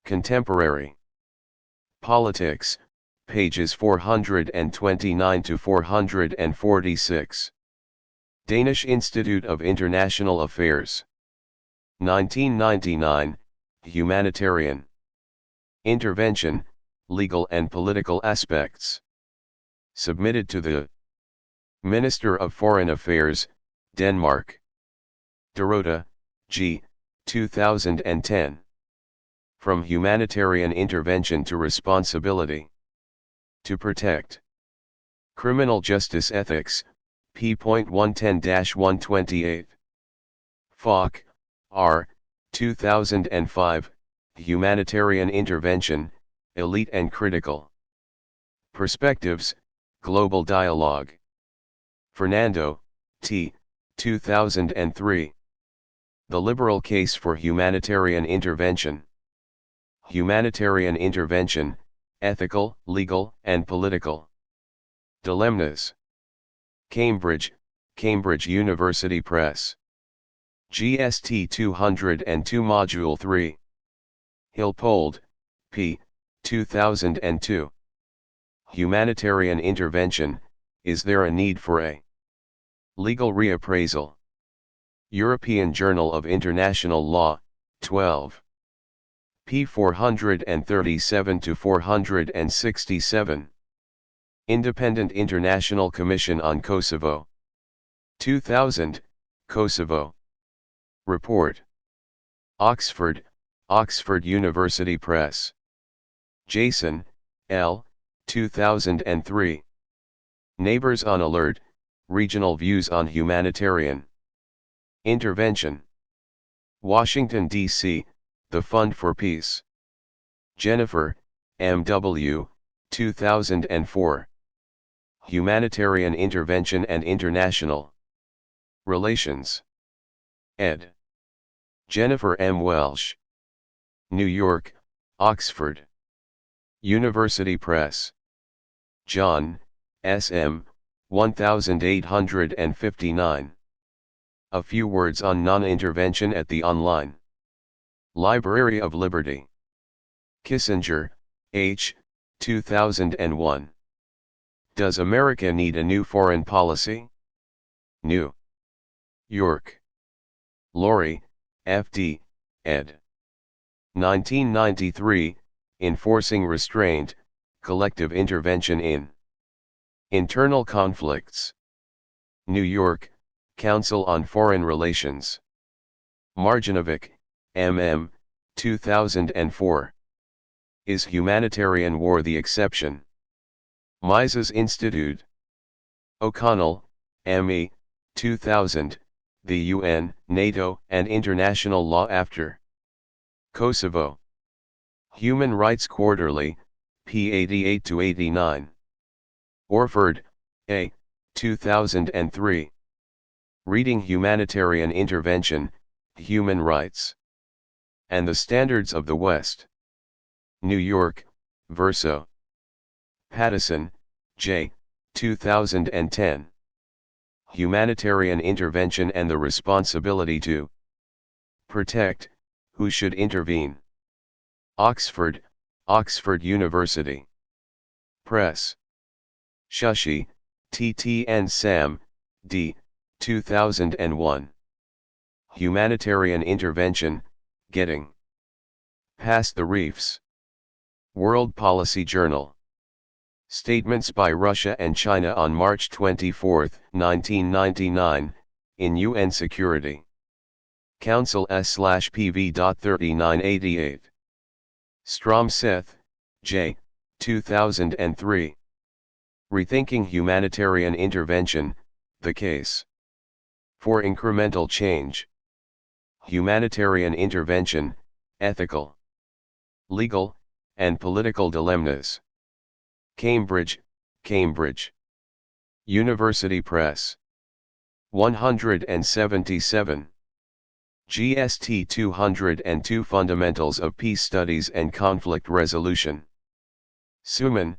S1: Contemporary Politics, pages 429 to 446. Danish Institute of International Affairs. 1999, Humanitarian Intervention, Legal and Political Aspects. Submitted to the Minister of Foreign Affairs, Denmark. Dorota, G. 2010. From Humanitarian Intervention to Responsibility. To Protect. Criminal Justice Ethics, p.110-128. Falk, R. 2005, Humanitarian Intervention, Elite and Critical. Perspectives, Global Dialogue. Fernando, T. 2003. The Liberal Case for Humanitarian Intervention. Humanitarian Intervention, Ethical, Legal, and Political. Dilemmas. Cambridge, Cambridge University Press. GST 202 Module 3. Hilpold, P. 2002. Humanitarian Intervention, Is There a Need for a Legal Reappraisal? European Journal of International Law, 12. p. 437 to 467. Independent International Commission on Kosovo. 2000, Kosovo. Report. Oxford, Oxford University Press. Jason, L. 2003. Neighbors on Alert, Regional Views on Humanitarian Intervention. Washington, D.C., The Fund for Peace. Jennifer, M.W., 2004. Humanitarian Intervention and International Relations. Ed. Jennifer M. Welsh. New York, Oxford University Press. John, S.M., 1859. A Few Words on Non-Intervention at the Online Library of Liberty. Kissinger, H. 2001. Does America Need a New Foreign Policy? New York. Laurie, F.D., ed. 1993, Enforcing Restraint, Collective Intervention in Internal Conflicts. New York, Council on Foreign Relations. Marjanovic, M.M., 2004. Is Humanitarian War the Exception? Mises Institute. O'Connell, M.E., 2000, The UN, NATO, and International Law After Kosovo. Human Rights Quarterly, p. 88-89. Orford, A., 2003. Reading Humanitarian Intervention, Human Rights, and the Standards of the West. New York, Verso. Pattison, J., 2010. Humanitarian Intervention and the Responsibility to Protect, Who Should Intervene? Oxford, Oxford University Press. Shushi, T.T. and Sam, D., 2001. Humanitarian Intervention, Getting Past the Reefs. World Policy Journal. Statements by Russia and China on March 24, 1999, in UN Security Council S/PV.3988. Strom Seth, J., 2003. Rethinking Humanitarian Intervention, The Case for Incremental Change. Humanitarian Intervention, Ethical, Legal, and Political Dilemmas. Cambridge, Cambridge University Press. 177. GST 202 Fundamentals of Peace Studies and Conflict Resolution. Suman,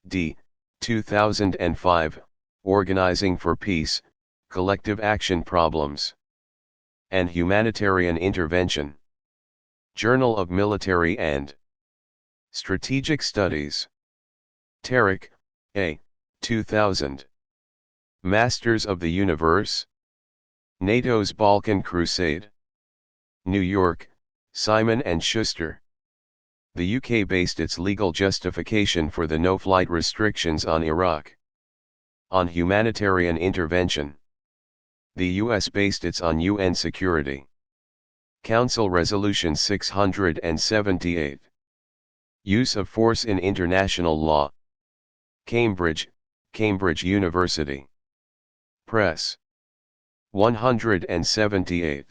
S1: D., 2005, Organizing for Peace, Collective Action Problems, and Humanitarian Intervention. Journal of Military and Strategic Studies. Tarek, A. 2000. Masters of the Universe? NATO's Balkan Crusade. New York, Simon & Schuster. The UK based its legal justification for the no-flight restrictions on Iraq on humanitarian intervention. The US based its on UN Security Council Resolution 678. Use of force in international law. Cambridge, Cambridge University Press. 178.